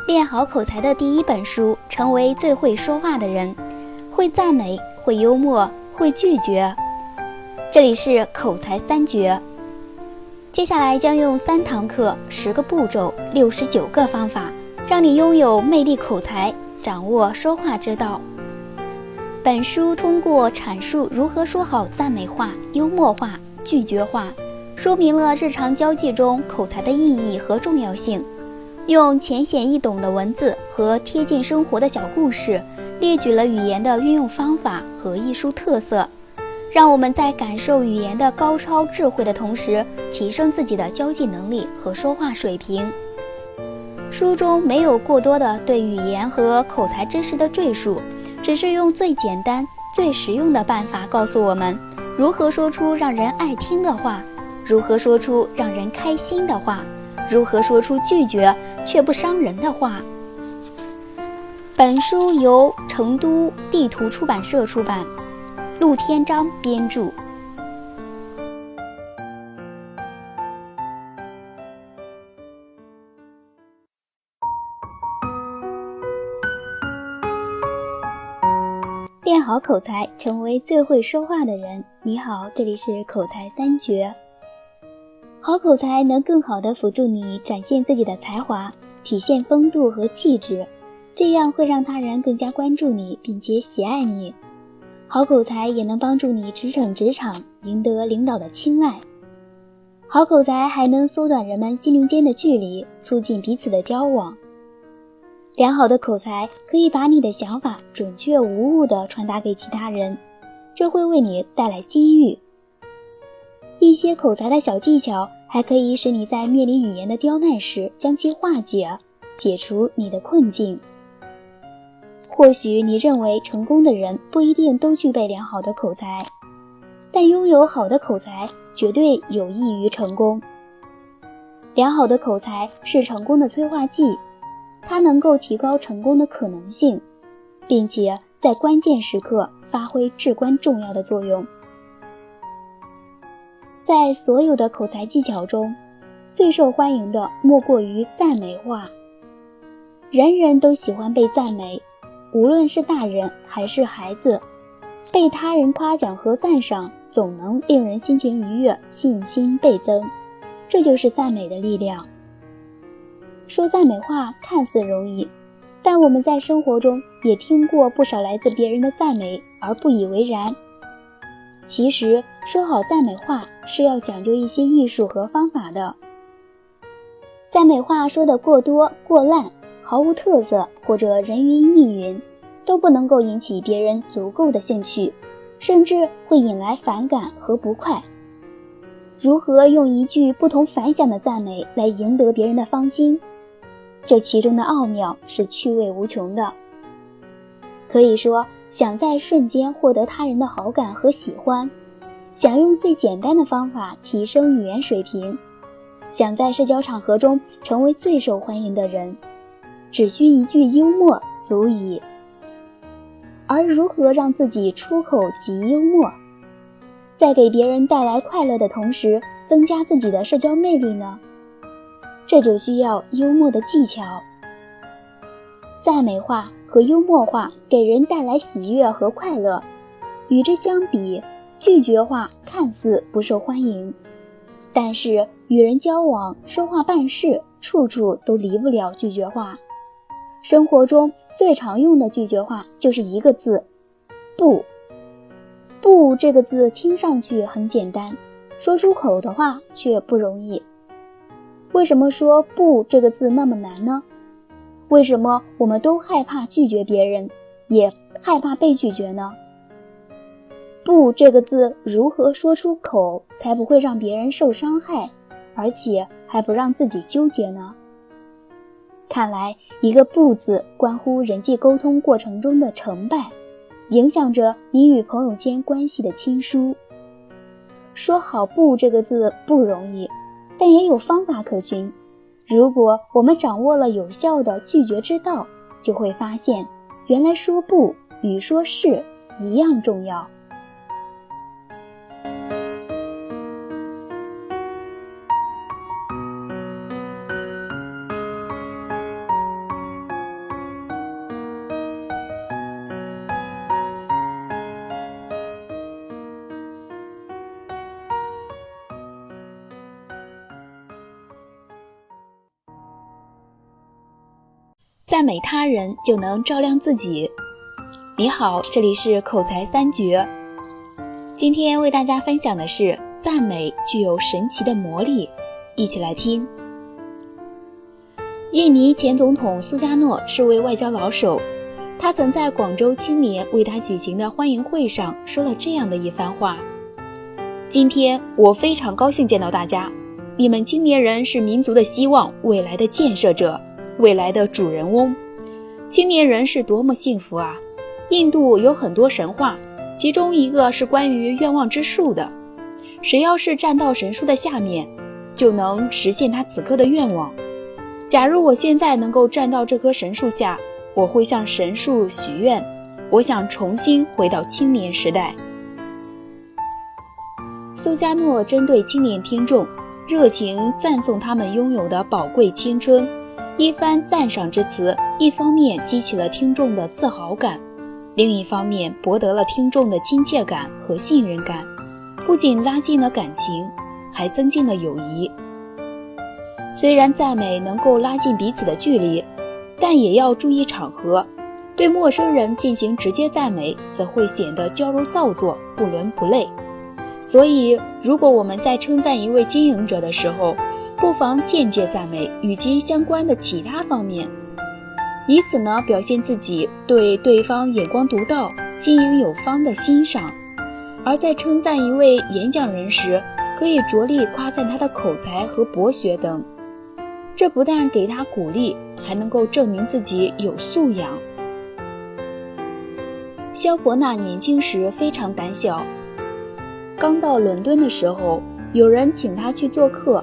练好口才的第一本书，成为最会说话的人，会赞美，会幽默，会拒绝。这里是口才三绝，接下来将用3堂课、10个步骤、69个方法，让你拥有魅力口才，掌握说话之道。本书通过阐述如何说好赞美话、幽默话、拒绝话，说明了日常交际中口才的意义和重要性，用浅显易懂的文字和贴近生活的小故事，列举了语言的运用方法和艺术特色，让我们在感受语言的高超智慧的同时，提升自己的交际能力和说话水平。书中没有过多的对语言和口才知识的赘述，只是用最简单、最实用的办法告诉我们如何说出让人爱听的话，如何说出让人开心的话，如何说出拒绝却不伤人的话。本书由成都地图出版社出版，陆天章编著。练好口才，成为最会说话的人。你好，这里是口才三绝。好口才能更好地辅助你展现自己的才华，体现风度和气质，这样会让他人更加关注你，并且喜爱你。好口才也能帮助你驰骋职场，赢得领导的青睐。好口才还能缩短人们心灵间的距离，促进彼此的交往。良好的口才可以把你的想法准确无误地传达给其他人，这会为你带来机遇。一些口才的小技巧还可以使你在面临语言的刁难时将其化解，解除你的困境。或许你认为成功的人不一定都具备良好的口才，但拥有好的口才绝对有益于成功。良好的口才是成功的催化剂，它能够提高成功的可能性，并且在关键时刻发挥至关重要的作用。在所有的口才技巧中，最受欢迎的莫过于赞美话。人人都喜欢被赞美，无论是大人还是孩子，被他人夸奖和赞赏总能令人心情愉悦，信心倍增。这就是赞美的力量。说赞美话看似容易，但我们在生活中也听过不少来自别人的赞美而不以为然。其实说好赞美话是要讲究一些艺术和方法的。赞美话说得过多过烂，毫无特色或者人云亦云，都不能够引起别人足够的兴趣，甚至会引来反感和不快。如何用一句不同凡响的赞美来赢得别人的芳心，这其中的奥妙是趣味无穷的。可以说，想在瞬间获得他人的好感和喜欢，想用最简单的方法提升语言水平，想在社交场合中成为最受欢迎的人，只需一句幽默足矣。而如何让自己出口即幽默，在给别人带来快乐的同时增加自己的社交魅力呢？这就需要幽默的技巧。赞美话和幽默话给人带来喜悦和快乐，与之相比，拒绝话看似不受欢迎，但是与人交往、说话办事，处处都离不了拒绝话。生活中最常用的拒绝话就是一个字：不。不这个字听上去很简单，说出口的话却不容易。为什么说不这个字那么难呢？为什么我们都害怕拒绝别人，也害怕被拒绝呢？不这个字如何说出口才不会让别人受伤害，而且还不让自己纠结呢？看来一个不字关乎人际沟通过程中的成败，影响着你与朋友间关系的亲疏。说好不这个字不容易，但也有方法可循。如果我们掌握了有效的拒绝之道，就会发现原来说不与说是一样重要。赞美他人就能照亮自己。你好，这里是口才三绝。今天为大家分享的是赞美具有神奇的魔力，一起来听。印尼前总统苏加诺是位外交老手，他曾在广州青年为他举行的欢迎会上说了这样的一番话：今天我非常高兴见到大家，你们青年人是民族的希望，未来的建设者，未来的主人翁。青年人是多么幸福啊！印度有很多神话，其中一个是关于愿望之树的，谁要是站到神树的下面，就能实现他此刻的愿望。假如我现在能够站到这棵神树下，我会向神树许愿，我想重新回到青年时代。苏加诺针对青年听众，热情赞颂他们拥有的宝贵青春，一番赞赏之词，一方面激起了听众的自豪感，另一方面博得了听众的亲切感和信任感，不仅拉近了感情，还增进了友谊。虽然赞美能够拉近彼此的距离，但也要注意场合，对陌生人进行直接赞美，则会显得矫揉造作，不伦不类。所以，如果我们在称赞一位经营者的时候，不妨间接赞美与其相关的其他方面，以此呢表现自己对对方眼光独到、经营有方的欣赏。而在称赞一位演讲人时，可以着力夸赞他的口才和博学等，这不但给他鼓励，还能够证明自己有素养。萧伯纳年轻时非常胆小，刚到伦敦的时候，有人请他去做客，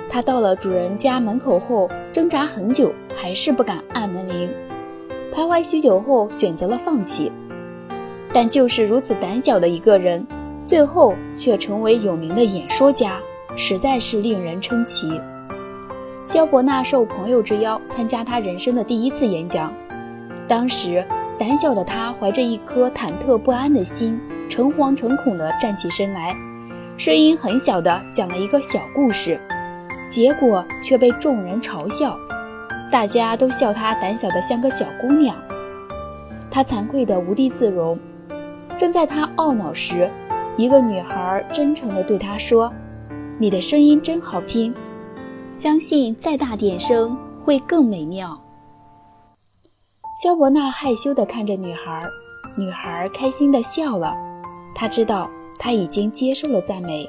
他到了主人家门口后，挣扎很久，还是不敢按门铃，徘徊许久后选择了放弃。但就是如此胆小的一个人，最后却成为有名的演说家，实在是令人称奇。萧伯纳受朋友之邀参加他人生的第一次演讲，当时胆小的他怀着一颗忐忑不安的心，诚惶诚恐地站起身来，声音很小地讲了一个小故事，结果却被众人嘲笑，大家都笑他胆小得像个小姑娘。他惭愧得无地自容。正在他懊恼时，一个女孩真诚地对他说：你的声音真好听，相信再大点声会更美妙。萧伯纳害羞地看着女孩，女孩开心地笑了，他知道他已经接受了赞美。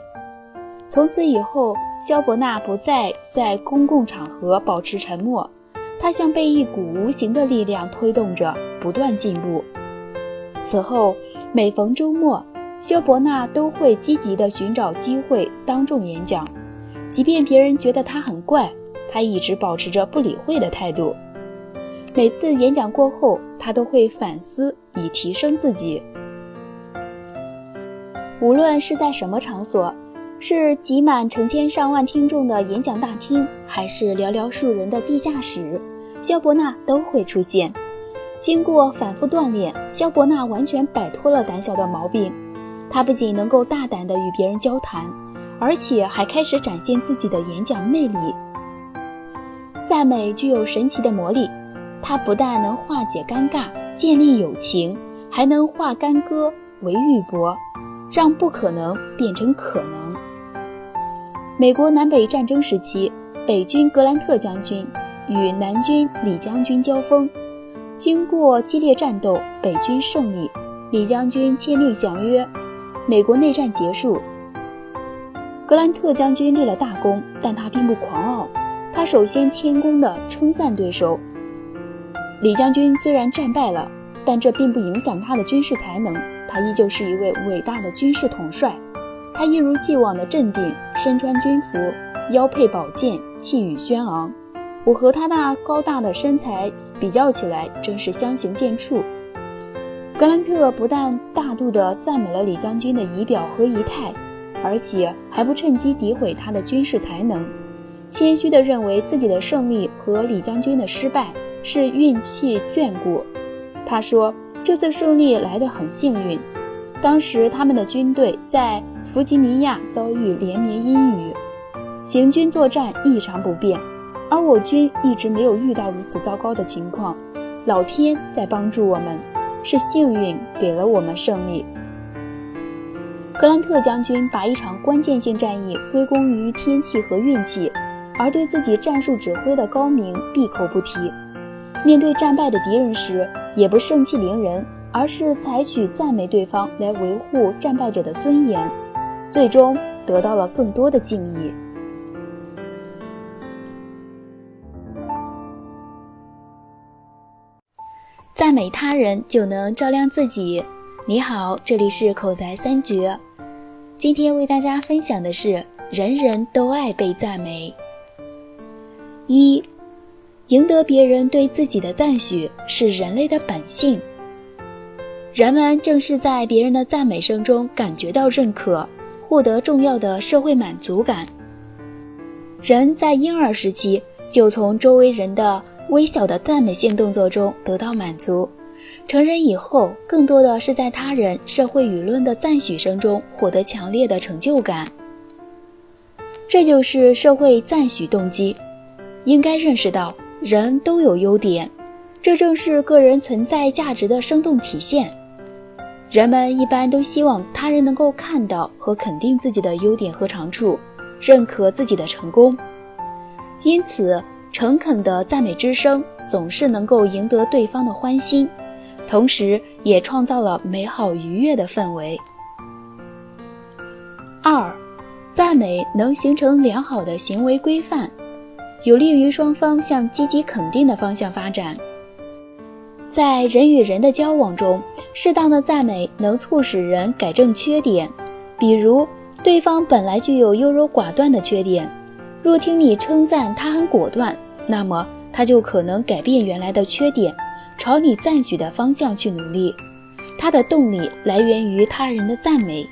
从此以后，萧伯纳不再在公共场合保持沉默，他像被一股无形的力量推动着，不断进步。此后，每逢周末，萧伯纳都会积极地寻找机会当众演讲，即便别人觉得他很怪，他一直保持着不理会的态度。每次演讲过后，他都会反思以提升自己。无论是在什么场所，是挤满成千上万听众的演讲大厅，还是寥寥数人的地下室，萧伯纳都会出现。经过反复锻炼，萧伯纳完全摆脱了胆小的毛病。他不仅能够大胆地与别人交谈，而且还开始展现自己的演讲魅力。赞美具有神奇的魔力，它不但能化解尴尬，建立友情，还能化干戈为玉帛，让不可能变成可能。美国南北战争时期，北军格兰特将军与南军李将军交锋，经过激烈战斗，北军胜利，李将军签订降约，美国内战结束。格兰特将军立了大功，但他并不狂傲，他首先谦恭地称赞对手。李将军虽然战败了，但这并不影响他的军事才能，他依旧是一位伟大的军事统帅。他一如既往的镇定，身穿军服，腰佩宝剑，气宇轩昂。我和他那高大的身材比较起来，真是相形见绌。格兰特不但大度地赞美了李将军的仪表和仪态，而且还不趁机诋毁他的军事才能，谦虚地认为自己的胜利和李将军的失败是运气眷顾。他说，这次胜利来得很幸运，当时他们的军队在弗吉尼亚遭遇连绵阴雨，行军作战异常不便，而我军一直没有遇到如此糟糕的情况，老天在帮助我们，是幸运给了我们胜利。格兰特将军把一场关键性战役归功于天气和运气，而对自己战术指挥的高明闭口不提。面对战败的敌人时，也不盛气凌人，而是采取赞美对方来维护战败者的尊严，最终得到了更多的敬意。赞美他人就能照亮自己。你好，这里是口才三绝。今天为大家分享的是，人人都爱被赞美。一，赢得别人对自己的赞许是人类的本性。人们正是在别人的赞美声中感觉到认可，获得重要的社会满足感。人在婴儿时期就从周围人的微小的赞美性动作中得到满足，成人以后更多的是在他人社会舆论的赞许声中获得强烈的成就感。这就是社会赞许动机。应该认识到人都有优点，这正是个人存在价值的生动体现。人们一般都希望他人能够看到和肯定自己的优点和长处，认可自己的成功。因此诚恳的赞美之声总是能够赢得对方的欢心，同时也创造了美好愉悦的氛围。二，赞美能形成良好的行为规范，有利于双方向积极肯定的方向发展。在人与人的交往中，适当的赞美能促使人改正缺点，比如对方本来具有优柔寡断的缺点，若听你称赞他很果断，那么他就可能改变原来的缺点，朝你赞许的方向去努力。他的动力来源于他人的赞美。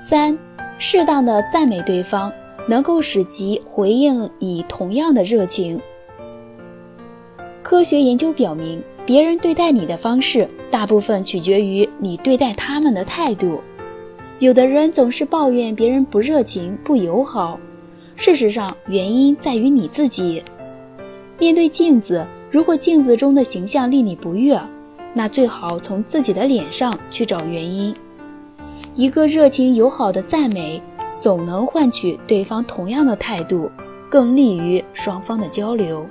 三，适当的赞美对方能够使其回应以同样的热情。科学研究表明，别人对待你的方式大部分取决于你对待他们的态度。有的人总是抱怨别人不热情、不友好，事实上原因在于你自己。面对镜子，如果镜子中的形象令你不悦，那最好从自己的脸上去找原因。一个热情友好的赞美总能换取对方同样的态度，更利于双方的交流。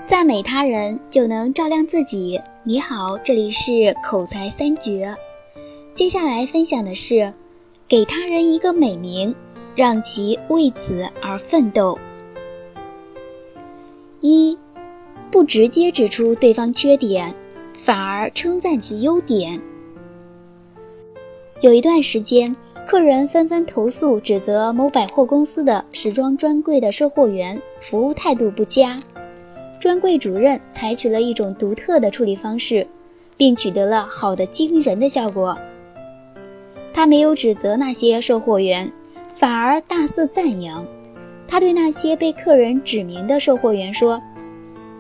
赞美他人就能照亮自己。你好，这里是口才三绝。接下来分享的是，给他人一个美名，让其为此而奋斗。一，不直接指出对方缺点，反而称赞其优点。有一段时间，客人纷纷投诉指责某百货公司的时装专柜的售货员服务态度不佳。专柜主任采取了一种独特的处理方式，并取得了好的惊人的效果。他没有指责那些售货员，反而大肆赞扬。他对那些被客人指名的售货员说：“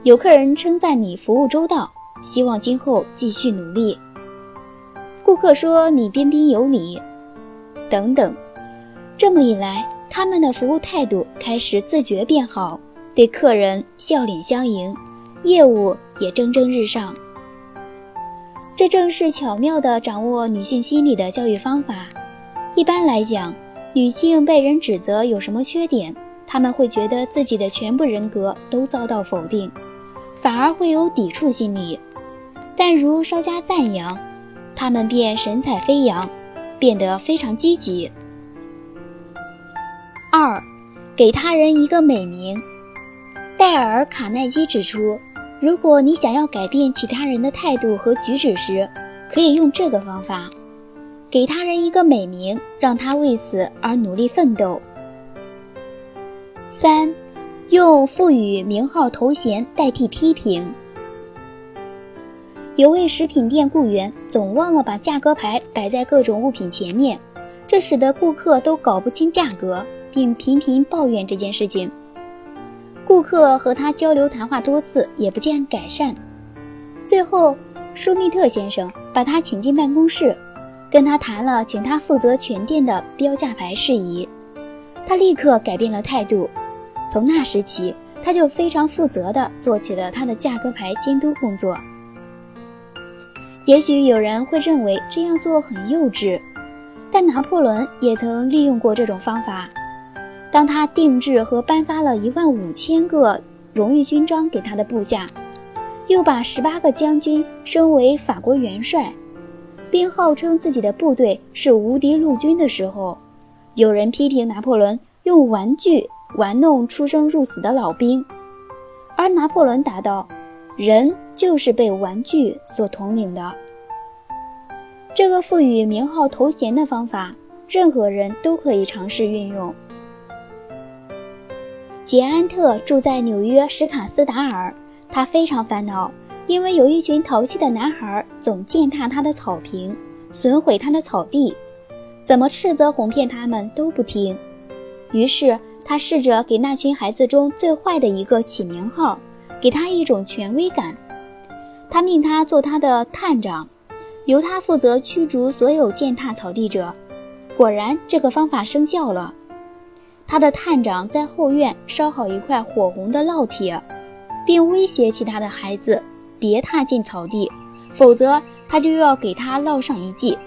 有客人称赞你服务周到，希望今后继续努力。顾客说你彬彬有礼，等等。”这么一来，他们的服务态度开始自觉变好，对客人笑脸相迎，业务也蒸蒸日上。这正是巧妙地掌握女性心理的教育方法。一般来讲，女性被人指责有什么缺点，她们会觉得自己的全部人格都遭到否定，反而会有抵触心理。但如稍加赞扬，她们便神采飞扬，变得非常积极。二，给他人一个美名。戴尔·卡耐基指出，如果你想要改变其他人的态度和举止时，可以用这个方法：给给他人一个美名，让他为此而努力奋斗。3. 用赋予名号头衔代替批评。有位食品店雇员总忘了把价格牌摆在各种物品前面，这使得顾客都搞不清价格，并频频抱怨这件事情。顾客和他交流谈话多次，也不见改善。最后，舒密特先生把他请进办公室，跟他谈了请他负责全店的标价牌事宜。他立刻改变了态度，从那时起，他就非常负责地做起了他的价格牌监督工作。也许有人会认为这样做很幼稚，但拿破仑也曾利用过这种方法。当他定制和颁发了15000个荣誉勋章给他的部下，又把18个将军升为法国元帅，并号称自己的部队是无敌陆军的时候，有人批评拿破仑用玩具玩弄出生入死的老兵，而拿破仑答道：人就是被玩具所统领的。这个赋予名号头衔的方法，任何人都可以尝试运用。杰安特住在纽约史卡斯达尔，他非常烦恼，因为有一群淘气的男孩总践踏他的草坪，损毁他的草地，怎么斥责哄骗他们都不听。于是他试着给那群孩子中最坏的一个起名号，给他一种权威感。他命他做他的探长，由他负责驱逐所有践踏草地者。果然，这个方法生效了。他的探长在后院烧好一块火红的烙铁，并威胁其他的孩子别踏进草地，否则他就要给他烙上一记。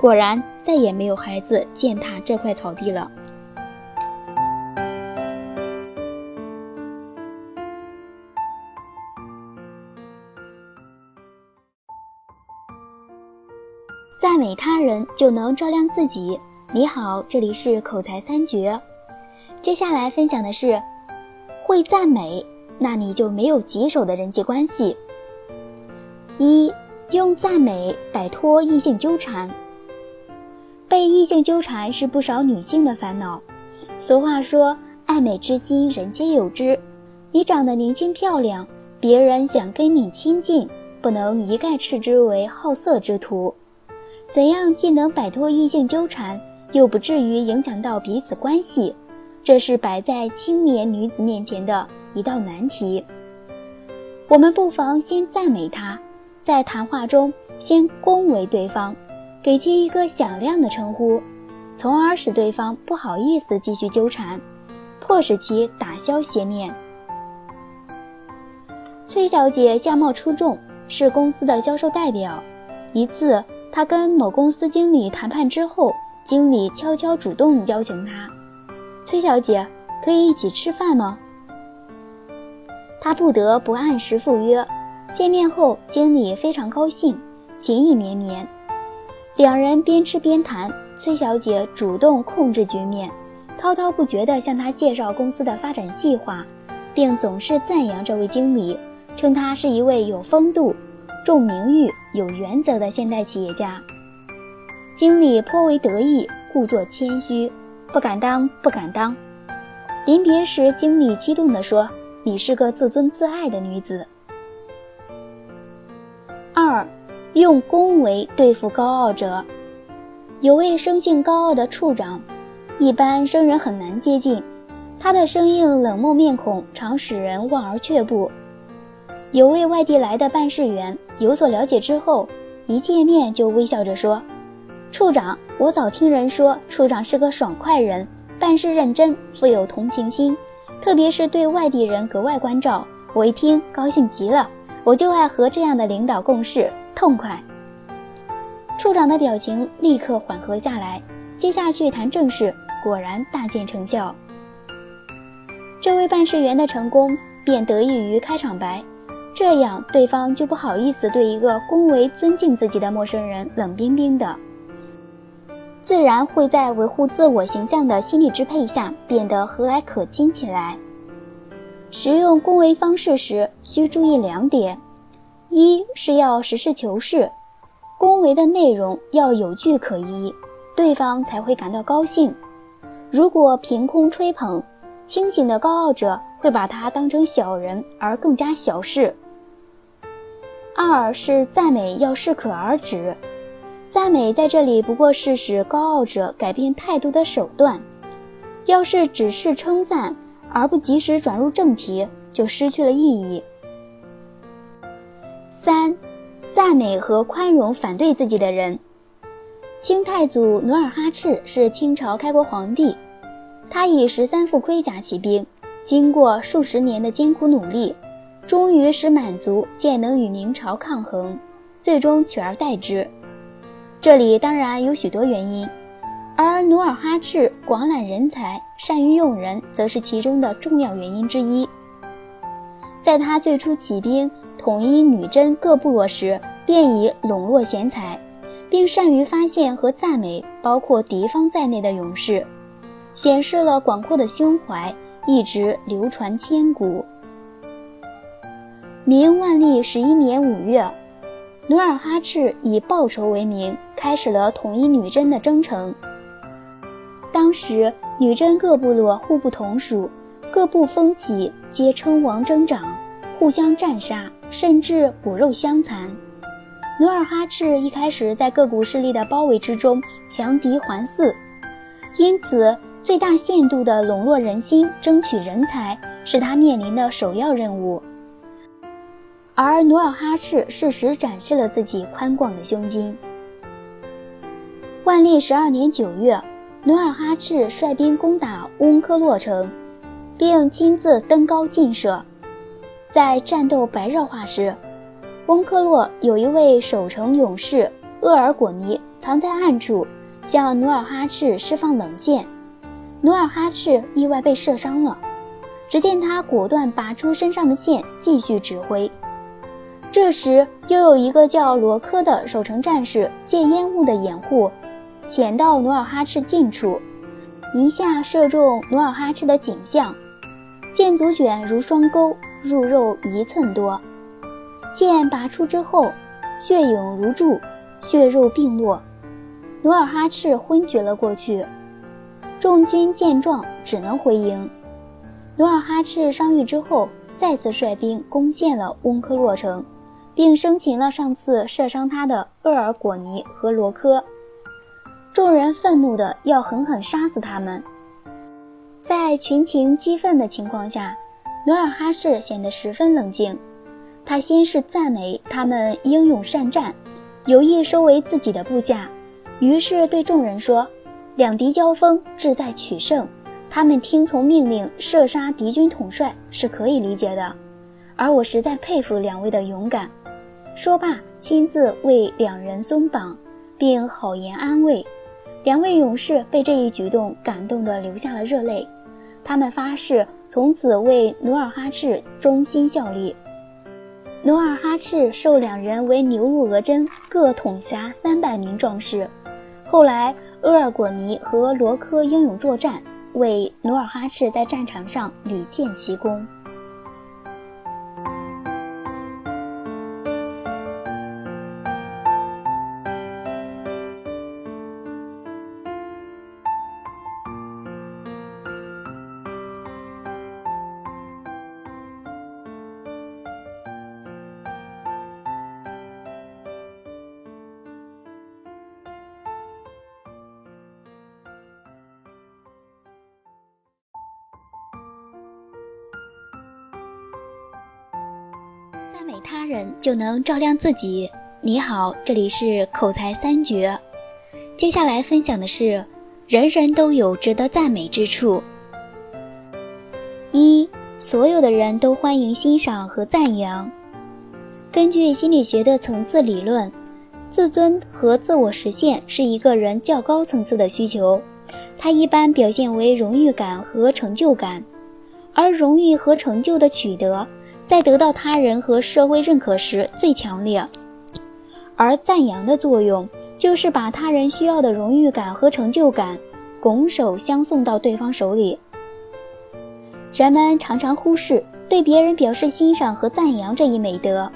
果然，再也没有孩子践踏这块草地了。赞美他人就能照亮自己。你好，这里是口才三绝。接下来分享的是，会赞美，那你就没有棘手的人际关系。1. 用赞美摆脱异性纠缠。被异性纠缠是不少女性的烦恼。俗话说，爱美之心人皆有之。你长得年轻漂亮，别人想跟你亲近，不能一概斥之为好色之徒。怎样既能摆脱异性纠缠，又不至于影响到彼此关系，这是摆在青年女子面前的一道难题。我们不妨先赞美她，在谈话中先恭维对方，给其一个响亮的称呼，从而使对方不好意思继续纠缠，迫使其打消邪念。崔小姐相貌出众，是公司的销售代表。一次，她跟某公司经理谈判之后，经理悄悄主动邀请她：崔小姐，可以一起吃饭吗？她不得不按时赴约。见面后，经理非常高兴，情意绵绵。两人边吃边谈，崔小姐主动控制局面，滔滔不绝地向他介绍公司的发展计划，并总是赞扬这位经理，称他是一位有风度、重名誉、有原则的现代企业家。经理颇为得意，故作谦虚，不敢当，不敢当。临别时，经理激动地说：你是个自尊自爱的女子。2. 用恭维对付高傲者。有位生性高傲的处长，一般生人很难接近，他的生硬冷漠面孔常使人望而却步。有位外地来的办事员有所了解之后，一见面就微笑着说：处长，我早听人说处长是个爽快人，办事认真，富有同情心，特别是对外地人格外关照，我一听高兴极了，我就爱和这样的领导共事，痛快。处长的表情立刻缓和下来，接下去谈正事，果然大见成效。这位办事员的成功便得益于开场白，这样对方就不好意思对一个恭维尊敬自己的陌生人冷冰冰的，自然会在维护自我形象的心理支配下变得和蔼可亲起来。使用恭维方式时需注意2点：一是要实事求是，恭维的内容要有据可依，对方才会感到高兴。如果凭空吹捧，清醒的高傲者会把他当成小人而更加小视。二是赞美要适可而止，赞美在这里不过是使高傲者改变态度的手段，要是只是称赞而不及时转入正题，就失去了意义。三，赞美和宽容反对自己的人。清太祖努尔哈赤是清朝开国皇帝，他以13副盔甲起兵，经过数十年的艰苦努力，终于使满族渐能与明朝抗衡，最终取而代之。这里当然有许多原因，而努尔哈赤广揽人才，善于用人，则是其中的重要原因之一。在他最初起兵统一女真各部落时，便已笼络贤才，并善于发现和赞美包括敌方在内的勇士，显示了广阔的胸怀，一直流传千古。明万历11年5月，努尔哈赤以报仇为名，开始了统一女真的征程。当时女真各部落互不同属，各部风起皆称王争长，互相战杀，甚至骨肉相残。努尔哈赤一开始在各股势力的包围之中强敌环伺，因此最大限度地笼络人心，争取人才是他面临的首要任务。而努尔哈赤适时展示了自己宽广的胸襟。万历12年9月，努尔哈赤率兵攻打乌恩科洛城，并亲自登高进射。在战斗白热化时，翁科洛有一位守城勇士鄂尔果尼藏在暗处，向努尔哈赤释放冷箭。努尔哈赤意外被射伤了，只见他果断拔出身上的剑，继续指挥。这时又有一个叫罗科的守城战士借烟雾的掩护，潜到努尔哈赤近处，一下射中努尔哈赤的颈项，箭足卷如双钩，入肉1寸多。剑拔出之后，血涌如注，血肉并落，努尔哈赤昏厥了过去。众军见状，只能回营。努尔哈赤伤愈之后，再次率兵攻陷了翁科洛城，并生擒了上次射伤他的鄂尔果尼和罗科。众人愤怒的要狠狠杀死他们。在群情激愤的情况下，努尔哈赤显得十分冷静。他先是赞美他们英勇善战，有意收为自己的部下，于是对众人说，两敌交锋，志在取胜，他们听从命令射杀敌军统帅是可以理解的，而我实在佩服两位的勇敢。说罢，亲自为两人松绑，并好言安慰。两位勇士被这一举动感动得流下了热泪，他们发誓从此为努尔哈赤忠心效力。努尔哈赤授两人为牛录额真，各统辖300名壮士。后来鄂尔果尼和罗科英勇作战，为努尔哈赤在战场上屡建奇功。赞美他人就能照亮自己。你好，这里是口才三绝。接下来分享的是，人人都有值得赞美之处。一，所有的人都欢迎欣赏和赞扬。根据心理学的层次理论，自尊和自我实现是一个人较高层次的需求，它一般表现为荣誉感和成就感，而荣誉和成就的取得在得到他人和社会认可时最强烈，而赞扬的作用就是把他人需要的荣誉感和成就感拱手相送到对方手里。人们常常忽视对别人表示欣赏和赞扬这一美德，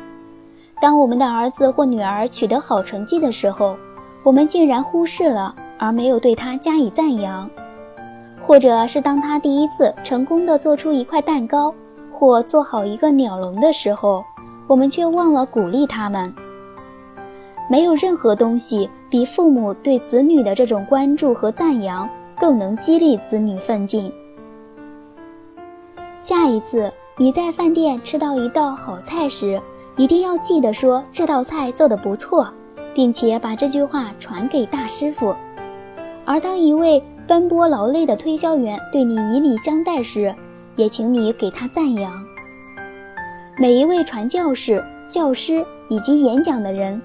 当我们的儿子或女儿取得好成绩的时候，我们竟然忽视了，而没有对他加以赞扬；或者是当他第一次成功地做出一块蛋糕，或做好一个鸟笼的时候，我们却忘了鼓励他们。没有任何东西比父母对子女的这种关注和赞扬更能激励子女奋进。下一次你在饭店吃到一道好菜时，一定要记得说这道菜做得不错，并且把这句话传给大师傅。而当一位奔波劳累的推销员对你以礼相待时，也请你给他赞扬。每一位传教士、教师以及演讲的人，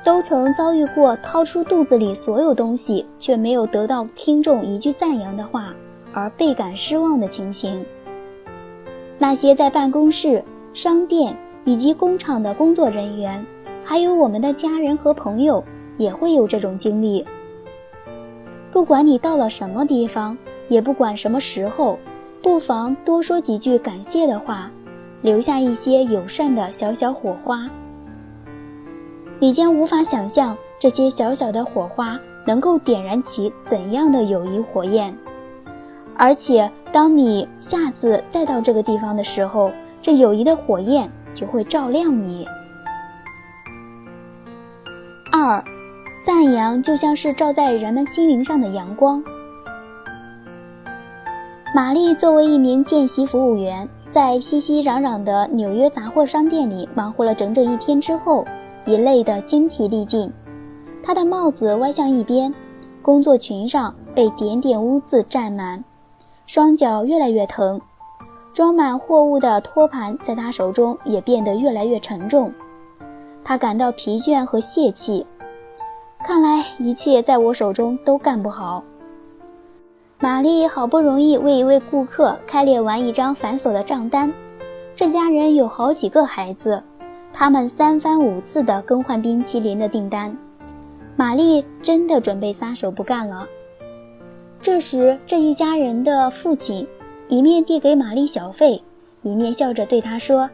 都曾遭遇过掏出肚子里所有东西却没有得到听众一句赞扬的话而倍感失望的情形。那些在办公室、商店以及工厂的工作人员，还有我们的家人和朋友，也会有这种经历。不管你到了什么地方，也不管什么时候，不妨多说几句感谢的话，留下一些友善的小小火花。你将无法想象这些小小的火花能够点燃起怎样的友谊火焰。而且当你下次再到这个地方的时候，这友谊的火焰就会照亮你。2. 赞扬就像是照在人们心灵上的阳光。玛丽作为一名见习服务员，在熙熙攘攘的纽约杂货商店里忙活了整整1天之后，已累得精疲力尽。她的帽子歪向一边，工作裙上被点点污渍占满，双脚越来越疼，装满货物的托盘在她手中也变得越来越沉重。她感到疲倦和泄气，看来一切在我手中都干不好。玛丽好不容易为一位顾客开列完一张繁琐的账单，这家人有好几个孩子，他们3番5次地更换冰淇淋的订单。玛丽真的准备撒手不干了。这时这一家人的父亲一面递给玛丽小费，一面笑着对她说：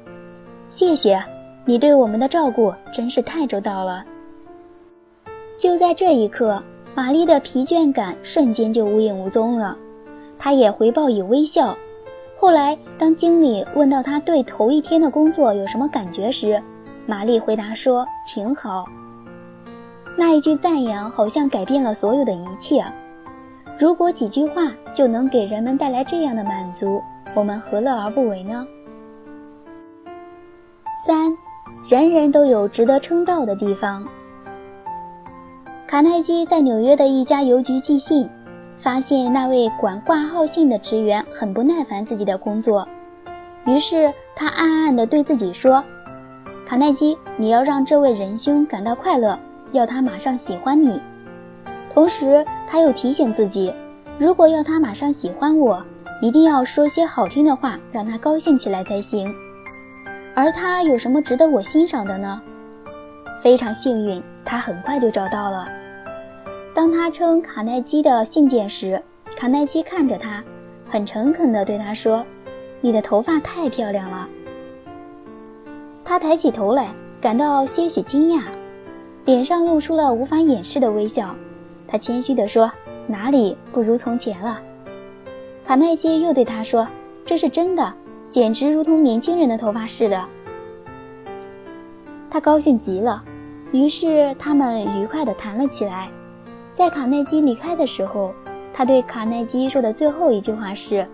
谢谢，你对我们的照顾真是太周到了。就在这一刻，玛丽的疲倦感瞬间就无影无踪了，她也回报以微笑。后来当经理问到她对头1天的工作有什么感觉时，玛丽回答说挺好。那一句赞扬好像改变了所有的一切。如果几句话就能给人们带来这样的满足，我们何乐而不为呢？ 3. 人人都有值得称道的地方。卡耐基在纽约的一家邮局寄信，发现那位管挂号信的职员很不耐烦自己的工作，于是他暗暗地对自己说：卡耐基，你要让这位仁兄感到快乐，要他马上喜欢你。同时他又提醒自己，如果要他马上喜欢我，一定要说些好听的话让他高兴起来才行。而他有什么值得我欣赏的呢？非常幸运，他很快就找到了。当他称卡耐基的信件时，卡耐基看着他，很诚恳地对他说：你的头发太漂亮了。他抬起头来，感到些许惊讶，脸上露出了无法掩饰的微笑。他谦虚地说：哪里不如从前了。卡耐基又对他说：这是真的，简直如同年轻人的头发似的。他高兴极了，于是他们愉快地谈了起来。在卡耐基离开的时候，他对卡耐基说的最后一句话是：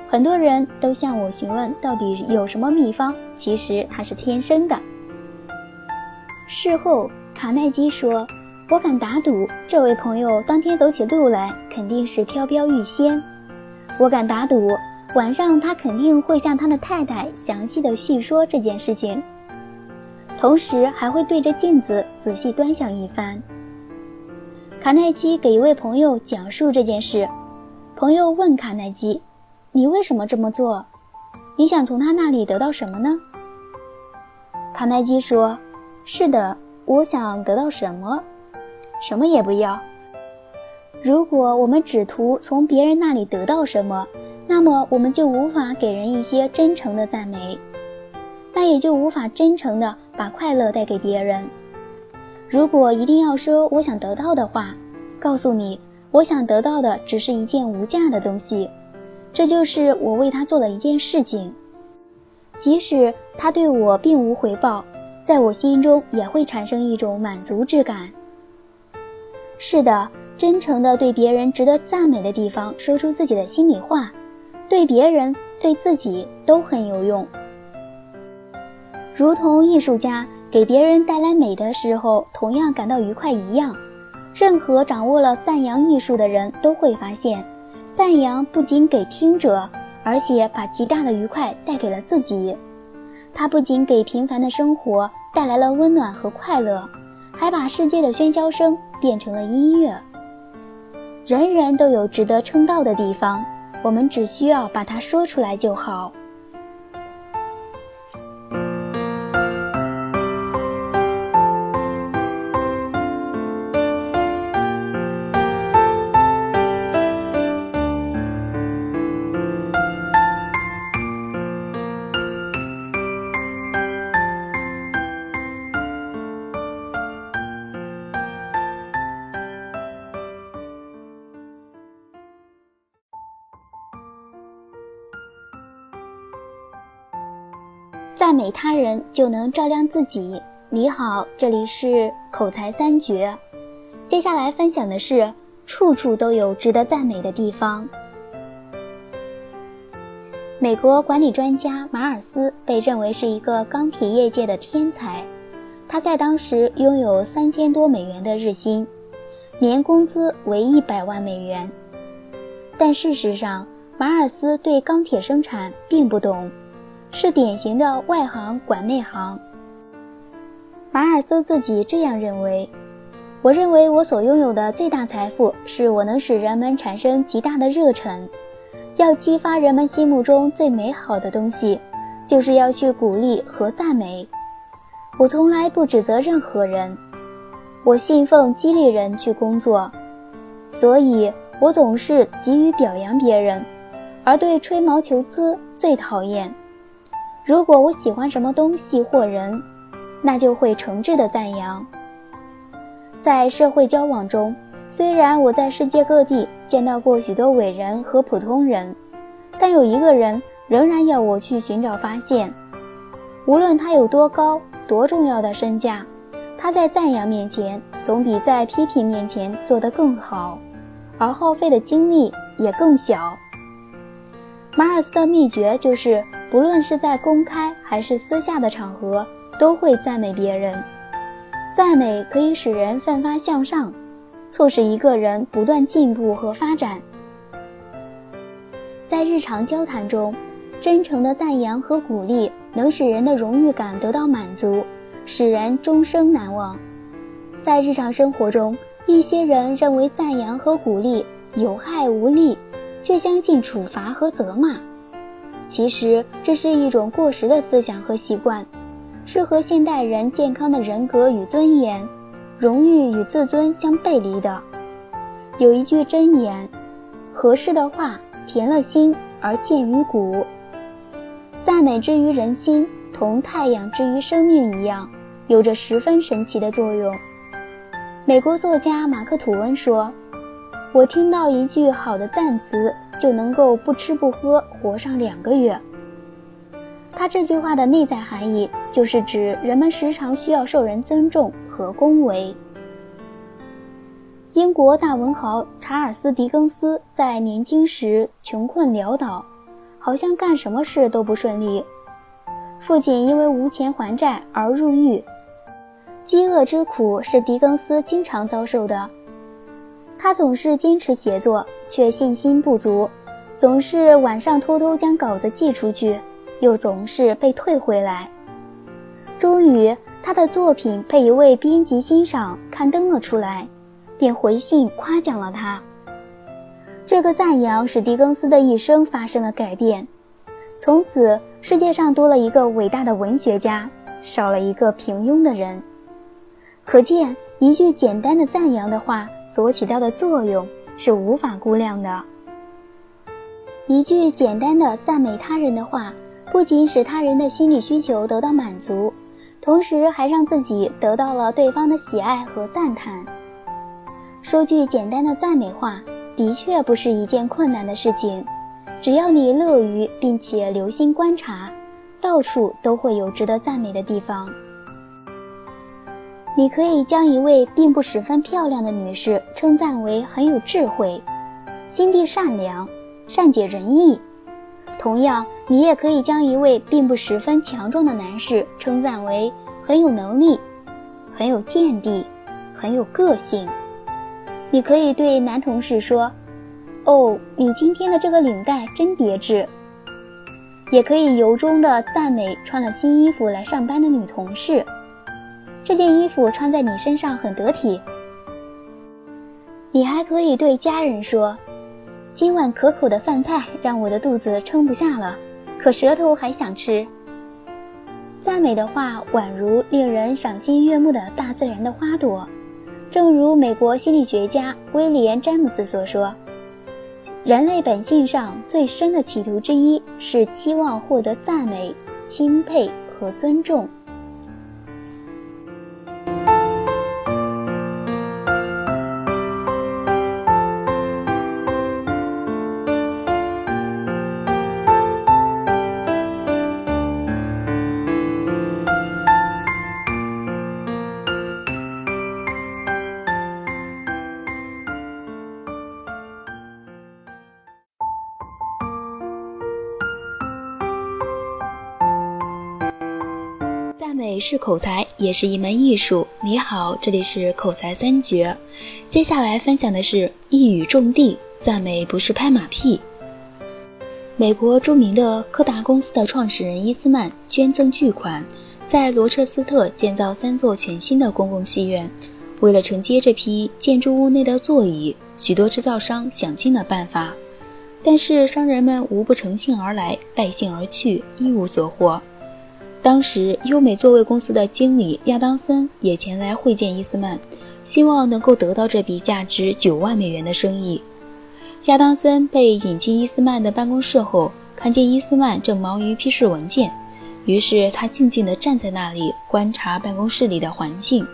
很多人都向我询问到底有什么秘方，其实它是天生的。事后卡耐基说：我敢打赌，这位朋友当天走起路来肯定是飘飘欲仙。我敢打赌，晚上他肯定会向他的太太详细的叙说这件事情，同时还会对着镜子仔细端详一番。卡耐基给一位朋友讲述这件事，朋友问卡耐基：你为什么这么做？你想从他那里得到什么呢？卡耐基说：是的，我想得到什么？什么也不要。如果我们只图从别人那里得到什么，那么我们就无法给人一些真诚的赞美。那也就无法真诚地把快乐带给别人。如果一定要说我想得到的话，告诉你，我想得到的只是一件无价的东西，这就是我为他做的一件事情。即使他对我并无回报，在我心中也会产生一种满足之感。是的，真诚地对别人值得赞美的地方说出自己的心里话，对别人对自己都很有用。如同艺术家给别人带来美的时候同样感到愉快一样，任何掌握了赞扬艺术的人都会发现，赞扬不仅给听者，而且把极大的愉快带给了自己。它不仅给平凡的生活带来了温暖和快乐，还把世界的喧嚣声变成了音乐。人人都有值得称道的地方，我们只需要把它说出来就好。赞美他人就能照亮自己。你好，这里是口才三绝。接下来分享的是处处都有值得赞美的地方。美国管理专家马尔斯被认为是一个钢铁业界的天才，他在当时拥有3000多美元的日薪，年工资为100万美元。但事实上，马尔斯对钢铁生产并不懂，是典型的外行管内行。马尔斯自己这样认为，我认为我所拥有的最大财富是我能使人们产生极大的热忱。要激发人们心目中最美好的东西，就是要去鼓励和赞美。我从来不指责任何人，我信奉激励人去工作，所以我总是给予表扬别人，而对吹毛求疵最讨厌。如果我喜欢什么东西或人，那就会诚挚的赞扬。在社会交往中，虽然我在世界各地见到过许多伟人和普通人，但有一个人仍然要我去寻找发现。无论他有多高多重要的身价，他在赞扬面前总比在批评面前做得更好，而耗费的精力也更小。马尔斯的秘诀就是，不论是在公开还是私下的场合，都会赞美别人。赞美可以使人奋发向上，促使一个人不断进步和发展。在日常交谈中，真诚的赞扬和鼓励能使人的荣誉感得到满足，使人终生难忘。在日常生活中，一些人认为赞扬和鼓励有害无利，却相信处罚和责骂。其实这是一种过时的思想和习惯，是和现代人健康的人格与尊严、荣誉与自尊相背离的。有一句箴言，合适的话甜了心而见于骨。赞美之于人心，同太阳之于生命一样，有着十分神奇的作用。美国作家马克吐温说，我听到一句好的赞词，就能够不吃不喝活上2个月。他这句话的内在含义就是指人们时常需要受人尊重和恭维。英国大文豪查尔斯·狄更斯在年轻时穷困潦倒，好像干什么事都不顺利。父亲因为无钱还债而入狱，饥饿之苦是狄更斯经常遭受的。他总是坚持写作，却信心不足，总是晚上偷偷将稿子寄出去，又总是被退回来。终于，他的作品被一位编辑欣赏，刊登了出来，便回信夸奖了他。这个赞扬使狄更斯的一生发生了改变，从此世界上多了一个伟大的文学家，少了一个平庸的人。可见，一句简单的赞扬的话所起到的作用是无法估量的。一句简单的赞美他人的话，不仅使他人的心理需求得到满足，同时还让自己得到了对方的喜爱和赞叹。说句简单的赞美话，的确不是一件困难的事情，只要你乐于并且留心观察，到处都会有值得赞美的地方。你可以将一位并不十分漂亮的女士称赞为很有智慧，心地善良，善解人意。同样，你也可以将一位并不十分强壮的男士称赞为很有能力，很有见地，很有个性。你可以对男同事说，哦，你今天的这个领带真别致。也可以由衷地赞美穿了新衣服来上班的女同事，这件衣服穿在你身上很得体。你还可以对家人说，今晚可口的饭菜让我的肚子撑不下了，可舌头还想吃。赞美的话宛如令人赏心悦目的大自然的花朵，正如美国心理学家威廉·詹姆斯所说，人类本性上最深的企图之一是期望获得赞美、钦佩和尊重。赞美是口才，也是一门艺术。你好，这里是口才三绝。接下来分享的是一语中的，赞美不是拍马屁。美国著名的柯达公司的创始人伊斯曼捐赠巨款，在罗彻斯特建造3座全新的公共戏院。为了承接这批建筑物内的座椅，许多制造商想尽了办法，但是商人们无不乘兴而来，败兴而去，一无所获。当时优美座位公司的经理亚当森也前来会见伊斯曼，希望能够得到这笔价值9万美元的生意。亚当森被引进伊斯曼的办公室后，看见伊斯曼正忙于批示文件，于是他静静地站在那里观察办公室里的环境。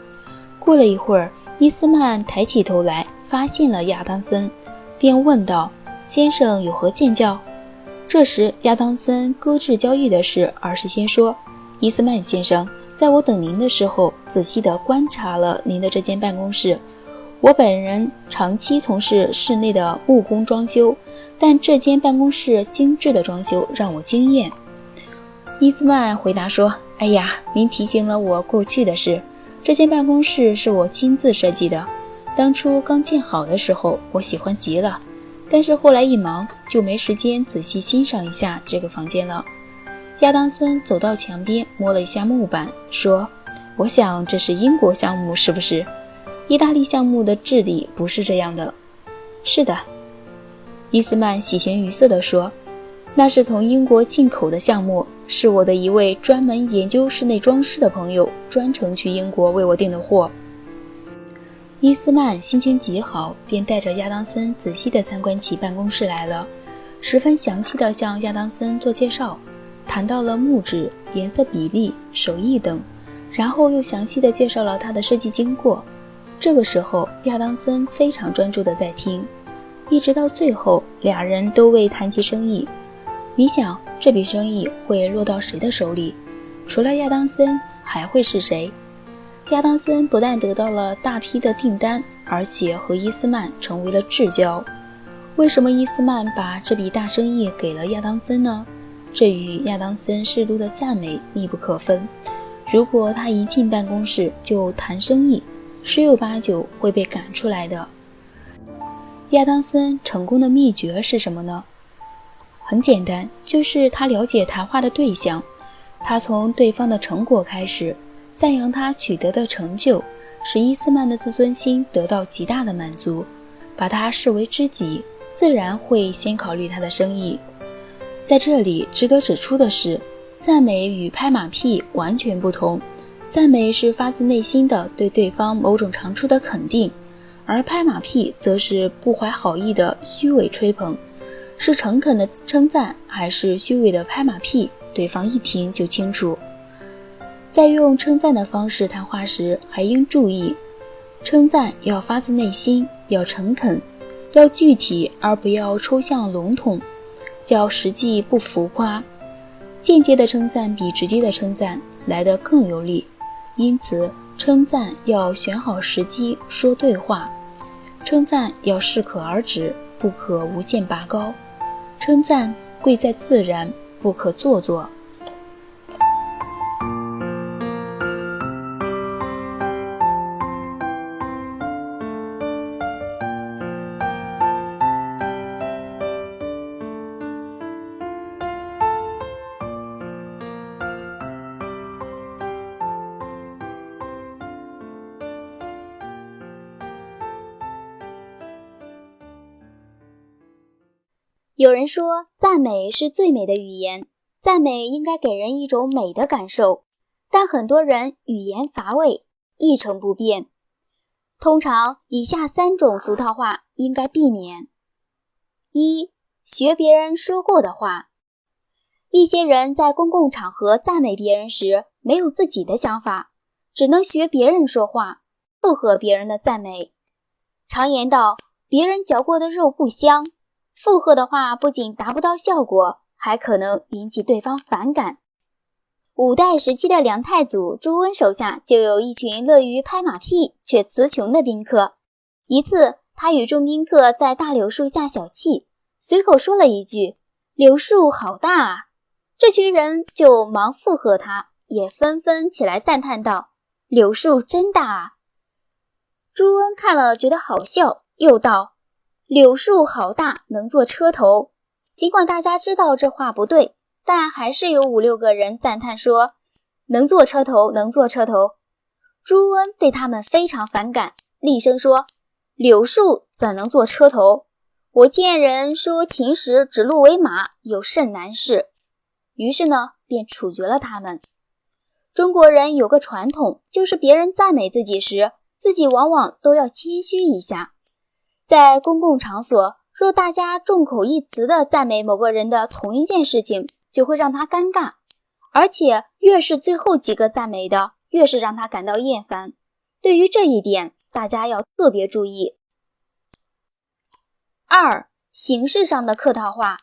过了一会儿，伊斯曼抬起头来，发现了亚当森，便问道：先生有何见教？这时亚当森搁置交易的事，而是先说：伊斯曼先生，在我等您的时候，仔细地观察了您的这间办公室。我本人长期从事室内的木工装修，但这间办公室精致的装修让我惊艳。伊斯曼回答说：哎呀，您提醒了我过去的事，这间办公室是我亲自设计的。当初刚建好的时候，我喜欢极了，但是后来一忙，就没时间仔细欣赏一下这个房间了。亚当森走到墙边，摸了一下木板，说：我想这是英国项目，是不是？意大利项目的治理不是这样的。是的，伊斯曼喜形于色地说，那是从英国进口的项目，是我的一位专门研究室内装饰的朋友专程去英国为我订的货。伊斯曼心情极好，便带着亚当森仔细地参观起办公室来了，十分详细地向亚当森做介绍，谈到了木质、颜色比例、手艺等，然后又详细地介绍了他的设计经过。这个时候亚当森非常专注地在听，一直到最后俩人都未谈及生意。你想这笔生意会落到谁的手里？除了亚当森还会是谁？亚当森不但得到了大批的订单，而且和伊斯曼成为了至交。为什么伊斯曼把这笔大生意给了亚当森呢？这与亚当森适度的赞美密不可分。如果他一进办公室就谈生意，十有八九会被赶出来的。亚当森成功的秘诀是什么呢？很简单，就是他了解谈话的对象，他从对方的成果开始，赞扬他取得的成就，使伊斯曼的自尊心得到极大的满足，把他视为知己，自然会先考虑他的生意。在这里值得指出的是，赞美与拍马屁完全不同。赞美是发自内心的对对方某种长处的肯定，而拍马屁则是不怀好意的虚伪吹捧。是诚恳的称赞还是虚伪的拍马屁，对方一听就清楚。在用称赞的方式谈话时，还应注意，称赞要发自内心，要诚恳，要具体而不要抽象笼统，要实际不浮夸。间接的称赞比直接的称赞来得更有力，因此称赞要选好时机说对话，称赞要适可而止，不可无限拔高，称赞贵在自然，不可做作。有人说，赞美是最美的语言，赞美应该给人一种美的感受，但很多人语言乏味，一成不变。通常以下3种俗套话应该避免。1. 学别人说过的话。一些人在公共场合赞美别人时，没有自己的想法，只能学别人说话，附和别人的赞美。常言道，别人嚼过的肉不香，附和的话不仅达不到效果，还可能引起对方反感。五代时期的梁太祖朱温手下就有一群乐于拍马屁却词穷的宾客。一次，他与众宾客在大柳树下小憩，随口说了一句：“柳树好大啊！”这群人就忙附和他，也纷纷起来赞叹道：“柳树真大啊！”朱温看了觉得好笑，又道：“柳树好大，能做车头。”尽管大家知道这话不对，但还是有5-6个人赞叹说：“能做车头，能做车头。”朱温对他们非常反感，厉声说：“柳树怎能做车头？我见人说秦时指鹿为马，有甚难事。”于是呢，便处决了他们。中国人有个传统，就是别人赞美自己时，自己往往都要谦虚一下。在公共场所，若大家众口一词地赞美某个人的同一件事情，就会让他尴尬，而且越是最后几个赞美的，越是让他感到厌烦。对于这一点，大家要特别注意。2. 形式上的客套话。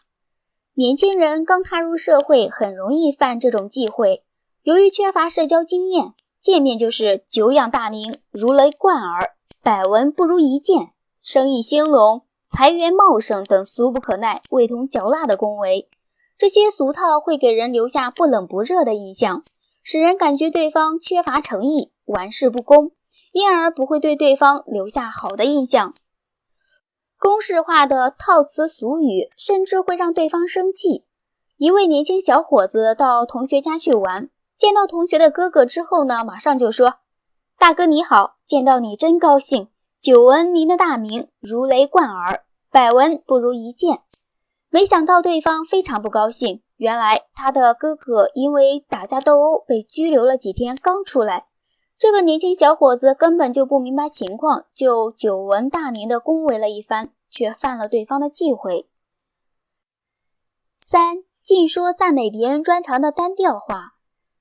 年轻人刚踏入社会，很容易犯这种忌讳。由于缺乏社交经验，见面就是久仰大名，如雷贯耳，百闻不如一见，生意兴隆，财源茂盛等俗不可耐、味同嚼蜡的恭维。这些俗套会给人留下不冷不热的印象，使人感觉对方缺乏诚意，玩世不恭，因而不会对对方留下好的印象。公式化的套词俗语甚至会让对方生气。一位年轻小伙子到同学家去玩，见到同学的哥哥之后呢，马上就说：“大哥你好，见到你真高兴，久闻您的大名，如雷贯耳，百闻不如一见。”没想到对方非常不高兴，原来他的哥哥因为打架斗殴被拘留了几天刚出来。这个年轻小伙子根本就不明白情况，就久闻大名的恭维了一番，却犯了对方的忌讳。3. 尽说赞美别人专长的单调话。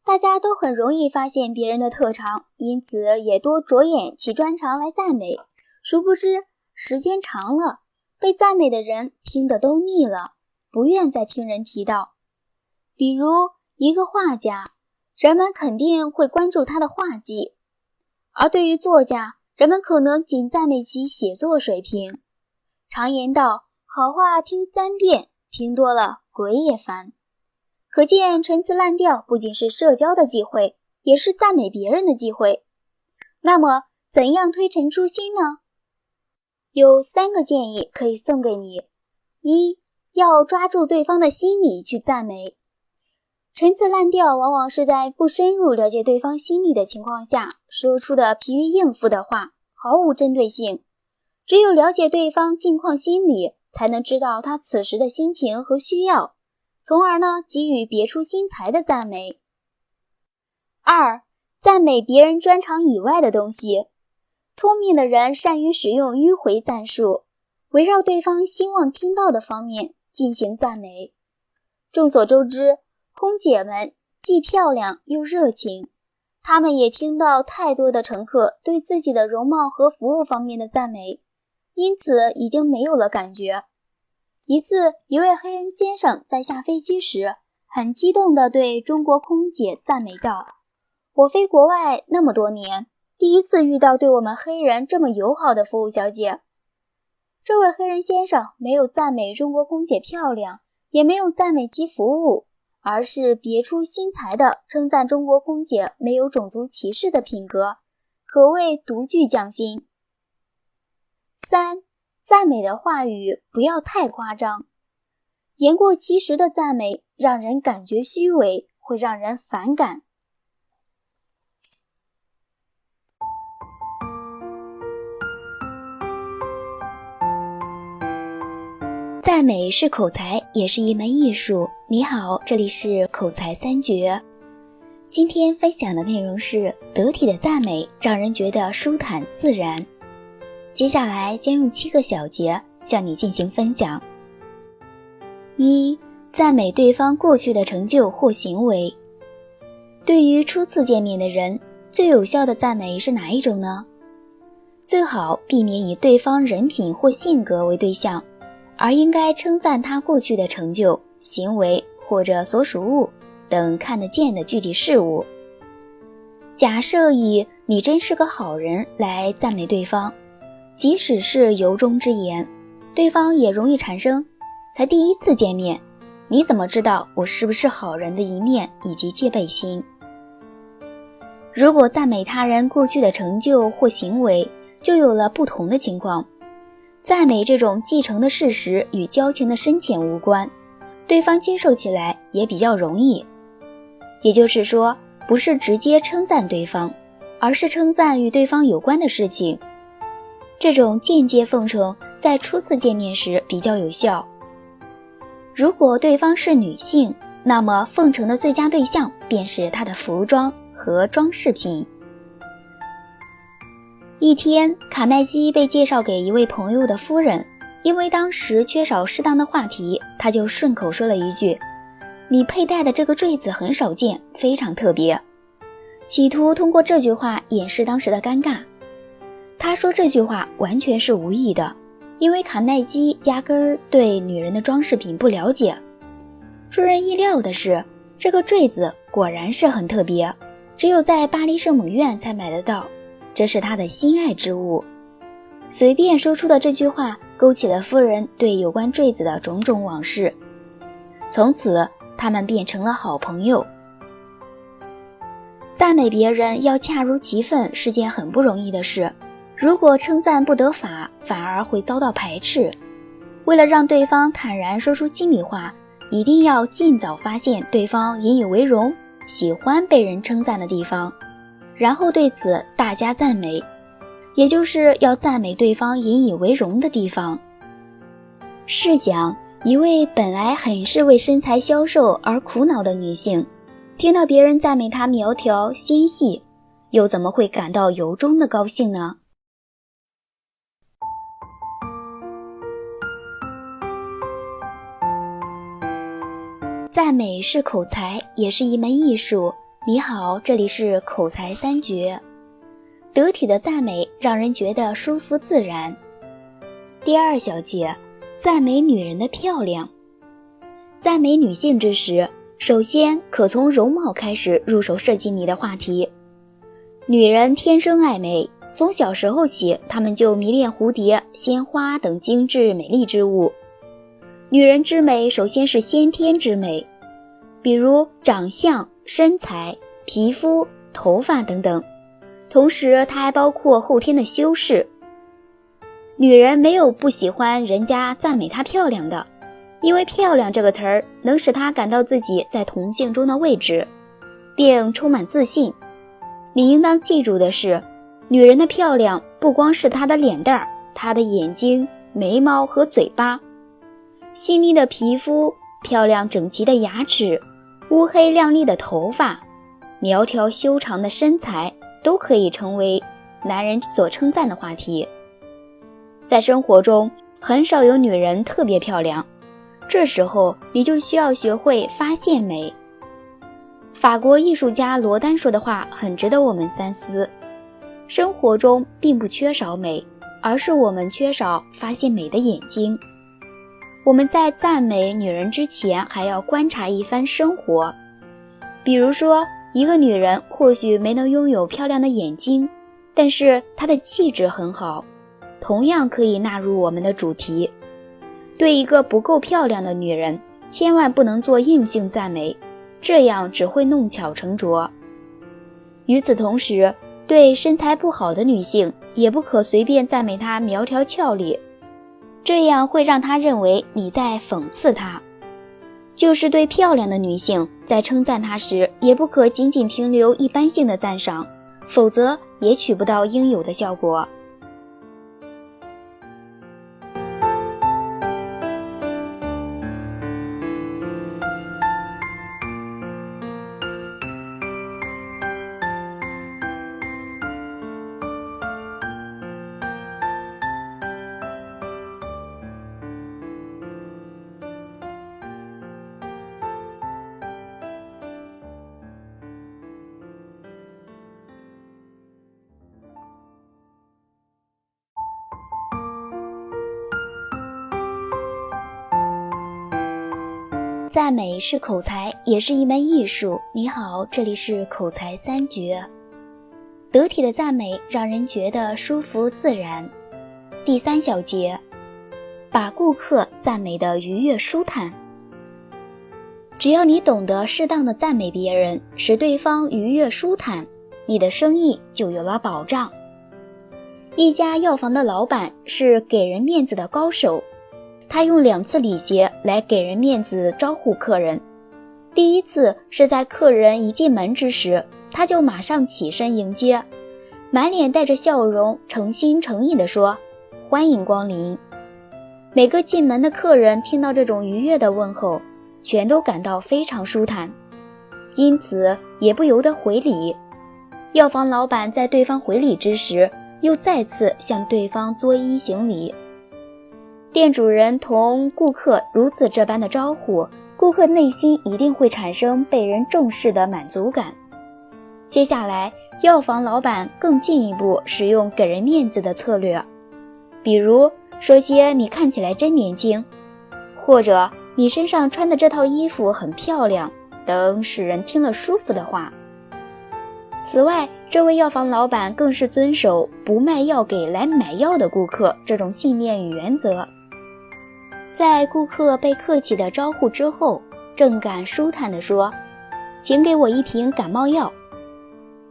大家都很容易发现别人的特长，因此也多着眼其专长来赞美。殊不知，时间长了，被赞美的人听得都腻了，不愿再听人提到。比如一个画家，人们肯定会关注他的画技，而对于作家，人们可能仅赞美其写作水平。常言道，好话听3遍，听多了鬼也烦。可见陈词滥调不仅是社交的忌讳，也是赞美别人的忌讳。那么怎样推陈出新呢？有3个建议可以送给你。1. 要抓住对方的心理去赞美。陈词滥调往往是在不深入了解对方心理的情况下说出的疲于应付的话，毫无针对性。只有了解对方近况心理，才能知道他此时的心情和需要，从而呢给予别出心裁的赞美。2. 赞美别人专长以外的东西。聪明的人善于使用迂回赞数，围绕对方希望听到的方面进行赞美。众所周知，空姐们既漂亮又热情，她们也听到太多的乘客对自己的容貌和服务方面的赞美，因此已经没有了感觉。一次，一位黑人先生在下飞机时，很激动地对中国空姐赞美道：“我飞国外那么多年，第一次遇到对我们黑人这么友好的服务小姐。”这位黑人先生没有赞美中国空姐漂亮，也没有赞美其服务，而是别出心裁地称赞中国空姐没有种族歧视的品格，可谓独具匠心。3. 赞美的话语不要太夸张。言过其实的赞美让人感觉虚伪，会让人反感。赞美是口才，也是一门艺术。你好，这里是口才三绝。今天分享的内容是得体的赞美让人觉得舒坦自然。接下来将用7个小节向你进行分享。1. 赞美对方过去的成就或行为。对于初次见面的人，最有效的赞美是哪一种呢？最好避免以对方人品或性格为对象，而应该称赞他过去的成就、行为或者所属物等看得见的具体事物。假设以“你真是个好人”来赞美对方，即使是由衷之言，对方也容易产生才第一次见面，你怎么知道我是不是好人的一面以及戒备心。如果赞美他人过去的成就或行为，就有了不同的情况。赞美这种继承的事实与交情的深浅无关，对方接受起来也比较容易。也就是说，不是直接称赞对方，而是称赞与对方有关的事情。这种间接奉承在初次见面时比较有效。如果对方是女性，那么奉承的最佳对象便是她的服装和装饰品。一天，卡耐基被介绍给一位朋友的夫人，因为当时缺少适当的话题，他就顺口说了一句：“你佩戴的这个坠子很少见，非常特别。”企图通过这句话掩饰当时的尴尬。他说这句话完全是无意的，因为卡耐基压根儿对女人的装饰品不了解。出人意料的是，这个坠子果然是很特别，只有在巴黎圣母院才买得到，这是他的心爱之物。随便说出的这句话勾起了夫人对有关坠子的种种往事，从此他们变成了好朋友。赞美别人要恰如其分是件很不容易的事，如果称赞不得法，反而会遭到排斥。为了让对方坦然说出心里话，一定要尽早发现对方引以为荣、喜欢被人称赞的地方，然后对此大加赞美，也就是要赞美对方引以为荣的地方。试想，一位本来很是为身材消瘦而苦恼的女性，听到别人赞美她苗条纤细，又怎么会感到由衷的高兴呢？赞美是口才，也是一门艺术。你好，这里是口才三绝。得体的赞美让人觉得舒服自然。第2小节，赞美女人的漂亮。赞美女性之时，首先可从容貌开始入手涉及你的话题。女人天生爱美，从小时候起，她们就迷恋蝴蝶、鲜花等精致美丽之物。女人之美首先是先天之美，比如长相、身材、皮肤、头发等等，同时它还包括后天的修饰。女人没有不喜欢人家赞美她漂亮的，因为漂亮这个词儿能使她感到自己在同性中的位置，并充满自信。你应当记住的是，女人的漂亮不光是她的脸蛋儿，她的眼睛、眉毛和嘴巴，细腻的皮肤、漂亮整齐的牙齿、乌黑亮丽的头发、苗条修长的身材，都可以成为男人所称赞的话题。在生活中，很少有女人特别漂亮，这时候你就需要学会发现美，法国艺术家罗丹说的话很值得我们三思，生活中并不缺少美，而是我们缺少发现美的眼睛。我们在赞美女人之前，还要观察一番生活。比如说，一个女人或许没能拥有漂亮的眼睛，但是她的气质很好，同样可以纳入我们的主题。对一个不够漂亮的女人，千万不能做硬性赞美，这样只会弄巧成拙。与此同时，对身材不好的女性，也不可随便赞美她苗条俏丽，这样会让她认为你在讽刺她。就是对漂亮的女性，在称赞她时，也不可仅仅停留一般性的赞赏，否则也取不到应有的效果。赞美是口才，也是一门艺术。你好，这里是口才三绝。得体的赞美让人觉得舒服自然。第三小节，把顾客赞美的愉悦舒坦。只要你懂得适当的赞美别人，使对方愉悦舒坦，你的生意就有了保障。一家药房的老板是给人面子的高手，他用2次礼节来给人面子招呼客人。第一次是在客人一进门之时，他就马上起身迎接，满脸带着笑容，诚心诚意地说：“欢迎光临。”每个进门的客人听到这种愉悦的问候，全都感到非常舒坦，因此也不由得回礼。药房老板在对方回礼之时，又再次向对方作揖行礼。店主人同顾客如此这般的招呼，顾客内心一定会产生被人重视的满足感。接下来，药房老板更进一步使用给人面子的策略，比如说些你看起来真年轻，或者你身上穿的这套衣服很漂亮等使人听了舒服的话。此外，这位药房老板更是遵守不卖药给来买药的顾客这种信念与原则。在顾客被客气的招呼之后，正感舒坦地说：“请给我一瓶感冒药。”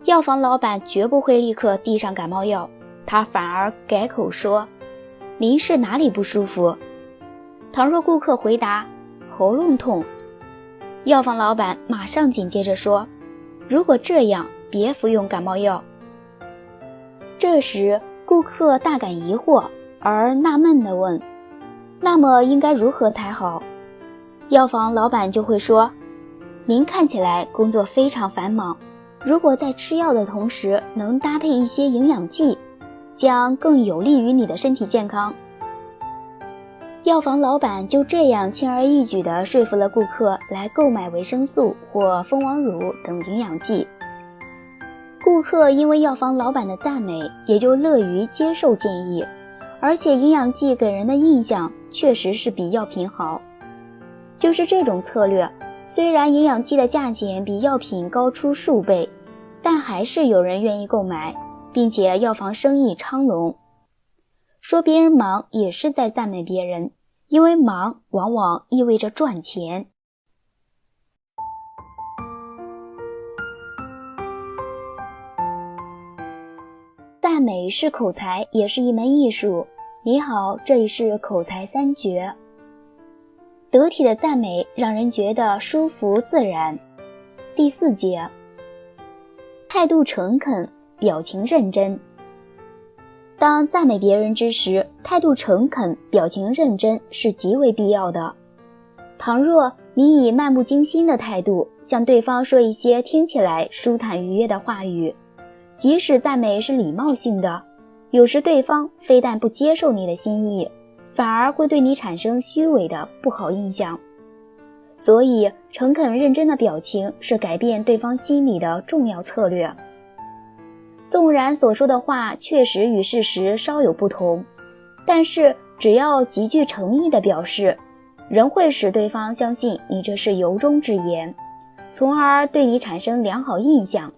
药房老板绝不会立刻递上感冒药，他反而改口说：“您是哪里不舒服？”倘若顾客回答喉咙痛，药房老板马上紧接着说：“如果这样，别服用感冒药。”这时顾客大感疑惑，而纳闷地问：“那么应该如何才好？”药房老板就会说：“您看起来工作非常繁忙，如果在吃药的同时能搭配一些营养剂，将更有利于你的身体健康。”药房老板就这样轻而易举地说服了顾客来购买维生素或蜂王乳等营养剂。顾客因为药房老板的赞美，也就乐于接受建议，而且营养剂给人的印象确实是比药品好。就是这种策略，虽然营养剂的价钱比药品高出数倍，但还是有人愿意购买，并且药房生意昌隆。说别人忙也是在赞美别人，因为忙往往意味着赚钱。赞美是口才，也是一门艺术。你好，这里是口才三绝。得体的赞美让人觉得舒服自然。第4节，态度诚恳，表情认真。当赞美别人之时，态度诚恳，表情认真是极为必要的。倘若你以漫不经心的态度向对方说一些听起来舒坦愉悦的话语，即使赞美是礼貌性的，有时对方非但不接受你的心意，反而会对你产生虚伪的不好印象。所以诚恳认真的表情是改变对方心理的重要策略。纵然所说的话确实与事实稍有不同，但是只要极具诚意的表示，仍会使对方相信你这是由衷之言，从而对你产生良好印象，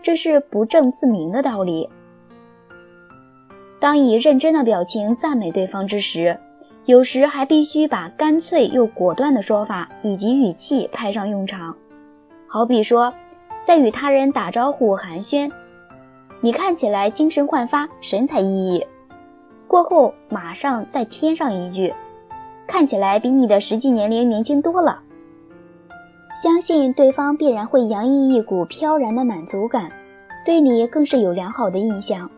这是不证自明的道理。当以认真的表情赞美对方之时，有时还必须把干脆又果断的说法以及语气派上用场。好比说，在与他人打招呼寒暄，你看起来精神焕发，神采奕奕，过后马上再添上一句，看起来比你的实际年龄年轻多了。相信对方必然会洋溢一股飘然的满足感，对你更是有良好的印象。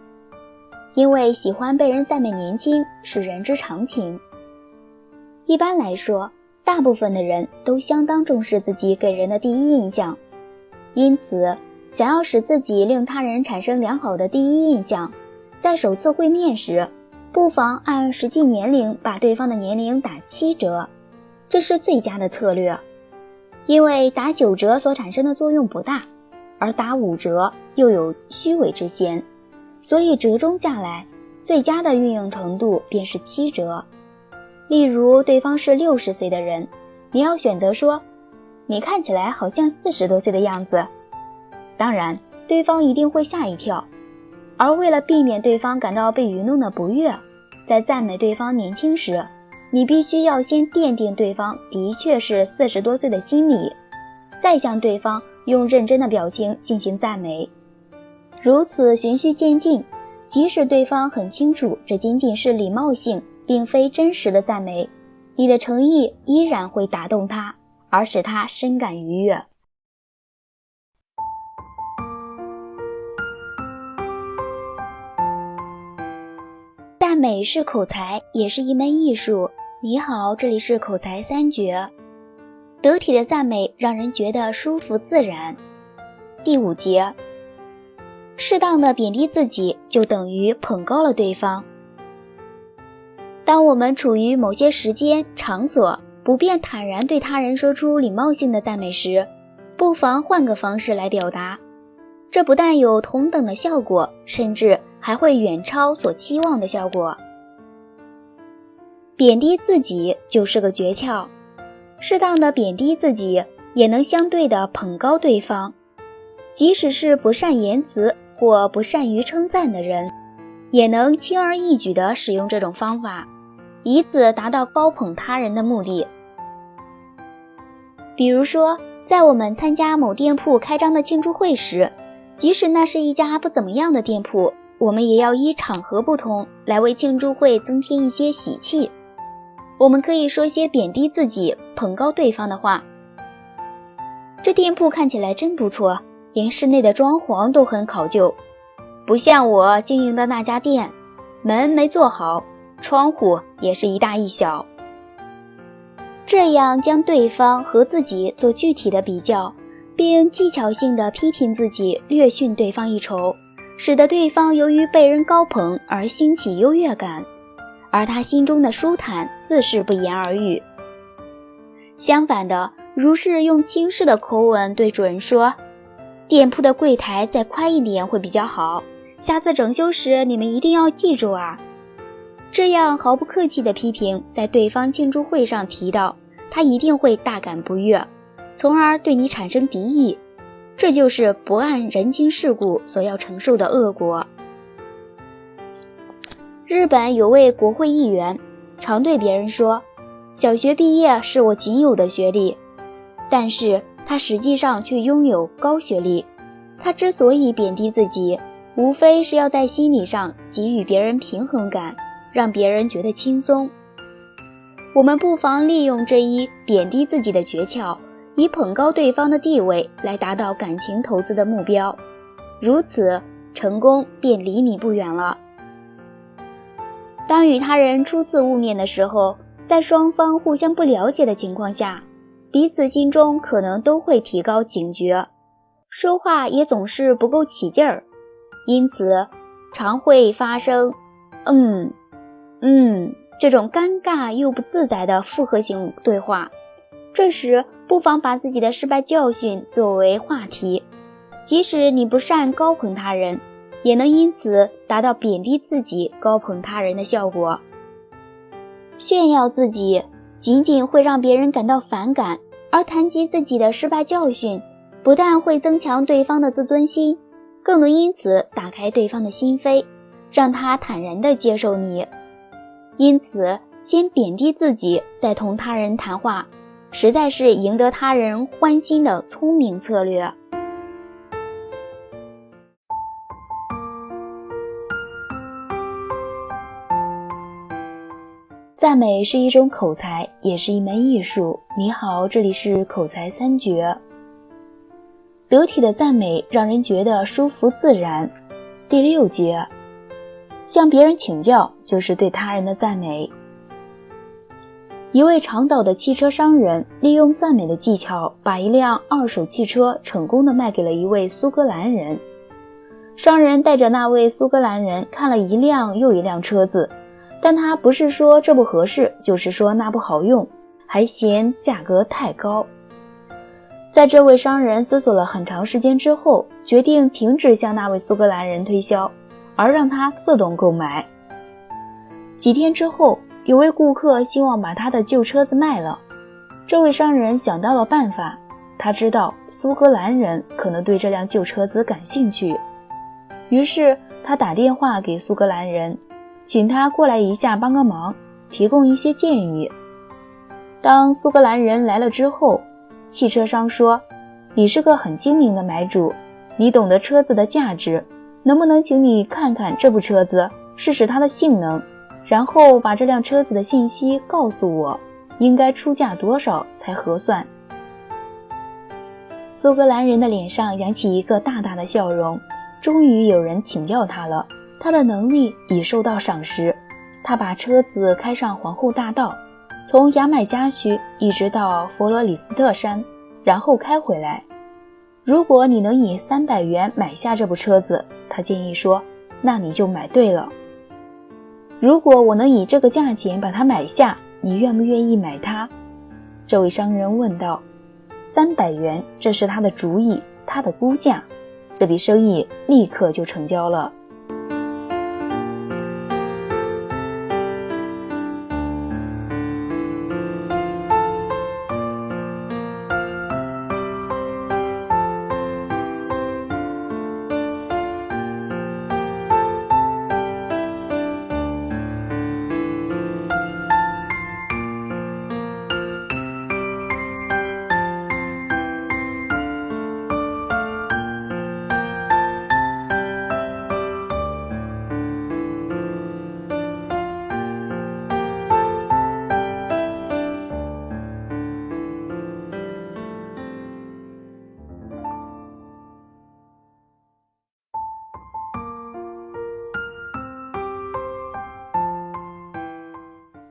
因为喜欢被人赞美年轻是人之常情。一般来说，大部分的人都相当重视自己给人的第一印象，因此想要使自己令他人产生良好的第一印象，在首次会面时，不妨按实际年龄把对方的年龄打7折，这是最佳的策略。因为打9折所产生的作用不大，而打5折又有虚伪之嫌，所以折中下来，最佳的运用程度便是7折。例如对方是60岁的人，你要选择说，你看起来好像40多岁的样子。当然，对方一定会吓一跳。而为了避免对方感到被愚弄的不悦，在赞美对方年轻时，你必须要先奠定对方的确是40多岁的心理，再向对方用认真的表情进行赞美。如此循序渐进，即使对方很清楚这仅仅是礼貌性，并非真实的赞美，你的诚意依然会打动他，而使他深感愉悦。赞美是口才，也是一门艺术。你好，这里是口才3绝。得体的赞美让人觉得舒服自然。第5节，适当的贬低自己就等于捧高了对方。当我们处于某些时间、场所，不便坦然对他人说出礼貌性的赞美时，不妨换个方式来表达。这不但有同等的效果，甚至还会远超所期望的效果。贬低自己就是个诀窍，适当的贬低自己，也能相对的捧高对方。即使是不善言辞或不善于称赞的人，也能轻而易举地使用这种方法，以此达到高捧他人的目的。比如说，在我们参加某店铺开张的庆祝会时，即使那是一家不怎么样的店铺，我们也要依场合不同来为庆祝会增添一些喜气。我们可以说些贬低自己、捧高对方的话。这店铺看起来真不错，连室内的装潢都很考究，不像我经营的那家店，门没做好，窗户也是一大一小。这样将对方和自己做具体的比较，并技巧性地批评自己，略逊对方一筹，使得对方由于被人高捧而兴起优越感，而他心中的舒坦自是不言而喻。相反的，如是用轻视的口吻对主人说，店铺的柜台再宽一点会比较好，下次整修时你们一定要记住啊。这样毫不客气的批评在对方庆祝会上提到，他一定会大感不悦，从而对你产生敌意，这就是不按人情世故所要承受的恶果。日本有位国会议员常对别人说，小学毕业是我仅有的学历，但是他实际上却拥有高学历。他之所以贬低自己，无非是要在心理上给予别人平衡感，让别人觉得轻松。我们不妨利用这一贬低自己的诀窍，以捧高对方的地位来达到感情投资的目标，如此成功便离你不远了。当与他人初次晤面的时候，在双方互相不了解的情况下，彼此心中可能都会提高警觉，说话也总是不够起劲儿，因此常会发生这种尴尬又不自在的复合型对话，这时不妨把自己的失败教训作为话题，即使你不善高捧他人，也能因此达到贬低自己、高捧他人的效果。炫耀自己仅仅会让别人感到反感，而谈及自己的失败教训，不但会增强对方的自尊心，更能因此打开对方的心扉，让他坦然地接受你。因此，先贬低自己，再同他人谈话，实在是赢得他人欢心的聪明策略。赞美是一种口才，也是一门艺术。你好，这里是口才三绝。得体的赞美让人觉得舒服自然。第6节，向别人请教就是对他人的赞美。一位长岛的汽车商人利用赞美的技巧，把一辆二手汽车成功地卖给了一位苏格兰人。商人带着那位苏格兰人看了一辆又一辆车子，但他不是说这不合适，就是说那不好用，还嫌价格太高。在这位商人思索了很长时间之后，决定停止向那位苏格兰人推销，而让他自动购买。几天之后，有位顾客希望把他的旧车子卖了，这位商人想到了办法，他知道苏格兰人可能对这辆旧车子感兴趣，于是他打电话给苏格兰人，请他过来一下帮个忙，提供一些建议。当苏格兰人来了之后，汽车商说，你是个很精明的买主，你懂得车子的价值，能不能请你看看这部车子，试试它的性能，然后把这辆车子的信息告诉我，应该出价多少才合算。苏格兰人的脸上扬起一个大大的笑容，终于有人请教他了，他的能力已受到赏识。他把车子开上皇后大道，从牙买加区一直到佛罗里斯特山，然后开回来。如果你能以300元买下这部车子，他建议说，那你就买对了。如果我能以这个价钱把它买下，你愿不愿意买它？这位商人问道。300元，这是他的主意，他的估价。这笔生意立刻就成交了。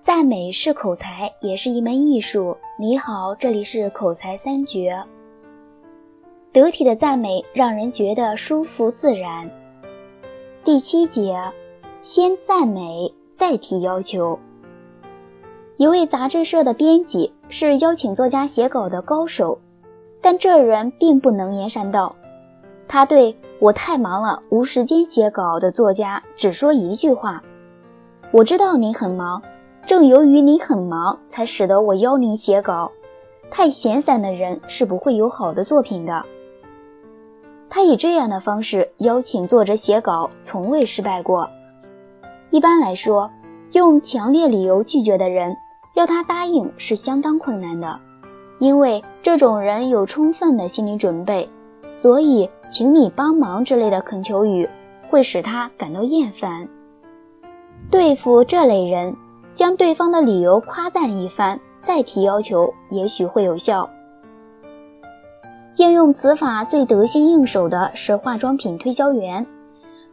赞美是口才，也是一门艺术。你好，这里是口才三绝。得体的赞美让人觉得舒服自然。第7节，先赞美再提要求。一位杂志社的编辑是邀请作家写稿的高手，但这人并不能言善道。他对我太忙了，无时间写稿的作家只说一句话：我知道您很忙，正由于你很忙，才使得我邀您写稿。太闲散的人是不会有好的作品的。他以这样的方式邀请作者写稿，从未失败过。一般来说，用强烈理由拒绝的人，要他答应是相当困难的，因为这种人有充分的心理准备，所以请你帮忙之类的恳求语会使他感到厌烦。对付这类人，将对方的理由夸赞一番，再提要求，也许会有效。应用此法最得心应手的是化妆品推销员。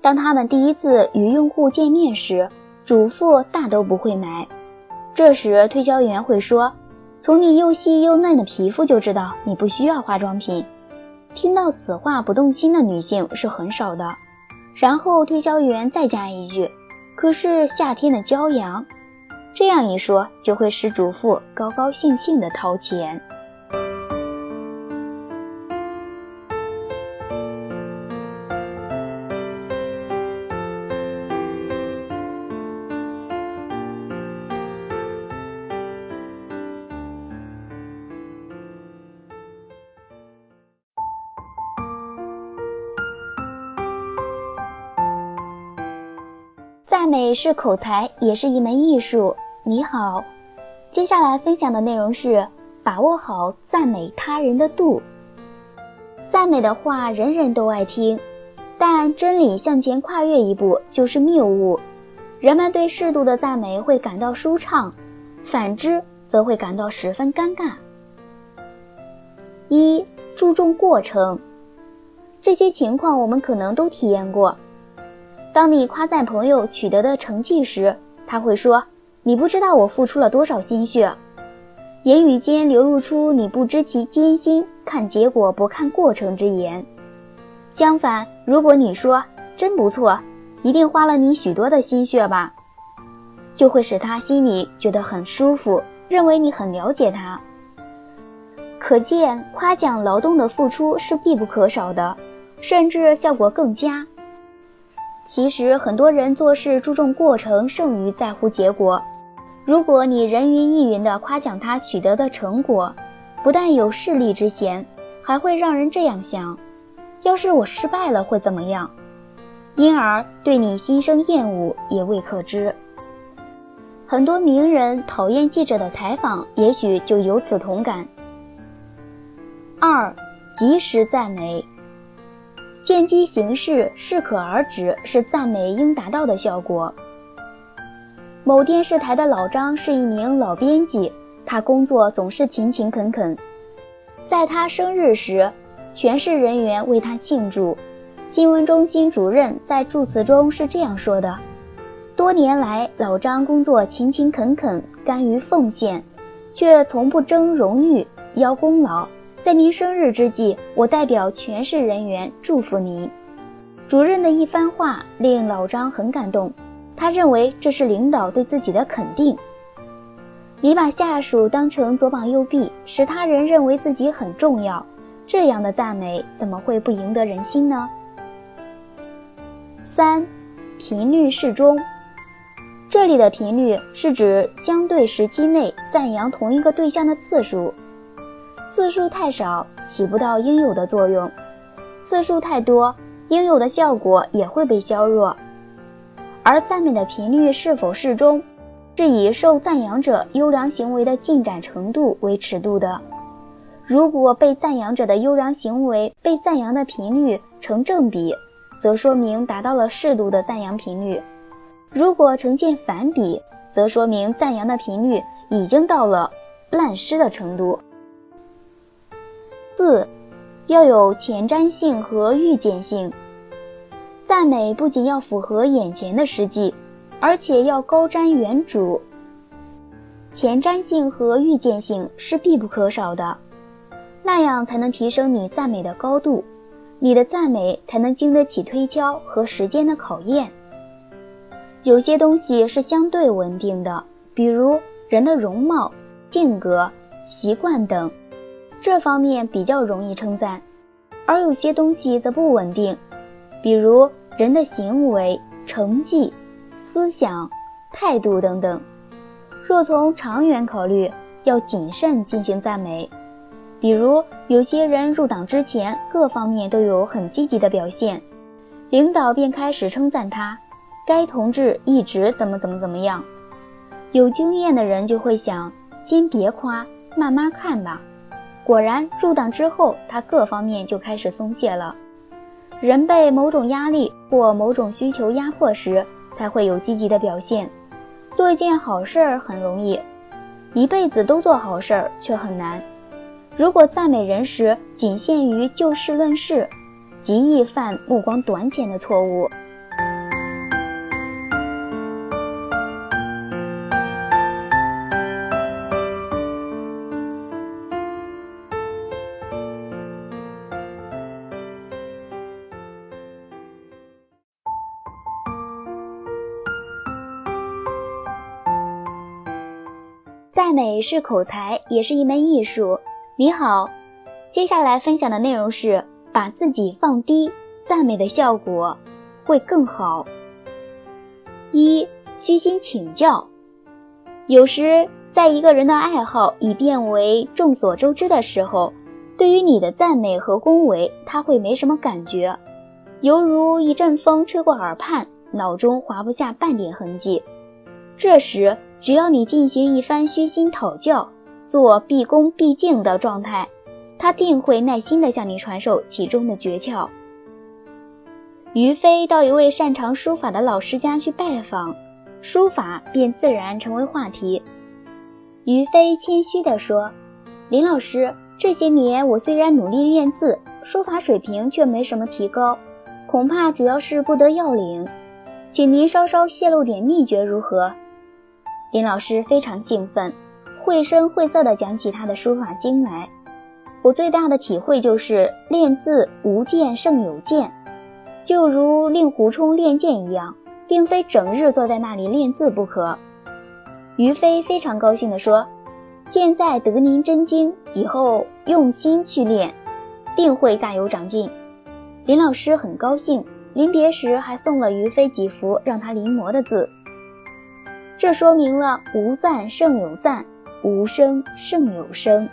当他们第一次与用户见面时，主妇大都不会买。这时推销员会说，从你又细又嫩的皮肤就知道你不需要化妆品。听到此话不动心的女性是很少的。然后推销员再加一句，可是夏天的骄阳。这样一说，就会使主妇高高兴兴地掏钱。赞美是口才，也是一门艺术。你好，接下来分享的内容是把握好赞美他人的度。赞美的话人人都爱听，但真理向前跨越一步就是谬误。人们对适度的赞美会感到舒畅，反之则会感到十分尴尬。一、注重过程。这些情况我们可能都体验过。当你夸赞朋友取得的成绩时，他会说，你不知道我付出了多少心血，言语间流露出你不知其艰辛，看结果不看过程之言。相反，如果你说真不错，一定花了你许多的心血吧，就会使他心里觉得很舒服，认为你很了解他。可见夸奖劳动的付出是必不可少的，甚至效果更佳。其实很多人做事注重过程胜于在乎结果。如果你人云亦云地夸奖他取得的成果，不但有势利之嫌，还会让人这样想，要是我失败了会怎么样，因而对你心生厌恶也未可知。很多名人讨厌记者的采访，也许就有此同感。二、及时赞美。见机行事，适可而止，是赞美应达到的效果。某电视台的老张是一名老编辑，他工作总是勤勤恳恳。在他生日时，全市人员为他庆祝。新闻中心主任在祝词中是这样说的：多年来，老张工作勤勤恳恳，甘于奉献，却从不争荣誉，邀功劳。在您生日之际，我代表全市人员祝福您。主任的一番话令老张很感动，他认为这是领导对自己的肯定。你把下属当成左膀右臂，使他人认为自己很重要，这样的赞美怎么会不赢得人心呢？三、频率适中。这里的频率是指相对时期内赞扬同一个对象的次数。次数太少，起不到应有的作用；次数太多，应有的效果也会被削弱。而赞美的频率是否适中，是以受赞扬者优良行为的进展程度为尺度的。如果被赞扬者的优良行为被赞扬的频率成正比，则说明达到了适度的赞扬频率；如果呈现反比，则说明赞扬的频率已经到了滥施的程度。四、要有前瞻性和预见性。赞美不仅要符合眼前的实际，而且要高瞻远瞩。前瞻性和预见性是必不可少的，那样才能提升你赞美的高度，你的赞美才能经得起推敲和时间的考验。有些东西是相对稳定的，比如人的容貌、性格、习惯等，这方面比较容易称赞；而有些东西则不稳定，比如人的行为、成绩、思想、态度等等。若从长远考虑，要谨慎进行赞美。比如有些人入党之前各方面都有很积极的表现，领导便开始称赞他，该同志一直怎么样。有经验的人就会想，先别夸，慢慢看吧。果然入党之后，他各方面就开始松懈了。人被某种压力或某种需求压迫时，才会有积极的表现。做一件好事儿很容易，一辈子都做好事儿却很难。如果赞美人时仅限于就事论事，极易犯目光短浅的错误。赞美是口才，也是一门艺术。你好，接下来分享的内容是把自己放低，赞美的效果会更好。一、虚心请教。有时在一个人的爱好已变为众所周知的时候，对于你的赞美和恭维，他会没什么感觉，犹如一阵风吹过耳畔，脑中划不下半点痕迹。这时只要你进行一番虚心讨教，做毕恭毕敬的状态，他定会耐心地向你传授其中的诀窍。于飞到一位擅长书法的老师家去拜访，书法便自然成为话题。于飞谦虚地说，林老师，这些年我虽然努力练字，书法水平却没什么提高，恐怕主要是不得要领，请您稍稍泄露点秘诀如何？林老师非常兴奋，绘声绘色地讲起他的书法经来。我最大的体会就是练字无剑胜有剑，就如令狐冲练剑一样，并非整日坐在那里练字不可。于飞非常高兴地说，现在得您真经，以后用心去练，定会大有长进。林老师很高兴，临别时还送了于飞几幅让他临摹的字。这说明了无赞胜有赞，无声胜有声。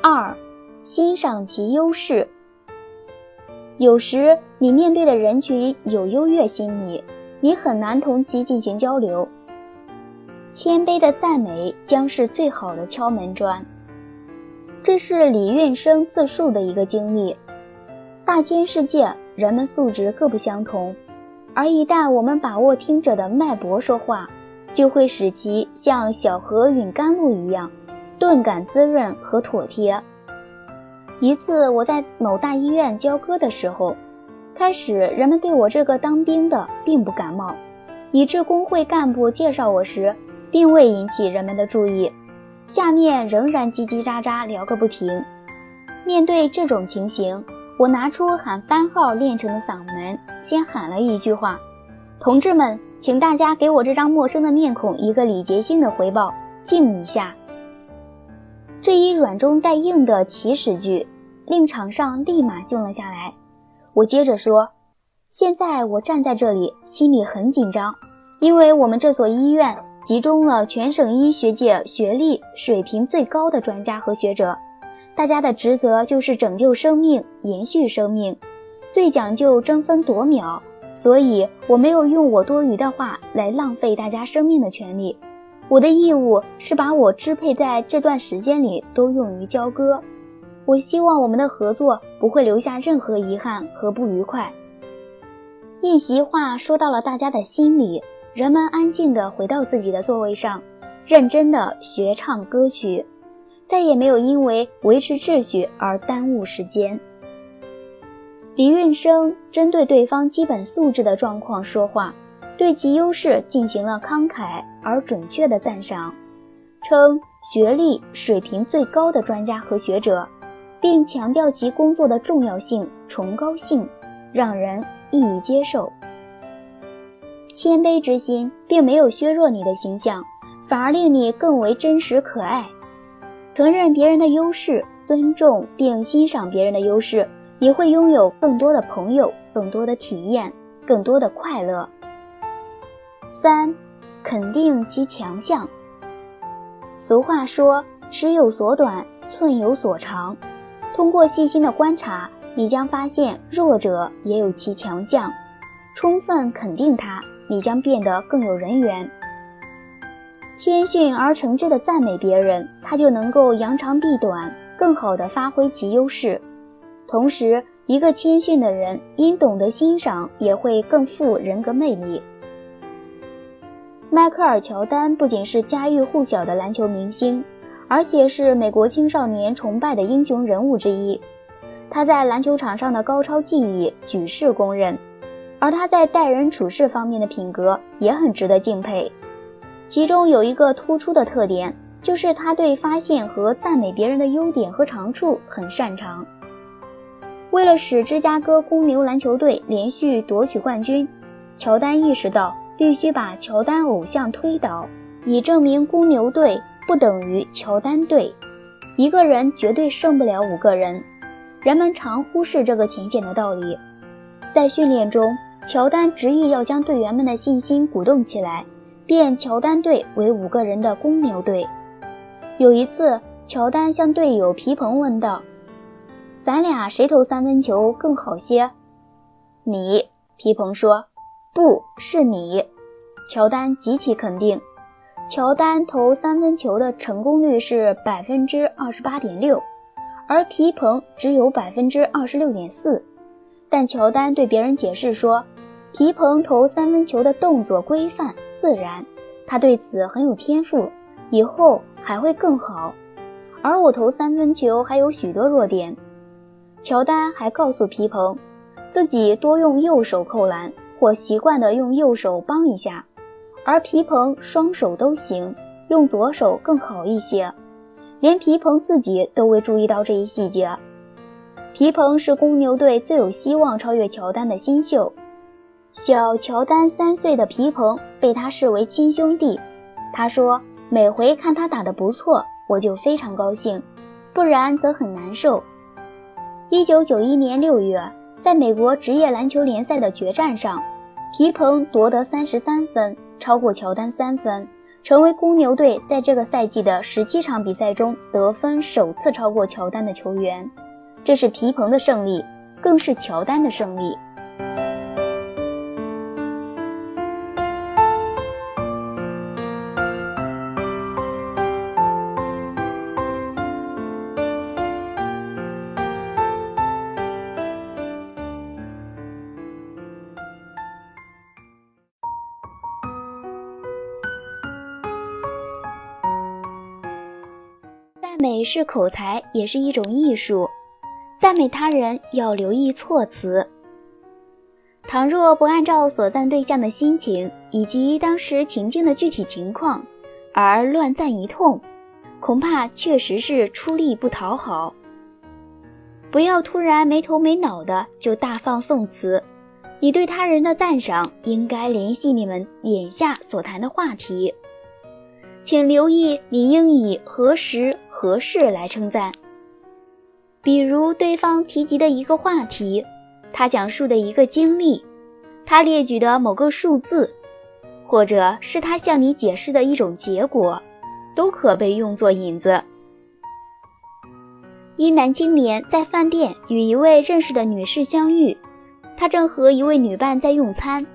2. 欣赏其优势。有时你面对的人群有优越心理，你很难同其进行交流。谦卑的赞美将是最好的敲门砖。这是李运生自述的一个经历。大千世界，人们素质各不相同，而一旦我们把握听者的脉搏说话，就会使其像小河允甘露一样顿感滋润和妥帖。一次我在某大医院教歌的时候，开始人们对我这个当兵的并不感冒，以致工会干部介绍我时并未引起人们的注意，下面仍然叽叽喳喳聊个不停。面对这种情形，我拿出喊番号练成的嗓门，先喊了一句话，同志们，请大家给我这张陌生的面孔一个礼节性的回报，静一下。这一软中带硬的起始句令场上立马静了下来。我接着说，现在我站在这里心里很紧张，因为我们这所医院集中了全省医学界学历水平最高的专家和学者，大家的职责就是拯救生命，延续生命，最讲究争分夺秒，所以我没有用我多余的话来浪费大家生命的权利。我的义务是把我支配在这段时间里都用于教歌。我希望我们的合作不会留下任何遗憾和不愉快。一席话说到了大家的心里，人们安静地回到自己的座位上，认真地学唱歌曲，再也没有因为维持秩序而耽误时间。李运生针对对方基本素质的状况说话，对其优势进行了慷慨而准确的赞赏，称学历水平最高的专家和学者，并强调其工作的重要性、崇高性，让人易于接受。谦卑之心并没有削弱你的形象，反而令你更为真实可爱。承认别人的优势，尊重并欣赏别人的优势，你会拥有更多的朋友，更多的体验，更多的快乐。3. 肯定其强项。俗话说，尺有所短，寸有所长。通过细心的观察，你将发现弱者也有其强项，充分肯定它，你将变得更有人缘。谦逊而诚挚地赞美别人，他就能够扬长避短，更好地发挥其优势。同时，一个谦逊的人因懂得欣赏，也会更富人格魅力。迈克尔·乔丹不仅是家喻户晓的篮球明星，而且是美国青少年崇拜的英雄人物之一。他在篮球场上的高超技艺举世公认，而他在待人处事方面的品格也很值得敬佩。其中有一个突出的特点，就是他对发现和赞美别人的优点和长处很擅长。为了使芝加哥公牛篮球队连续夺取冠军，乔丹意识到必须把乔丹偶像推倒，以证明公牛队不等于乔丹队，一个人绝对胜不了5个人。人们常忽视这个浅显的道理。在训练中，乔丹执意要将队员们的信心鼓动起来，变乔丹队为5个人的公牛队。有一次，乔丹向队友皮蓬问道，咱俩谁投3分球更好些？你，皮蓬说。不是你。乔丹极其肯定。乔丹投三分球的成功率是 28.6%， 而皮蓬只有 26.4%。但乔丹对别人解释说，皮蓬投三分球的动作规范自然，他对此很有天赋，以后还会更好。而我投三分球还有许多弱点。乔丹还告诉皮蓬，自己多用右手扣篮，或习惯地用右手帮一下，而皮蓬双手都行，用左手更好一些。连皮蓬自己都未注意到这一细节。皮蓬是公牛队最有希望超越乔丹的新秀。小乔丹3岁的皮蓬被他视为亲兄弟。他说，每回看他打得不错，我就非常高兴，不然则很难受。1991年6月，在美国职业篮球联赛的决战上，皮蓬夺得33分，超过乔丹3分，成为公牛队在这个赛季的17场比赛中得分首次超过乔丹的球员。这是皮蓬的胜利，更是乔丹的胜利。赞美是口才，也是一种艺术。赞美他人要留意措辞。倘若不按照所赞对象的心情以及当时情境的具体情况而乱赞一通，恐怕确实是出力不讨好。不要突然没头没脑的就大放宋词，你对他人的赞赏应该联系你们眼下所谈的话题。请留意你应以何时何事来称赞。比如对方提及的一个话题，他讲述的一个经历，他列举的某个数字，或者是他向你解释的一种结果，都可被用作引子。一男青年在饭店与一位认识的女士相遇，他正和一位女伴在用餐，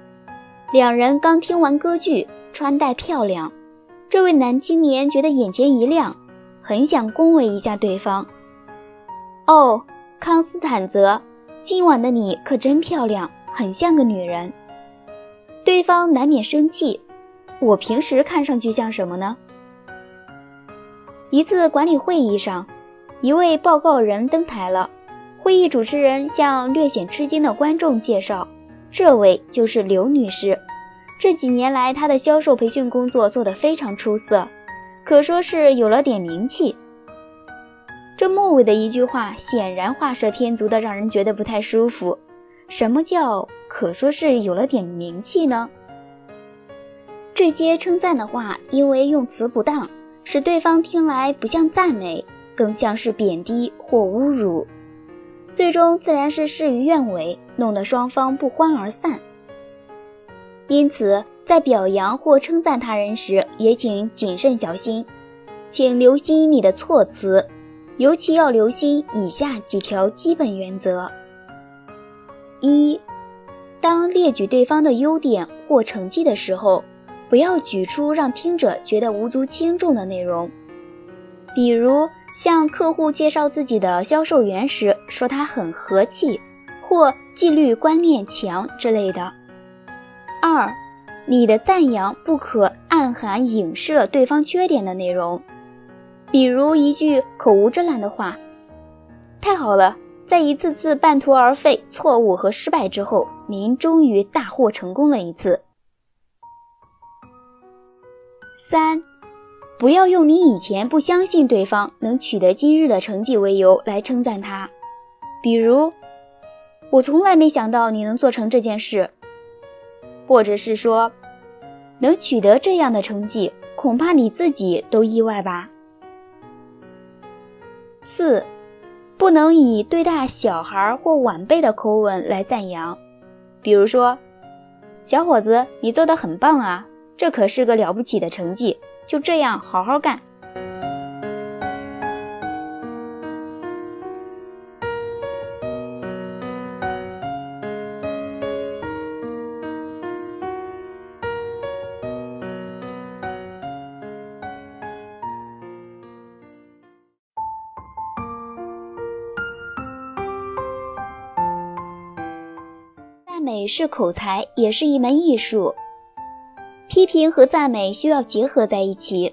两人刚听完歌剧，穿戴漂亮，这位男青年觉得眼前一亮，很想恭维一下对方。哦，康斯坦泽，今晚的你可真漂亮，很像个女人。对方难免生气，我平时看上去像什么呢？一次管理会议上，一位报告人登台了，会议主持人向略显吃惊的观众介绍，这位就是刘女士。这几年来，她的销售培训工作做得非常出色，可说是有了点名气。这末尾的一句话显然画蛇添足的让人觉得不太舒服。什么叫可说是有了点名气呢？这些称赞的话因为用词不当，使对方听来不像赞美，更像是贬低或侮辱，最终自然是事与愿违，弄得双方不欢而散。因此在表扬或称赞他人时，也请谨慎小心，请留心你的措辞，尤其要留心以下几条基本原则。一，当列举对方的优点或成绩的时候，不要举出让听者觉得无足轻重的内容，比如向客户介绍自己的销售员时，说他很和气，或纪律观念强之类的。二，你的赞扬不可暗含影射对方缺点的内容，比如一句口无遮拦的话，太好了，在一次次半途而废、错误和失败之后，您终于大获成功了一次。三，不要用你以前不相信对方能取得今日的成绩为由来称赞他，比如我从来没想到你能做成这件事，或者是说能取得这样的成绩，恐怕你自己都意外吧。四，不能以对待小孩或晚辈的口吻来赞扬，比如说，小伙子，你做得很棒啊，这可是个了不起的成绩，就这样好好干。美是口才，也是一门艺术。批评和赞美需要结合在一起。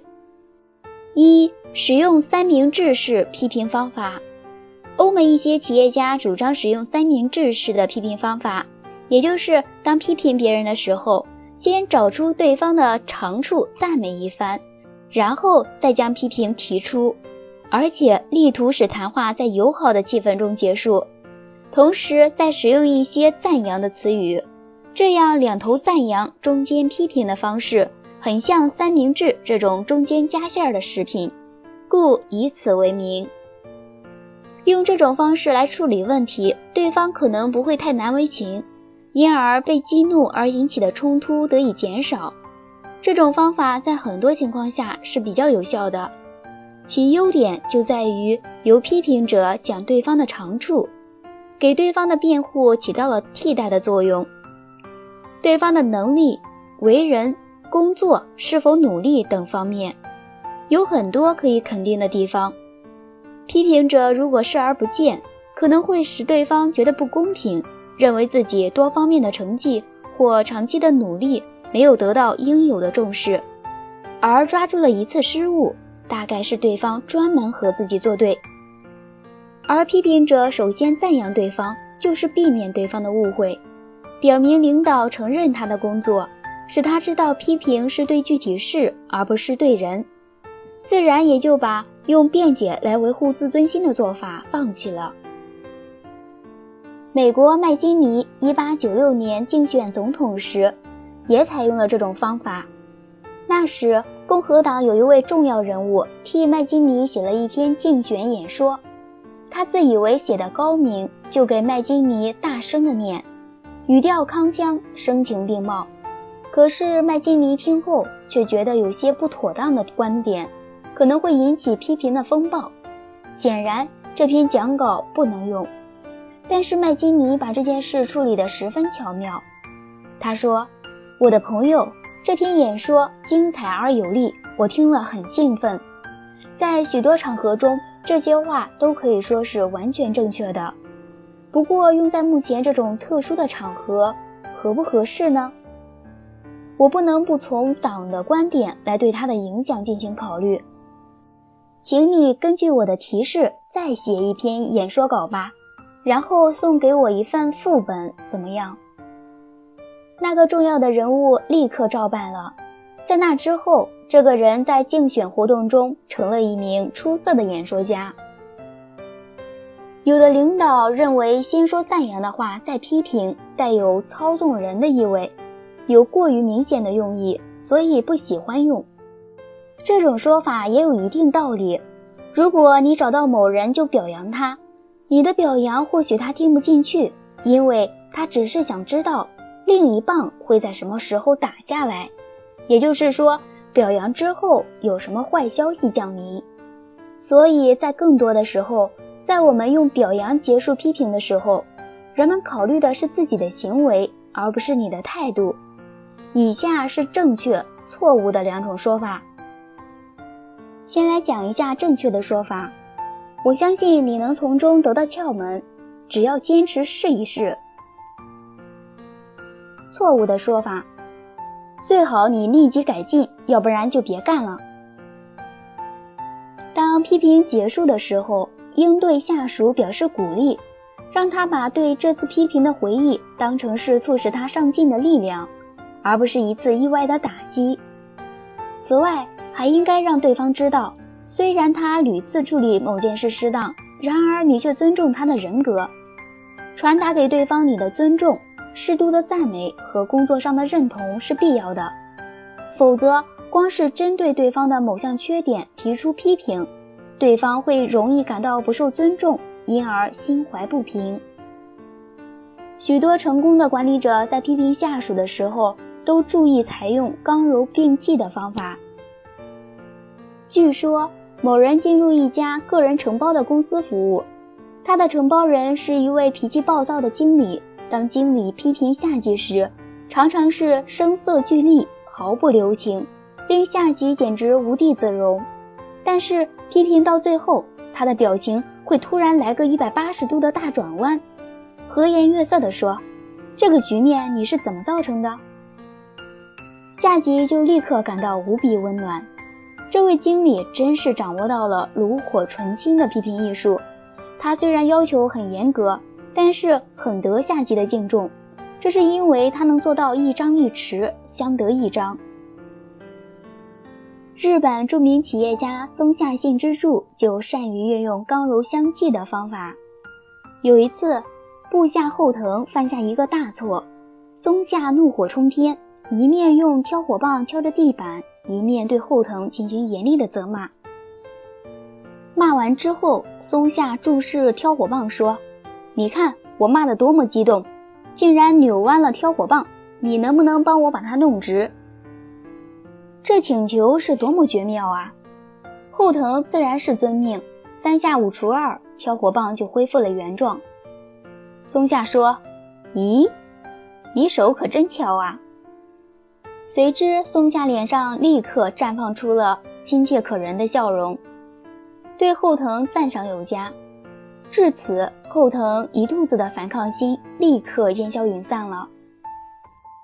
一、使用三明治式批评方法。欧美一些企业家主张使用三明治式的批评方法，也就是当批评别人的时候，先找出对方的长处赞美一番，然后再将批评提出，而且力图使谈话在友好的气氛中结束，同时再使用一些赞扬的词语，这样两头赞扬中间批评的方式很像三明治这种中间夹馅的食品，故以此为名。用这种方式来处理问题，对方可能不会太难为情，因而被激怒而引起的冲突得以减少。这种方法在很多情况下是比较有效的，其优点就在于由批评者讲对方的长处，给对方的辩护起到了替代的作用。对方的能力、为人、工作是否努力等方面，有很多可以肯定的地方。批评者如果视而不见，可能会使对方觉得不公平，认为自己多方面的成绩或长期的努力没有得到应有的重视，而抓住了一次失误，大概是对方专门和自己作对。而批评者首先赞扬对方，就是避免对方的误会，表明领导承认他的工作，使他知道批评是对具体事而不是对人，自然也就把用辩解来维护自尊心的做法放弃了。美国麦金尼1896年竞选总统时也采用了这种方法。那时共和党有一位重要人物替麦金尼写了一篇竞选演说，他自以为写得高明，就给麦金尼大声地念，语调康腔，声情并茂。可是麦金尼听后却觉得有些不妥当的观点可能会引起批评的风暴，显然这篇讲稿不能用。但是麦金尼把这件事处理得十分巧妙。他说，我的朋友，这篇演说精彩而有力，我听了很兴奋。在许多场合中，这些话都可以说是完全正确的，不过用在目前这种特殊的场合，合不合适呢？我不能不从党的观点来对它的影响进行考虑。请你根据我的提示再写一篇演说稿吧，然后送给我一份副本，怎么样？那个重要的人物立刻照办了。在那之后，这个人在竞选活动中成了一名出色的演说家。有的领导认为先说赞扬的话再批评，带有操纵人的意味，有过于明显的用意，所以不喜欢用。这种说法也有一定道理。如果你找到某人就表扬他，你的表扬或许他听不进去，因为他只是想知道另一棒会在什么时候打下来，也就是说表扬之后有什么坏消息降临。所以在更多的时候，在我们用表扬结束批评的时候，人们考虑的是自己的行为，而不是你的态度。以下是正确错误的两种说法。先来讲一下正确的说法，我相信你能从中得到窍门，只要坚持试一试。错误的说法，最好你立即改进，要不然就别干了。当批评结束的时候，应对下属表示鼓励，让他把对这次批评的回忆当成是促使他上进的力量，而不是一次意外的打击。此外，还应该让对方知道，虽然他屡次处理某件事失当，然而你却尊重他的人格。传达给对方你的尊重、适度的赞美和工作上的认同是必要的，否则光是针对对方的某项缺点提出批评，对方会容易感到不受尊重，因而心怀不平。许多成功的管理者在批评下属的时候都注意采用刚柔并济的方法。据说某人进入一家个人承包的公司服务，他的承包人是一位脾气暴躁的经理。当经理批评下级时，常常是声色俱厉，毫不留情，令下级简直无地自容。但是批评到最后，他的表情会突然来个180度的大转弯，和颜悦色地说，这个局面你是怎么造成的？夏吉就立刻感到无比温暖。这位经理真是掌握到了炉火纯青的批评艺术。他虽然要求很严格，但是很得夏吉的敬重，这是因为他能做到一张一弛，相得益彰。日本著名企业家松下幸之助就善于运用刚柔相济的方法。有一次，部下后藤犯下一个大错，松下怒火冲天，一面用挑火棒敲着地板，一面对后藤进行严厉的责骂。骂完之后，松下注视挑火棒说：“你看我骂得多么激动，竟然扭弯了挑火棒，你能不能帮我把它弄直？”这请求是多么绝妙啊！后藤自然是遵命，3下5除2，挑火棒就恢复了原状。松下说：“咦，你手可真巧啊！”随之，松下脸上立刻绽放出了亲切可人的笑容，对后藤赞赏有加。至此，后藤一肚子的反抗心立刻烟消云散了。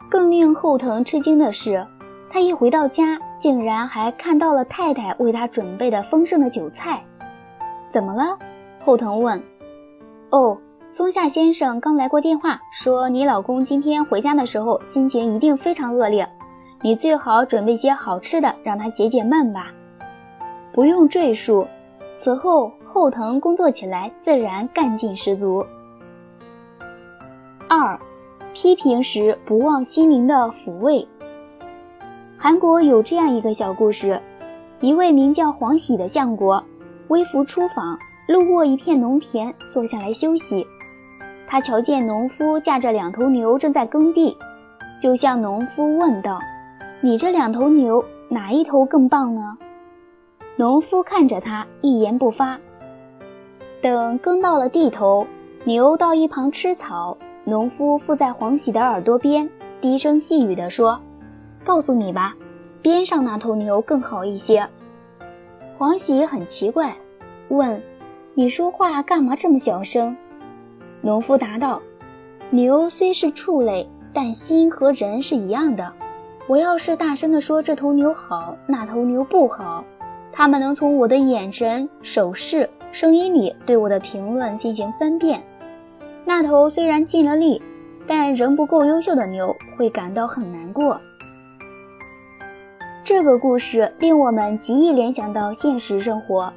更令后藤吃惊的是，他一回到家，竟然还看到了太太为他准备的丰盛的酒菜。怎么了？后藤问。哦，松下先生刚来过电话，说你老公今天回家的时候心情一定非常恶劣，你最好准备些好吃的让他解解闷吧。不用赘述，此后后藤工作起来自然干劲十足。2. 批评时不忘心灵的抚慰。韩国有这样一个小故事，一位名叫黄喜的相国微服出访，路过一片农田，坐下来休息。他瞧见农夫驾着2头牛正在耕地，就向农夫问道：“你这2头牛哪一头更棒呢？”农夫看着他，一言不发。等耕到了地头，牛到一旁吃草，农夫附在黄喜的耳朵边，低声细语地说：“告诉你吧，边上那头牛更好一些。”黄喜很奇怪，问：“你说话干嘛这么小声？”农夫答道：“牛虽是畜类，但心和人是一样的。我要是大声地说这头牛好，那头牛不好，他们能从我的眼神、手势、声音里对我的评论进行分辨。那头虽然尽了力，但仍不够优秀的牛会感到很难过。”这个故事令我们极易联想到现实生活，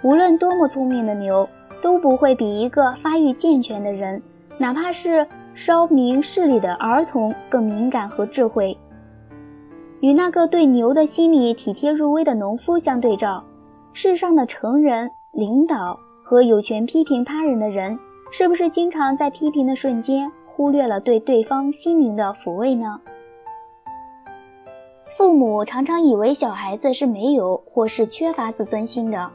无论多么聪明的牛，都不会比一个发育健全的人，哪怕是稍明事理的儿童更敏感和智慧。与那个对牛的心理体贴入微的农夫相对照，世上的成人、领导和有权批评他人的人，是不是经常在批评的瞬间忽略了对对方心灵的抚慰呢？父母常常以为小孩子是没有或是缺乏自尊心的，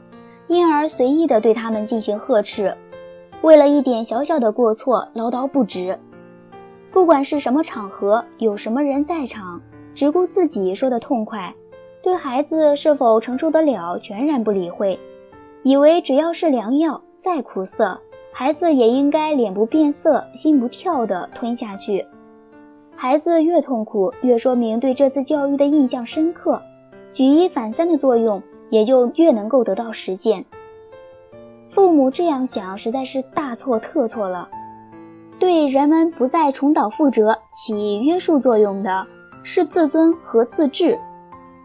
因而随意地对他们进行呵斥，为了一点小小的过错唠叨不止。不管是什么场合，有什么人在场，只顾自己说得痛快，对孩子是否承受得了全然不理会，以为只要是良药，再苦涩，孩子也应该脸不变色心不跳地吞下去。孩子越痛苦，越说明对这次教育的印象深刻，举一反三的作用也就越能够得到实现。父母这样想实在是大错特错了。对人们不再重蹈覆辙起约束作用的是自尊和自治，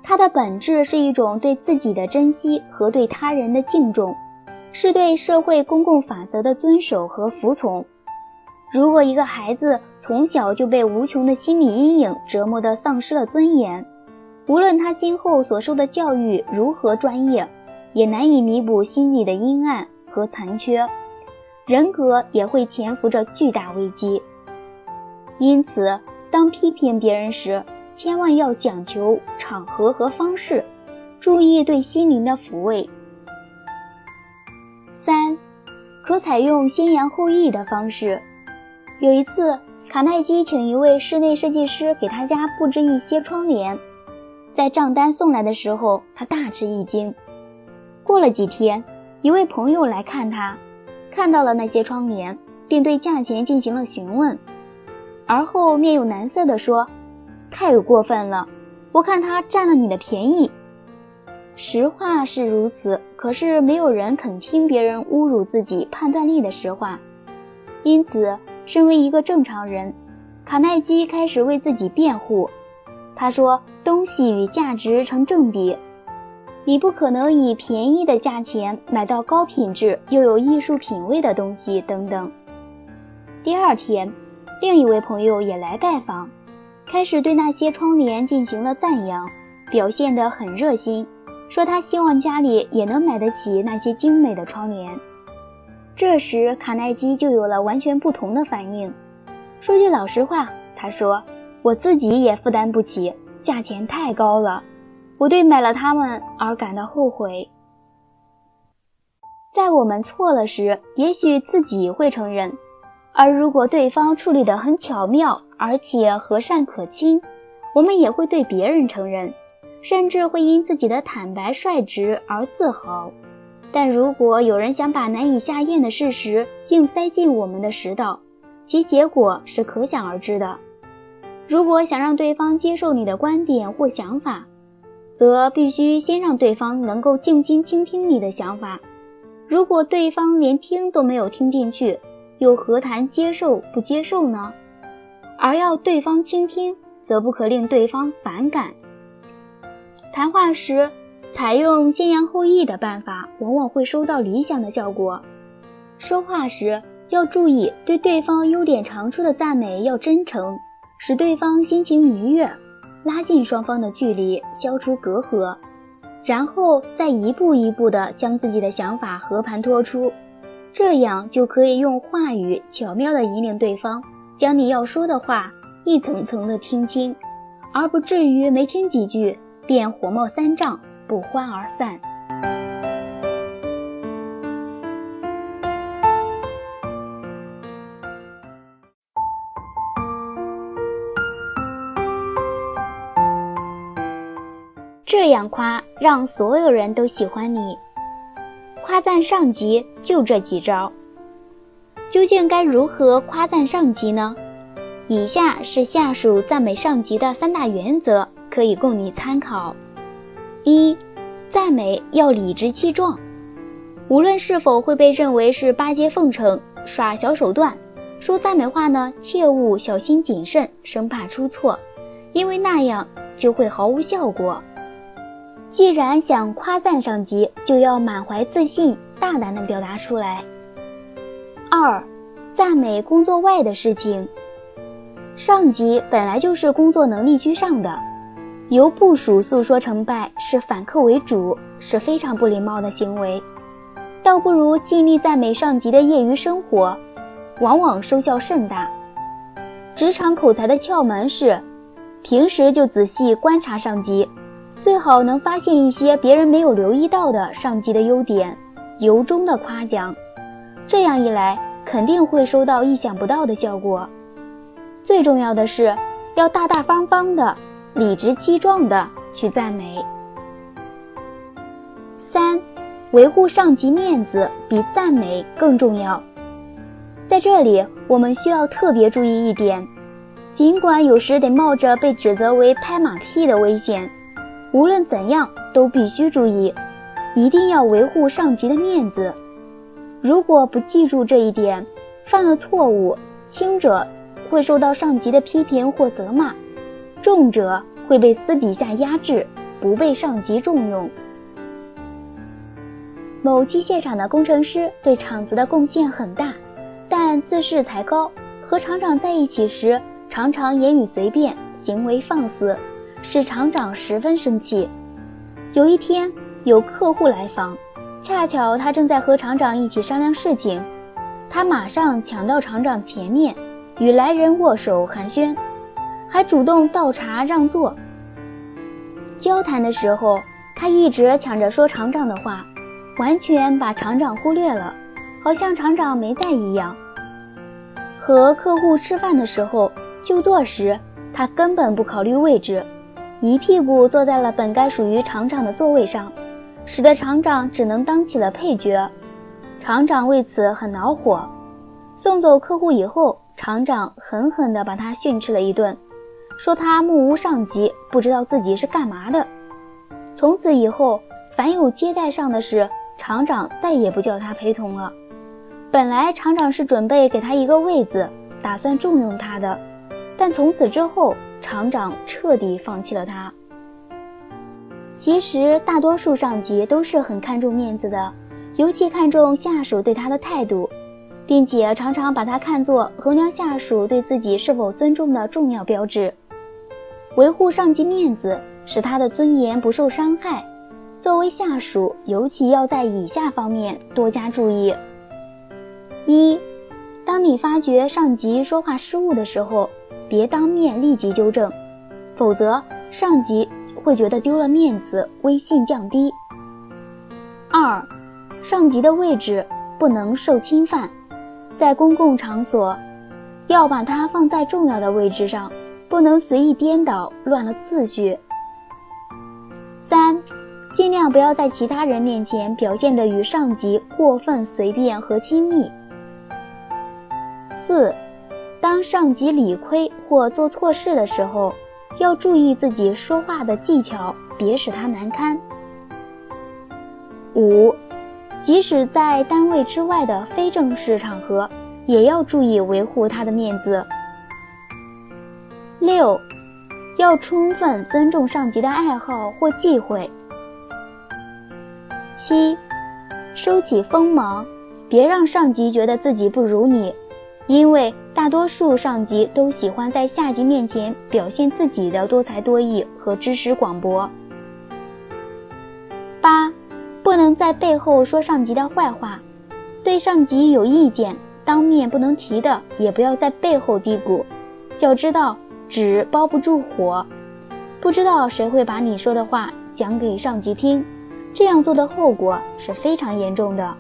它的本质是一种对自己的珍惜和对他人的敬重，是对社会公共法则的遵守和服从。如果一个孩子从小就被无穷的心理阴影折磨得丧失了尊严，无论他今后所受的教育如何专业，也难以弥补心理的阴暗和残缺，人格也会潜伏着巨大危机。因此，当批评别人时，千万要讲求场合和方式，注意对心灵的抚慰。3. 可采用先扬后抑的方式。有一次，卡耐基请一位室内设计师给他家布置一些窗帘，在账单送来的时候，他大吃一惊。过了几天，一位朋友来看他，看到了那些窗帘，并对价钱进行了询问。而后面有难色地说：太过分了，我看他占了你的便宜。实话是如此，可是没有人肯听别人侮辱自己判断力的实话。因此，身为一个正常人，卡耐基开始为自己辩护。他说，东西与价值成正比，你不可能以便宜的价钱买到高品质又有艺术品味的东西等等。第二天，另一位朋友也来拜访，开始对那些窗帘进行了赞扬，表现得很热心，说他希望家里也能买得起那些精美的窗帘。这时卡耐基就有了完全不同的反应。说句老实话，他说，我自己也负担不起，价钱太高了，我对买了它们而感到后悔。在我们错了时，也许自己会承认，而如果对方处理得很巧妙，而且和善可亲，我们也会对别人承认，甚至会因自己的坦白率直而自豪。但如果有人想把难以下咽的事实硬塞进我们的食道，其结果是可想而知的。如果想让对方接受你的观点或想法，则必须先让对方能够静心倾听你的想法。如果对方连听都没有听进去，又何谈接受不接受呢？而要对方倾听，则不可令对方反感。谈话时采用先扬后抑的办法，往往会收到理想的效果。说话时要注意对对方优点长处的赞美要真诚，使对方心情愉悦，拉近双方的距离，消除隔阂，然后再一步一步地将自己的想法和盘托出，这样就可以用话语巧妙地引领对方将你要说的话一层层地听清，而不至于没听几句便火冒三丈，不欢而散。这样夸，让所有人都喜欢你。夸赞上级就这几招。究竟该如何夸赞上级呢？以下是下属赞美上级的3大原则，可以供你参考。1. 赞美要理直气壮。无论是否会被认为是巴结奉承、耍小手段，说赞美话呢，切勿小心谨慎，生怕出错，因为那样就会毫无效果。既然想夸赞上级，就要满怀自信，大胆地表达出来。2. 赞美工作外的事情。上级本来就是工作能力居上的，由部属诉说成败是反客为主，是非常不礼貌的行为，倒不如尽力赞美上级的业余生活，往往收效甚大。职场口才的窍门是，平时就仔细观察上级，最好能发现一些别人没有留意到的上级的优点，由衷的夸奖，这样一来肯定会收到意想不到的效果。最重要的是要大大方方的、理直气壮的去赞美。3. 维护上级面子比赞美更重要。在这里我们需要特别注意一点，尽管有时得冒着被指责为拍马屁的危险，无论怎样都必须注意，一定要维护上级的面子。如果不记住这一点，犯了错误，轻者会受到上级的批评或责骂，重者会被私底下压制，不被上级重用。某机械厂的工程师对厂子的贡献很大，但自视才高，和厂长在一起时常常言语随便，行为放肆，使厂长十分生气。有一天有客户来访，恰巧他正在和厂长一起商量事情，他马上抢到厂长前面，与来人握手寒暄，还主动倒茶让座。交谈的时候，他一直抢着说厂长的话，完全把厂长忽略了，好像厂长没在一样。和客户吃饭的时候，就座时他根本不考虑位置，一屁股坐在了本该属于厂长的座位上，使得厂长只能当起了配角。厂长为此很恼火。送走客户以后，厂长狠狠地把他训斥了一顿，说他目无上级，不知道自己是干嘛的。从此以后，凡有接待上的事，厂长再也不叫他陪同了。本来厂长是准备给他一个位子，打算重用他的，但从此之后，厂长彻底放弃了他。其实大多数上级都是很看重面子的，尤其看重下属对他的态度，并且常常把他看作衡量下属对自己是否尊重的重要标志。维护上级面子，使他的尊严不受伤害，作为下属尤其要在以下方面多加注意。一，当你发觉上级说话失误的时候，别当面立即纠正，否则上级会觉得丢了面子，威信降低。二，上级的位置不能受侵犯，在公共场所要把它放在重要的位置上，不能随意颠倒，乱了次序。三，尽量不要在其他人面前表现得与上级过分随便和亲密。四，当上级理亏或做错事的时候，要注意自己说话的技巧，别使他难堪。五，即使在单位之外的非正式场合，也要注意维护他的面子。六，要充分尊重上级的爱好或忌讳。七，收起锋芒，别让上级觉得自己不如你，因为大多数上级都喜欢在下级面前表现自己的多才多艺和知识广博。八，不能在背后说上级的坏话，对上级有意见，当面不能提的，也不要在背后嘀咕。要知道，纸包不住火，不知道谁会把你说的话讲给上级听，这样做的后果是非常严重的。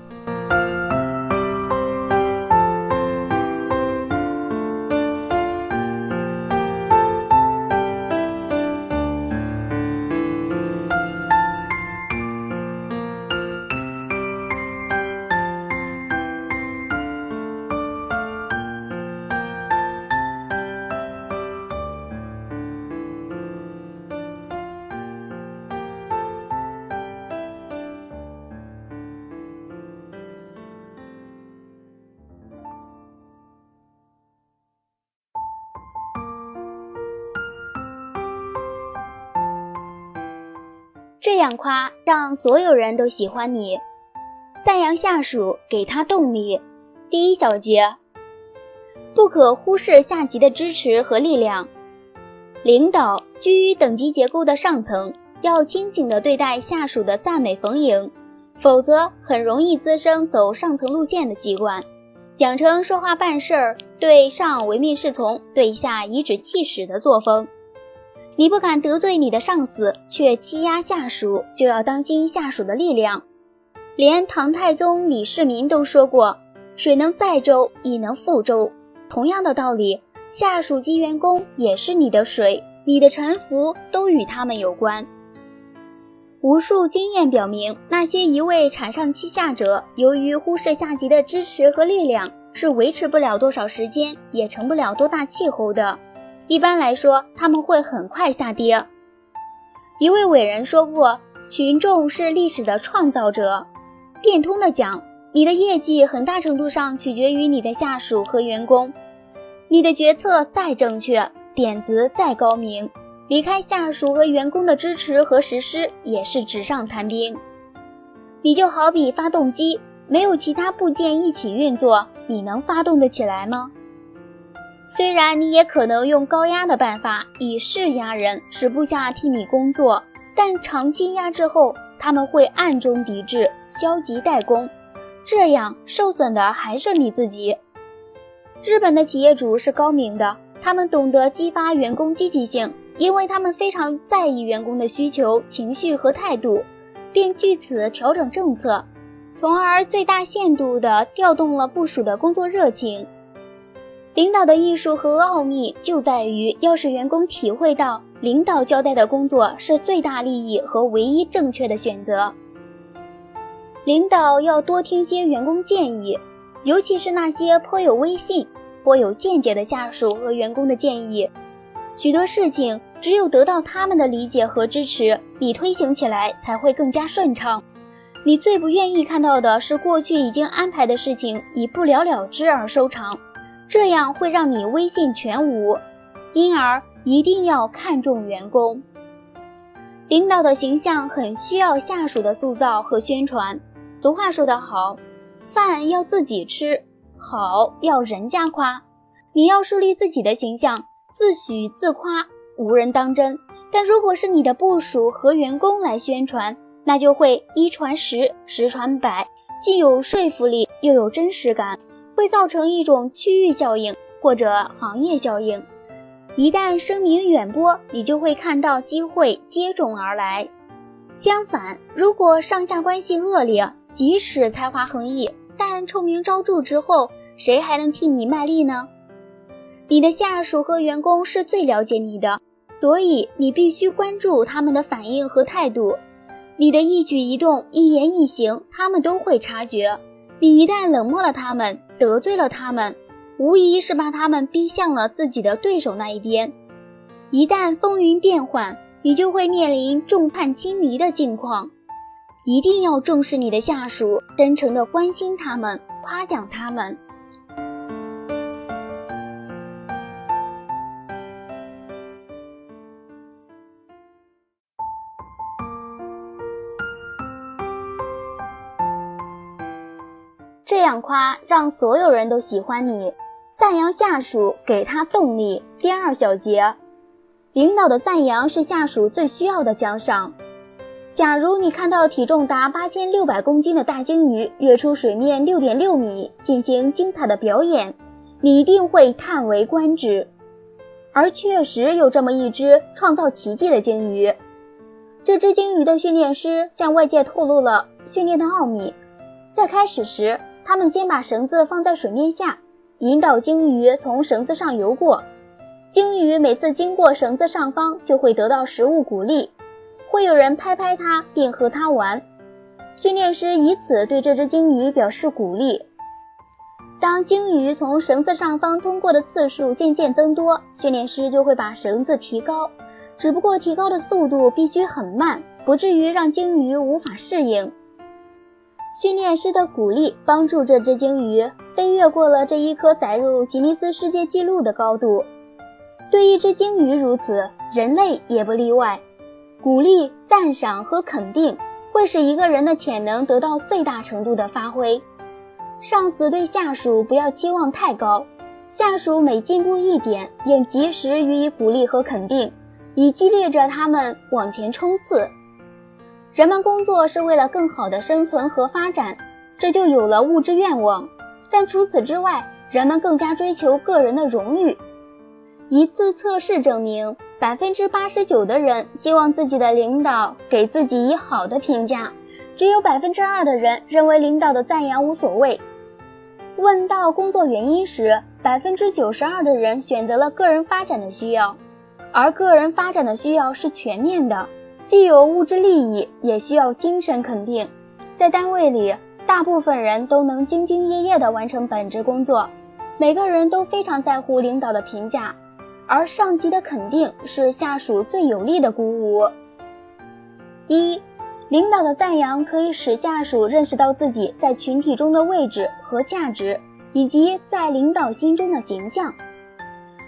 这样夸，让所有人都喜欢你。赞扬下属，给他动力。第一小节，不可忽视下级的支持和力量。领导居于等级结构的上层，要清醒地对待下属的赞美逢迎，否则很容易滋生走上层路线的习惯，养成说话办事对上唯命是从，对下颐指气使的作风。你不敢得罪你的上司，却欺压下属，就要当心下属的力量。连唐太宗李世民都说过，水能载舟，亦能覆舟。同样的道理，下属及员工也是你的水，你的沉浮都与他们有关。无数经验表明，那些一味产上欺下者，由于忽视下级的支持和力量，是维持不了多少时间，也成不了多大气候的。一般来说，他们会很快下跌。一位伟人说过，群众是历史的创造者。变通的讲，你的业绩很大程度上取决于你的下属和员工。你的决策再正确，点子再高明，离开下属和员工的支持和实施，也是纸上谈兵。你就好比发动机，没有其他部件一起运作，你能发动得起来吗？虽然你也可能用高压的办法以势压人，使部下替你工作，但长期压制后，他们会暗中抵制，消极怠工，这样受损的还是你自己。日本的企业主是高明的，他们懂得激发员工积极性，因为他们非常在意员工的需求、情绪和态度，并据此调整政策，从而最大限度地调动了部属的工作热情。领导的艺术和奥秘就在于要使员工体会到领导交代的工作是最大利益和唯一正确的选择。领导要多听些员工建议，尤其是那些颇有威信、颇有见解的下属和员工的建议。许多事情只有得到他们的理解和支持，你推行起来才会更加顺畅。你最不愿意看到的是过去已经安排的事情以不了了之而收场，这样会让你威信全无。因而一定要看重员工。领导的形象很需要下属的塑造和宣传。俗话说得好，饭要自己吃，好要人家夸。你要树立自己的形象，自诩自夸，无人当真。但如果是你的部属和员工来宣传，那就会一传十，十传百，既有说服力，又有真实感，会造成一种区域效应或者行业效应。一旦声名远播，你就会看到机会接踵而来。相反，如果上下关系恶劣，即使才华横溢，但臭名昭著之后，谁还能替你卖力呢？你的下属和员工是最了解你的，所以你必须关注他们的反应和态度。你的一举一动、一言一行，他们都会察觉。你一旦冷漠了他们，得罪了他们，无疑是把他们逼向了自己的对手那一边。一旦风云变幻，你就会面临众叛亲离的境况。一定要重视你的下属，真诚地关心他们，夸奖他们。这样夸让所有人都喜欢你。赞扬下属，给他动力。第二小节，领导的赞扬是下属最需要的奖赏。假如你看到体重达8600公斤的大鲸鱼跃出水面6.6米，进行精彩的表演，你一定会叹为观止。而确实有这么一只创造奇迹的鲸鱼。这只鲸鱼的训练师向外界透露了训练的奥秘。在开始时，他们先把绳子放在水面下，引导鲸鱼从绳子上游过。鲸鱼每次经过绳子上方就会得到食物鼓励，会有人拍拍它并和它玩。训练师以此对这只鲸鱼表示鼓励。当鲸鱼从绳子上方通过的次数渐渐增多，训练师就会把绳子提高，只不过提高的速度必须很慢，不至于让鲸鱼无法适应。训练师的鼓励帮助这只鲸鱼飞越过了这一颗载入吉尼斯世界纪录的高度。对一只鲸鱼如此，人类也不例外。鼓励、赞赏和肯定会使一个人的潜能得到最大程度的发挥。上司对下属不要期望太高，下属每进步一点，应及时予以鼓励和肯定，以激励着他们往前冲刺。人们工作是为了更好的生存和发展，这就有了物质愿望。但除此之外，人们更加追求个人的荣誉。一次测试证明，89%的人希望自己的领导给自己以好的评价，只有2%的人认为领导的赞扬无所谓。问到工作原因时，92%的人选择了个人发展的需要，而个人发展的需要是全面的，既有物质利益，也需要精神肯定。在单位里，大部分人都能兢兢业业地完成本职工作，每个人都非常在乎领导的评价，而上级的肯定是下属最有力的鼓舞。一、领导的赞扬可以使下属认识到自己在群体中的位置和价值，以及在领导心中的形象。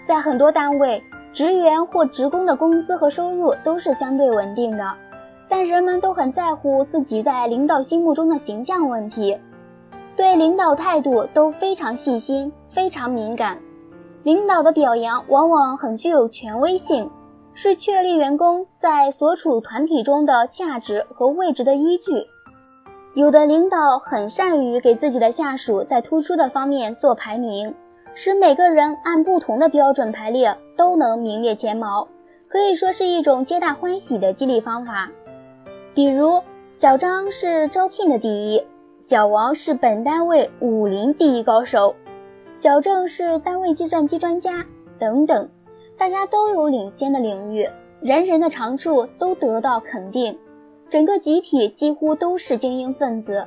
在很多单位，职员或职工的工资和收入都是相对稳定的，但人们都很在乎自己在领导心目中的形象问题，对领导态度都非常细心，非常敏感。领导的表扬往往很具有权威性，是确立员工在所处团体中的价值和位置的依据。有的领导很善于给自己的下属在突出的方面做排名，使每个人按不同的标准排列都能名列前茅，可以说是一种皆大欢喜的激励方法。比如小张是招聘的第一，小王是本单位武林第一高手，小郑是单位计算机专家等等，大家都有领先的领域，人人的长处都得到肯定，整个集体几乎都是精英分子。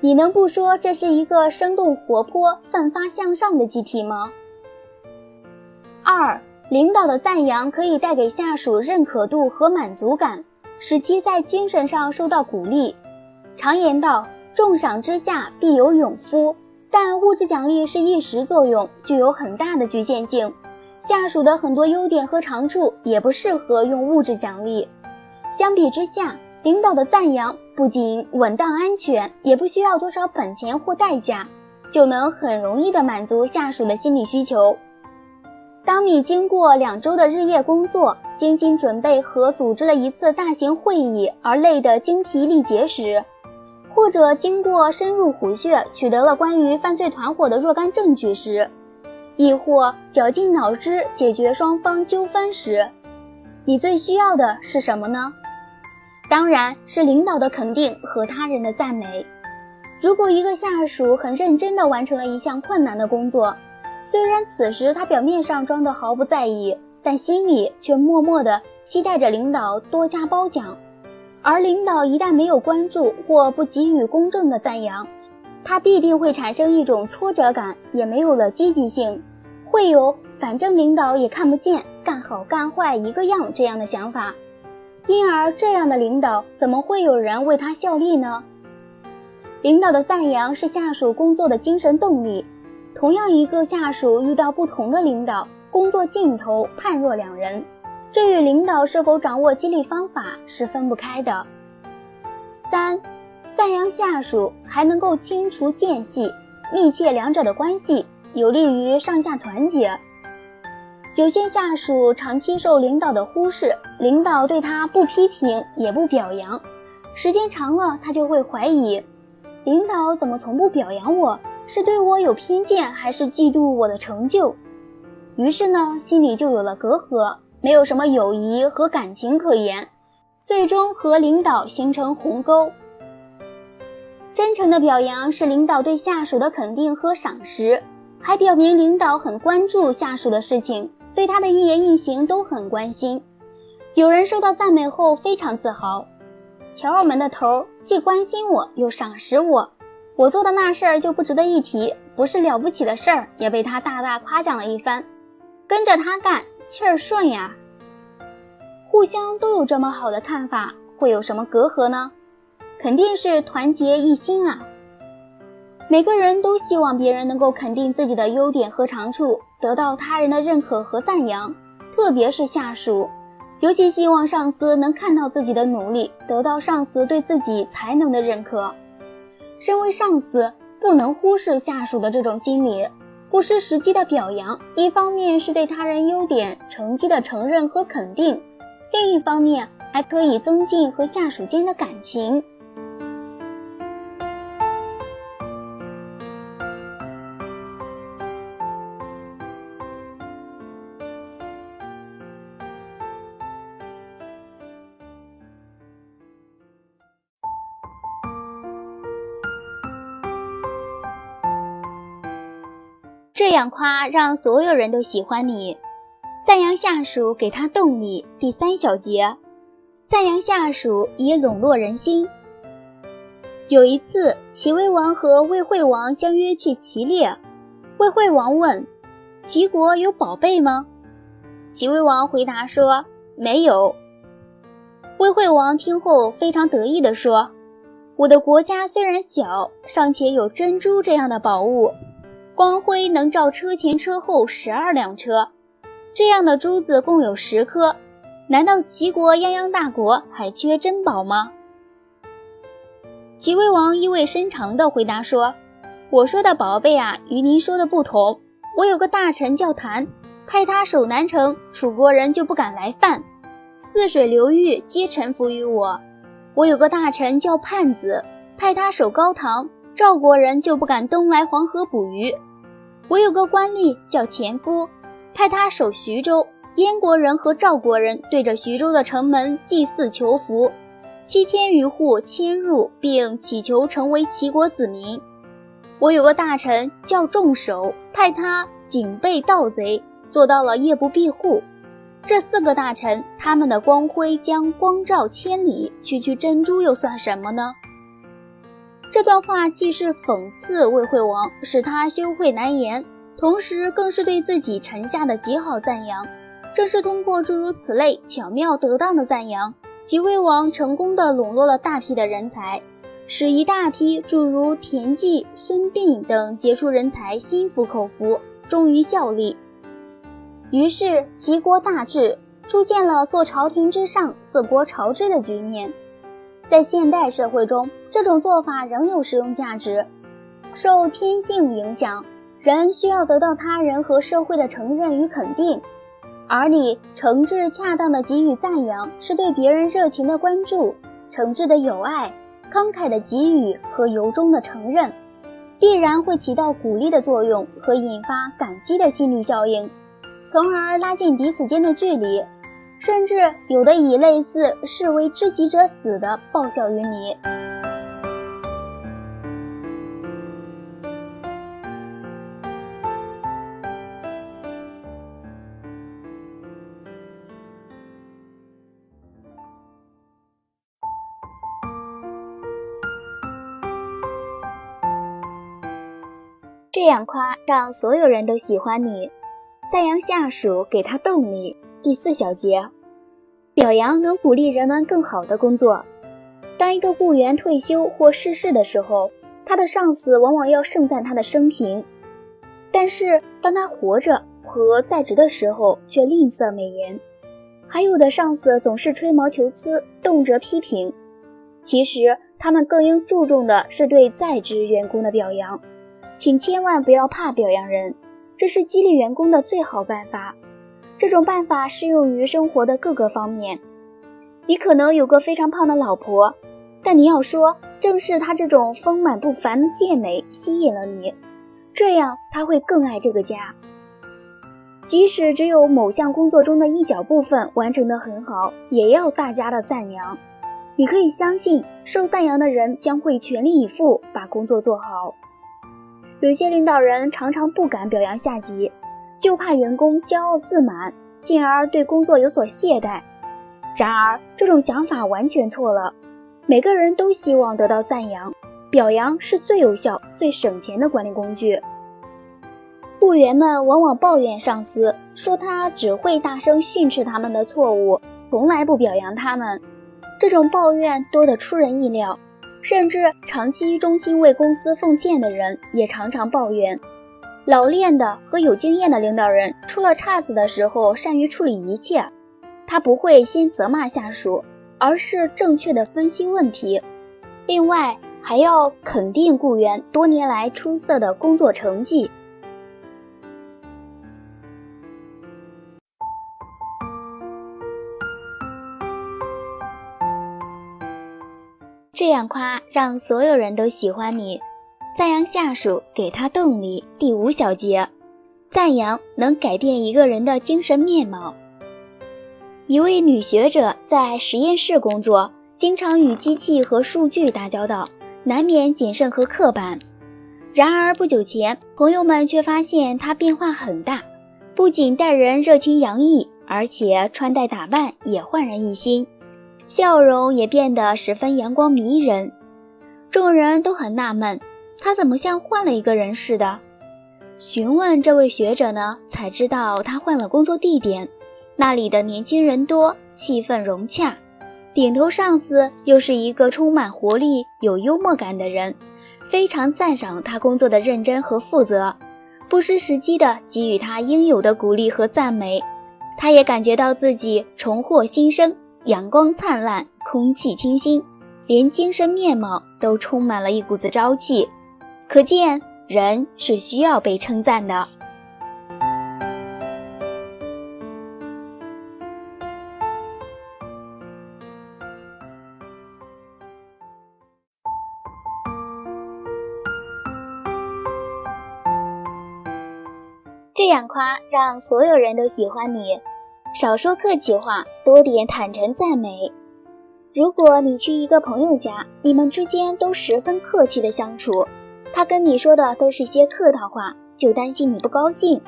你能不说这是一个生动活泼、奋发向上的集体吗？2. 领导的赞扬可以带给下属认可度和满足感，使其在精神上受到鼓励。常言道，重赏之下必有勇夫，但物质奖励是一时作用，具有很大的局限性。下属的很多优点和长处也不适合用物质奖励。相比之下，领导的赞扬不仅稳当安全，也不需要多少本钱或代价，就能很容易地满足下属的心理需求。当你经过2周的日夜工作，精心准备和组织了一次大型会议而累得精疲力竭时，或者经过深入虎穴取得了关于犯罪团伙的若干证据时，亦或绞尽脑汁解决双方纠纷时，你最需要的是什么呢？当然是领导的肯定和他人的赞美。如果一个下属很认真地完成了一项困难的工作，虽然此时他表面上装得毫不在意，但心里却默默地期待着领导多加褒奖。而领导一旦没有关注或不给予公正的赞扬，他必定会产生一种挫折感，也没有了积极性，会有反正领导也看不见，干好干坏一个样这样的想法。因而这样的领导怎么会有人为他效力呢？领导的赞扬是下属工作的精神动力。同样一个下属遇到不同的领导，工作劲头判若两人，这与领导是否掌握激励方法是分不开的。3. 赞扬下属还能够清除间隙，密切两者的关系，有利于上下团结。有些下属长期受领导的忽视，领导对他不批评也不表扬，时间长了他就会怀疑，领导怎么从不表扬我，是对我有偏见还是嫉妒我的成就？于是呢，心里就有了隔阂，没有什么友谊和感情可言，最终和领导形成鸿沟。真诚的表扬是领导对下属的肯定和赏识，还表明领导很关注下属的事情，对他的一言一行都很关心。有人受到赞美后非常自豪，瞧我们的头既关心我又赏识我做的那事儿就不值得一提，不是了不起的事儿，也被他大大夸奖了一番，跟着他干，气儿顺呀。互相都有这么好的看法，会有什么隔阂呢？肯定是团结一心啊。每个人都希望别人能够肯定自己的优点和长处，得到他人的认可和赞扬，特别是下属，尤其希望上司能看到自己的努力，得到上司对自己才能的认可。身为上司，不能忽视下属的这种心理，不失时机的表扬，一方面是对他人优点成绩的承认和肯定，另一方面还可以增进和下属间的感情。这样夸让所有人都喜欢你。赞扬下属给他动力。第3小节，赞扬下属以笼络人心。有一次，齐威王和魏惠王相约去齐猎。魏惠王问：齐国有宝贝吗？齐威王回答说：没有。魏惠王听后非常得意地说：我的国家虽然小，尚且有珍珠这样的宝物，光辉能照车前车后12辆车，这样的珠子共有10颗，难道齐国泱泱大国还缺珍宝吗？齐威王意味深长地回答说：我说的宝贝啊，与您说的不同。我有个大臣叫谭，派他守南城，楚国人就不敢来犯，泗水流域皆臣服于我。我有个大臣叫泮子，派他守高唐，赵国人就不敢东来黄河捕鱼。我有个官吏叫前夫，派他守徐州，燕国人和赵国人对着徐州的城门祭祀求福，7000余户迁入，并祈求成为齐国子民。我有个大臣叫仲守，派他警备盗贼，做到了夜不闭户。这4个大臣，他们的光辉将光照千里，区区珍珠又算什么呢？这段话既是讽刺魏惠王，使他羞愧难言，同时更是对自己臣下的极好赞扬。正是通过诸如此类巧妙得当的赞扬，齐威王成功地笼络了大批的人才，使一大批诸如田忌、孙膑等杰出人才心服口服，忠于效力。于是齐国大治，出现了坐朝廷之上，四国朝之的局面。在现代社会中，这种做法仍有实用价值。受天性影响，人需要得到他人和社会的承认与肯定，而你诚挚恰当的给予赞扬，是对别人热情的关注，诚挚的友爱，慷慨的给予和由衷的承认，必然会起到鼓励的作用和引发感激的心理效应，从而拉近彼此间的距离，甚至有的以类似视为知己者死的报效于你。这样夸让所有人都喜欢你。赞扬下属，给他动力。第4小节，表扬能鼓励人们更好的工作。当一个雇员退休或逝世的时候，他的上司往往要盛赞他的生平，但是当他活着和在职的时候却吝啬美言。还有的上司总是吹毛求疵，动辄批评。其实他们更应注重的是对在职员工的表扬。请千万不要怕表扬人，这是激励员工的最好办法。这种办法适用于生活的各个方面。你可能有个非常胖的老婆，但你要说，正是她这种丰满不凡的健美吸引了你，这样她会更爱这个家。即使只有某项工作中的一小部分完成得很好，也要大家的赞扬。你可以相信，受赞扬的人将会全力以赴把工作做好。有些领导人常常不敢表扬下级，就怕员工骄傲自满，进而对工作有所懈怠。然而，这种想法完全错了。每个人都希望得到赞扬，表扬是最有效、最省钱的管理工具。雇员们往往抱怨上司，说他只会大声训斥他们的错误，从来不表扬他们。这种抱怨多得出人意料。甚至长期忠心为公司奉献的人也常常抱怨。老练的和有经验的领导人出了岔子的时候善于处理一切，他不会先责骂下属，而是正确的分析问题。另外还要肯定雇员多年来出色的工作成绩。这样夸让所有人都喜欢你。赞扬下属，给他动力。第5小节，赞扬能改变一个人的精神面貌。一位女学者在实验室工作，经常与机器和数据打交道，难免谨慎和刻板。然而不久前，朋友们却发现她变化很大，不仅待人热情洋溢，而且穿戴打扮也焕然一新，笑容也变得十分阳光迷人。众人都很纳闷，他怎么像换了一个人似的？询问这位学者呢，才知道他换了工作地点，那里的年轻人多，气氛融洽，顶头上司又是一个充满活力、有幽默感的人，非常赞赏他工作的认真和负责，不失时机地给予他应有的鼓励和赞美。他也感觉到自己重获新生，阳光灿烂，空气清新，连精神面貌都充满了一股子朝气。可见人是需要被称赞的。这样夸让所有人都喜欢你。少说客气话，多点坦诚赞美。如果你去一个朋友家，你们之间都十分客气的相处，他跟你说的都是些客套话，就担心你不高兴。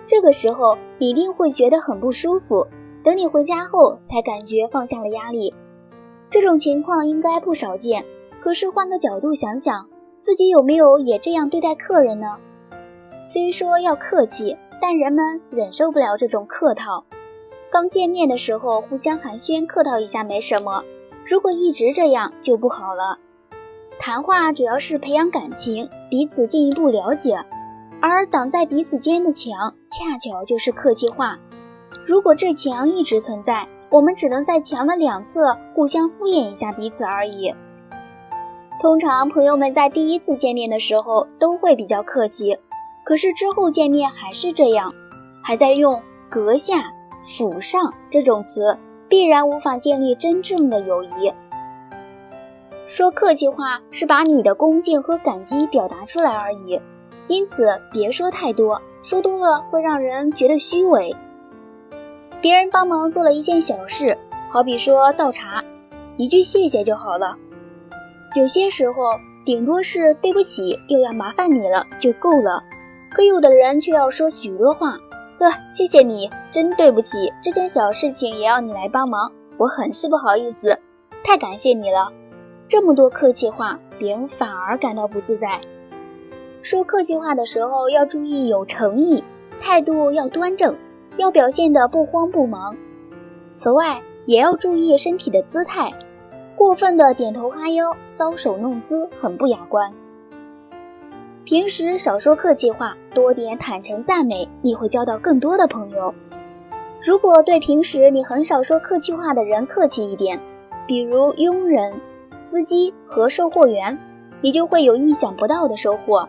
这个时候你一定会觉得很不舒服，等你回家后才感觉放下了压力。这种情况应该不少见，可是换个角度想想，自己有没有也这样对待客人呢？虽说要客气，但人们忍受不了这种客套。刚见面的时候互相寒暄客套一下没什么，如果一直这样就不好了。谈话主要是培养感情，彼此进一步了解，而挡在彼此间的墙恰巧就是客气话。如果这墙一直存在，我们只能在墙的两侧互相敷衍一下彼此而已。通常朋友们在第一次见面的时候都会比较客气，可是之后见面还是这样，还在用阁下、府上这种词，必然无法建立真正的友谊。说客气话是把你的恭敬和感激表达出来而已，因此别说太多，说多了会让人觉得虚伪。别人帮忙做了一件小事，好比说倒茶，一句谢谢就好了。有些时候顶多是对不起，又要麻烦你了就够了，可有的人却要说许多话。谢谢你，真对不起，这件小事情也要你来帮忙，我很是不好意思，太感谢你了。这么多客气话，别人反而感到不自在。说客气话的时候要注意有诚意，态度要端正，要表现得不慌不忙。此外，也要注意身体的姿态，过分的点头哈腰、搔首弄姿很不雅观。平时少说客气话，多点坦诚赞美，你会交到更多的朋友。如果对平时你很少说客气话的人客气一点，比如佣人、司机和售货员，你就会有意想不到的收获。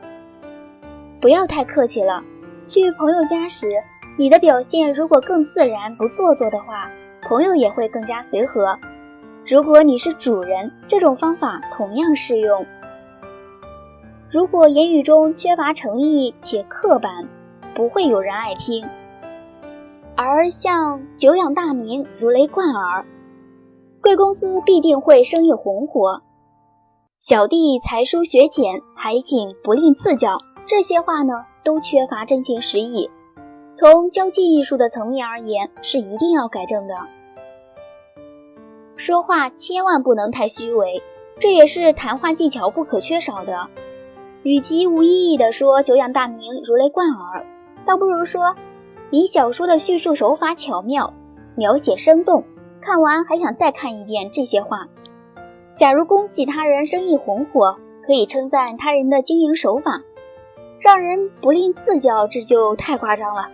不要太客气了，去朋友家时，你的表现如果更自然不做作的话，朋友也会更加随和。如果你是主人，这种方法同样适用。如果言语中缺乏诚意且刻板，不会有人爱听。而像久仰大名，如雷贯耳，贵公司必定会生意红火，小弟才疏学浅，还请不吝赐教，这些话呢，都缺乏真情实意。从交际艺术的层面而言，是一定要改正的。说话千万不能太虚伪，这也是谈话技巧不可缺少的。与其无意义地说久仰大名，如雷贯耳，倒不如说你小说的叙述手法巧妙，描写生动，看完还想再看一遍，这些话。假如恭喜他人生意红火，可以称赞他人的经营手法，让人不吝赐教，这就太夸张了。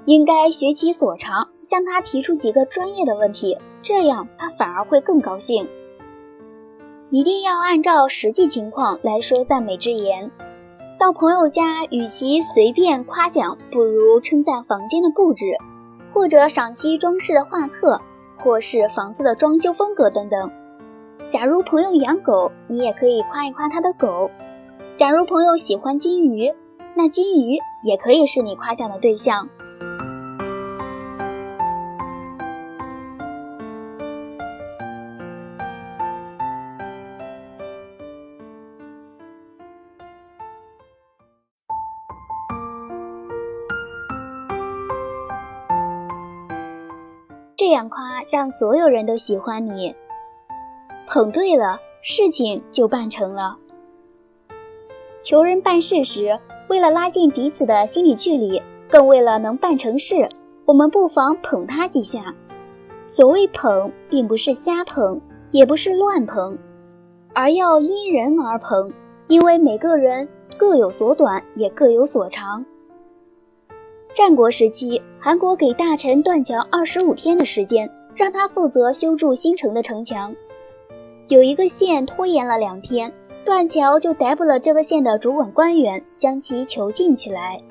应该学其所长，向他提出几个专业的问题，这样他反而会更高兴。一定要按照实际情况来说赞美之言。到朋友家，与其随便夸奖，不如称赞房间的布置，或者赏析装饰的画册，或是房子的装修风格等等。假如朋友养狗，你也可以夸一夸他的狗。假如朋友喜欢金鱼，那金鱼也可以是你夸奖的对象。这样夸让所有人都喜欢你，捧对了，事情就办成了。求人办事时，为了拉近彼此的心理距离，更为了能办成事，我们不妨捧他几下。所谓捧，并不是瞎捧，也不是乱捧，而要因人而捧，因为每个人各有所短，也各有所长。战国时期，韩国给大臣断桥25天的时间，让他负责修筑新城的城墙。有一个县拖延了2天，断桥就逮捕了这个县的主管官员，将其囚禁起来。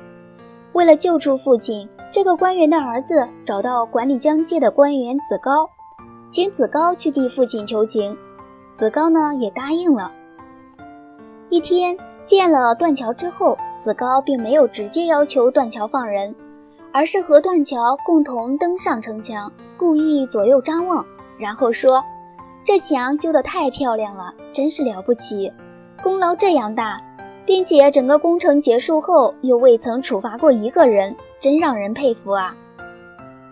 为了救出父亲，这个官员的儿子找到管理疆界的官员子高，请子高去替父亲求情。子高呢也答应了。一天建了断桥之后，子高并没有直接要求断桥放人，而是和断桥共同登上城墙，故意左右张望，然后说：“这墙修得太漂亮了，真是了不起，功劳这样大，并且整个工程结束后又未曾处罚过一个人，真让人佩服啊。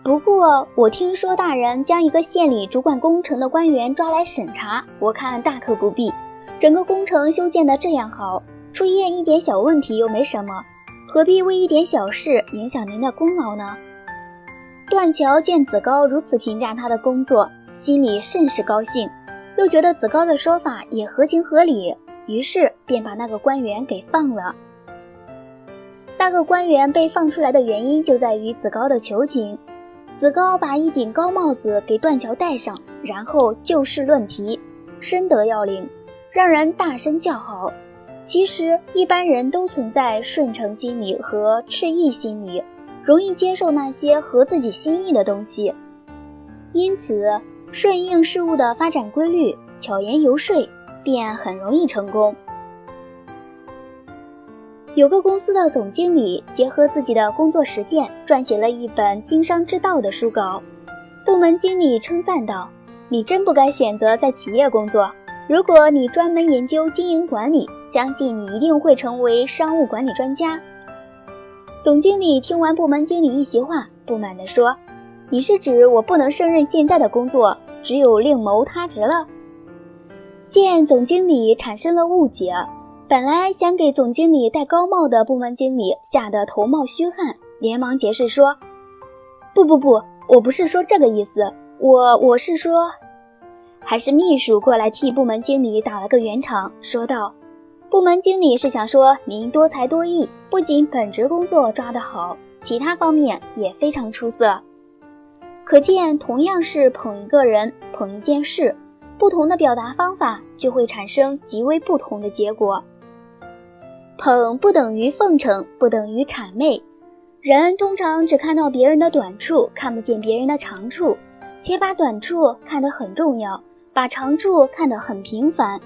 不过我听说大人将一个县里主管工程的官员抓来审查，我看大可不必，整个工程修建得这样好，出现一点小问题又没什么，何必为一点小事影响您的功劳呢？段桥见子高如此评价他的工作，心里甚是高兴，又觉得子高的说法也合情合理，于是便把那个官员给放了。那个官员被放出来的原因就在于子高的求情。子高把一顶高帽子给段桥戴上，然后就事论题，深得要领，让人大声叫好。其实一般人都存在顺承心理和赤意心理，容易接受那些合自己心意的东西，因此顺应事物的发展规律，巧言游说便很容易成功。有个公司的总经理结合自己的工作实践，撰写了一本经商之道的书稿。部门经理称赞道：“你真不该选择在企业工作，如果你专门研究经营管理，相信你一定会成为商务管理专家。”总经理听完部门经理一席话，不满地说：“你是指我不能胜任现在的工作，只有另谋他职了？”见总经理产生了误解，本来想给总经理戴高帽的部门经理吓得头冒虚汗，连忙解释说：“不，我不是说这个意思，我是说……”还是秘书过来替部门经理打了个圆场，说道：“部门经理是想说您多才多艺，不仅本职工作抓得好，其他方面也非常出色。”可见同样是捧一个人，捧一件事，不同的表达方法就会产生极为不同的结果。捧不等于奉承，不等于谄媚。人通常只看到别人的短处，看不见别人的长处，且把短处看得很重要，把长处看得很平凡，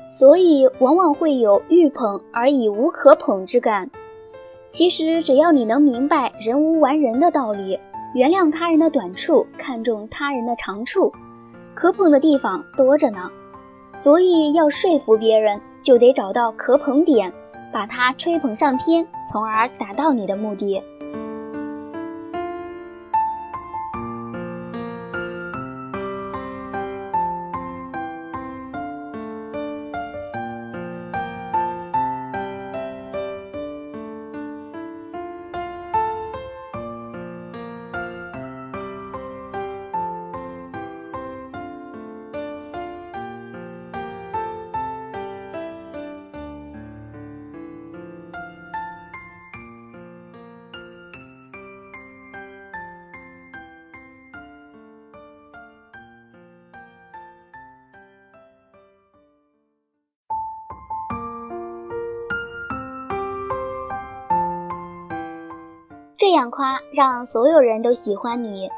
所以往往会有欲捧而已无可捧之感。其实只要你能明白人无完人的道理，原谅他人的短处，看重他人的长处，可捧的地方多着呢。所以要说服别人，就得找到可捧点，把它吹捧上天，从而达到你的目的。这样夸，让所有人都喜欢你。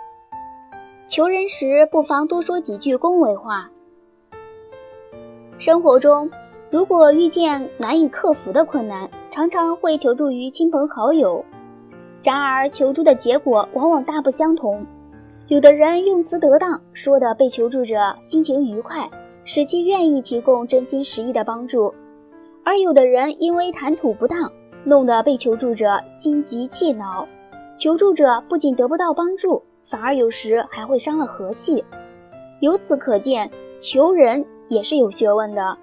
求人时不妨多说几句恭维话。生活中，如果遇见难以克服的困难，常常会求助于亲朋好友。然而求助的结果往往大不相同。有的人用词得当，说的被求助者心情愉快，使其愿意提供真心实意的帮助；而有的人因为谈吐不当，弄得被求助者心急气恼，求助者不仅得不到帮助，反而有时还会伤了和气。由此可见，求人也是有学问的。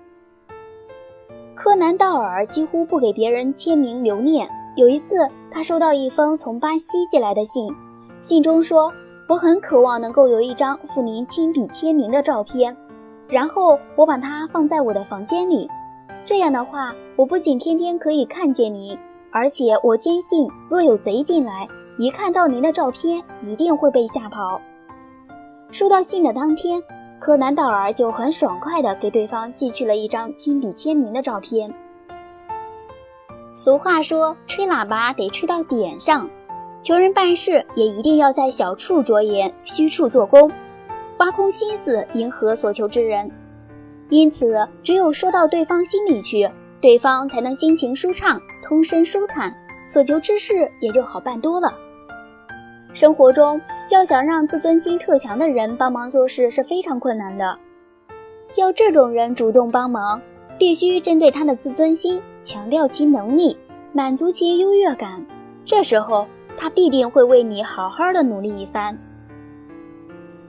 柯南道尔几乎不给别人签名留念。有一次，他收到一封从巴西寄来的信，信中说：“我很渴望能够有一张附您亲笔签名的照片，然后我把它放在我的房间里。这样的话，我不仅天天可以看见您，而且我坚信，若有贼进来，一看到您的照片，一定会被吓跑。”收到信的当天，柯南道尔就很爽快地给对方寄去了一张亲笔签名的照片。俗话说，吹喇叭得吹到点上，求人办事也一定要在小处着眼，虚处做工，挖空心思迎合所求之人。因此，只有说到对方心里去，对方才能心情舒畅，通身舒坦，所求之事也就好办多了。生活中，要想让自尊心特强的人帮忙做事是非常困难的。要这种人主动帮忙，必须针对他的自尊心，强调其能力，满足其优越感。这时候，他必定会为你好好的努力一番。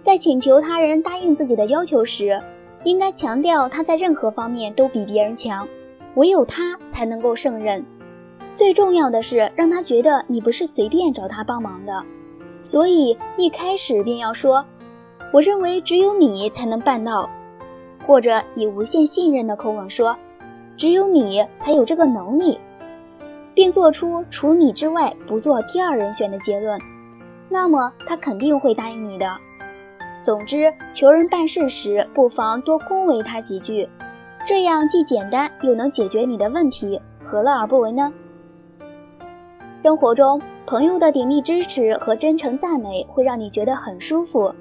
在请求他人答应自己的要求时，应该强调他在任何方面都比别人强，唯有他才能够胜任。最重要的是让他觉得你不是随便找他帮忙的，所以一开始便要说，我认为只有你才能办到，或者以无限信任的口吻说，只有你才有这个能力，并做出除你之外不做第二人选的结论，那么他肯定会答应你的。总之，求人办事时不妨多恭维他几句，这样既简单又能解决你的问题，何乐而不为呢？生活中，朋友的鼎力支持和真诚赞美会让你觉得很舒服，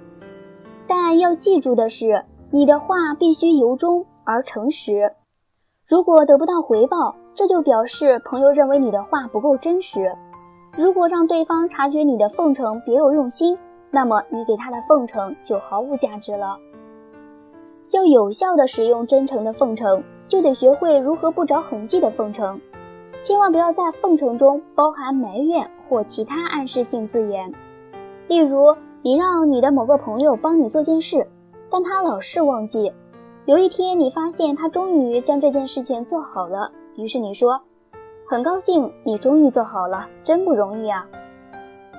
但要记住的是，你的话必须由衷而诚实。如果得不到回报，这就表示朋友认为你的话不够真实。如果让对方察觉你的奉承别有用心，那么你给他的奉承就毫无价值了。要有效地使用真诚的奉承，就得学会如何不着痕迹的奉承。千万不要在奉承中包含埋怨或其他暗示性字眼。例如，你让你的某个朋友帮你做件事，但他老是忘记。有一天你发现他终于将这件事情做好了，于是你说，很高兴你终于做好了，真不容易啊。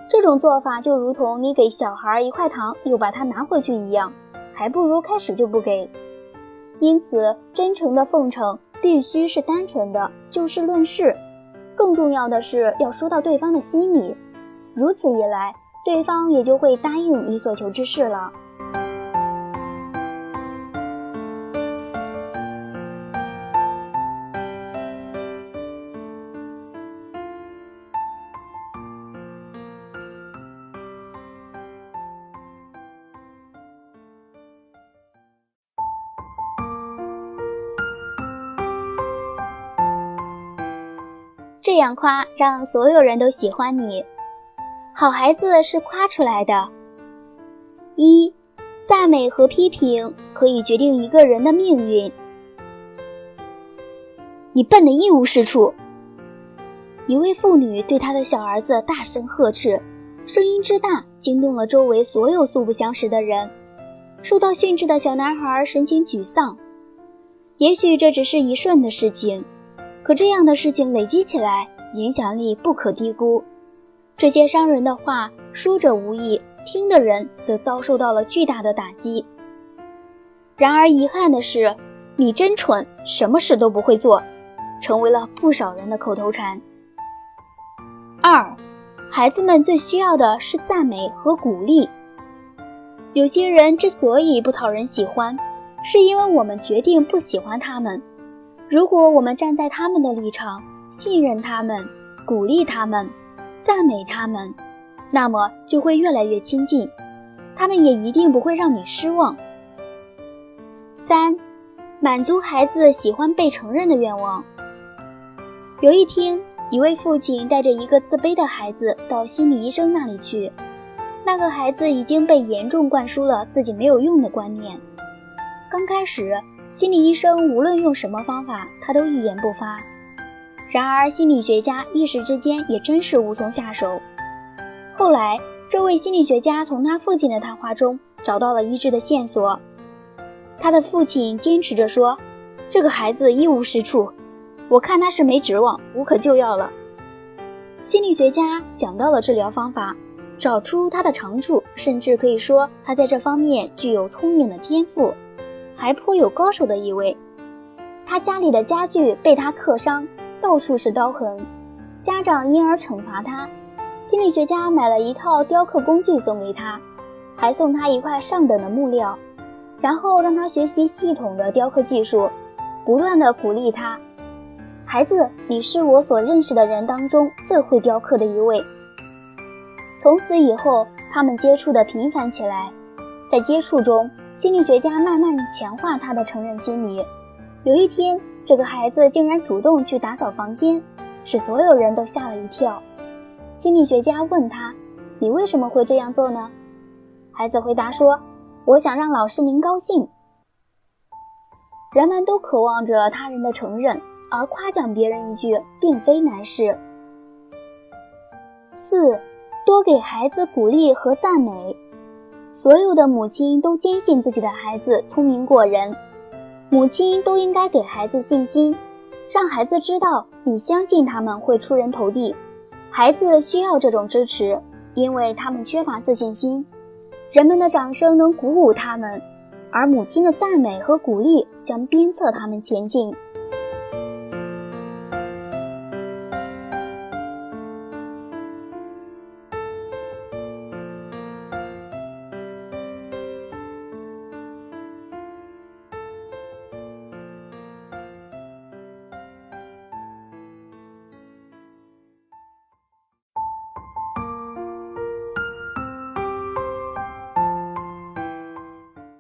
这种做法就如同你给小孩一块糖又把它拿回去一样，还不如开始就不给。因此，真诚的奉承必须是单纯的，就事论事。更重要的是要说到对方的心里，如此一来，对方也就会答应你所求之事了。这样夸让所有人都喜欢你。好孩子是夸出来的。一，赞美和批评可以决定一个人的命运。你笨得一无是处。一位妇女对她的小儿子大声呵斥，声音之大惊动了周围所有素不相识的人。受到训斥的小男孩神情沮丧。也许这只是一瞬的事情，可这样的事情累积起来，影响力不可低估。这些伤人的话，说者无意，听的人则遭受到了巨大的打击。然而遗憾的是，你真蠢，什么事都不会做，成为了不少人的口头禅。二，孩子们最需要的是赞美和鼓励。有些人之所以不讨人喜欢，是因为我们决定不喜欢他们。如果我们站在他们的立场，信任他们，鼓励他们，赞美他们，那么就会越来越亲近，他们也一定不会让你失望。三，满足孩子喜欢被承认的愿望。有一天，一位父亲带着一个自卑的孩子到心理医生那里去。那个孩子已经被严重灌输了自己没有用的观念。刚开始，心理医生无论用什么方法，他都一言不发。然而心理学家一时之间也真是无从下手。后来，这位心理学家从他父亲的谈话中找到了一致的线索。他的父亲坚持着说，这个孩子一无是处，我看他是没指望，无可救药了。心理学家想到了治疗方法，找出他的长处，甚至可以说他在这方面具有聪明的天赋，还颇有高手的意味。他家里的家具被他刻伤，到处是刀痕，家长因而惩罚他。心理学家买了一套雕刻工具送给他，还送他一块上等的木料，然后让他学习系统的雕刻技术，不断地鼓励他，孩子，你是我所认识的人当中最会雕刻的一位。从此以后，他们接触得频繁起来。在接触中，心理学家慢慢强化他的成人心理。有一天，这个孩子竟然主动去打扫房间，使所有人都吓了一跳。心理学家问他，你为什么会这样做呢？孩子回答说，我想让老师您高兴。人们都渴望着他人的承认，而夸奖别人一句并非难事。4. 多给孩子鼓励和赞美。所有的母亲都坚信自己的孩子聪明过人，母亲都应该给孩子信心，让孩子知道你相信他们会出人头地。孩子需要这种支持，因为他们缺乏自信心。人们的掌声能鼓舞他们，而母亲的赞美和鼓励将鞭策他们前进。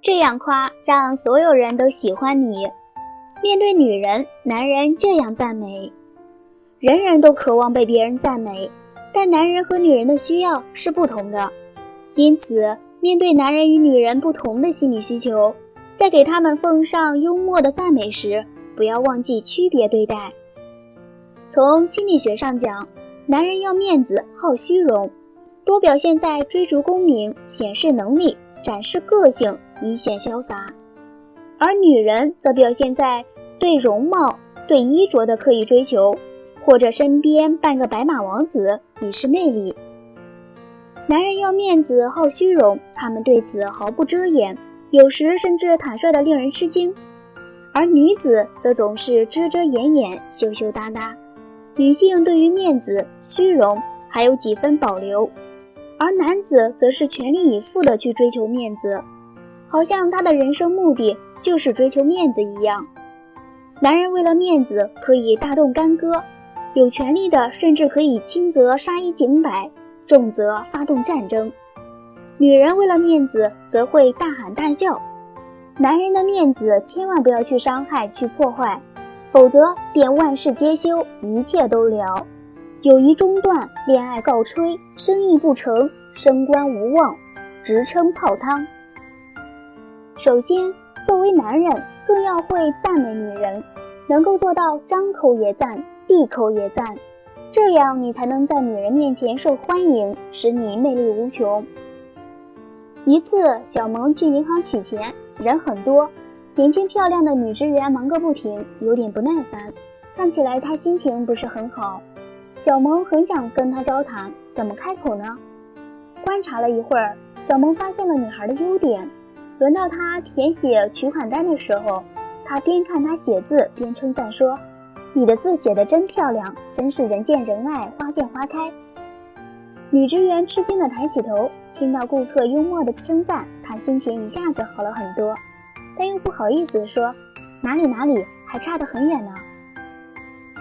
这样夸，让所有人都喜欢你。面对女人，男人这样赞美。人人都渴望被别人赞美，但男人和女人的需要是不同的。因此，面对男人与女人不同的心理需求，在给他们奉上幽默的赞美时，不要忘记区别对待。从心理学上讲，男人要面子，好虚荣，多表现在追逐功名、显示能力、展示个性，以显潇洒；而女人则表现在对容貌、对衣着的刻意追求，或者身边扮个白马王子，以示魅力。男人要面子好虚荣，他们对此毫不遮掩，有时甚至坦率得令人吃惊；而女子则总是遮遮掩掩、羞羞答答。女性对于面子、虚荣还有几分保留，而男子则是全力以赴地去追求面子，好像他的人生目的就是追求面子一样。男人为了面子可以大动干戈，有权力的甚至可以轻则杀一儆百，重则发动战争。女人为了面子则会大喊大叫。男人的面子千万不要去伤害、去破坏，否则便万事皆休，一切都了。友谊中断，恋爱告吹，生意不成，升官无望，职称泡汤。首先，作为男人更要会赞美女人，能够做到张口也赞，闭口也赞，这样你才能在女人面前受欢迎，使你魅力无穷。一次，小萌去银行取钱，人很多，年轻漂亮的女职员忙个不停，有点不耐烦，看起来她心情不是很好。小萌很想跟她交谈，怎么开口呢？观察了一会儿，小萌发现了女孩的优点。轮到她填写取款单的时候，她边看她写字边称赞说：“你的字写得真漂亮，真是人见人爱，花见花开。”女职员吃惊地抬起头，听到顾客幽默的称赞，她心情一下子好了很多，但又不好意思说：“哪里，还差得很远呢。”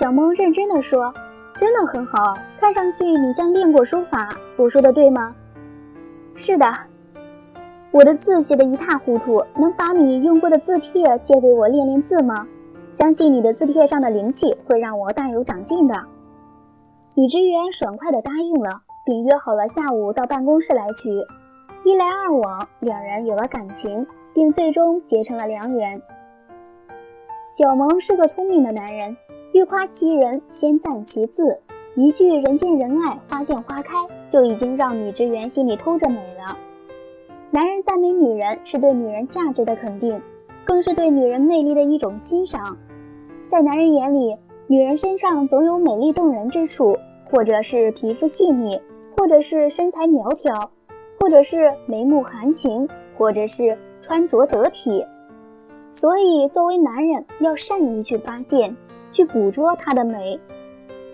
小萌认真地说：“真的很好，看上去你像练过书法，我说的对吗？”“是的，我的字写得一塌糊涂，能把你用过的字帖借给我练练字吗？相信你的字帖上的灵气会让我大有长进的。”女职员爽快地答应了，并约好了下午到办公室来取。一来二往，两人有了感情，并最终结成了良缘。小萌是个聪明的男人，欲夸其人，先赞其字，一句人见人爱，花见花开，就已经让女职员心里偷着美了。男人赞美女人是对女人价值的肯定，更是对女人魅力的一种欣赏。在男人眼里，女人身上总有美丽动人之处，或者是皮肤细腻，或者是身材苗条，或者是眉目含情，或者是穿着得体。所以作为男人要善于去发现，去捕捉她的美。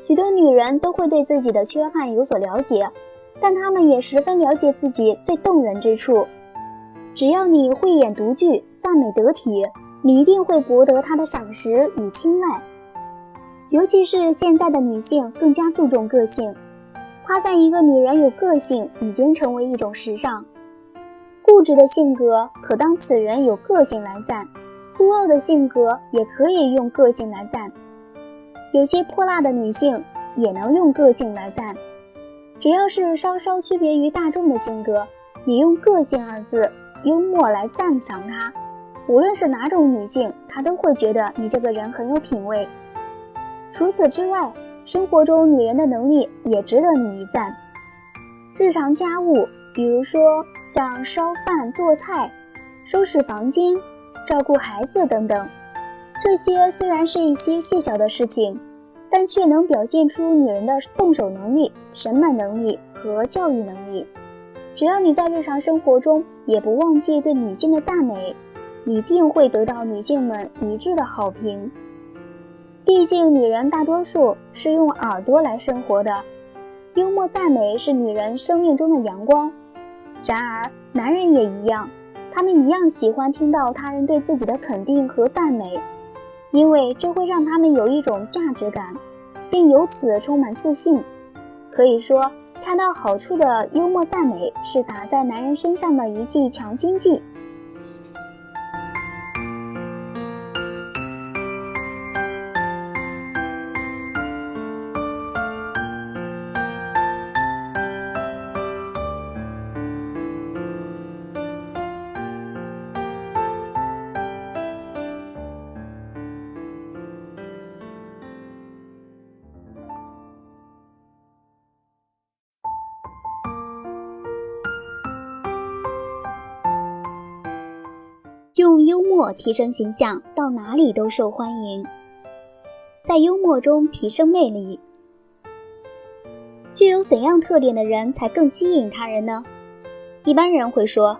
许多女人都会对自己的缺憾有所了解，但她们也十分了解自己最动人之处。只要你慧眼独具，赞美得体，你一定会博得她的赏识与青睐。尤其是现在的女性更加注重个性，夸赞一个女人有个性已经成为一种时尚。固执的性格可当此人有个性来赞，孤傲的性格也可以用个性来赞，有些泼辣的女性也能用个性来赞。只要是稍稍区别于大众的性格，你用个性二字幽默来赞赏她，无论是哪种女性，她都会觉得你这个人很有品味。除此之外，生活中女人的能力也值得你一赞。日常家务，比如说像烧饭做菜、收拾房间、照顾孩子等等，这些虽然是一些细小的事情，但却能表现出女人的动手能力、审美能力和教育能力。只要你在日常生活中也不忘记对女性的赞美，一定会得到女性们一致的好评。毕竟女人大多数是用耳朵来生活的，幽默赞美是女人生命中的阳光。然而男人也一样，他们一样喜欢听到他人对自己的肯定和赞美，因为这会让他们有一种价值感，并由此充满自信。可以说，恰到好处的幽默赞美是打在男人身上的一剂强心剂。用幽默提升形象，到哪里都受欢迎。在幽默中提升魅力。具有怎样特点的人才更吸引他人呢？一般人会说，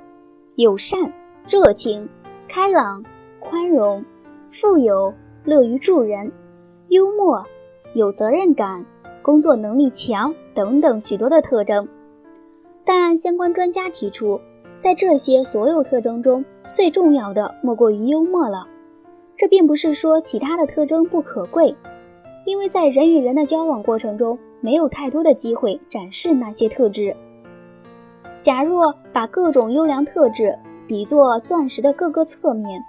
友善、热情、开朗、宽容、富有、乐于助人、幽默、有责任感、工作能力强等等许多的特征。但相关专家提出，在这些所有特征中，最重要的莫过于幽默了。这并不是说其他的特征不可贵，因为在人与人的交往过程中，没有太多的机会展示那些特质。假若把各种优良特质比作钻石的各个侧面，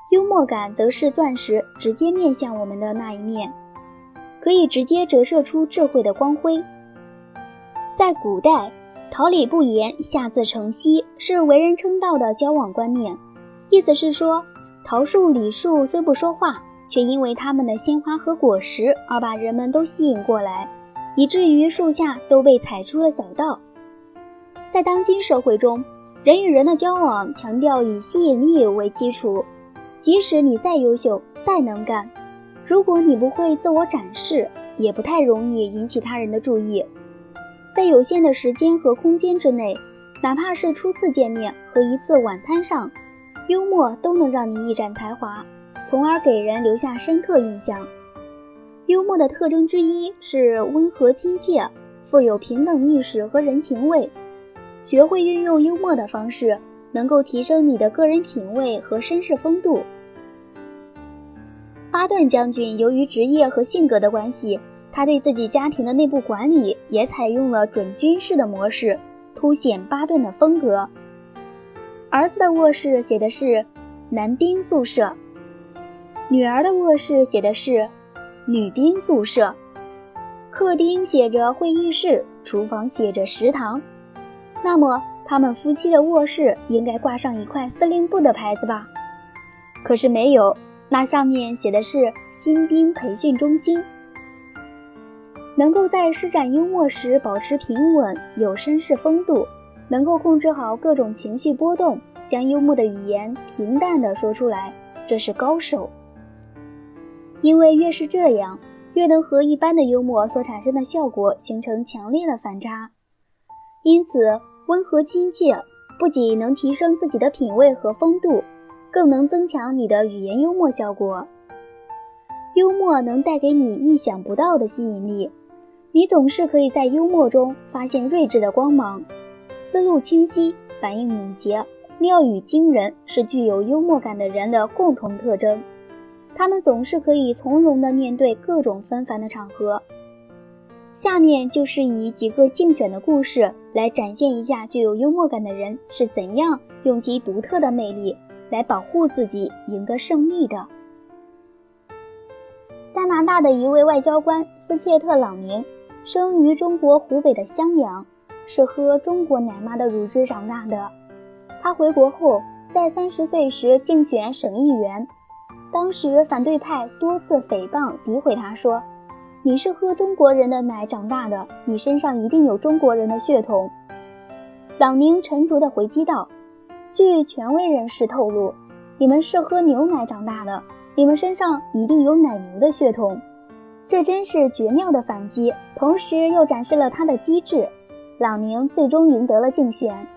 幽默感则是钻石直接面向我们的那一面，可以直接折射出智慧的光辉。在古代，桃李不言，下自成蹊是为人称道的交往观念，意思是说，桃树、李树虽不说话，却因为它们的鲜花和果实而把人们都吸引过来，以至于树下都被踩出了小道。在当今社会中，人与人的交往强调以吸引力为基础，即使你再优秀、再能干，如果你不会自我展示，也不太容易引起他人的注意。在有限的时间和空间之内，哪怕是初次见面和一次晚餐上，幽默都能让你一展才华，从而给人留下深刻印象。幽默的特征之一是温和亲切，富有平等意识和人情味。学会运用幽默的方式，能够提升你的个人品味和绅士风度。巴顿将军由于职业和性格的关系，他对自己家庭的内部管理也采用了准军事的模式，凸显巴顿的风格。儿子的卧室写的是男兵宿舍，女儿的卧室写的是女兵宿舍，客厅写着会议室，厨房写着食堂。那么他们夫妻的卧室应该挂上一块司令部的牌子吧？可是没有，那上面写的是新兵培训中心。能够在施展幽默时保持平稳，有绅士风度，能够控制好各种情绪波动，将幽默的语言平淡地说出来，这是高手。因为越是这样，越能和一般的幽默所产生的效果形成强烈的反差。因此，温和亲切不仅能提升自己的品味和风度，更能增强你的语言幽默效果。幽默能带给你意想不到的吸引力，你总是可以在幽默中发现睿智的光芒。思路清晰，反应敏捷，妙语惊人是具有幽默感的人的共同特征。他们总是可以从容地面对各种纷繁的场合。下面就是以几个竞选的故事来展现一下具有幽默感的人是怎样用其独特的魅力来保护自己，赢得胜利的。加拿大的一位外交官斯切特·朗宁生于中国湖北的襄阳，是喝中国奶妈的乳汁长大的。他回国后，在30岁时竞选省议员，当时反对派多次诽谤诋毁他，说你是喝中国人的奶长大的，你身上一定有中国人的血统。朗宁沉着地回击道，据权威人士透露，你们是喝牛奶长大的，你们身上一定有奶牛的血统。这真是绝妙的反击，同时又展示了他的机智。朗宁最终赢得了竞选。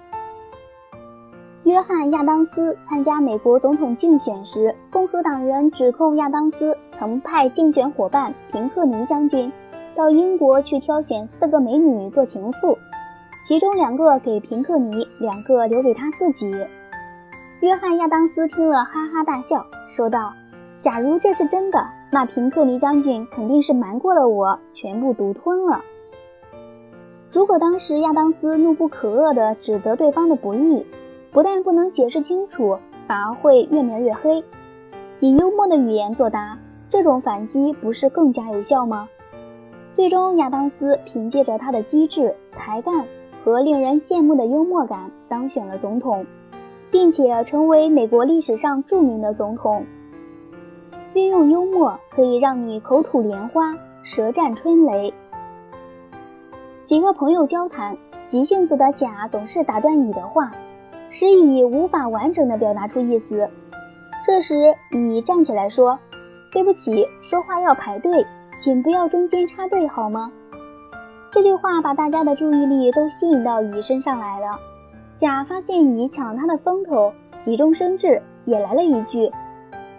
约翰·亚当斯参加美国总统竞选时，共和党人指控亚当斯曾派竞选伙伴平克尼将军到英国去挑选4个美女做情妇，其中2个给平克尼，2个留给他自己。约翰·亚当斯听了哈哈大笑，说道：假如这是真的，那平克尼将军肯定是瞒过了我，全部独吞了。如果当时亚当斯怒不可遏地指责对方的不义，不但不能解释清楚，反而会越描越黑。以幽默的语言作答，这种反击不是更加有效吗？最终亚当斯凭借着他的机智、才干和令人羡慕的幽默感当选了总统，并且成为美国历史上著名的总统。运用幽默可以让你口吐莲花，舌战春雷。几个朋友交谈，急性子的甲总是打断乙的话，使乙无法完整地表达出意思。这时乙站起来说：对不起，说话要排队，请不要中间插队好吗？这句话把大家的注意力都吸引到乙身上来了。甲发现乙抢他的风头，急中生智，也来了一句：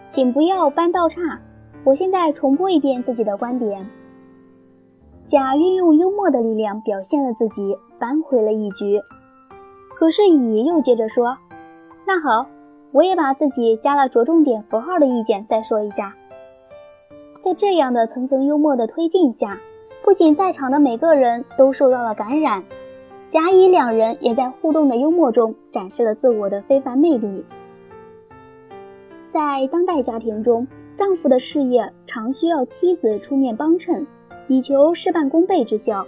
请不要搬道岔。我现在重播一遍自己的观点。甲运用幽默的力量表现了自己，扳回了一局。可是乙又接着说：那好，我也把自己加了着重点符号的意见再说一下。在这样的层层幽默的推进下，不仅在场的每个人都受到了感染，甲乙2人也在互动的幽默中展示了自我的非凡魅力。在当代家庭中，丈夫的事业常需要妻子出面帮衬，以求事半功倍之效。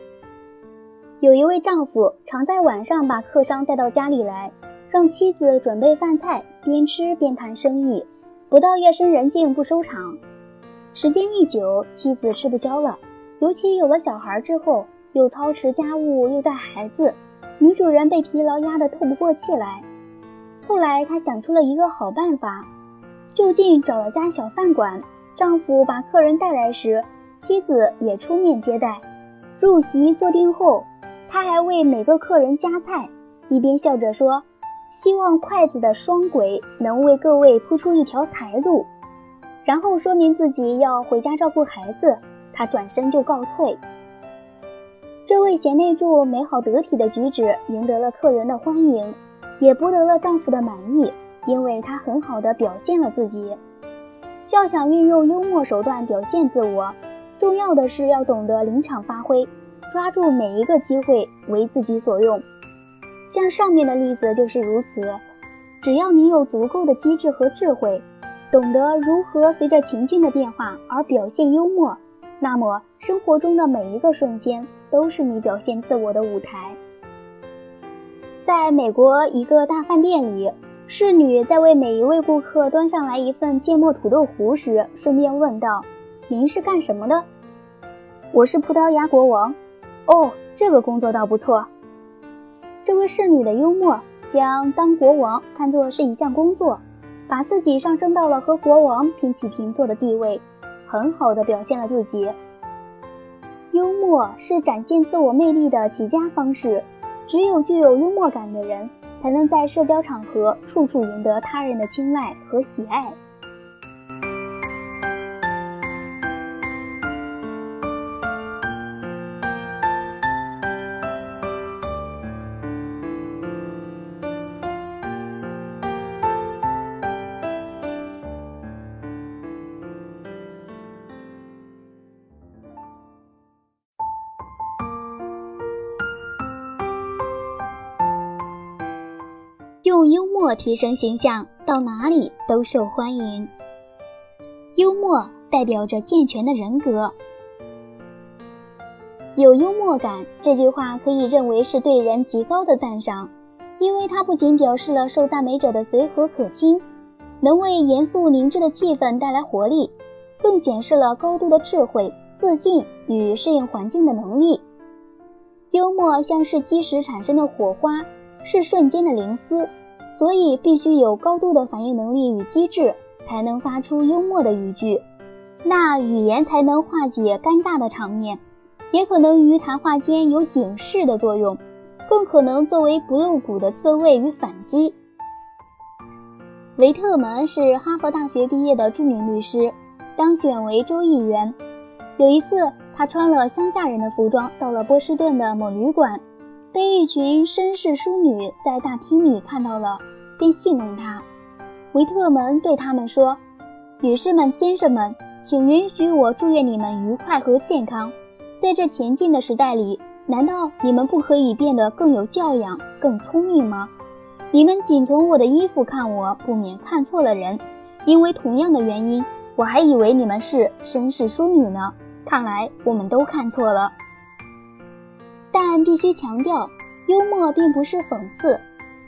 有一位丈夫常在晚上把客商带到家里来，让妻子准备饭菜，边吃边谈生意，不到夜深人静不收场。时间一久，妻子吃不消了，尤其有了小孩之后，又操持家务又带孩子，女主人被疲劳压得透不过气来。后来她想出了一个好办法，就近找了家小饭馆，丈夫把客人带来时，妻子也出面接待。入席坐定后，她还为每个客人夹菜，一边笑着说：希望筷子的双轨能为各位铺出一条财路。然后说明自己要回家照顾孩子，她转身就告退。这位贤内助美好得体的举止赢得了客人的欢迎，也博得了丈夫的满意，因为她很好地表现了自己。要想运用幽默手段表现自我，重要的是要懂得临场发挥，抓住每一个机会为自己所用。像上面的例子就是如此，只要你有足够的机智和智慧，懂得如何随着情境的变化而表现幽默，那么生活中的每一个瞬间都是你表现自我的舞台。在美国一个大饭店里，侍女在为每一位顾客端上来一份芥末土豆糊时，顺便问道：您是干什么的？我是葡萄牙国王。哦，这个工作倒不错。这位侍女的幽默将当国王看作是一项工作，把自己上升到了和国王平起平坐的地位，很好地表现了自己。幽默是展现自我魅力的极佳方式，只有具有幽默感的人，才能在社交场合处处赢得他人的青睐和喜爱。用幽默提升形象，到哪里都受欢迎。幽默代表着健全的人格。有幽默感，这句话可以认为是对人极高的赞赏，因为它不仅表示了受赞美者的随和可亲，能为严肃凝滞的气氛带来活力，更显示了高度的智慧、自信与适应环境的能力。幽默像是基石产生的火花，是瞬间的灵思，所以必须有高度的反应能力与机智，才能发出幽默的语句，那语言才能化解尴尬的场面，也可能于谈话间有警示的作用，更可能作为不露骨的自卫与反击。维特门是哈佛大学毕业的著名律师，当选为州议员。有一次，他穿了乡下人的服装，到了波士顿的某旅馆，被一群绅士淑女在大厅里看到了，便戏弄他。维特门对他们说：“女士们、先生们，请允许我祝愿你们愉快和健康。在这前进的时代里，难道你们不可以变得更有教养、更聪明吗？你们仅从我的衣服看我，不免看错了人，因为同样的原因，我还以为你们是绅士淑女呢。看来我们都看错了。”但必须强调，幽默并不是讽刺，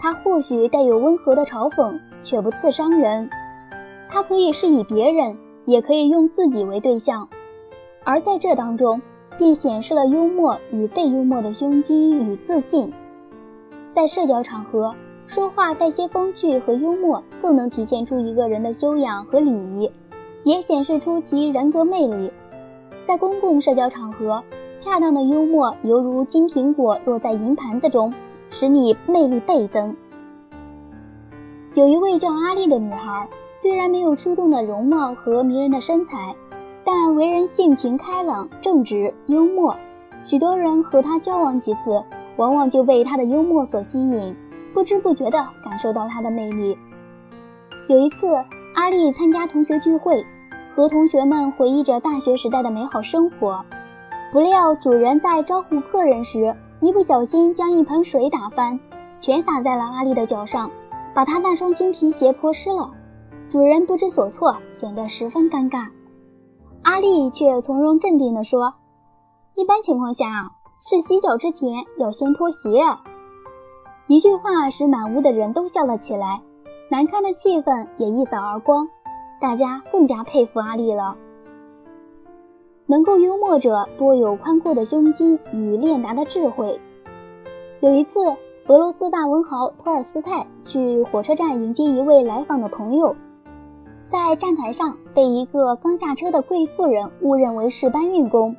它或许带有温和的嘲讽，却不刺伤人。它可以是以别人，也可以用自己为对象，而在这当中，便显示了幽默与被幽默的胸襟与自信。在社交场合，说话带些风趣和幽默，更能体现出一个人的修养和礼仪，也显示出其人格魅力。在公共社交场合，恰当的幽默犹如金苹果落在银盘子中，使你魅力倍增。有一位叫阿丽的女孩，虽然没有出众的容貌和迷人的身材，但为人性情开朗、正直、幽默。许多人和她交往几次，往往就被她的幽默所吸引，不知不觉地感受到她的魅力。有一次，阿丽参加同学聚会，和同学们回忆着大学时代的美好生活，不料主人在招呼客人时，一不小心将一盆水打翻，全洒在了阿丽的脚上，把她那双新皮鞋泼湿了。主人不知所措，显得十分尴尬。阿丽却从容镇定地说：“一般情况下，是洗脚之前要先脱鞋啊。”一句话使满屋的人都笑了起来，难堪的气氛也一扫而光，大家更加佩服阿丽了。能够幽默者多有宽阔的胸襟与练达的智慧。有一次，俄罗斯大文豪托尔斯泰去火车站迎接一位来访的朋友，在站台上被一个刚下车的贵妇人误认为是搬运工，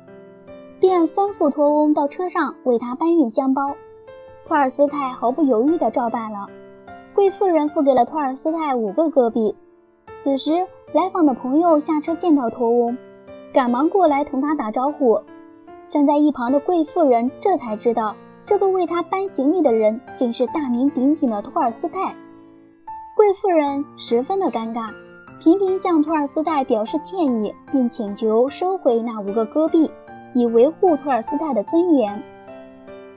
便吩咐托翁到车上为他搬运箱包。托尔斯泰毫不犹豫地照办了，贵妇人付给了托尔斯泰5个戈币。此时来访的朋友下车见到托翁，赶忙过来同他打招呼。站在一旁的贵妇人这才知道，这个为他搬行李的人竟是大名鼎鼎的托尔斯泰。贵妇人十分的尴尬，频频向托尔斯泰表示歉意，并请求收回那5个戈币，以维护托尔斯泰的尊严。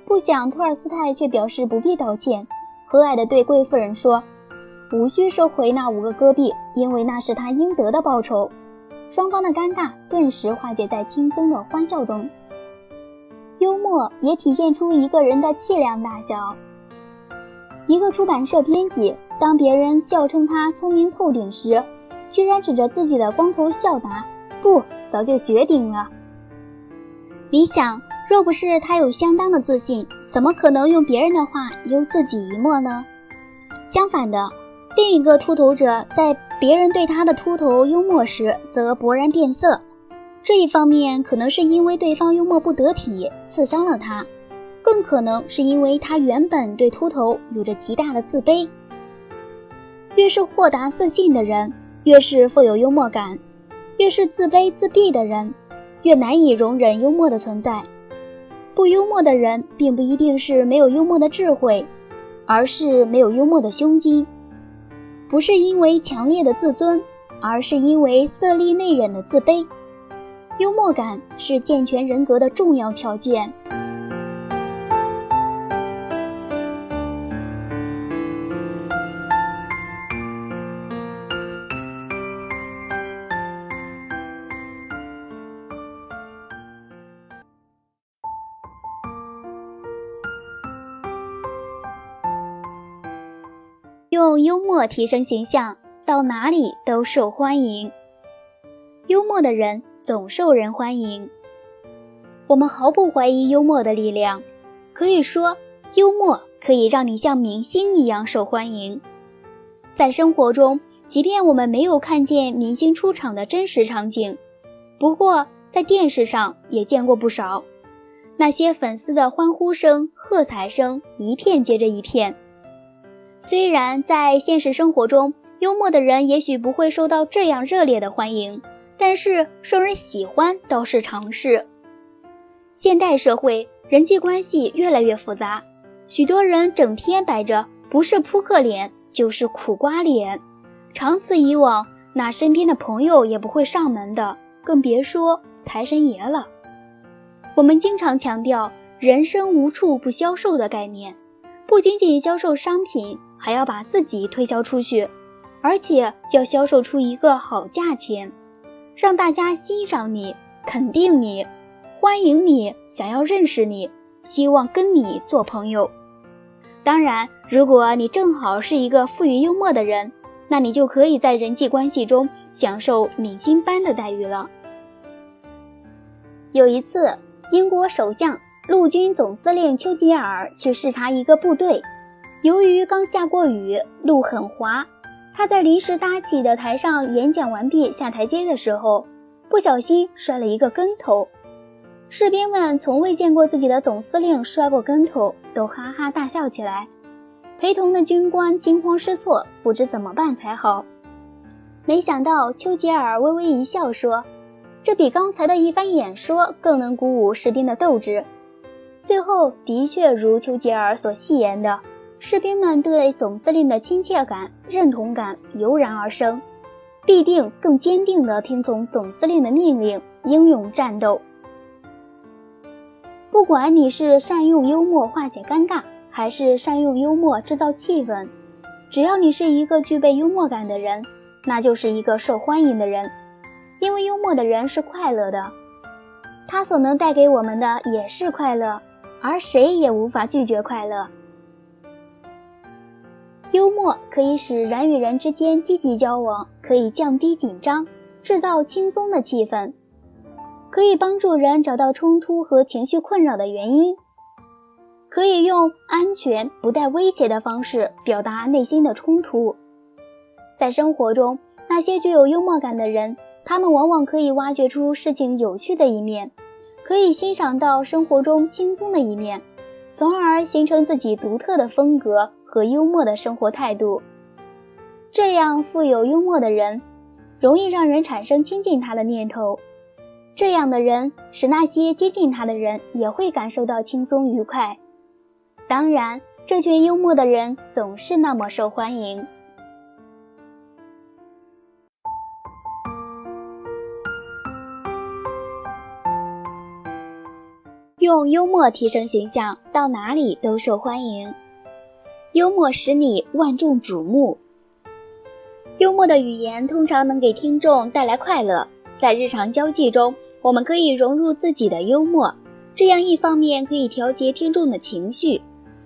不想托尔斯泰却表示不必道歉，和蔼地对贵妇人说：“无需收回那5个戈币，因为那是他应得的报酬。”双方的尴尬顿时化解在轻松的欢笑中。幽默也体现出一个人的气量大小。一个出版社编辑，当别人笑称他聪明透顶时，居然指着自己的光头笑答：“不，早就绝顶了。”你想，若不是他有相当的自信，怎么可能用别人的话优自己一默呢？相反的，另一个秃头者在别人对他的秃头幽默时，则勃然变色。这一方面可能是因为对方幽默不得体，刺伤了他，更可能是因为他原本对秃头有着极大的自卑。越是豁达自信的人，越是富有幽默感；越是自卑自闭的人，越难以容忍幽默的存在。不幽默的人并不一定是没有幽默的智慧，而是没有幽默的胸襟。不是因为强烈的自尊，而是因为色厉内荏的自卑。幽默感是健全人格的重要条件。用幽默提升形象，到哪里都受欢迎。幽默的人总受人欢迎。我们毫不怀疑幽默的力量，可以说，幽默可以让你像明星一样受欢迎。在生活中，即便我们没有看见明星出场的真实场景，不过在电视上也见过不少。那些粉丝的欢呼声、喝彩声一片接着一片。虽然在现实生活中，幽默的人也许不会受到这样热烈的欢迎，但是受人喜欢倒是常事。现代社会人际关系越来越复杂，许多人整天摆着不是扑克脸就是苦瓜脸，长此以往，那身边的朋友也不会上门的，更别说财神爷了。我们经常强调人生无处不销售的概念，不仅仅销售商品，还要把自己推销出去，而且要销售出一个好价钱，让大家欣赏你、肯定你、欢迎你、想要认识你，希望跟你做朋友。当然，如果你正好是一个富于幽默的人，那你就可以在人际关系中享受明星般的待遇了。有一次，英国首相、陆军总司令丘吉尔去视察一个部队，由于刚下过雨，路很滑，他在临时搭起的台上演讲完毕下台阶的时候，不小心摔了一个跟头。士兵们从未见过自己的总司令摔过跟头，都哈哈大笑起来。陪同的军官惊慌失措，不知怎么办才好。没想到丘吉尔微微一笑说，这比刚才的一番演说更能鼓舞士兵的斗志。最后的确如丘吉尔所戏言的，士兵们对总司令的亲切感、认同感油然而生，必定更坚定地听从总司令的命令，英勇战斗。不管你是善用幽默化解尴尬，还是善用幽默制造气氛，只要你是一个具备幽默感的人，那就是一个受欢迎的人。因为幽默的人是快乐的，他所能带给我们的也是快乐，而谁也无法拒绝快乐。幽默可以使人与人之间积极交往，可以降低紧张，制造轻松的气氛，可以帮助人找到冲突和情绪困扰的原因，可以用安全不带威胁的方式表达内心的冲突。在生活中，那些具有幽默感的人，他们往往可以挖掘出事情有趣的一面，可以欣赏到生活中轻松的一面，从而形成自己独特的风格和幽默的生活态度。这样富有幽默的人，容易让人产生亲近他的念头。这样的人使那些接近他的人也会感受到轻松愉快。当然，这群幽默的人总是那么受欢迎。用幽默提升形象，到哪里都受欢迎。幽默使你万众瞩目。幽默的语言通常能给听众带来快乐，在日常交际中，我们可以融入自己的幽默，这样一方面可以调节听众的情绪，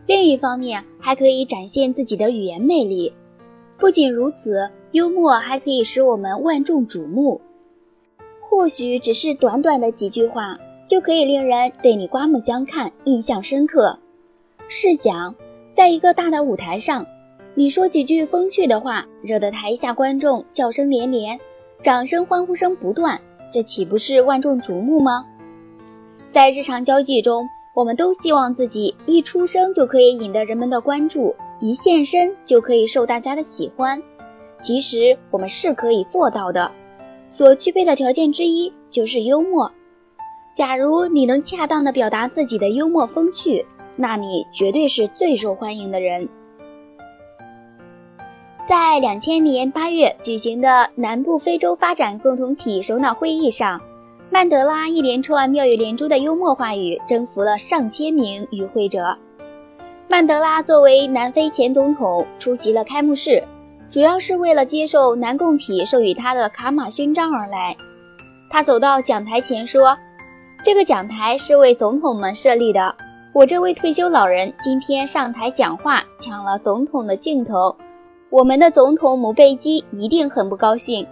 另一方面还可以展现自己的语言魅力。不仅如此，幽默还可以使我们万众瞩目。或许只是短短的几句话，就可以令人对你刮目相看，印象深刻。试想，在一个大的舞台上，你说几句风趣的话，惹得台下观众笑声连连，掌声欢呼声不断，这岂不是万众瞩目吗？在日常交际中，我们都希望自己一出生就可以引得人们的关注，一现身就可以受大家的喜欢。其实我们是可以做到的，所具备的条件之一就是幽默。假如你能恰当地表达自己的幽默风趣，那你绝对是最受欢迎的人。在2000年8月举行的南部非洲发展共同体首脑会议上，曼德拉一连串妙语连珠的幽默话语征服了上千名与会者。曼德拉作为南非前总统出席了开幕式，主要是为了接受南共体授予他的卡马勋章而来。他走到讲台前说，这个讲台是为总统们设立的，我这位退休老人今天上台讲话抢了总统的镜头，我们的总统姆贝基一定很不高兴。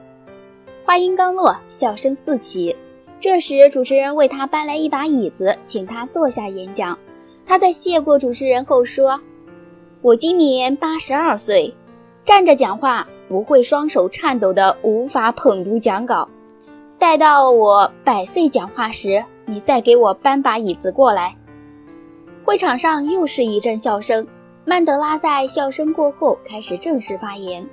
话音刚落，笑声四起，这时主持人为他搬来一把椅子，请他坐下演讲。他在谢过主持人后说，我今年82岁，站着讲话不会双手颤抖的无法捧读讲稿。待到我100岁讲话时，你再给我搬把椅子过来。会场上又是一阵笑声。曼德拉在笑声过后开始正式发言。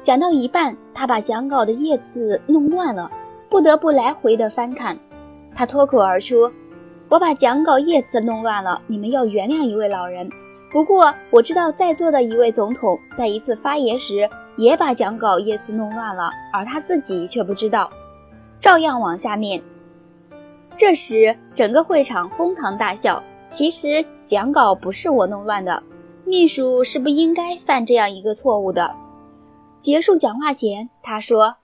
讲到一半，他把讲稿的页子弄乱了，不得不来回的翻看。他脱口而出：我把讲稿页子弄乱了，你们要原谅一位老人。不过我知道在座的一位总统在一次发言时也把讲稿页子弄乱了，而他自己却不知道，照样往下念。这时整个会场哄堂大笑。其实讲稿不是我弄乱的，秘书是不应该犯这样一个错误的。结束讲话前，他说：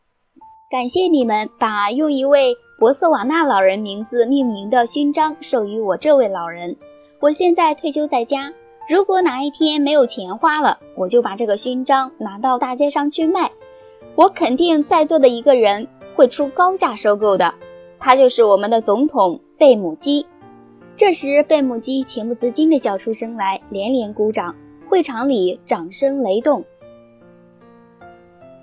感谢你们把用一位博茨瓦纳老人名字命名的勋章授予我这位老人。我现在退休在家，如果哪一天没有钱花了，我就把这个勋章拿到大街上去卖。我肯定在座的一个人会出高价收购的，他就是我们的总统贝姆基。这时贝姆基情不自禁地笑出声来，连连鼓掌，会场里掌声雷动。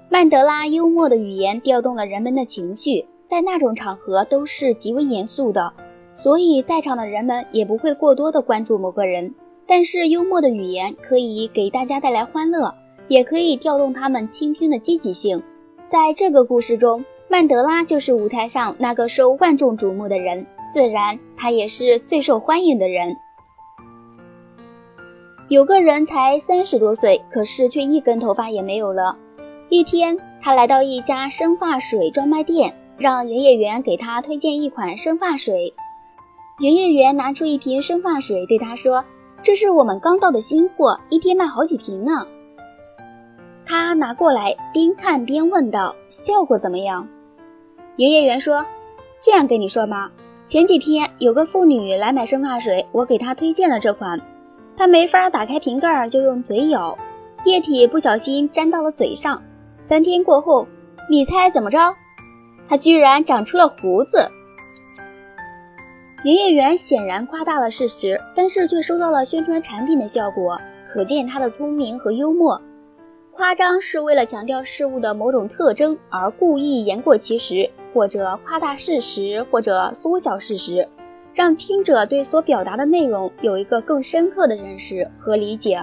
曼德拉幽默的语言调动了人们的情绪，在那种场合都是极为严肃的，所以在场的人们也不会过多的关注某个人。但是幽默的语言可以给大家带来欢乐，也可以调动他们倾听的积极性。在这个故事中，曼德拉就是舞台上那个受万众瞩目的人，自然他也是最受欢迎的人。有个人才30多岁，可是却一根头发也没有了。一天，他来到一家生发水专卖店，让营业员给他推荐一款生发水。营业员拿出一瓶生发水对他说：这是我们刚到的新货，一天卖好几瓶呢。他拿过来边看边问道：效果怎么样？营业员说：这样跟你说吧，前几天有个妇女来买生发水，我给她推荐了这款。她没法打开瓶盖，就用嘴咬，液体不小心沾到了嘴上。3天过后，你猜怎么着？她居然长出了胡子。营业员显然夸大了事实，但是却收到了宣传产品的效果，可见他的聪明和幽默。夸张是为了强调事物的某种特征而故意言过其实，或者夸大事实，或者缩小事实，让听者对所表达的内容有一个更深刻的认识和理解。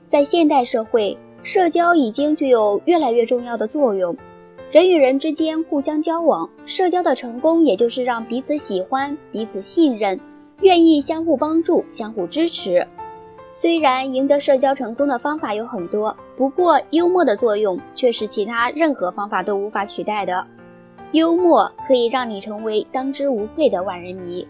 在现代社会，社交已经具有越来越重要的作用。人与人之间互相交往，社交的成功也就是让彼此喜欢、彼此信任，愿意相互帮助、相互支持。虽然赢得社交成功的方法有很多，不过幽默的作用却是其他任何方法都无法取代的。幽默可以让你成为当之无愧的万人迷。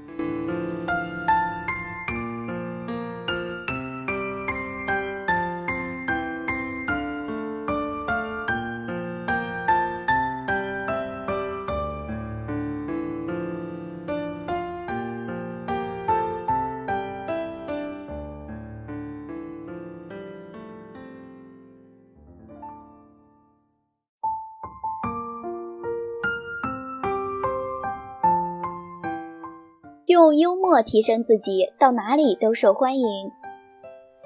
用幽默提升自己，到哪里都受欢迎。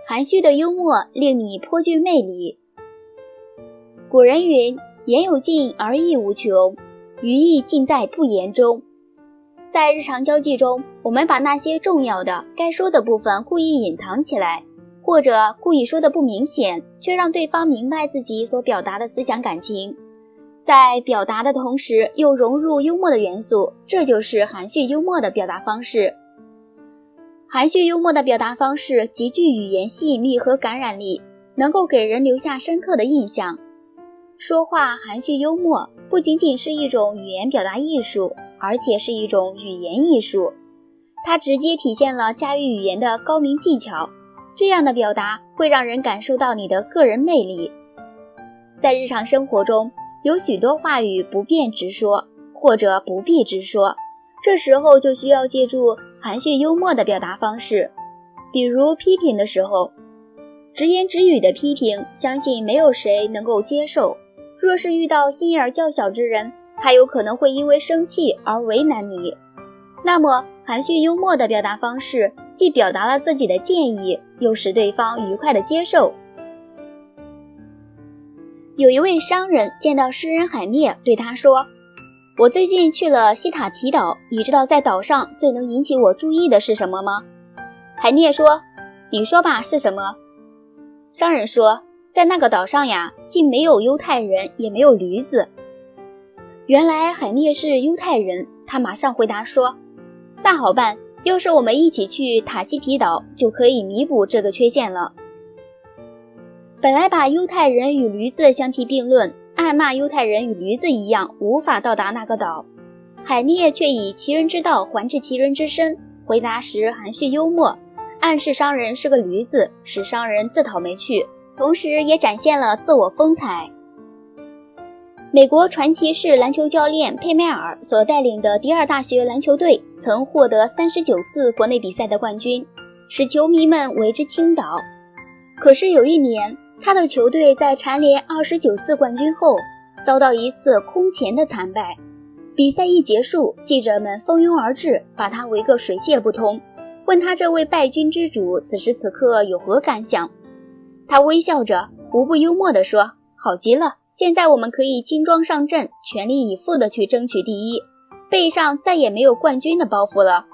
含蓄的幽默令你颇具魅力。古人云：言有尽而意无穷，语意尽在不言中。在日常交际中，我们把那些重要的该说的部分故意隐藏起来，或者故意说的不明显，却让对方明白自己所表达的思想感情。在表达的同时又融入幽默的元素，这就是含蓄幽默的表达方式。含蓄幽默的表达方式极具语言吸引力和感染力，能够给人留下深刻的印象。说话含蓄幽默不仅仅是一种语言表达艺术，而且是一种语言艺术。它直接体现了驾驭语言的高明技巧，这样的表达会让人感受到你的个人魅力。在日常生活中，有许多话语不便直说，或者不必直说，这时候就需要借助含蓄幽默的表达方式。比如批评的时候，直言直语的批评，相信没有谁能够接受。若是遇到心眼较小之人，他有可能会因为生气而为难你。那么含蓄幽默的表达方式，既表达了自己的建议，又使对方愉快地接受。有一位商人见到诗人海涅，对他说：我最近去了西塔提岛，你知道在岛上最能引起我注意的是什么吗？海涅说：你说吧，是什么？商人说：在那个岛上呀，既没有犹太人，也没有驴子。原来海涅是犹太人，他马上回答说：那好办，要是我们一起去塔希提岛，就可以弥补这个缺陷了。本来把犹太人与驴子相提并论，暗骂犹太人与驴子一样无法到达那个岛，海涅却以其人之道还治其人之身，回答时含蓄幽默，暗示商人是个驴子，使商人自讨没趣，同时也展现了自我风采。美国传奇式篮球教练佩梅尔所带领的第二大学篮球队曾获得39次国内比赛的冠军，使球迷们为之倾倒。可是有一年，他的球队在蝉联29次冠军后，遭到一次空前的惨败。比赛一结束，记者们蜂拥而至，把他围个水泄不通，问他这位败军之主此时此刻有何感想。他微笑着，无不幽默地说：好极了，现在我们可以轻装上阵，全力以赴地去争取第一，背上再也没有冠军的包袱了。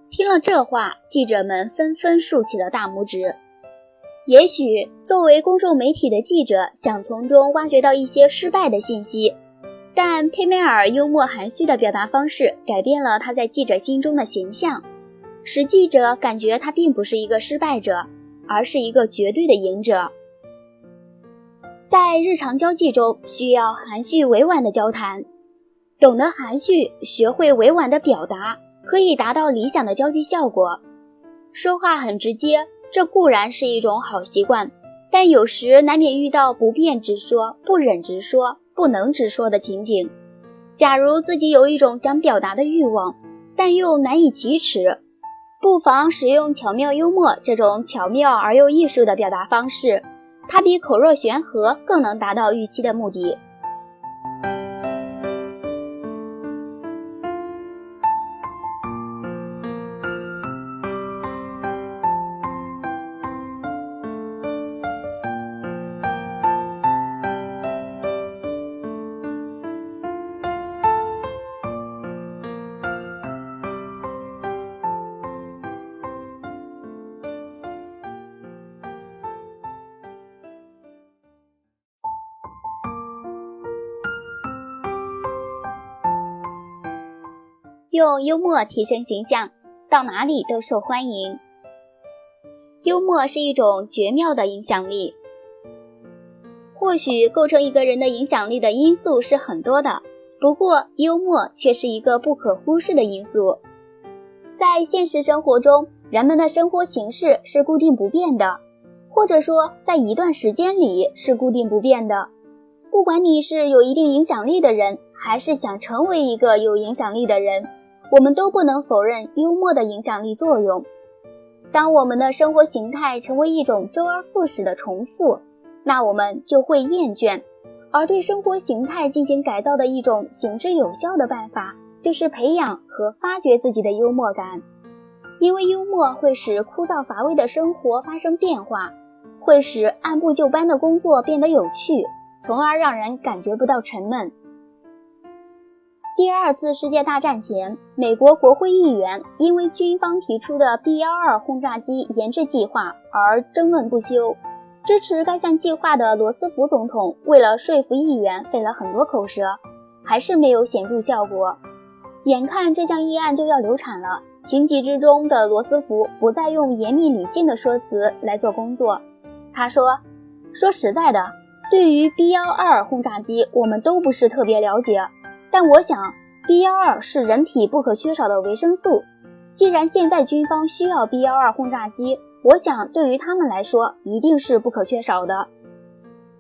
听了这话，记者们纷纷竖起了大拇指。也许作为公众媒体的记者，想从中挖掘到一些失败的信息，但佩梅尔幽默含蓄的表达方式改变了他在记者心中的形象，使记者感觉他并不是一个失败者，而是一个绝对的赢者。在日常交际中，需要含蓄委婉的交谈，懂得含蓄，学会委婉的表达，可以达到理想的交际效果。说话很直接，这固然是一种好习惯，但有时难免遇到不便直说、不忍直说、不能直说的情景。假如自己有一种想表达的欲望，但又难以启齿，不妨使用巧妙幽默这种巧妙而又艺术的表达方式，它比口若悬河更能达到预期的目的。用幽默提升形象，到哪里都受欢迎。幽默是一种绝妙的影响力。或许构成一个人的影响力的因素是很多的，不过幽默却是一个不可忽视的因素。在现实生活中，人们的生活形式是固定不变的，或者说在一段时间里是固定不变的。不管你是有一定影响力的人，还是想成为一个有影响力的人，我们都不能否认幽默的影响力作用。当我们的生活形态成为一种周而复始的重复，那我们就会厌倦，而对生活形态进行改造的一种行之有效的办法，就是培养和发掘自己的幽默感。因为幽默会使枯燥乏味的生活发生变化，会使按部就班的工作变得有趣，从而让人感觉不到沉闷。第二次世界大战前，美国国会议员因为军方提出的 B-12轰炸机研制计划而争论不休。支持该项计划的罗斯福总统为了说服议员费了很多口舌，还是没有显著效果。眼看这项议案就要流产了，情急之中的罗斯福不再用严密理性的说辞来做工作。他说实在的，对于 B-12轰炸机我们都不是特别了解，但我想 B-12是人体不可缺少的维生素，既然现在军方需要 B-12轰炸机，我想对于他们来说一定是不可缺少的。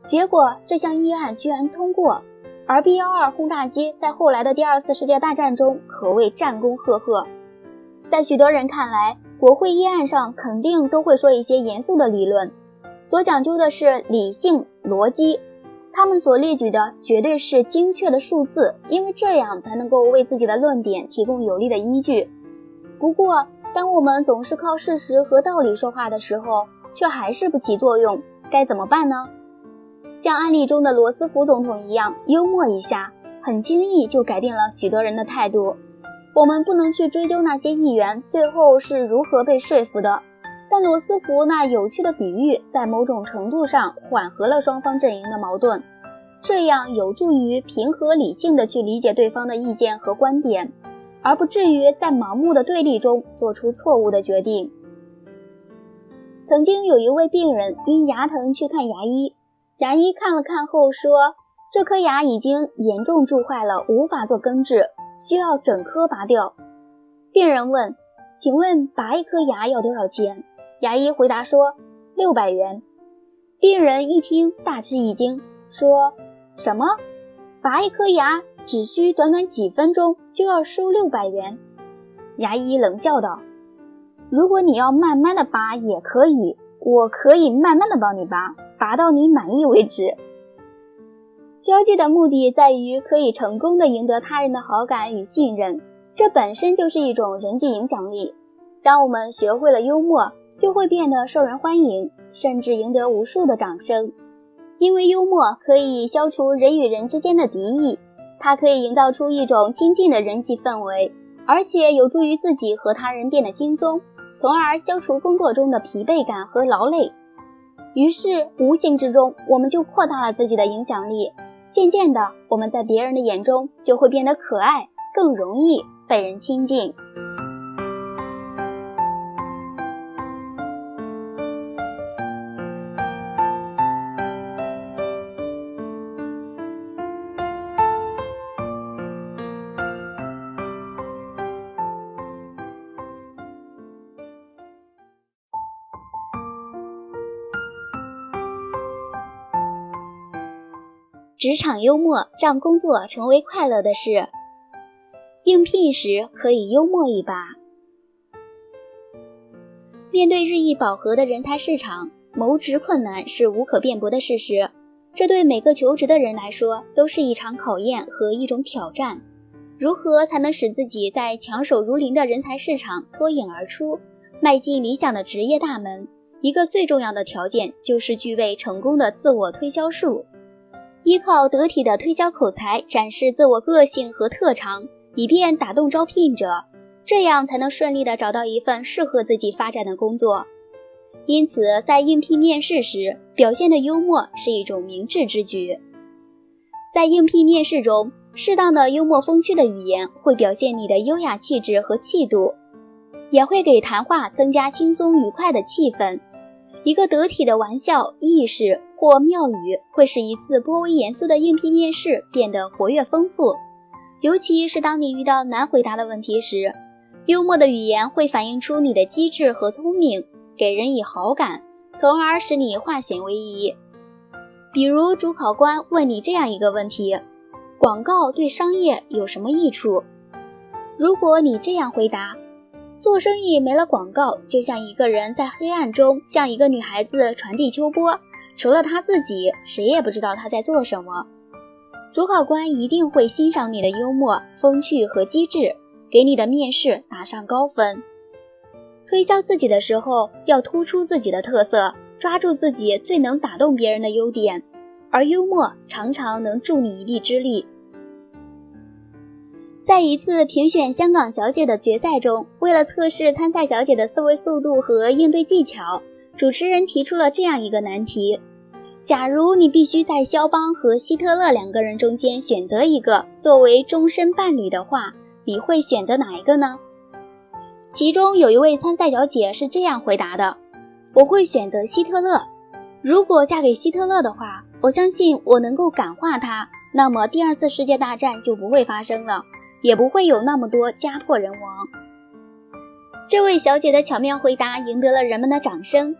结果这项议案居然通过，而 B-12轰炸机在后来的第二次世界大战中可谓战功赫赫。在许多人看来，国会议案上肯定都会说一些严肃的理论，所讲究的是理性逻辑，他们所列举的绝对是精确的数字，因为这样才能够为自己的论点提供有力的依据。不过当我们总是靠事实和道理说话的时候，却还是不起作用，该怎么办呢？像案例中的罗斯福总统一样，幽默一下，很轻易就改变了许多人的态度。我们不能去追究那些议员最后是如何被说服的，但罗斯福那有趣的比喻在某种程度上缓和了双方阵营的矛盾，这样有助于平和理性地去理解对方的意见和观点，而不至于在盲目的对立中做出错误的决定。曾经有一位病人因牙疼去看牙医，牙医看了看后说，这颗牙已经严重蛀坏了，无法做根治，需要整颗拔掉。病人问，请问拔一颗牙要多少钱？牙医回答说600元。病人一听大吃一惊，说什么？拔一颗牙只需短短几分钟就要收600元？牙医冷笑道，如果你要慢慢的拔也可以，我可以慢慢的帮你拔，拔到你满意为止。交际的目的在于可以成功的赢得他人的好感与信任，这本身就是一种人际影响力。当我们学会了幽默，就会变得受人欢迎，甚至赢得无数的掌声。因为幽默可以消除人与人之间的敌意，它可以营造出一种亲近的人际氛围，而且有助于自己和他人变得轻松，从而消除工作中的疲惫感和劳累。于是无形之中，我们就扩大了自己的影响力，渐渐的，我们在别人的眼中就会变得可爱，更容易被人亲近。职场幽默让工作成为快乐的事。应聘时可以幽默一把。面对日益饱和的人才市场，谋职困难是无可辩驳的事实，这对每个求职的人来说都是一场考验和一种挑战。如何才能使自己在强手如林的人才市场脱颖而出，迈进理想的职业大门？一个最重要的条件就是具备成功的自我推销术。依靠得体的推销口才展示自我个性和特长，以便打动招聘者，这样才能顺利地找到一份适合自己发展的工作。因此，在应聘面试时，表现的幽默是一种明智之举。在应聘面试中，适当的幽默风趣的语言会表现你的优雅气质和气度，也会给谈话增加轻松愉快的气氛。一个得体的玩笑、意识或妙语会使一次颇为严肃的应聘面试变得活跃丰富，尤其是当你遇到难回答的问题时，幽默的语言会反映出你的机智和聪明，给人以好感，从而使你化险为夷。比如主考官问你这样一个问题：广告对商业有什么益处？如果你这样回答，做生意没了广告，就像一个人在黑暗中向一个女孩子传递秋波，除了她自己，谁也不知道她在做什么。主考官一定会欣赏你的幽默、风趣和机智，给你的面试打上高分。推销自己的时候，要突出自己的特色，抓住自己最能打动别人的优点，而幽默常常能助你一臂之力。在一次评选香港小姐的决赛中，为了测试参赛小姐的思维速度和应对技巧，主持人提出了这样一个难题：假如你必须在肖邦和希特勒两个人中间选择一个作为终身伴侣的话，你会选择哪一个呢？其中有一位参赛小姐是这样回答的：我会选择希特勒。如果嫁给希特勒的话，我相信我能够感化他，那么第二次世界大战就不会发生了，也不会有那么多家破人亡。这位小姐的巧妙回答赢得了人们的掌声，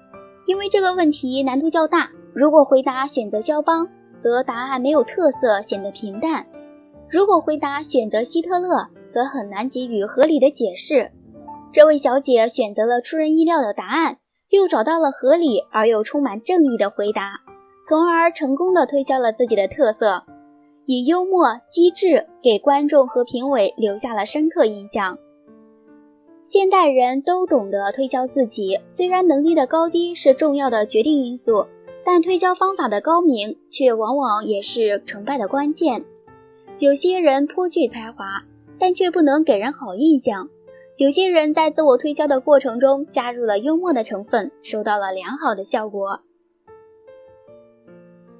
因为这个问题难度较大，如果回答选择肖邦，则答案没有特色，显得平淡；如果回答选择希特勒，则很难给予合理的解释。这位小姐选择了出人意料的答案，又找到了合理而又充满正义的回答，从而成功地推销了自己的特色，以幽默机智给观众和评委留下了深刻印象。现代人都懂得推销自己，虽然能力的高低是重要的决定因素，但推销方法的高明却往往也是成败的关键。有些人颇具才华，但却不能给人好印象；有些人在自我推销的过程中加入了幽默的成分，收到了良好的效果。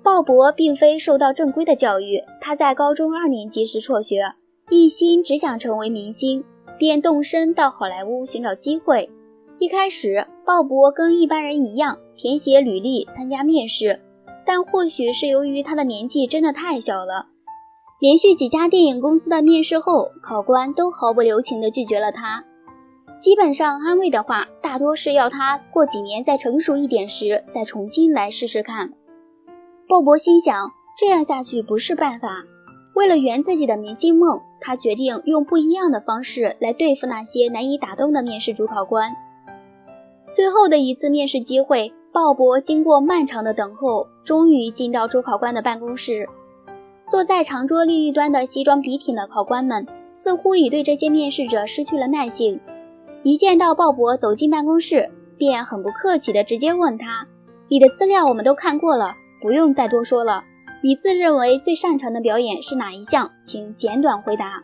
鲍勃并非受到正规的教育，他在高中2年级时辍学，一心只想成为明星，便动身到好莱坞寻找机会。一开始，鲍勃跟一般人一样填写履历参加面试，但或许是由于他的年纪真的太小了，连续几家电影公司的面试后，考官都毫不留情地拒绝了他。基本上安慰的话，大多是要他过几年再成熟一点时再重新来试试看。鲍勃心想，这样下去不是办法。为了圆自己的明星梦，他决定用不一样的方式来对付那些难以打动的面试主考官。最后的一次面试机会，鲍勃经过漫长的等候，终于进到主考官的办公室。坐在长桌另一端的西装笔挺的考官们似乎已对这些面试者失去了耐性，一见到鲍勃走进办公室，便很不客气地直接问他：你的资料我们都看过了，不用再多说了，你自认为最擅长的表演是哪一项？请简短回答。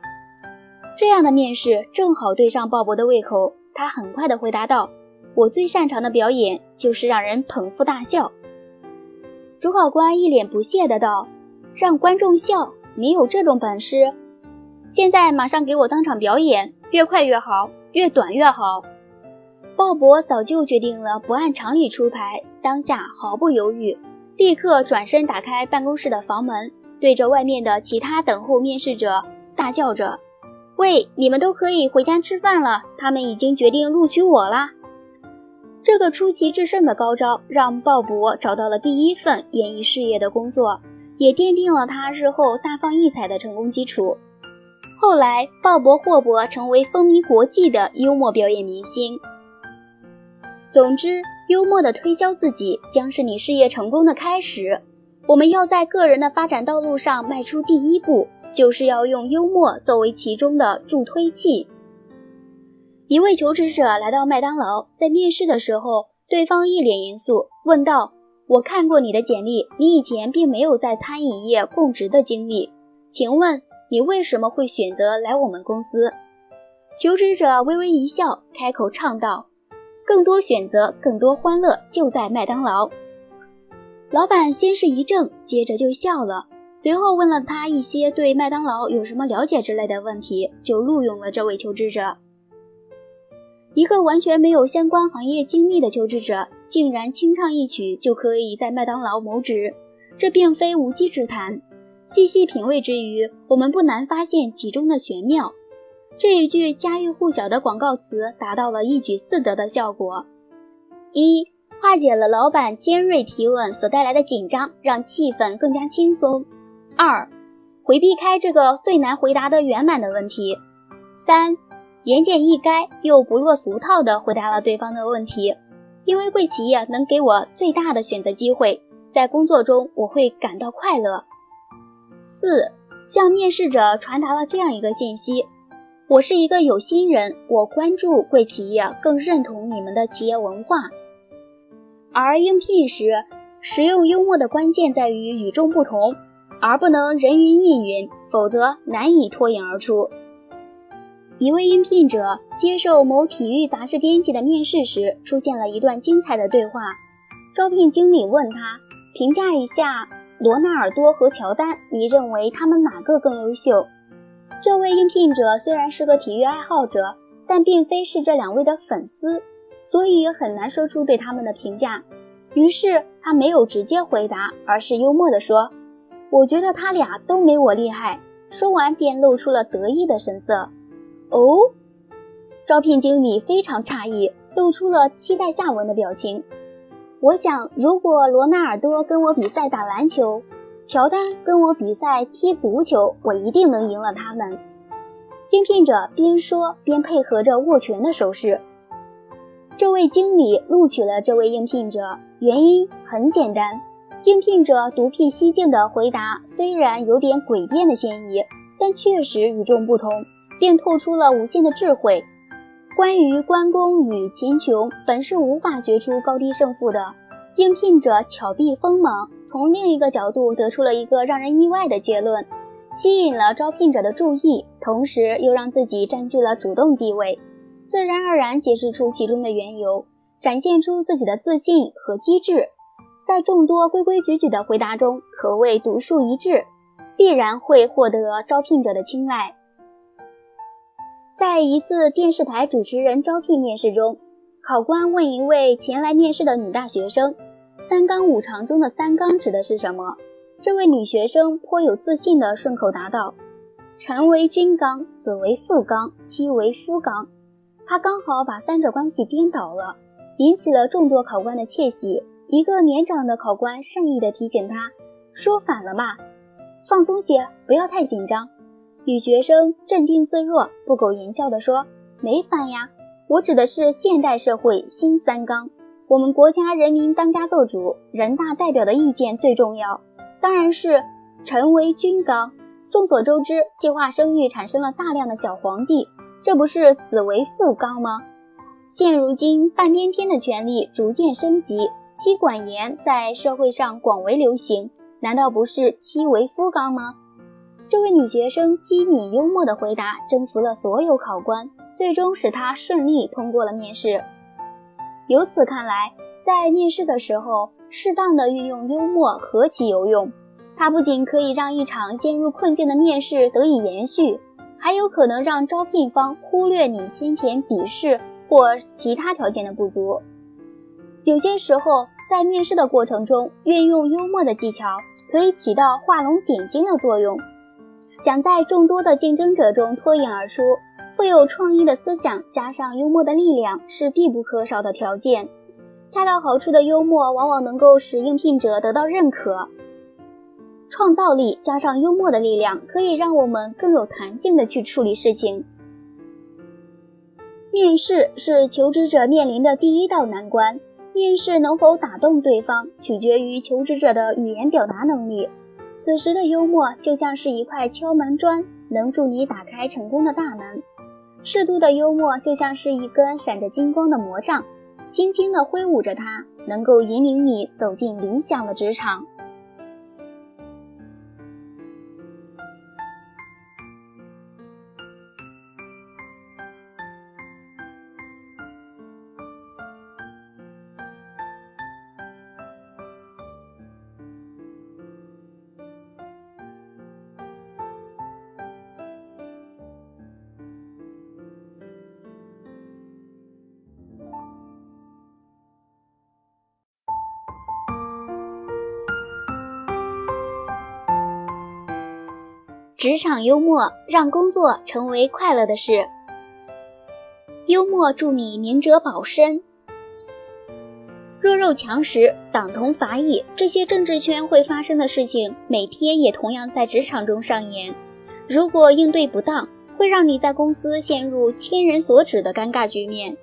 这样的面试正好对上鲍勃的胃口，他很快地回答道：我最擅长的表演就是让人捧腹大笑。主考官一脸不屑地道：让观众笑，你有这种本事？现在马上给我当场表演，越快越好，越短越好。鲍勃早就决定了不按常理出牌，当下毫不犹豫，立刻转身打开办公室的房门，对着外面的其他等候面试者大叫着：喂，你们都可以回家吃饭了，他们已经决定录取我啦。这个出奇制胜的高招让鲍勃找到了第一份演艺事业的工作，也奠定了他日后大放异彩的成功基础。后来，鲍勃·霍伯成为风靡国际的幽默表演明星。总之，幽默的推销自己将是你事业成功的开始。我们要在个人的发展道路上迈出第一步，就是要用幽默作为其中的助推器。一位求职者来到麦当劳，在面试的时候，对方一脸严肃，问道：我看过你的简历，你以前并没有在餐饮业供职的经历，请问你为什么会选择来我们公司？求职者微微一笑，开口唱道：更多选择，更多欢乐，就在麦当劳。老板先是一怔，接着就笑了，随后问了他一些对麦当劳有什么了解之类的问题，就录用了这位求职者。一个完全没有相关行业经历的求职者，竟然清唱一曲就可以在麦当劳谋职，这并非无稽之谈。细细品味之余，我们不难发现其中的玄妙。这一句家喻户晓的广告词达到了一举四得的效果：一、化解了老板尖锐提问所带来的紧张，让气氛更加轻松；二、回避开这个最难回答的圆满的问题；三、言简意赅又不落俗套地回答了对方的问题，因为贵企业能给我最大的选择机会，在工作中我会感到快乐。四、向面试者传达了这样一个信息：我是一个有心人，我关注贵企业，更认同你们的企业文化。而应聘时，实用幽默的关键在于与众不同，而不能人云亦云，否则难以脱颖而出。一位应聘者接受某体育杂志编辑的面试时，出现了一段精彩的对话。招聘经理问他：评价一下罗纳尔多和乔丹，你认为他们哪个更优秀？这位应聘者虽然是个体育爱好者，但并非是这两位的粉丝，所以很难说出对他们的评价。于是他没有直接回答，而是幽默地说：我觉得他俩都没我厉害。说完便露出了得意的神色。哦，招聘经理非常诧异，露出了期待下文的表情。我想，如果罗纳尔多跟我比赛打篮球，乔丹跟我比赛踢足球，我一定能赢了他们。应聘者边说边配合着握拳的手势。这位经理录取了这位应聘者，原因很简单，应聘者独辟蹊径的回答虽然有点诡辩的嫌疑，但确实与众不同，并透出了无限的智慧。关于关公与秦琼本是无法决出高低胜负的，应聘者巧避锋芒，从另一个角度得出了一个让人意外的结论，吸引了招聘者的注意，同时又让自己占据了主动地位，自然而然解释出其中的缘由，展现出自己的自信和机智，在众多规规矩矩的回答中可谓独树一帜，必然会获得招聘者的青睐。在一次电视台主持人招聘面试中，考官问一位前来面试的女大学生，三纲五常中的三纲指的是什么？这位女学生颇有自信地顺口答道：臣为君纲，子为父纲，妻为夫纲。她刚好把三者关系颠倒了，引起了众多考官的窃喜。一个年长的考官善意地提醒她，说反了吧，放松些，不要太紧张。女学生镇定自若，不苟言笑地说，没反呀，我指的是现代社会新三纲，我们国家人民当家作主，人大代表的意见最重要，当然是臣为君纲。众所周知，计划生育产生了大量的小皇帝，这不是子为父纲吗？现如今半边天的权力逐渐升级，妻管严在社会上广为流行，难道不是妻为夫纲吗？这位女学生机敏幽默的回答征服了所有考官，最终使她顺利通过了面试。由此看来，在面试的时候，适当的运用幽默何其有用，它不仅可以让一场陷入困境的面试得以延续，还有可能让招聘方忽略你先前笔试或其他条件的不足。有些时候，在面试的过程中，运用幽默的技巧可以起到画龙点睛的作用。想在众多的竞争者中脱颖而出，富有创意的思想加上幽默的力量是必不可少的条件。恰到好处的幽默往往能够使应聘者得到认可。创造力加上幽默的力量，可以让我们更有弹性地去处理事情。面试是求职者面临的第一道难关，面试能否打动对方，取决于求职者的语言表达能力。此时的幽默就像是一块敲门砖，能助你打开成功的大门。适度的幽默就像是一根闪着金光的魔杖，轻轻地挥舞着它，能够引领你走进理想的职场。职场幽默让工作成为快乐的事。幽默助你明哲保身。弱肉强食、党同伐异，这些政治圈会发生的事情，每天也同样在职场中上演。如果应对不当，会让你在公司陷入千人所指的尴尬局面。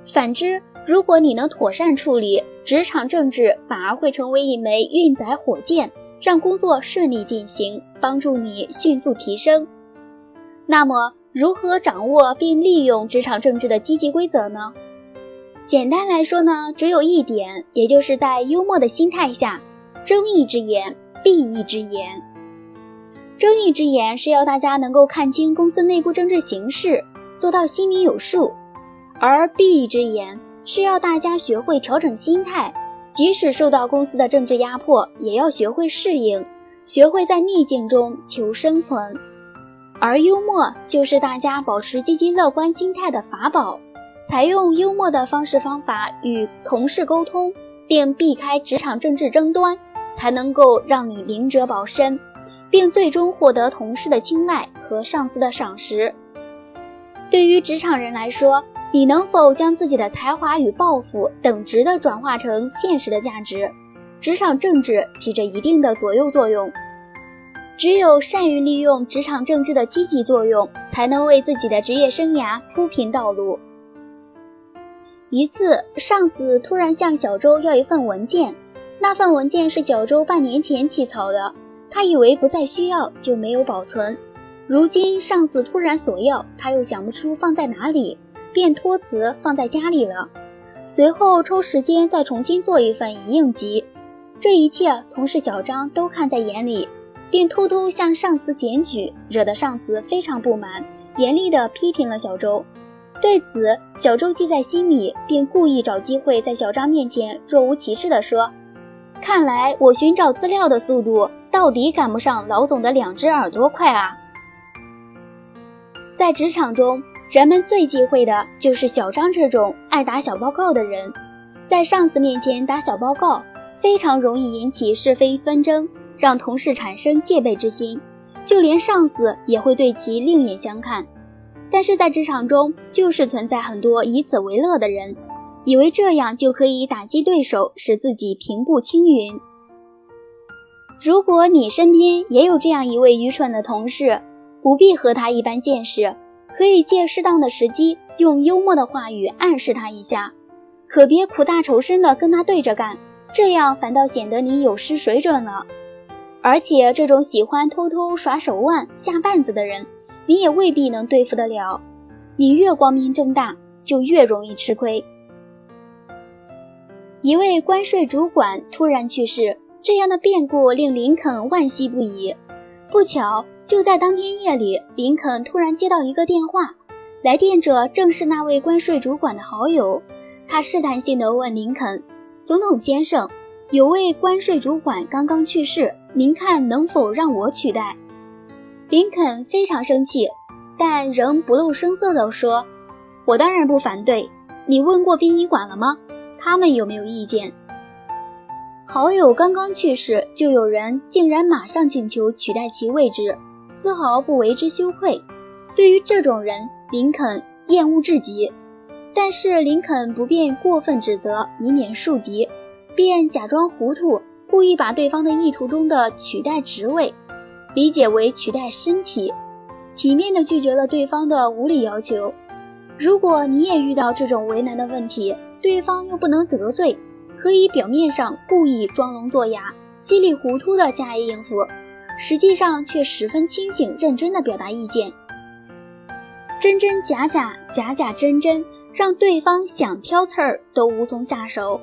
反之，如果你能妥善处理，职场政治反而会成为一枚运载火箭，让工作顺利进行，帮助你迅速提升。那么，如何掌握并利用职场政治的积极规则呢？简单来说呢，只有一点，也就是在幽默的心态下，睁一只眼闭一只眼。睁一只眼是要大家能够看清公司内部政治形势，做到心里有数，而闭一只眼是要大家学会调整心态，即使受到公司的政治压迫，也要学会适应，学会在逆境中求生存。而幽默就是大家保持积极乐观心态的法宝，采用幽默的方式方法与同事沟通，并避开职场政治争端，才能够让你明哲保身，并最终获得同事的青睐和上司的赏识。对于职场人来说，你能否将自己的才华与抱负等值地转化成现实的价值，职场政治起着一定的左右作用。只有善于利用职场政治的积极作用，才能为自己的职业生涯铺平道路。一次，上司突然向小周要一份文件，那份文件是小周半年前起草的，他以为不再需要，就没有保存。如今上司突然索要，他又想不出放在哪里，便托辞放在家里了。随后抽时间再重新做一份以应急。这一切同事小张都看在眼里，便偷偷向上司检举，惹得上司非常不满，严厉地批评了小周。对此，小周记在心里，便故意找机会在小张面前若无其事地说：看来我寻找资料的速度到底赶不上老总的2只耳朵快啊。在职场中，人们最忌讳的就是小张这种爱打小报告的人。在上司面前打小报告，非常容易引起是非纷争，让同事产生戒备之心，就连上司也会对其另眼相看。但是在职场中，就是存在很多以此为乐的人，以为这样就可以打击对手，使自己平步青云。如果你身边也有这样一位愚蠢的同事，不必和他一般见识，可以借适当的时机，用幽默的话语暗示他一下，可别苦大仇深地跟他对着干，这样反倒显得你有失水准了。而且这种喜欢偷偷耍手腕下绊子的人，你也未必能对付得了，你越光明正大，就越容易吃亏。一位关税主管突然去世，这样的变故令林肯惋惜不已。不巧，就在当天夜里，林肯突然接到一个电话，来电者正是那位关税主管的好友。他试探性地问林肯：总统先生，有位关税主管刚刚去世，您看能否让我取代？林肯非常生气，但仍不露声色地说：我当然不反对，你问过殡仪馆了吗？他们有没有意见？好友刚刚去世，就有人竟然马上请求取代其位置，丝毫不为之羞愧。对于这种人，林肯厌恶至极。但是林肯不便过分指责，以免树敌，便假装糊涂，故意把对方的意图中的取代职位理解为取代身体，体面地拒绝了对方的无理要求。如果你也遇到这种为难的问题，对方又不能得罪，可以表面上故意装聋作哑，稀里糊涂地加以应付，实际上却十分清醒认真地表达意见。真真假假，假假真真，让对方想挑刺儿都无从下手。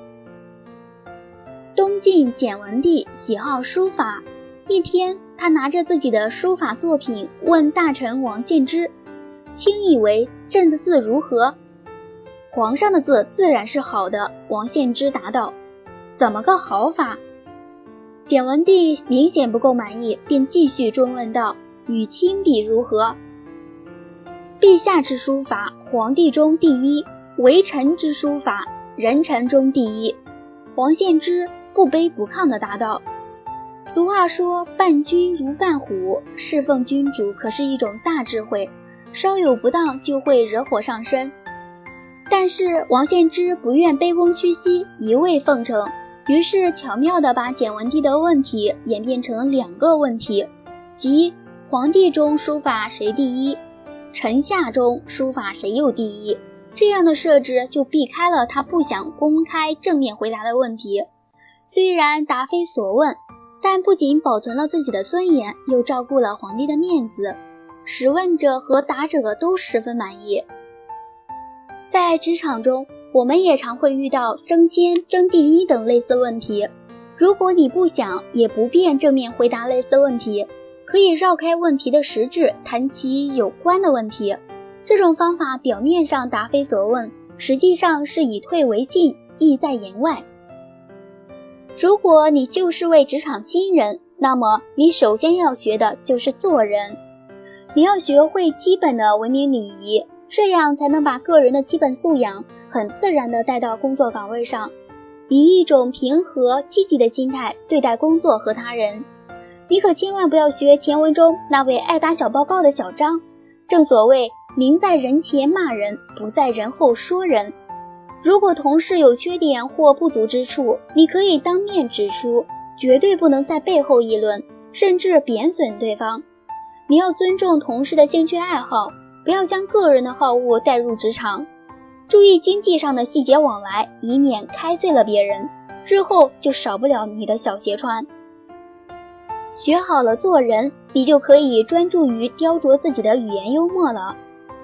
东晋简文帝喜好书法，一天他拿着自己的书法作品问大臣王献之：卿以为朕的字如何？皇上的字自然是好的，王献之答道。怎么个好法？简文帝明显不够满意，便继续追问道：与卿比如何？陛下之书法，皇帝中第一；为臣之书法，人臣中第一。王献之不卑不亢地答道。俗话说，伴君如伴虎，侍奉君主可是一种大智慧，稍有不当就会惹火上身。但是王献之不愿卑躬屈膝，一味奉承，于是巧妙地把简文帝的问题演变成2个问题，即皇帝中书法谁第一，臣下中书法谁又第一。这样的设置就避开了他不想公开正面回答的问题。虽然答非所问，但不仅保存了自己的尊严，又照顾了皇帝的面子，使问者和答者都十分满意。在职场中，我们也常会遇到争先、争第一等类似问题。如果你不想也不便正面回答类似问题，可以绕开问题的实质，谈其有关的问题。这种方法表面上答非所问，实际上是以退为进，意在言外。如果你就是位职场新人，那么你首先要学的就是做人。你要学会基本的文明礼仪，这样才能把个人的基本素养很自然地带到工作岗位上，以一种平和积极的心态对待工作和他人。你可千万不要学前文中那位爱打小报告的小张。正所谓宁在人前骂人，不在人后说人。如果同事有缺点或不足之处，你可以当面指出，绝对不能在背后议论，甚至贬损对方。你要尊重同事的兴趣爱好，不要将个人的好恶带入职场。注意经济上的细节往来，以免开罪了别人，日后就少不了你的小鞋穿。学好了做人，你就可以专注于雕琢自己的语言幽默了。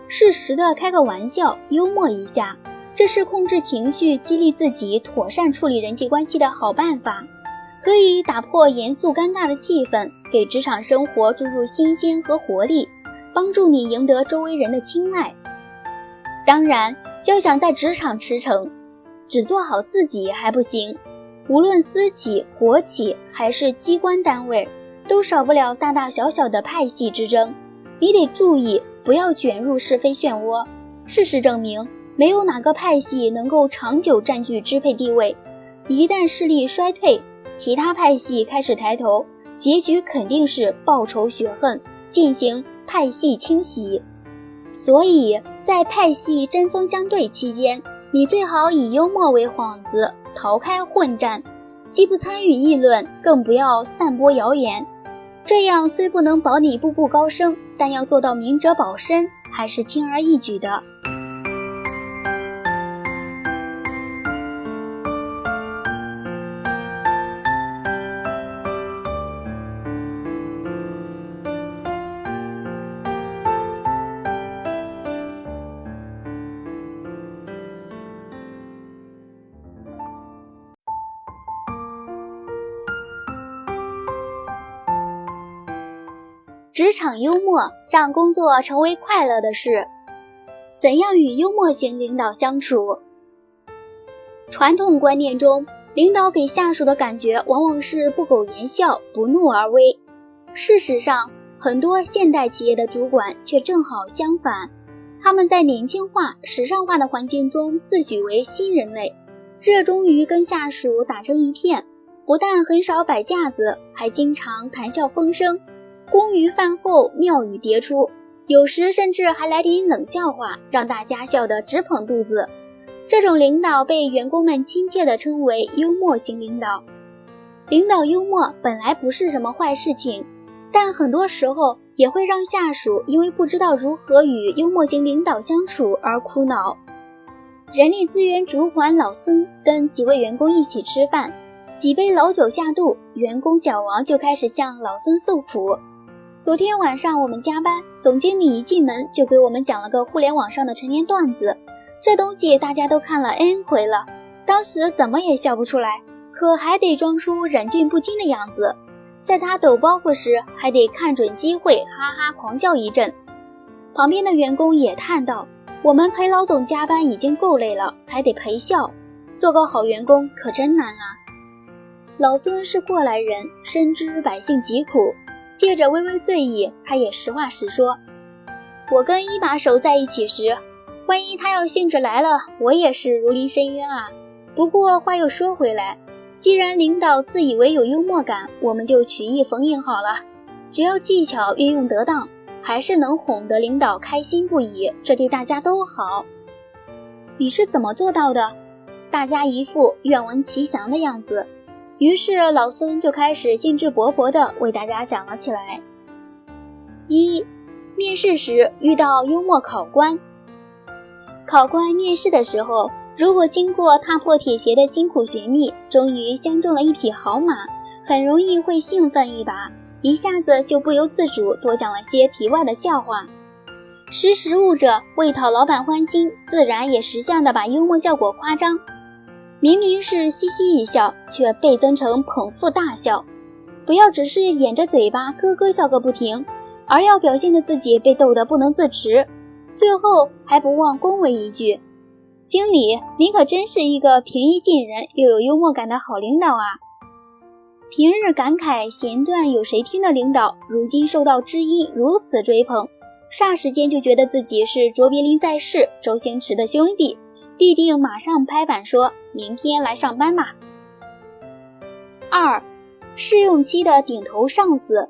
适时的开个玩笑，幽默一下，这是控制情绪、激励自己妥善处理人际关系的好办法，可以打破严肃尴尬的气氛，给职场生活注入新鲜和活力，帮助你赢得周围人的青睐。当然，要想在职场驰骋，只做好自己还不行，无论私企、国企还是机关单位，都少不了大大小小的派系之争，你得注意不要卷入是非漩涡。事实证明，没有哪个派系能够长久占据支配地位，一旦势力衰退，其他派系开始抬头，结局肯定是报仇雪恨，进行派系清洗。所以在派系针锋相对期间，你最好以幽默为幌子，逃开混战，既不参与议论，更不要散播谣言。这样虽不能保你步步高升，但要做到明哲保身，还是轻而易举的。职场幽默让工作成为快乐的事。怎样与幽默型领导相处？传统观念中，领导给下属的感觉往往是不苟言笑，不怒而威。事实上，很多现代企业的主管却正好相反，他们在年轻化、时尚化的环境中自诩为新人类，热衷于跟下属打成一片，不但很少摆架子，还经常谈笑风生，工余饭后妙语迭出，有时甚至还来点冷笑话，让大家笑得直捧肚子。这种领导被员工们亲切地称为幽默型领导。领导幽默本来不是什么坏事情，但很多时候也会让下属因为不知道如何与幽默型领导相处而苦恼。人力资源主管老孙跟几位员工一起吃饭，几杯老酒下肚，员工小王就开始向老孙诉苦。昨天晚上我们加班，总经理一进门就给我们讲了个互联网上的陈年段子，这东西大家都看了 N 回了，当时怎么也笑不出来，可还得装出忍俊不禁的样子，在他抖包袱时还得看准机会哈哈狂笑一阵。旁边的员工也叹道，我们陪老总加班已经够累了，还得陪笑，做个好员工可真难啊。老孙是过来人，深知百姓疾苦，借着微微醉意，他也实话实说，我跟一把手在一起时，万一他要兴致来了，我也是如临深渊啊。不过话又说回来，既然领导自以为有幽默感，我们就曲意逢迎好了，只要技巧运用得当，还是能哄得领导开心不已，这对大家都好。你是怎么做到的？大家一副愿闻其详的样子，于是老孙就开始兴致勃勃地为大家讲了起来。一、面试时遇到幽默考官。考官面试的时候，如果经过踏破铁鞋的辛苦寻觅，终于相中了一匹好马，很容易会兴奋一把，一下子就不由自主多讲了些题外的笑话。识时务者为讨老板欢心，自然也识相地把幽默效果夸张。明明是嘻嘻一笑，却倍增成捧腹大笑。不要只是掩着嘴巴咯咯笑个不停，而要表现得自己被逗得不能自持，最后还不忘恭维一句，经理，您可真是一个平易近人又有幽默感的好领导啊。平日感慨弦断有谁听的领导，如今受到知音如此追捧，霎时间就觉得自己是卓别林在世，周星驰的兄弟，必定马上拍板说明天来上班吧。二、试用期的顶头上司。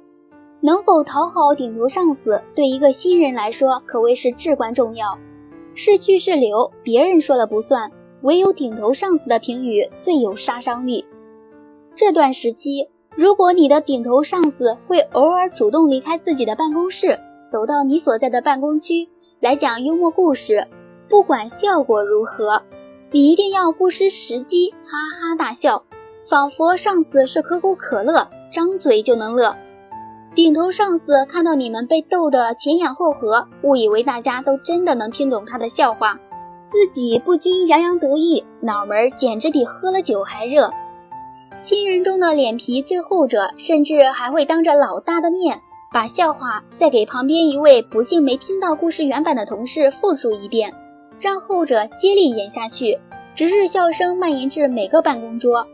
能否讨好顶头上司，对一个新人来说可谓是至关重要。是去是留，别人说了不算，唯有顶头上司的评语最有杀伤力。这段时期，如果你的顶头上司会偶尔主动离开自己的办公室，走到你所在的办公区来讲幽默故事，不管效果如何，你一定要不失时机哈哈大笑，仿佛上司是可口可乐，张嘴就能乐。顶头上司看到你们被逗得前仰后合，误以为大家都真的能听懂他的笑话，自己不禁洋洋得意，脑门简直比喝了酒还热。新人中的脸皮最厚者，甚至还会当着老大的面把笑话再给旁边一位不幸没听到故事原版的同事复述一遍，让后者接力演下去，直至笑声蔓延至每个办公桌。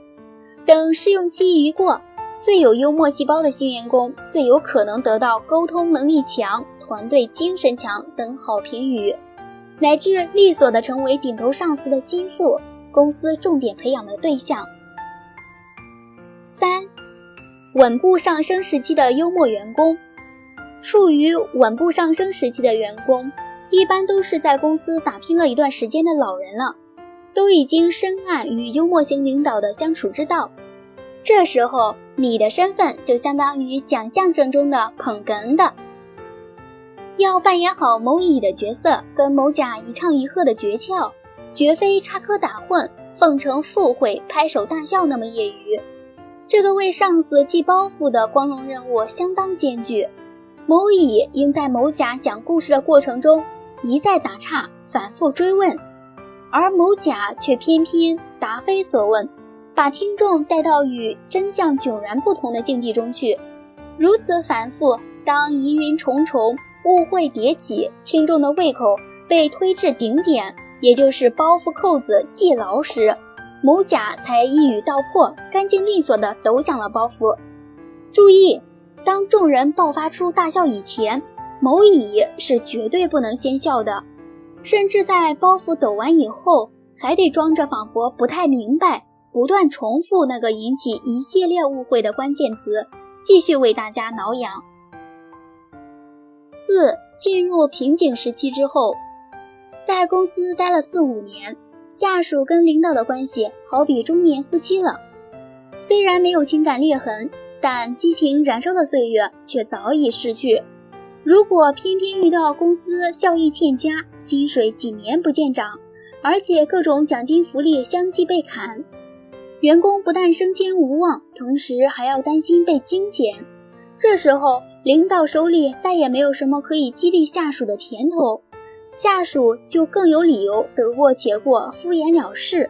等试用期一过，最有幽默细胞的新员工最有可能得到沟通能力强、团队精神强等好评语，乃至利索地成为顶头上司的心腹，公司重点培养的对象。3. 稳步上升时期的幽默员工。处于稳步上升时期的员工，一般都是在公司打拼了一段时间的老人了，都已经深谙与幽默型领导的相处之道。这时候，你的身份就相当于讲相声中的捧哏的，要扮演好某乙的角色，跟某甲一唱一和的诀窍，绝非插科打诨、奉承附会、拍手大笑那么业余。这个为上司系包袱的光荣任务相当艰巨，某乙应在某甲讲故事的过程中一再打岔，反复追问，而某甲却偏偏答非所问，把听众带到与真相迥然不同的境地中去。如此反复，当疑云重重，误会迭起，听众的胃口被推至顶点，也就是包袱扣子系牢时，某甲才一语道破，干净利索地抖响了包袱。注意，当众人爆发出大笑以前，某乙是绝对不能先笑的，甚至在包袱抖完以后，还得装着仿佛不太明白，不断重复那个引起一系列误会的关键词，继续为大家挠痒。4. 进入瓶颈时期之后，在公司待了4-5年，下属跟领导的关系好比中年夫妻了，虽然没有情感裂痕，但激情燃烧的岁月却早已逝去。如果偏偏遇到公司效益欠佳，薪水几年不见涨，而且各种奖金福利相继被砍，员工不但升迁无望，同时还要担心被精简。这时候领导手里再也没有什么可以激励下属的甜头，下属就更有理由得过且过，敷衍了事。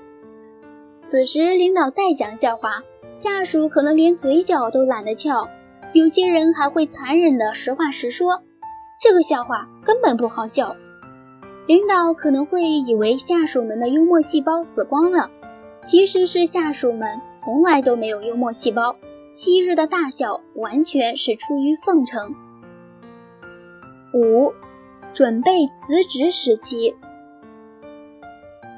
此时领导再讲笑话，下属可能连嘴角都懒得翘，有些人还会残忍的实话实说，这个笑话根本不好笑。领导可能会以为下属们的幽默细胞死光了，其实是下属们从来都没有幽默细胞，昔日的大笑完全是出于奉承。5. 准备辞职时期。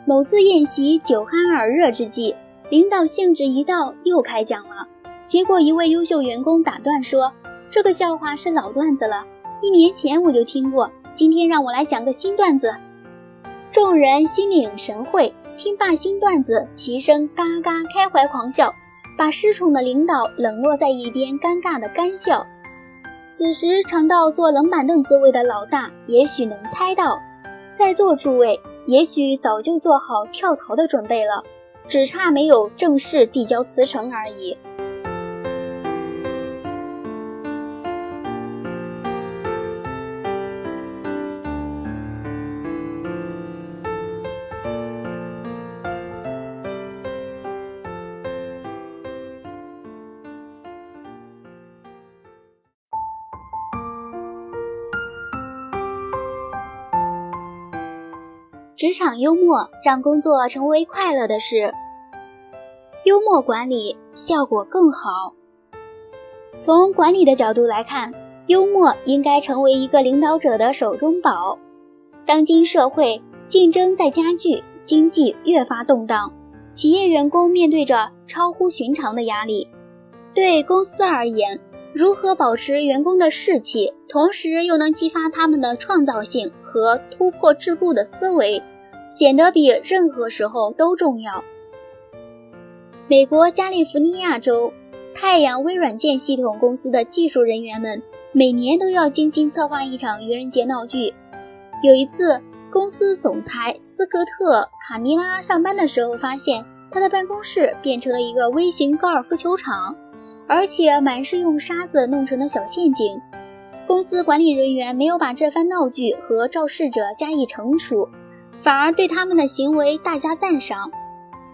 某次宴席酒酣耳热之际，领导兴致一到又开讲了，结果一位优秀员工打断说，这个笑话是老段子了，1年前我就听过，今天让我来讲个新段子。众人心领神会，听罢新段子，齐声嘎嘎开怀狂笑，把失宠的领导冷落在一边，尴尬的干笑。此时常到坐冷板凳滋味的老大也许能猜到，在座诸位也许早就做好跳槽的准备了，只差没有正式递交辞呈而已。职场幽默让工作成为快乐的事，幽默管理效果更好。从管理的角度来看，幽默应该成为一个领导者的手中宝。当今社会竞争在加剧，经济越发动荡，企业员工面对着超乎寻常的压力。对公司而言，如何保持员工的士气，同时又能激发他们的创造性和突破桎梏的思维，显得比任何时候都重要。美国加利福尼亚州太阳微软件系统公司的技术人员们每年都要精心策划一场愚人节闹剧。有一次，公司总裁斯科特·卡尼拉上班的时候发现，他的办公室变成了一个微型高尔夫球场，而且满是用沙子弄成的小陷阱。公司管理人员没有把这番闹剧和肇事者加以惩处，反而对他们的行为大加赞赏。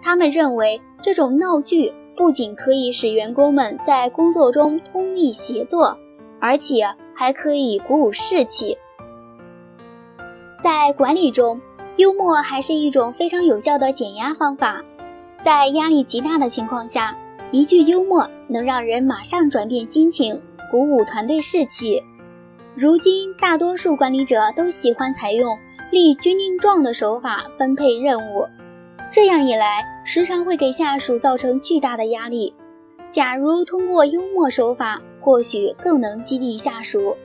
他们认为这种闹剧不仅可以使员工们在工作中通力协作，而且还可以鼓舞士气。在管理中，幽默还是一种非常有效的减压方法。在压力极大的情况下，一句幽默能让人马上转变心情，鼓舞团队士气。如今大多数管理者都喜欢采用立军令状的手法分配任务，这样一来时常会给下属造成巨大的压力。假如通过幽默手法，或许更能激励下属。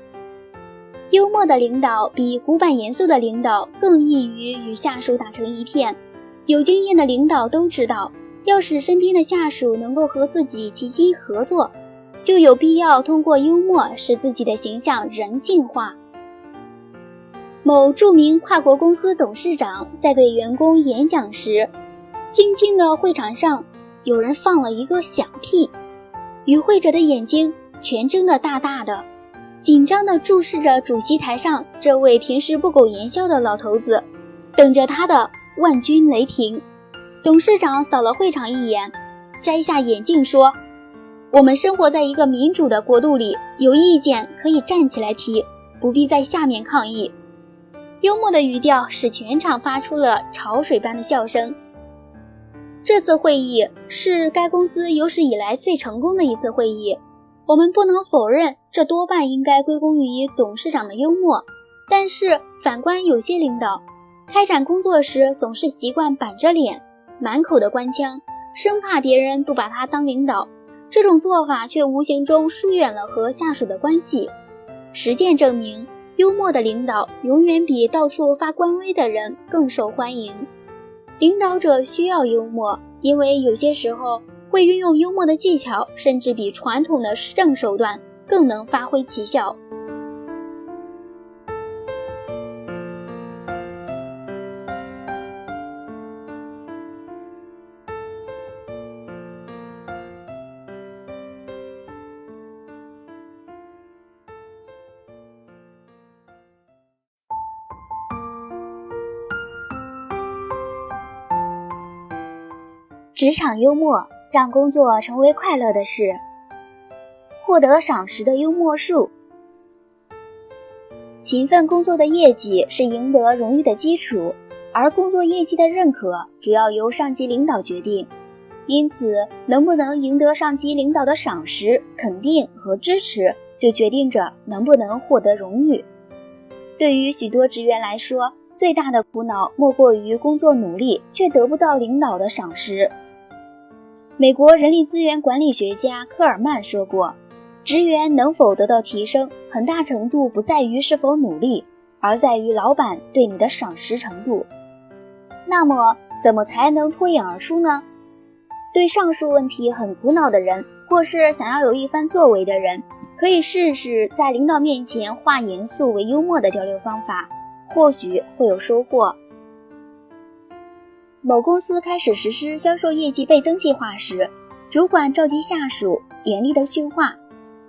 幽默的领导比古板严肃的领导更易于与下属打成一片。有经验的领导都知道，要使身边的下属能够和自己齐心合作，就有必要通过幽默使自己的形象人性化。某著名跨国公司董事长在对员工演讲时，静静的会场上有人放了一个响屁，与会者的眼睛全睁得大大的，紧张地注视着主席台上这位平时不苟言笑的老头子，等着他的万军雷霆。董事长扫了会场一眼，摘下眼镜说：我们生活在一个民主的国度里，有意见可以站起来提，不必在下面抗议。幽默的语调使全场发出了潮水般的笑声。这次会议是该公司有史以来最成功的一次会议，我们不能否认这多半应该归功于董事长的幽默。但是反观有些领导，开展工作时总是习惯板着脸，满口的官腔，生怕别人不把他当领导，这种做法却无形中疏远了和下属的关系。实践证明，幽默的领导永远比到处发官威的人更受欢迎。领导者需要幽默，因为有些时候会运用幽默的技巧，甚至比传统的施政手段更能发挥奇效。职场幽默让工作成为快乐的事。获得赏识的幽默术。勤奋工作的业绩是赢得荣誉的基础，而工作业绩的认可主要由上级领导决定。因此，能不能赢得上级领导的赏识、肯定和支持，就决定着能不能获得荣誉。对于许多职员来说，最大的苦恼莫过于工作努力却得不到领导的赏识。美国人力资源管理学家科尔曼说过，职员能否得到提升，很大程度不在于是否努力，而在于老板对你的赏识程度。那么，怎么才能脱颖而出呢？对上述问题很苦恼的人，或是想要有一番作为的人，可以试试在领导面前化严肃为幽默的交流方法，或许会有收获。某公司开始实施销售业绩倍增计划时，主管召集下属，严厉地训话：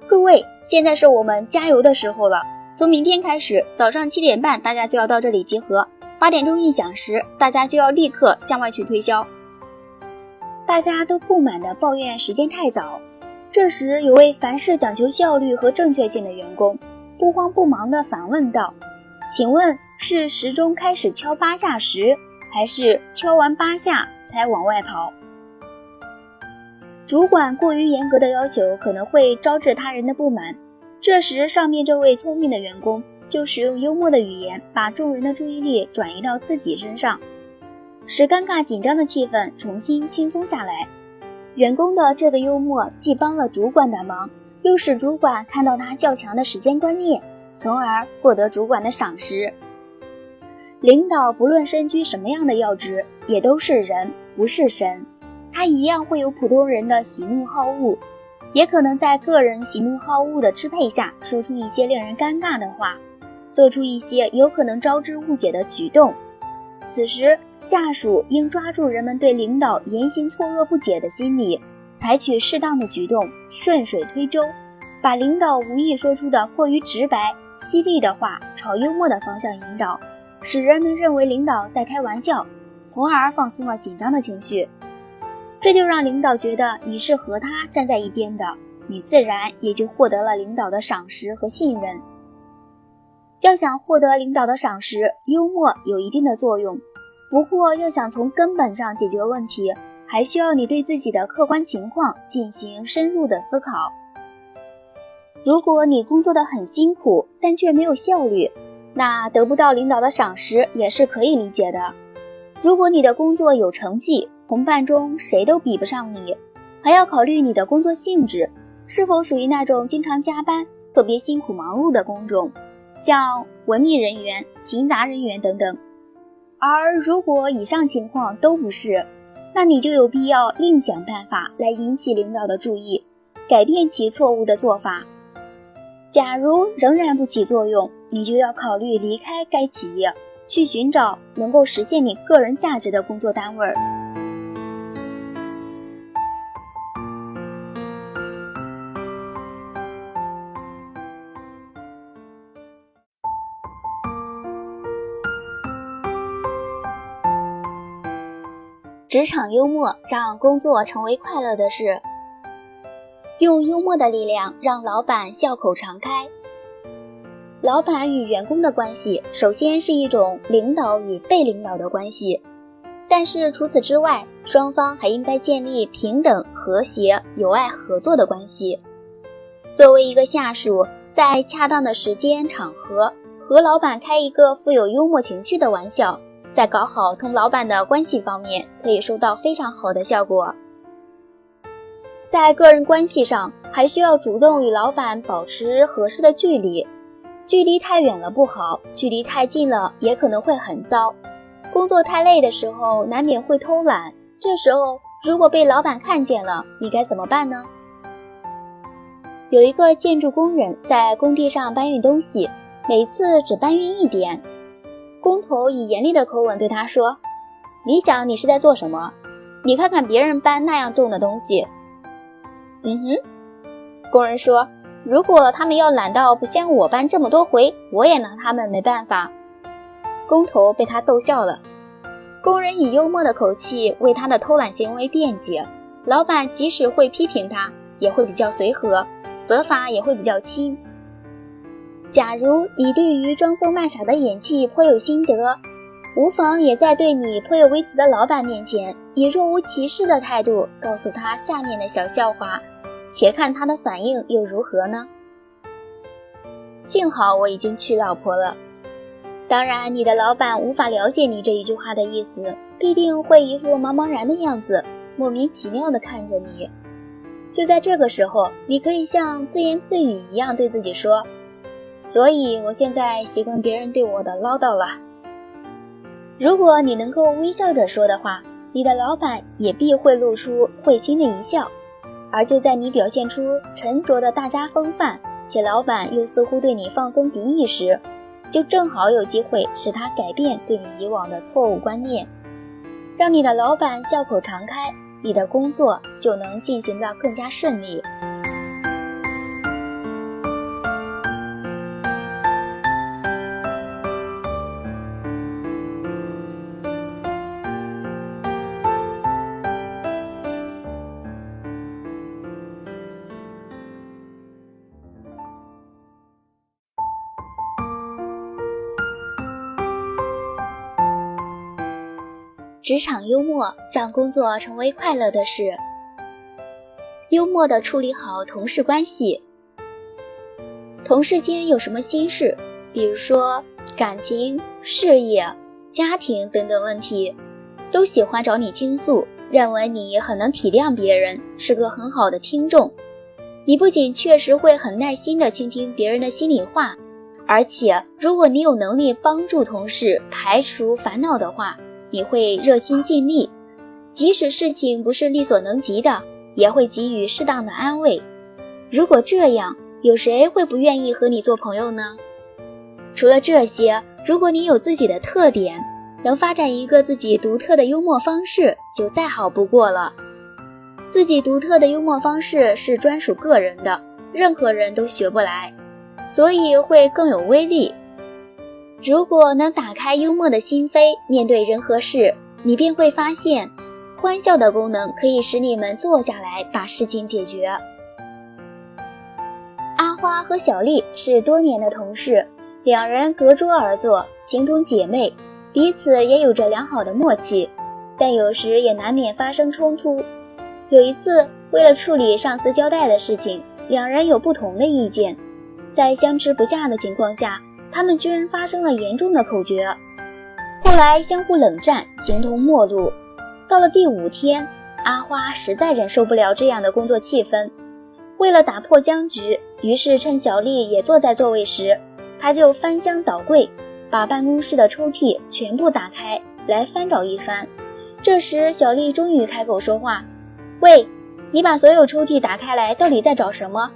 各位，现在是我们加油的时候了。从明天开始，早上7点半大家就要到这里集合，8点钟一响时，大家就要立刻向外去推销。大家都不满地抱怨时间太早。这时，有位凡事讲求效率和正确性的员工，不慌不忙地反问道：请问是时钟开始敲8下时，还是敲完8下才往外跑？主管过于严格的要求可能会招致他人的不满，这时上面这位聪明的员工就使用幽默的语言，把众人的注意力转移到自己身上，使尴尬紧张的气氛重新轻松下来。员工的这个幽默既帮了主管的忙，又使主管看到他较强的时间观念，从而获得主管的赏识。领导不论身居什么样的要职，也都是人，不是神。他一样会有普通人的喜怒好恶，也可能在个人喜怒好恶的支配下，说出一些令人尴尬的话，做出一些有可能招致误解的举动。此时，下属应抓住人们对领导言行错愕不解的心理，采取适当的举动，顺水推舟，把领导无意说出的过于直白、犀利的话朝幽默的方向引导，使人们认为领导在开玩笑，从而放松了紧张的情绪。这就让领导觉得你是和他站在一边的，你自然也就获得了领导的赏识和信任。要想获得领导的赏识，幽默有一定的作用，不过要想从根本上解决问题，还需要你对自己的客观情况进行深入的思考。如果你工作得很辛苦，但却没有效率，那得不到领导的赏识也是可以理解的。如果你的工作有成绩，同伴中谁都比不上你，还要考虑你的工作性质，是否属于那种经常加班、特别辛苦忙碌的工种，像文秘人员、勤杂人员等等。而如果以上情况都不是，那你就有必要另想办法来引起领导的注意，改变其错误的做法。假如仍然不起作用，你就要考虑离开该企业，去寻找能够实现你个人价值的工作单位。职场幽默让工作成为快乐的事。用幽默的力量让老板笑口常开。老板与员工的关系首先是一种领导与被领导的关系，但是除此之外，双方还应该建立平等、和谐、友爱、合作的关系。作为一个下属，在恰当的时间场合和老板开一个富有幽默情趣的玩笑，在搞好同老板的关系方面可以收到非常好的效果。在个人关系上，还需要主动与老板保持合适的距离，距离太远了不好，距离太近了也可能会很糟。工作太累的时候难免会偷懒，这时候如果被老板看见了，你该怎么办呢？有一个建筑工人在工地上搬运东西，每次只搬运一点。工头以严厉的口吻对他说：“你想你是在做什么？你看看别人搬那样重的东西。”工人说：“如果他们要懒到不像我搬这么多回，我也拿他们没办法。”工头被他逗笑了。工人以幽默的口气为他的偷懒行为辩解，老板即使会批评他，也会比较随和，责罚也会比较轻。假如你对于装疯卖傻的演技颇有心得，无妨也在对你颇有微词的老板面前，以若无其事的态度告诉他下面的小笑话，且看他的反应又如何呢？幸好我已经娶老婆了。当然，你的老板无法了解你这一句话的意思，必定会一副茫茫然的样子，莫名其妙地看着你。就在这个时候，你可以像自言自语一样对自己说：“所以我现在习惯别人对我的唠叨了。”如果你能够微笑着说的话，你的老板也必会露出会心的一笑。而就在你表现出沉着的大家风范，且老板又似乎对你放松敌意时，就正好有机会使他改变对你以往的错误观念，让你的老板笑口常开，你的工作就能进行得更加顺利。职场幽默让工作成为快乐的事。幽默地处理好同事关系。同事间有什么心事，比如说感情、事业、家庭等等问题，都喜欢找你倾诉，认为你很能体谅别人，是个很好的听众。你不仅确实会很耐心地倾听别人的心里话，而且如果你有能力帮助同事排除烦恼的话，你会热心尽力，即使事情不是力所能及的，也会给予适当的安慰。如果这样，有谁会不愿意和你做朋友呢？除了这些，如果你有自己的特点，能发展一个自己独特的幽默方式，就再好不过了。自己独特的幽默方式是专属个人的，任何人都学不来，所以会更有威力。如果能打开幽默的心扉，面对人和事，你便会发现，欢笑的功能可以使你们坐下来把事情解决。阿花和小丽是多年的同事，两人隔桌而坐，情同姐妹，彼此也有着良好的默契，但有时也难免发生冲突。有一次，为了处理上司交代的事情，两人有不同的意见，在相持不下的情况下，他们居然发生了严重的口角。后来相互冷战，形同陌路。到了第5天，阿花实在忍受不了这样的工作气氛，为了打破僵局，于是趁小丽也坐在座位时，她就翻箱倒柜，把办公室的抽屉全部打开来翻找一番。这时小丽终于开口说话：喂，你把所有抽屉打开来，到底在找什么？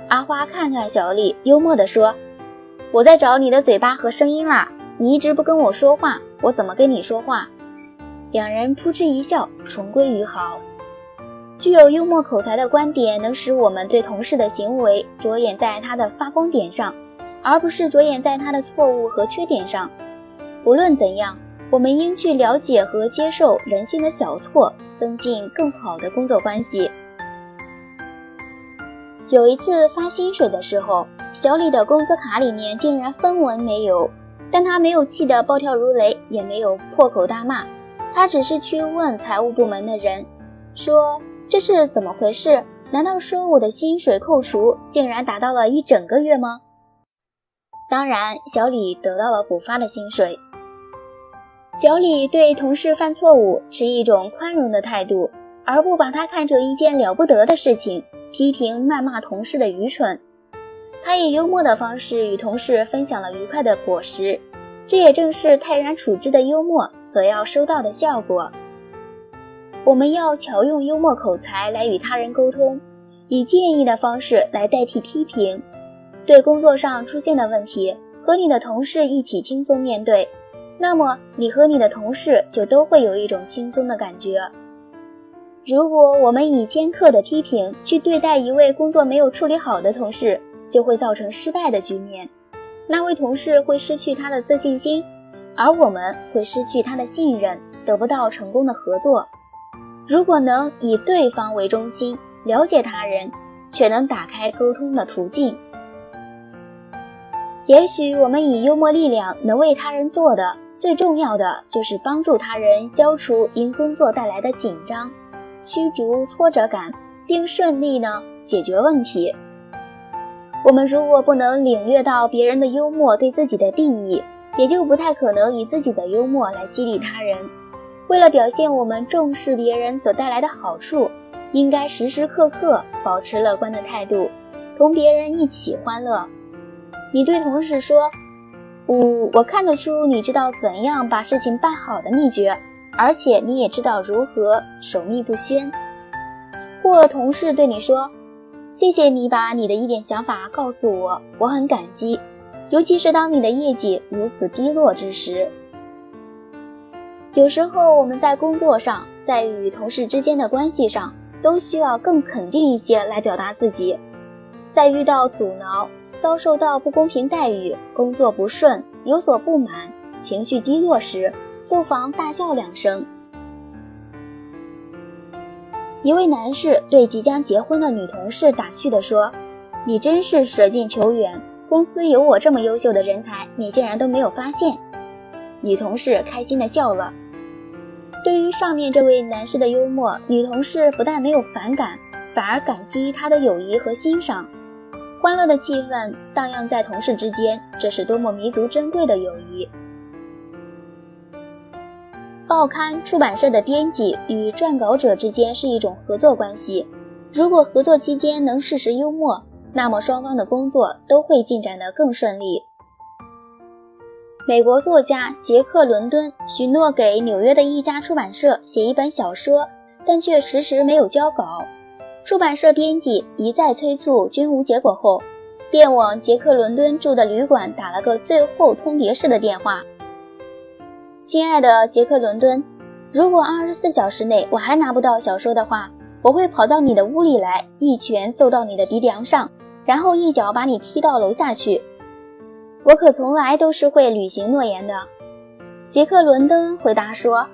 阿花看看小丽，幽默地说：我在找你的嘴巴和声音啦，你一直不跟我说话，我怎么跟你说话？两人扑哧一笑，重归于好。具有幽默口才的观点能使我们对同事的行为着眼在他的发光点上，而不是着眼在他的错误和缺点上。无论怎样，我们应去了解和接受人性的小错，增进更好的工作关系。有一次发薪水的时候，小李的工资卡里面竟然分文没有，但他没有气得暴跳如雷，也没有破口大骂，他只是去问财务部门的人，说这是怎么回事？难道说我的薪水扣除竟然达到了1整个月吗？当然，小李得到了补发的薪水。小李对同事犯错误持一种宽容的态度，而不把它看成一件了不得的事情，批评谩骂同事的愚蠢。他以幽默的方式与同事分享了愉快的果实，这也正是泰然处之的幽默所要收到的效果。我们要巧用幽默口才来与他人沟通，以建议的方式来代替批评。对工作上出现的问题，和你的同事一起轻松面对，那么你和你的同事就都会有一种轻松的感觉。如果我们以尖刻的批评去对待一位工作没有处理好的同事，就会造成失败的局面。那位同事会失去他的自信心，而我们会失去他的信任，得不到成功的合作。如果能以对方为中心，了解他人，却能打开沟通的途径。也许我们以幽默力量能为他人做的最重要的，就是帮助他人消除因工作带来的紧张，驱逐挫折感，并顺利解决问题。我们如果不能领略到别人的幽默对自己的裨益，也就不太可能以自己的幽默来激励他人。为了表现我们重视别人所带来的好处，应该时时刻刻保持乐观的态度，同别人一起欢乐。你对同事说，我看得出你知道怎样把事情办好的秘诀，而且你也知道如何守密不宣。或同事对你说，谢谢你把你的一点想法告诉我，我很感激，尤其是当你的业绩如此低落之时。有时候我们在工作上，在与同事之间的关系上，都需要更肯定一些来表达自己。在遇到阻挠，遭受到不公平待遇，工作不顺，有所不满，情绪低落时，不妨大笑2声。一位男士对即将结婚的女同事打趣地说，你真是舍近求远，公司有我这么优秀的人才，你竟然都没有发现。女同事开心地笑了。对于上面这位男士的幽默，女同事不但没有反感，反而感激他的友谊和欣赏。欢乐的气氛荡漾在同事之间，这是多么弥足珍贵的友谊。报刊出版社的编辑与撰稿者之间是一种合作关系，如果合作期间能适时幽默，那么双方的工作都会进展得更顺利。美国作家杰克·伦敦许诺给纽约的一家出版社写一本小说，但却迟迟没有交稿。出版社编辑一再催促均无结果后，便往杰克·伦敦住的旅馆打了个最后通牒式的电话。亲爱的杰克·伦敦，如果24小时内我还拿不到小说的话，我会跑到你的屋里来，一拳揍到你的鼻梁上，然后一脚把你踢到楼下去。我可从来都是会履行诺言的。杰克·伦敦回答说，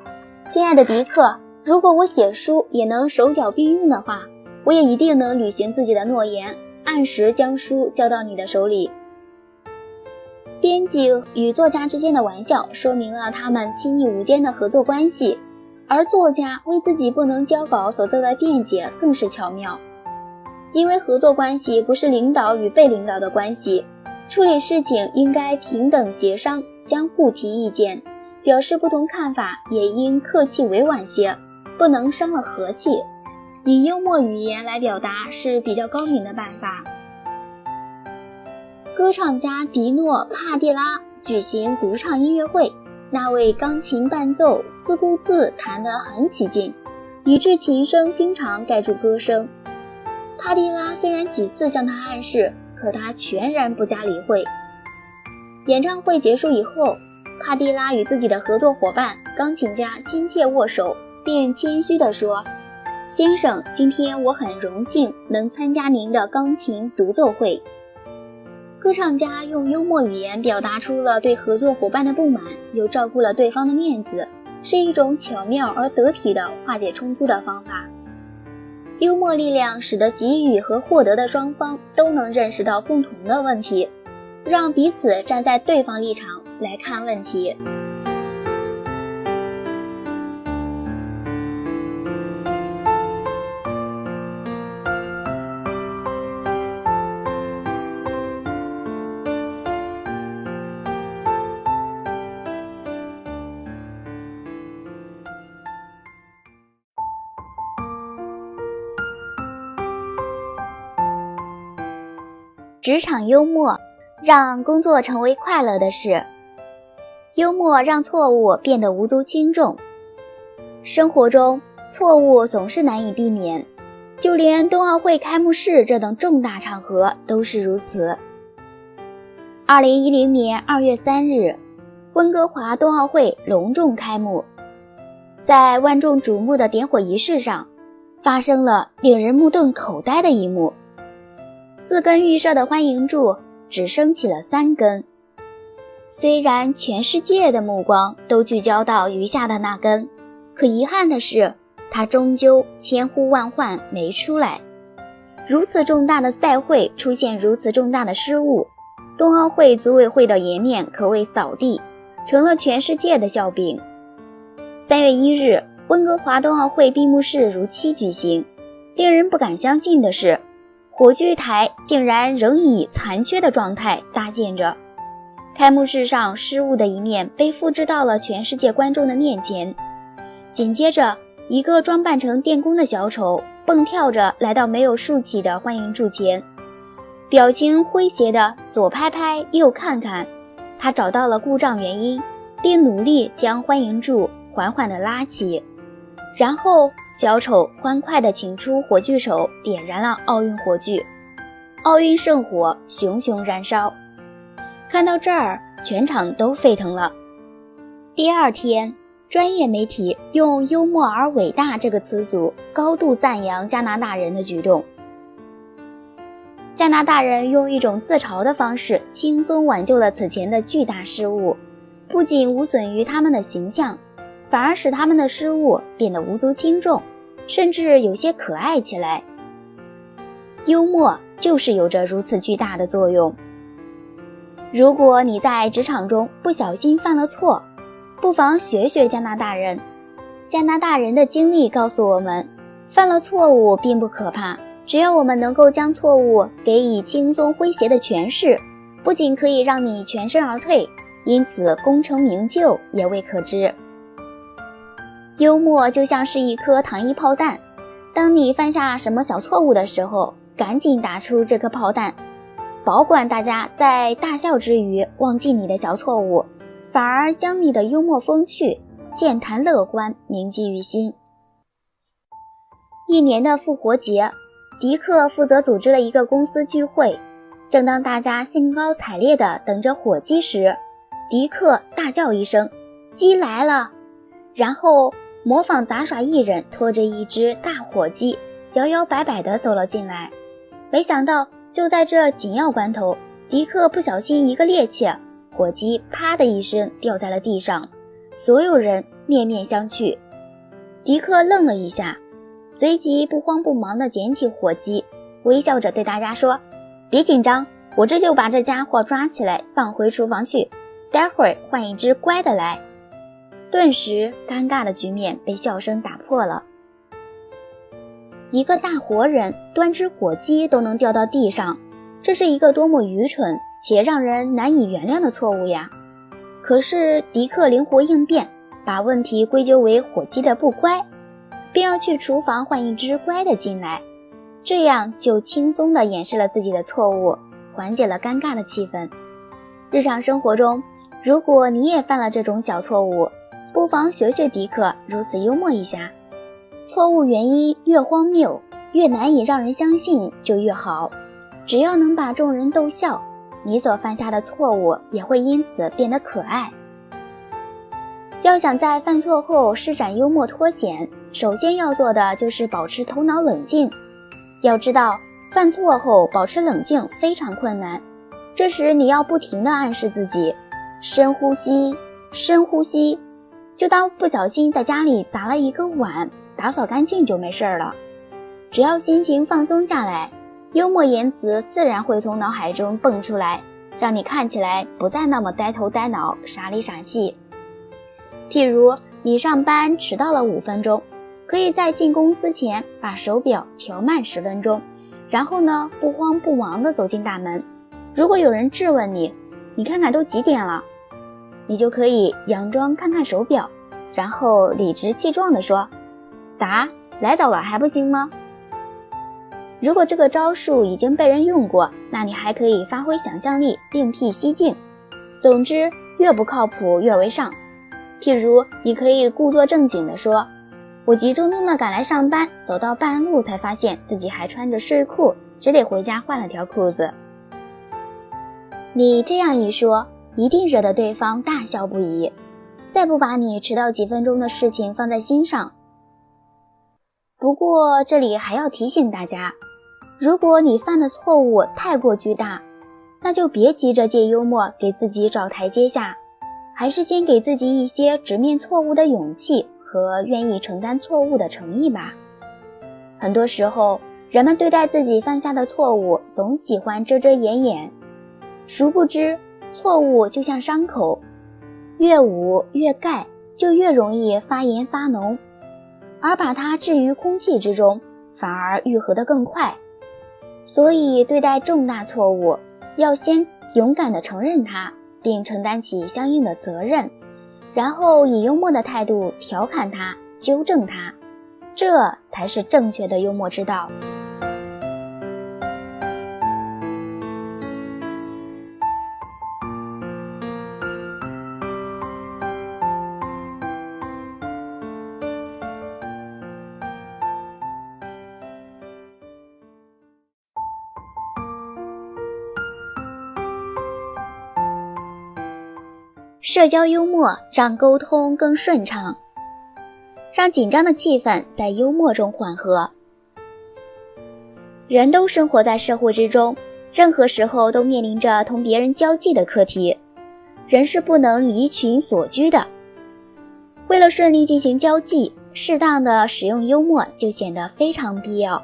亲爱的迪克，如果我写书也能手脚并用的话，我也一定能履行自己的诺言，按时将书交到你的手里。编辑与作家之间的玩笑说明了他们亲密无间的合作关系，而作家为自己不能交稿所做的辩解更是巧妙。因为合作关系不是领导与被领导的关系，处理事情应该平等协商，相互提意见，表示不同看法也应客气委婉些，不能伤了和气。以幽默语言来表达是比较高明的办法。歌唱家迪诺·帕蒂拉举行独唱音乐会，那位钢琴伴奏自顾自弹得很起劲，以致琴声经常盖住歌声。帕蒂拉虽然几次向他暗示，可他全然不加理会。演唱会结束以后，帕蒂拉与自己的合作伙伴钢琴家亲切握手，并谦虚地说，先生，今天我很荣幸能参加您的钢琴独奏会。歌唱家用幽默语言表达出了对合作伙伴的不满，又照顾了对方的面子，是一种巧妙而得体的化解冲突的方法。幽默力量使得给予和获得的双方都能认识到共同的问题，让彼此站在对方立场来看问题。职场幽默，让工作成为快乐的事。幽默让错误变得无足轻重。生活中，错误总是难以避免，就连冬奥会开幕式这等重大场合都是如此。2010年2月3日，温哥华冬奥会隆重开幕。在万众瞩目的点火仪式上，发生了令人目瞪口呆的一幕。4根预设的欢迎柱只升起了3根，虽然全世界的目光都聚焦到余下的那根，可遗憾的是，它终究千呼万唤没出来。如此重大的赛会出现如此重大的失误，冬奥会组委会的颜面可谓扫地，成了全世界的笑柄。3月1日，温哥华冬奥会闭幕式如期举行，令人不敢相信的是，火炬台竟然仍以残缺的状态搭建着。开幕式上失误的一面被复制到了全世界观众的面前。紧接着，一个装扮成电工的小丑蹦跳着来到没有竖起的欢迎柱前，表情诙谐的左拍拍右看看，他找到了故障原因，并努力将欢迎柱缓缓地拉起。然后小丑欢快地请出火炬手，点燃了奥运火炬，奥运圣火熊熊燃烧。看到这儿，全场都沸腾了。第二天，专业媒体用幽默而伟大这个词组高度赞扬加拿大人的举动。加拿大人用一种自嘲的方式轻松挽救了此前的巨大失误，不仅无损于他们的形象，反而使他们的失误变得无足轻重，甚至有些可爱起来。幽默就是有着如此巨大的作用。如果你在职场中不小心犯了错，不妨学学加拿大人。加拿大人的经历告诉我们，犯了错误并不可怕，只要我们能够将错误给予轻松诙谐的诠释，不仅可以让你全身而退，因此功成名就也未可知。幽默就像是一颗糖衣炮弹，当你犯下什么小错误的时候，赶紧打出这颗炮弹，保管大家在大笑之余忘记你的小错误，反而将你的幽默风趣、健谈乐观铭记于心。一年的复活节，迪克负责组织了一个公司聚会。正当大家兴高采烈地等着火鸡时，迪克大叫一声：“鸡来了！”然后模仿杂耍艺人拖着一只大火鸡摇摇摆摆地走了进来。没想到就在这紧要关头，迪克不小心一个趔趄，火鸡啪的一声掉在了地上，所有人面面相觑。迪克愣了一下，随即不慌不忙地捡起火鸡，微笑着对大家说：别紧张，我这就把这家伙抓起来放回厨房去，待会儿换一只乖的来。顿时尴尬的局面被笑声打破了。一个大活人端只火鸡都能掉到地上，这是一个多么愚蠢且让人难以原谅的错误呀！可是迪克灵活应变，把问题归咎为火鸡的不乖，便要去厨房换一只乖的进来，这样就轻松地掩饰了自己的错误，缓解了尴尬的气氛。日常生活中，如果你也犯了这种小错误，不妨学学迪克，如此幽默一下。错误原因越荒谬，越难以让人相信就越好。只要能把众人逗笑，你所犯下的错误也会因此变得可爱。要想在犯错后施展幽默脱险，首先要做的就是保持头脑冷静。要知道，犯错后保持冷静非常困难，这时你要不停地暗示自己，深呼吸，深呼吸，就当不小心在家里砸了一个碗，打扫干净就没事了。只要心情放松下来，幽默言辞自然会从脑海中蹦出来，让你看起来不再那么呆头呆脑，傻里傻气。譬如你上班迟到了5分钟，可以在进公司前把手表调慢10分钟，然后呢，不慌不忙地走进大门。如果有人质问你，你看看都几点了，你就可以佯装看看手表，然后理直气壮地说，咋，来早了还不行吗？如果这个招数已经被人用过，那你还可以发挥想象力，另辟蹊径。总之，越不靠谱越为上。譬如你可以故作正经地说，我急匆匆地赶来上班，走到半路才发现自己还穿着睡裤，只得回家换了条裤子。你这样一说，一定惹得对方大笑不已，再不把你迟到几分钟的事情放在心上。不过这里还要提醒大家，如果你犯的错误太过巨大，那就别急着借幽默给自己找台阶下，还是先给自己一些直面错误的勇气和愿意承担错误的诚意吧。很多时候，人们对待自己犯下的错误总喜欢遮遮掩掩，殊不知错误就像伤口，越捂越盖，就越容易发炎发脓，而把它置于空气之中，反而愈合得更快。所以对待重大错误，要先勇敢地承认它，并承担起相应的责任，然后以幽默的态度调侃它，纠正它，这才是正确的幽默之道。社交幽默让沟通更顺畅，让紧张的气氛在幽默中缓和。人都生活在社会之中，任何时候都面临着同别人交际的课题，人是不能离群所居的。为了顺利进行交际，适当的使用幽默就显得非常必要。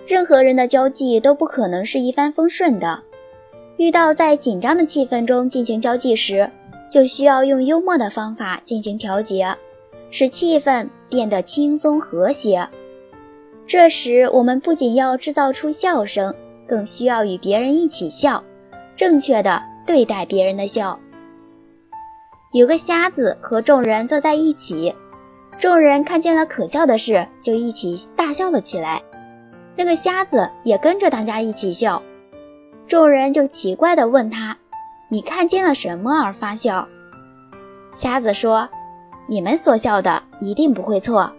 任何人的交际都不可能是一帆风顺的，遇到在紧张的气氛中进行交际时，就需要用幽默的方法进行调节，使气氛变得轻松和谐。这时我们不仅要制造出笑声，更需要与别人一起笑，正确的对待别人的笑。有个瞎子和众人坐在一起，众人看见了可笑的事，就一起大笑了起来。那个瞎子也跟着大家一起笑，众人就奇怪地问他，你看见了什么而发笑？瞎子说，你们所笑的一定不会错。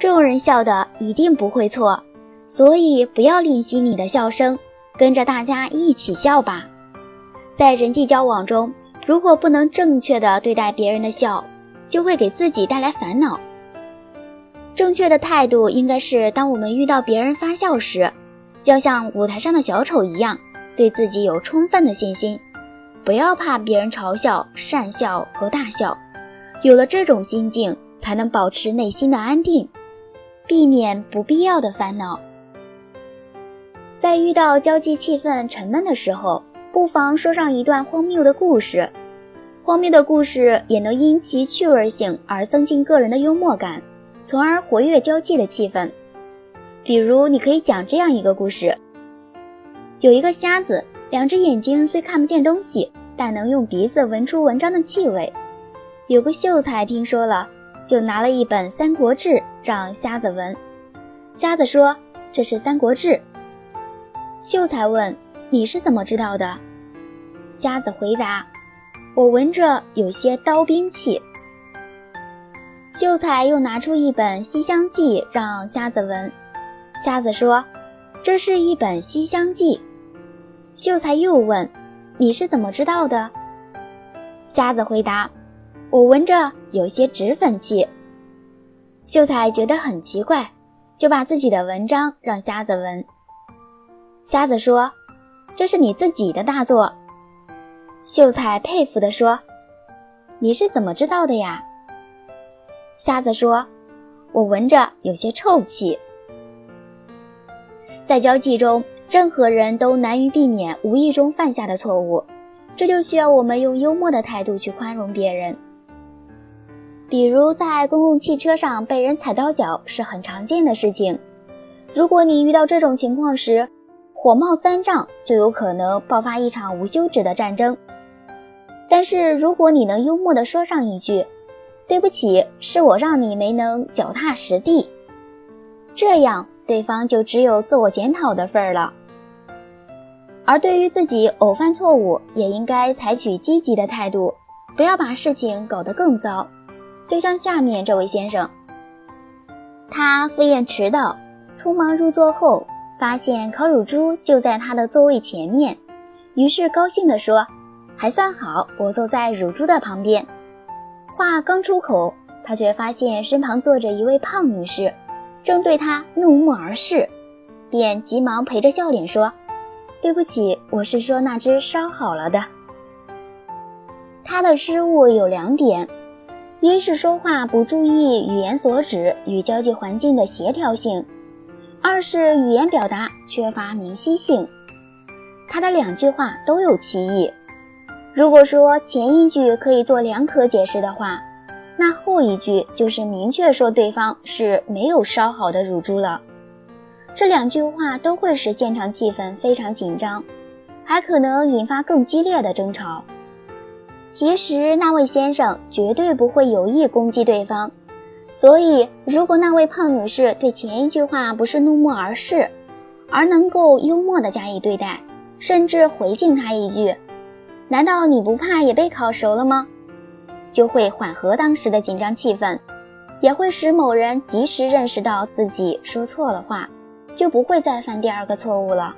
众人笑的一定不会错，所以不要吝惜你的笑声，跟着大家一起笑吧。在人际交往中，如果不能正确地对待别人的笑，就会给自己带来烦恼。正确的态度应该是，当我们遇到别人发笑时，要像舞台上的小丑一样，对自己有充分的信心，不要怕别人嘲笑、讪笑和大笑。有了这种心境，才能保持内心的安定，避免不必要的烦恼。在遇到交际气氛沉闷的时候，不妨说上一段荒谬的故事。荒谬的故事也能因其趣味性而增进个人的幽默感，从而活跃交际的气氛。比如你可以讲这样一个故事。有一个瞎子，两只眼睛虽看不见东西，但能用鼻子闻出文章的气味。有个秀才听说了，就拿了一本《三国志》让瞎子闻。瞎子说：“这是《三国志》。”秀才问：“你是怎么知道的？”瞎子回答：“我闻着有些刀兵气。”秀才又拿出一本《西厢记》让瞎子闻。瞎子说：“这是一本《西厢记》。”秀才又问：“你是怎么知道的？”瞎子回答：“我闻着有些脂粉气。”秀才觉得很奇怪，就把自己的文章让瞎子闻。瞎子说：“这是你自己的大作。”秀才佩服地说：“你是怎么知道的呀？”瞎子说：“我闻着有些臭气。”在交际中，任何人都难于避免无意中犯下的错误，这就需要我们用幽默的态度去宽容别人。比如在公共汽车上被人踩到脚是很常见的事情，如果你遇到这种情况时，火冒三丈，就有可能爆发一场无休止的战争。但是如果你能幽默地说上一句：“对不起，是我让你没能脚踏实地”，这样对方就只有自我检讨的份儿了。而对于自己偶犯错误，也应该采取积极的态度，不要把事情搞得更糟。就像下面这位先生，他赴宴迟到，匆忙入座后发现烤乳猪就在他的座位前面，于是高兴地说：“还算好，我坐在乳猪的旁边。”话刚出口，他却发现身旁坐着一位胖女士，正对他怒目而视，便急忙陪着笑脸说：“对不起，我是说那只烧好了的。”他的失误有2点，一是说话不注意语言所指与交际环境的协调性，二是语言表达缺乏明晰性。他的2句话都有歧义。如果说前一句可以做2可解释的话，那后一句就是明确说对方是没有烧好的乳猪了。这2句话都会使现场气氛非常紧张，还可能引发更激烈的争吵。其实那位先生绝对不会有意攻击对方，所以如果那位胖女士对前一句话不是怒目而视，而能够幽默地加以对待，甚至回敬他一句：“难道你不怕也被烤熟了吗？”就会缓和当时的紧张气氛，也会使某人及时认识到自己说错了话，就不会再犯第2个错误了。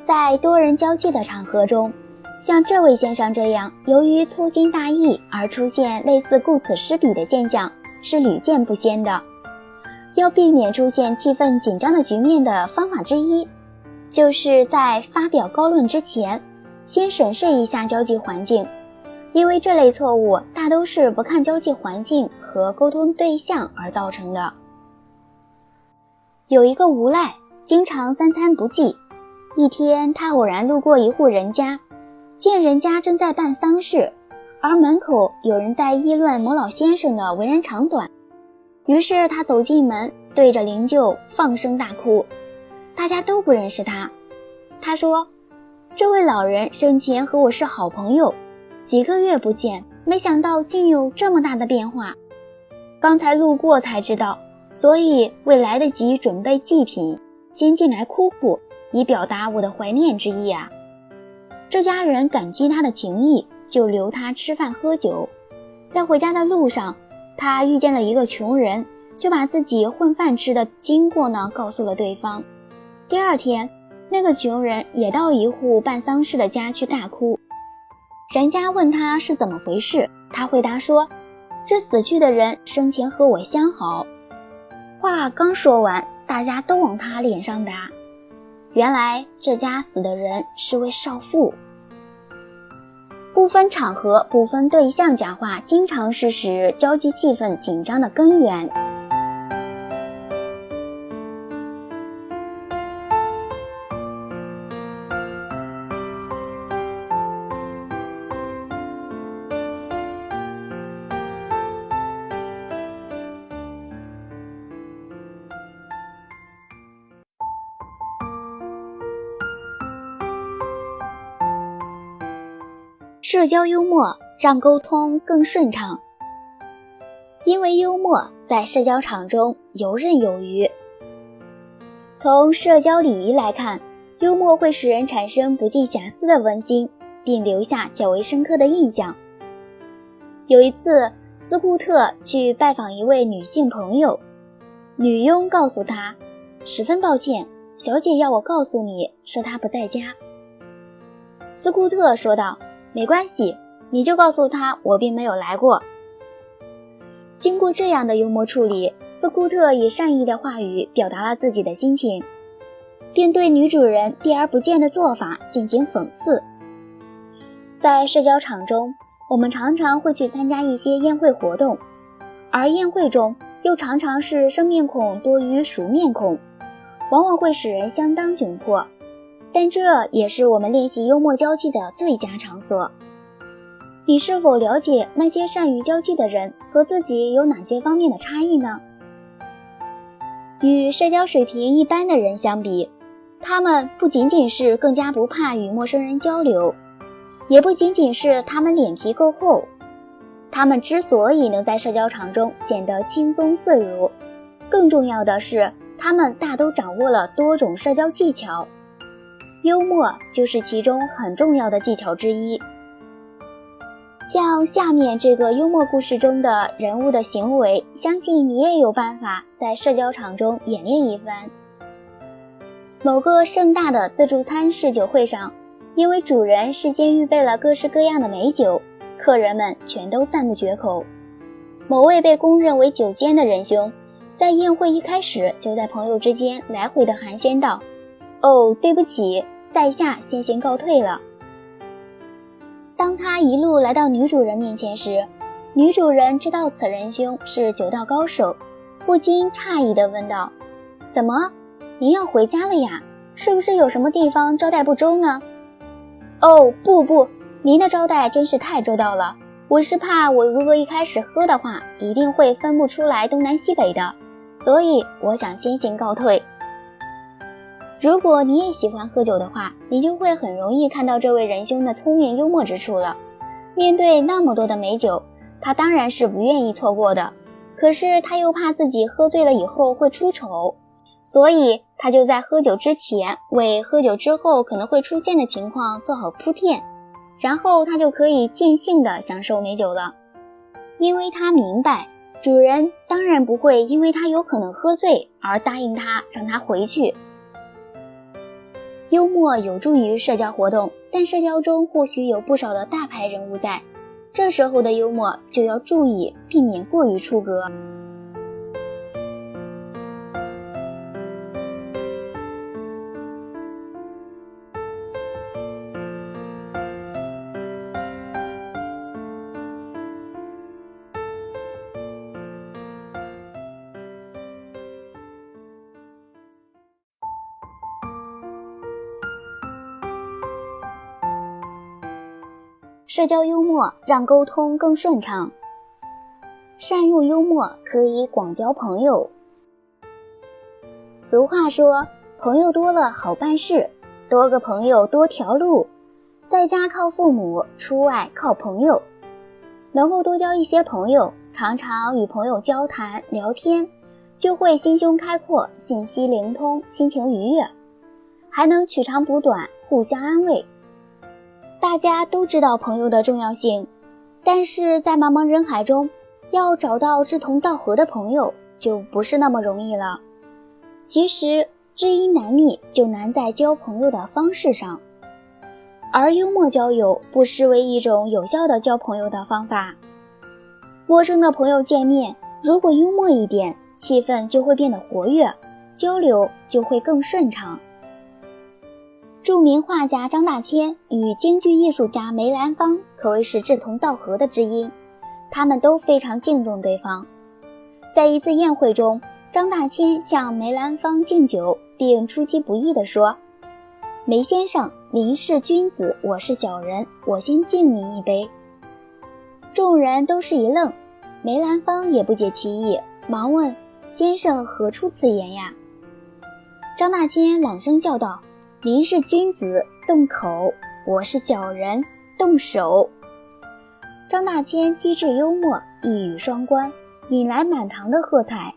在多人交际的场合中，像这位先生这样由于粗心大意而出现类似顾此失彼的现象是屡见不鲜的。要避免出现气氛紧张的局面的方法之一，就是在发表高论之前先审视一下交际环境，因为这类错误大都是不看交际环境和沟通对象而造成的。有一个无赖经常3餐不继，一天他偶然路过一户人家，见人家正在办丧事，而门口有人在议论某老先生的为人长短，于是他走进门，对着灵柩放声大哭。大家都不认识他。他说：“这位老人生前和我是好朋友，几个月不见，没想到竟有这么大的变化。刚才路过才知道，所以未来得及准备祭品，先进来哭哭，以表达我的怀念之意啊。”这家人感激他的情谊，就留他吃饭喝酒。在回家的路上，他遇见了一个穷人，就把自己混饭吃的经过呢告诉了对方。第2天，那个穷人也到一户办丧事的家去大哭。人家问他是怎么回事，他回答说：“这死去的人生前和我相好。”话刚说完，大家都往他脸上打。原来这家死的人是位少妇。不分场合、不分对象讲话，经常是使交际气氛紧张的根源。社交幽默让沟通更顺畅。因为幽默在社交场中游刃有余。从社交礼仪来看，幽默会使人产生不计瑕疵的温馨，并留下较为深刻的印象。有一次，斯库特去拜访一位女性朋友，女佣告诉他，十分抱歉，小姐要我告诉你，说她不在家。斯库特说道，没关系，你就告诉他我并没有来过。经过这样的幽默处理，斯库特以善意的话语表达了自己的心情，并对女主人避而不见的做法进行讽刺。在社交场中，我们常常会去参加一些宴会活动，而宴会中又常常是生面孔多于熟面孔，往往会使人相当窘迫。但这也是我们练习幽默交际的最佳场所。你是否了解那些善于交际的人和自己有哪些方面的差异呢？与社交水平一般的人相比，他们不仅仅是更加不怕与陌生人交流，也不仅仅是他们脸皮够厚，他们之所以能在社交场中显得轻松自如，更重要的是他们大都掌握了多种社交技巧。幽默就是其中很重要的技巧之一。像下面这个幽默故事中的人物的行为，相信你也有办法在社交场中演练一番。某个盛大的自助餐试酒会上，因为主人事先预备了各式各样的美酒，客人们全都赞不绝口。某位被公认为酒仙的仁兄，在宴会一开始就在朋友之间来回地寒暄道，哦，对不起，在下先行告退了。当他一路来到女主人面前时，女主人知道此仁兄是酒道高手，不禁诧异地问道，怎么，您要回家了呀？是不是有什么地方招待不周呢？哦，不，您的招待真是太周到了，我是怕我如果一开始喝的话，一定会分不出来东南西北的，所以我想先行告退。如果你也喜欢喝酒的话，你就会很容易看到这位仁兄的聪明幽默之处了。面对那么多的美酒，他当然是不愿意错过的，可是他又怕自己喝醉了以后会出丑，所以他就在喝酒之前为喝酒之后可能会出现的情况做好铺垫，然后他就可以尽兴地享受美酒了。因为他明白，主人当然不会因为他有可能喝醉而答应他让他回去。幽默有助于社交活动，但社交中或许有不少的大牌人物在，这时候的幽默就要注意，避免过于出格。社交幽默让沟通更顺畅。善用幽默可以广交朋友。俗话说，朋友多了好办事，多个朋友多条路，在家靠父母，出外靠朋友。能够多交一些朋友，常常与朋友交谈聊天，就会心胸开阔，信息灵通，心情愉悦，还能取长补短，互相安慰。大家都知道朋友的重要性，但是在茫茫人海中，要找到志同道合的朋友就不是那么容易了。其实知音难觅，就难在交朋友的方式上，而幽默交友不失为一种有效的交朋友的方法。陌生的朋友见面，如果幽默一点，气氛就会变得活跃，交流就会更顺畅。著名画家张大千与京剧艺术家梅兰芳可谓是志同道合的知音，他们都非常敬重对方。在一次宴会中，张大千向梅兰芳敬酒，并出其不意地说：“梅先生，您是君子，我是小人，我先敬您一杯。”众人都是一愣，梅兰芳也不解其意，忙问：“先生何出此言呀？”张大千朗声叫道：“您是君子，动口；我是小人，动手。”张大千机智幽默，一语双关，引来满堂的喝彩。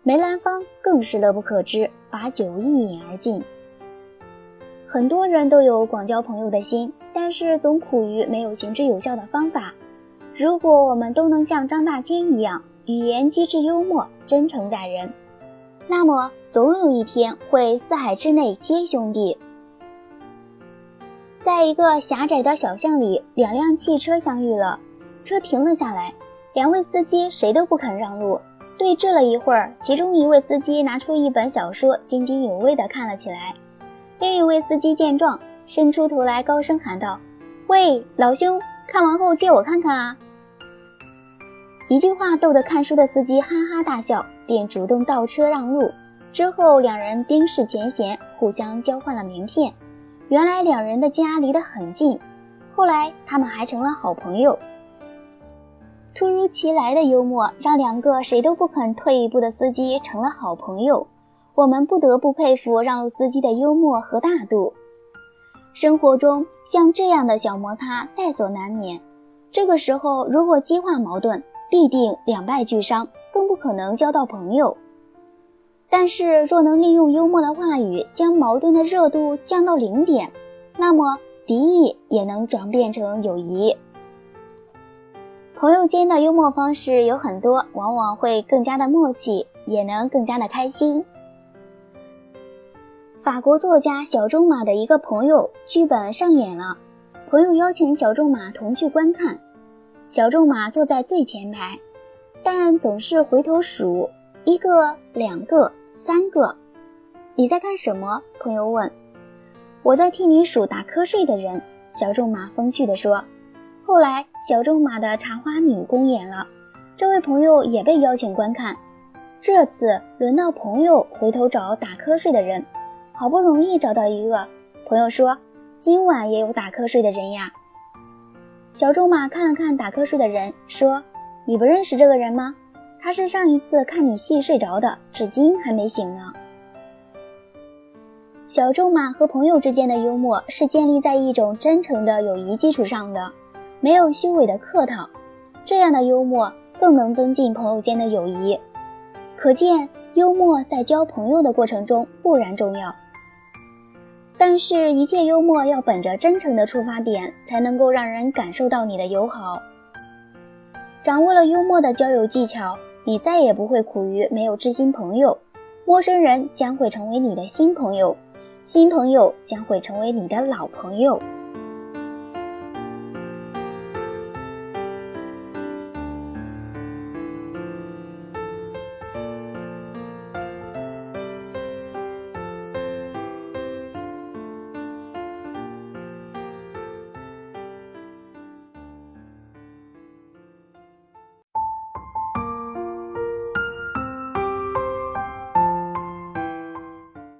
梅兰芳更是乐不可支，把酒一饮而尽。很多人都有广交朋友的心，但是总苦于没有行之有效的方法。如果我们都能像张大千一样，语言机智幽默，真诚待人，那么总有一天会四海之内皆兄弟。在一个狭窄的小巷里，两辆汽车相遇了，车停了下来，两位司机谁都不肯让路。对峙了一会儿，其中一位司机拿出一本小说，津津有味地看了起来。另一位司机见状，伸出头来高声喊道：“喂，老兄，看完后借我看看啊！”一句话逗得看书的司机哈哈大笑，便主动倒车让路。之后两人冰释前嫌，互相交换了名片。原来两人的家离得很近，后来他们还成了好朋友。突如其来的幽默让两个谁都不肯退一步的司机成了好朋友，我们不得不佩服让路司机的幽默和大度。生活中像这样的小摩擦在所难免，这个时候如果激化矛盾，必定两败俱伤，更不可能交到朋友。但是若能利用幽默的话语将矛盾的热度降到0点，那么敌意也能转变成友谊。朋友间的幽默方式有很多，往往会更加的默契，也能更加的开心。法国作家小仲马的一个朋友剧本上演了，朋友邀请小仲马同去观看。小仲马坐在最前排，但总是回头数1个、2个、3个。你在看什么？朋友问。我在替你数打瞌睡的人，小仲马风趣地说。后来小仲马的茶花女公演了，这位朋友也被邀请观看。这次轮到朋友回头找打瞌睡的人，好不容易找到一个，朋友说：“今晚也有打瞌睡的人呀。”小仲马看了看打瞌睡的人，说：“你不认识这个人吗？他是上一次看你戏睡着的，至今还没醒呢。”小仲马和朋友之间的幽默是建立在一种真诚的友谊基础上的，没有虚伪的客套，这样的幽默更能增进朋友间的友谊。可见幽默在交朋友的过程中固然重要，但是一切幽默要本着真诚的出发点，才能够让人感受到你的友好。掌握了幽默的交友技巧，你再也不会苦于没有知心朋友，陌生人将会成为你的新朋友，新朋友将会成为你的老朋友。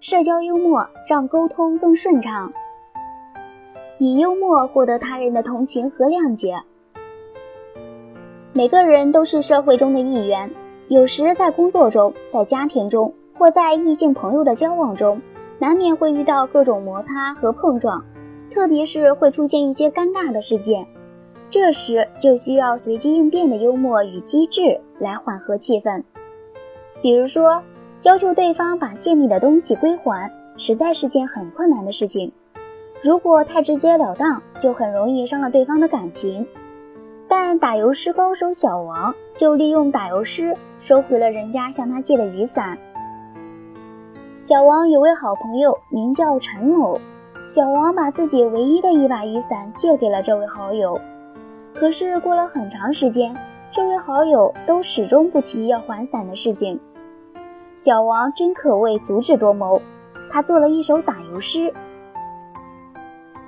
社交幽默让沟通更顺畅，以幽默获得他人的同情和谅解。每个人都是社会中的一员，有时在工作中，在家庭中，或在异性朋友的交往中，难免会遇到各种摩擦和碰撞，特别是会出现一些尴尬的事件，这时就需要随机应变的幽默与机智来缓和气氛。比如说要求对方把借你的东西归还，实在是件很困难的事情。如果太直截了当，就很容易伤了对方的感情。但打油诗高手小王就利用打油诗收回了人家向他借的雨伞。小王有位好朋友名叫陈某，小王把自己唯一的一把雨伞借给了这位好友。可是过了很长时间，这位好友都始终不提要还伞的事情。小王真可谓足智多谋，他做了一首打油诗。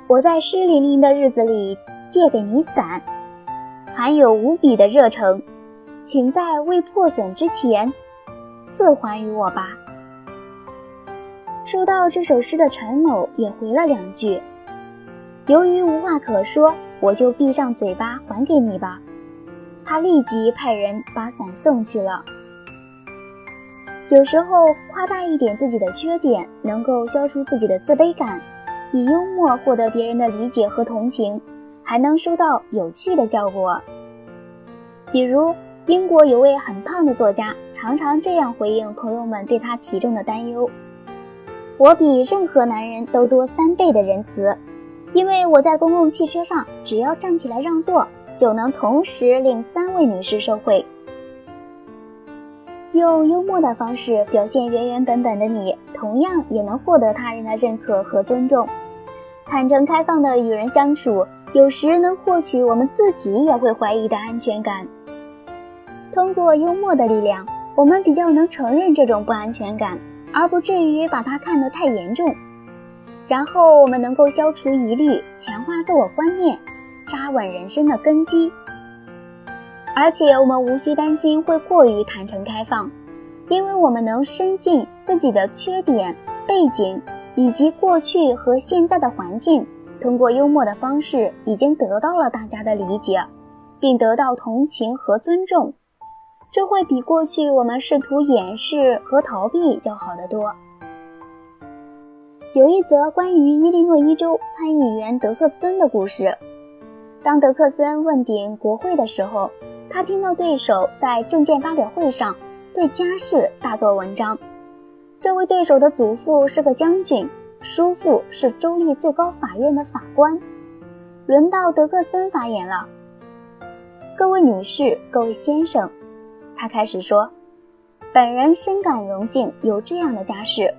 我在湿淋淋的日子里借给你伞，含有无比的热诚，请在未破损之前赐还于我吧。收到这首诗的陈某也回了2句，由于无话可说，我就闭上嘴巴还给你吧。他立即派人把伞送去了。有时候夸大一点自己的缺点，能够消除自己的自卑感，以幽默获得别人的理解和同情，还能收到有趣的效果。比如英国有位很胖的作家，常常这样回应朋友们对他体重的担忧：我比任何男人都多3倍的仁慈，因为我在公共汽车上只要站起来让座，就能同时令3位女士受惠。用幽默的方式表现原原本本的你，同样也能获得他人的认可和尊重。坦诚开放的与人相处，有时能获取我们自己也会怀疑的安全感。通过幽默的力量，我们比较能承认这种不安全感，而不至于把它看得太严重。然后我们能够消除疑虑，强化自我观念，扎稳人生的根基。而且我们无需担心会过于坦诚开放，因为我们能深信自己的缺点、背景以及过去和现在的环境，通过幽默的方式已经得到了大家的理解，并得到同情和尊重。这会比过去我们试图掩饰和逃避要好得多。有一则关于伊利诺伊州参议员德克森的故事。当德克森问鼎国会的时候，他听到对手在政见发表会上对家世大做文章。这位对手的祖父是个将军，叔父是州立最高法院的法官。轮到德克森发言了。各位女士，各位先生，他开始说，本人深感荣幸有这样的家世，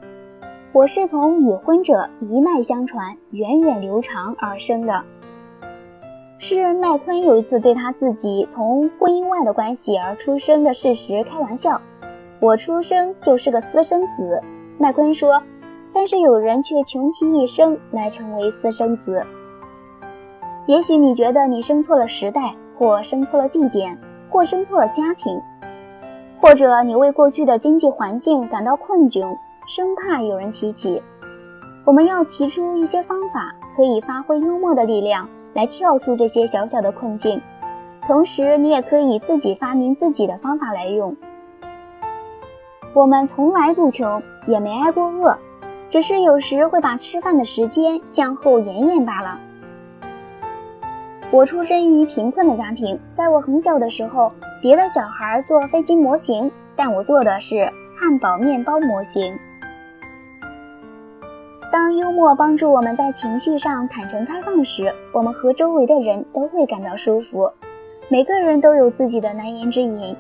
我是从已婚者一脉相传、源远流长而生的。诗人麦昆有一次对他自己从婚姻外的关系而出生的事实开玩笑，我出生就是个私生子。麦昆说，但是有人却穷其一生来成为私生子。也许你觉得你生错了时代，或生错了地点，或生错了家庭，或者你为过去的经济环境感到困窘，生怕有人提起。我们要提出一些方法，可以发挥幽默的力量来跳出这些小小的困境，同时你也可以自己发明自己的方法来用。我们从来不穷，也没挨过饿，只是有时会把吃饭的时间向后延延罢了。我出生于贫困的家庭，在我很小的时候，别的小孩做飞机模型，但我做的是汉堡面包模型。当幽默帮助我们在情绪上坦诚开放时，我们和周围的人都会感到舒服。每个人都有自己的难言之隐，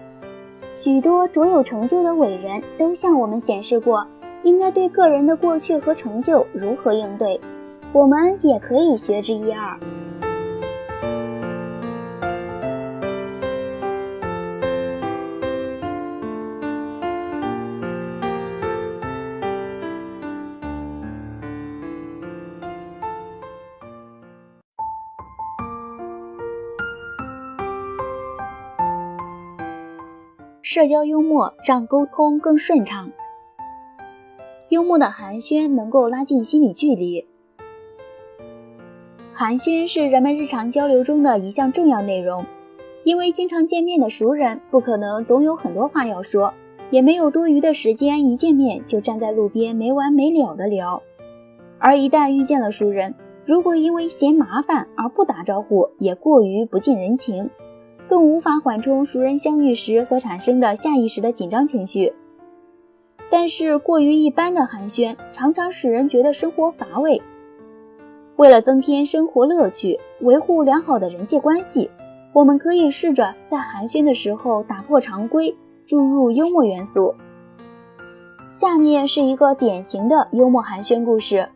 许多卓有成就的伟人都向我们显示过应该对个人的过去和成就如何应对，我们也可以学之一二。社交幽默让沟通更顺畅。幽默的寒暄能够拉近心理距离。寒暄是人们日常交流中的一项重要内容，因为经常见面的熟人不可能总有很多话要说，也没有多余的时间一见面就站在路边没完没了的聊。而一旦遇见了熟人，如果因为嫌麻烦而不打招呼，也过于不近人情，更无法缓冲熟人相遇时所产生的下意识的紧张情绪。但是过于一般的寒暄常常使人觉得生活乏味。为了增添生活乐趣，维护良好的人际关系，我们可以试着在寒暄的时候打破常规，注入幽默元素。下面是一个典型的幽默寒暄故事。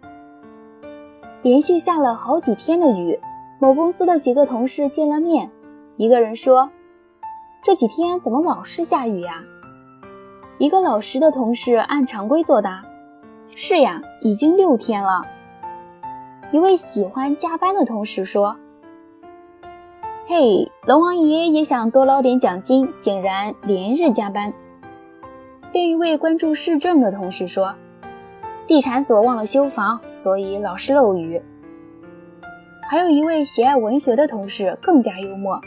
连续下了好几天的雨，某公司的几个同事见了面，一个人说，这几天怎么老是下雨呀？一个老实的同事按常规作答：是呀，已经6天了。一位喜欢加班的同事说：嘿，龙王爷也想多捞点奖金，竟然连日加班。另一位关注市政的同事说：地产所忘了修房，所以老是漏雨。还有一位喜爱文学的同事更加幽默：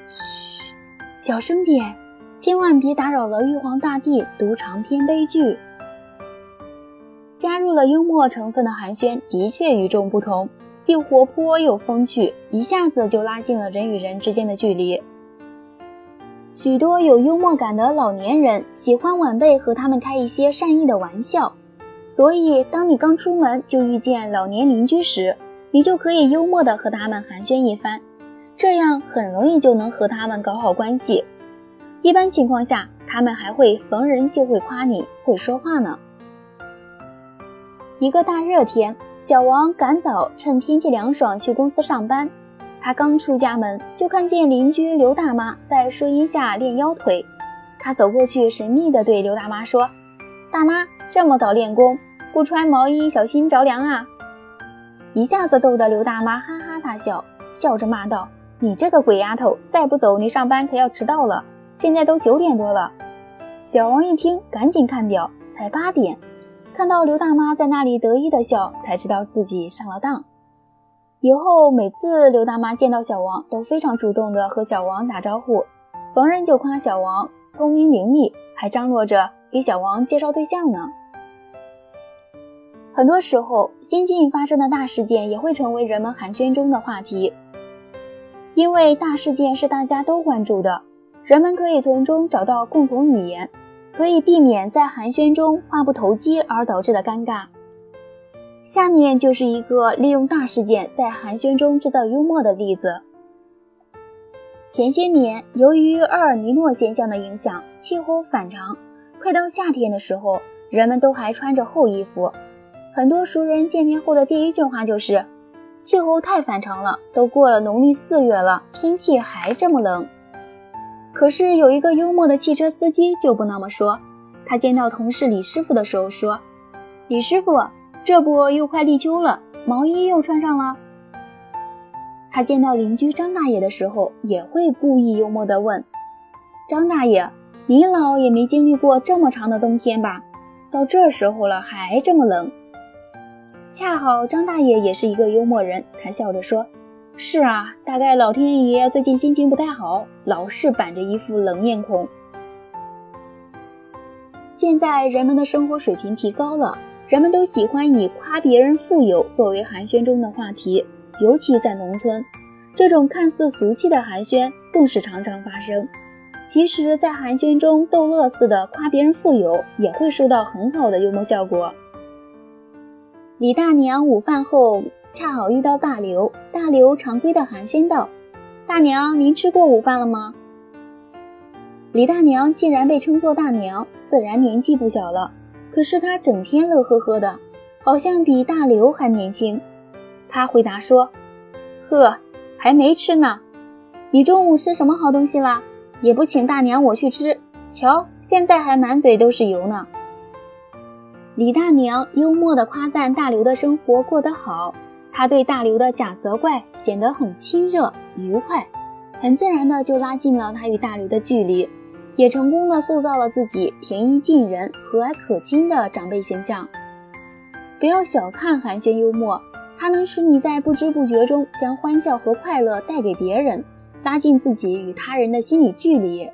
嘘，小声点，千万别打扰了玉皇大帝读长篇悲剧。加入了幽默成分的寒暄的确与众不同，既活泼又风趣，一下子就拉近了人与人之间的距离。许多有幽默感的老年人喜欢晚辈和他们开一些善意的玩笑，所以当你刚出门就遇见老年邻居时，你就可以幽默地和他们寒暄一番，这样很容易就能和他们搞好关系。一般情况下，他们还会逢人就会夸你会说话呢。一个大热天，小王赶早趁天气凉爽去公司上班。他刚出家门，就看见邻居刘大妈在树荫下练腰腿。他走过去，神秘地对刘大妈说：大妈，这么早练功，不穿毛衣小心着凉啊。一下子逗得刘大妈哈哈大笑，笑着骂道：你这个鬼丫头，再不走你上班可要迟到了，现在都9点多了。小王一听，赶紧看表，才8点。看到刘大妈在那里得意地笑，才知道自己上了当。以后每次刘大妈见到小王，都非常主动地和小王打招呼，逢人就夸小王聪明伶俐，还张罗着给小王介绍对象呢。很多时候，新近发生的大事件也会成为人们寒暄中的话题，因为大事件是大家都关注的，人们可以从中找到共同语言，可以避免在寒暄中话不投机而导致的尴尬。下面就是一个利用大事件在寒暄中制造幽默的例子。前些年，由于厄尔尼诺现象的影响，气候反常，快到夏天的时候，人们都还穿着厚衣服。很多熟人见面后的第一句话就是：气候太反常了，都过了农历4月了，天气还这么冷。可是有一个幽默的汽车司机就不那么说，他见到同事李师傅的时候说：李师傅，这不又快立秋了，毛衣又穿上了。他见到邻居张大爷的时候，也会故意幽默地问：张大爷，你老也没经历过这么长的冬天吧？到这时候了还这么冷。恰好张大爷也是一个幽默人，他笑着说：是啊，大概老天爷最近心情不太好，老是板着一副冷面孔。现在人们的生活水平提高了，人们都喜欢以夸别人富有作为寒暄中的话题，尤其在农村，这种看似俗气的寒暄更是常常发生。其实在寒暄中逗乐似的夸别人富有，也会收到很好的幽默效果。李大娘午饭后恰好遇到大刘，大刘常规的寒暄道：大娘，您吃过午饭了吗？李大娘既然被称作大娘，自然年纪不小了，可是她整天乐呵呵的，好像比大刘还年轻。她回答说：呵，还没吃呢。你中午吃什么好东西啦？也不请大娘我去吃，瞧，现在还满嘴都是油呢。李大娘幽默地夸赞大刘的生活过得好，她对大刘的假责怪显得很亲热愉快，很自然的就拉近了她与大刘的距离，也成功地塑造了自己平易近人和蔼可亲的长辈形象。不要小看寒暄幽默，它能使你在不知不觉中将欢笑和快乐带给别人，拉近自己与他人的心理距离。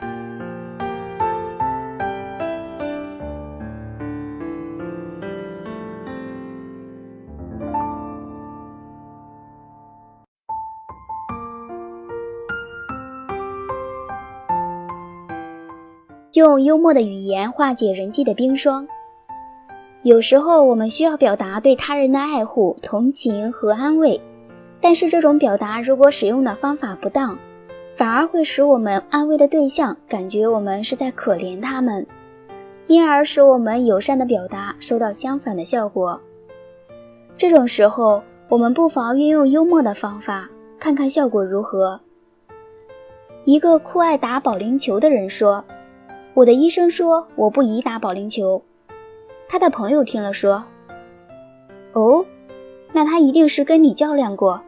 用幽默的语言化解人际的冰霜。有时候我们需要表达对他人的爱护、同情和安慰，但是这种表达如果使用的方法不当，反而会使我们安慰的对象感觉我们是在可怜他们，因而使我们友善的表达收到相反的效果。这种时候，我们不妨运用幽默的方法，看看效果如何。一个酷爱打保龄球的人说：我的医生说我不宜打保龄球。他的朋友听了说，哦，那他一定是跟你较量过。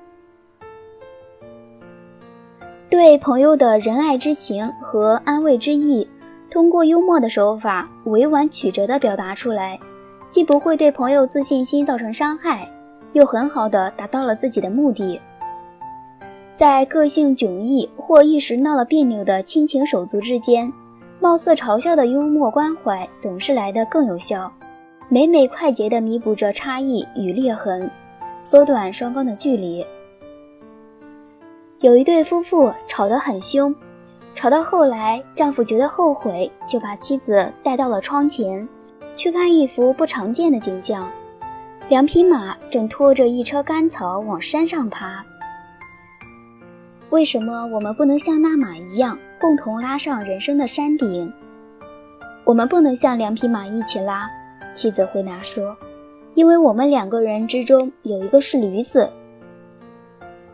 对朋友的仁爱之情和安慰之意，通过幽默的手法委婉曲折地表达出来，既不会对朋友自信心造成伤害，又很好地达到了自己的目的。在个性迥异或一时闹了别扭的亲情手足之间，貌似嘲笑的幽默关怀总是来得更有效，每每快捷地弥补着差异与裂痕，缩短双方的距离。有一对夫妇吵得很凶，吵到后来，丈夫觉得后悔，就把妻子带到了窗前，去看一幅不常见的景象。2匹马正拖着一车干草往山上爬。为什么我们不能像那马一样，共同拉上人生的山顶？我们不能像2匹马一起拉，妻子回答说，因为我们2个人之中有一个是驴子。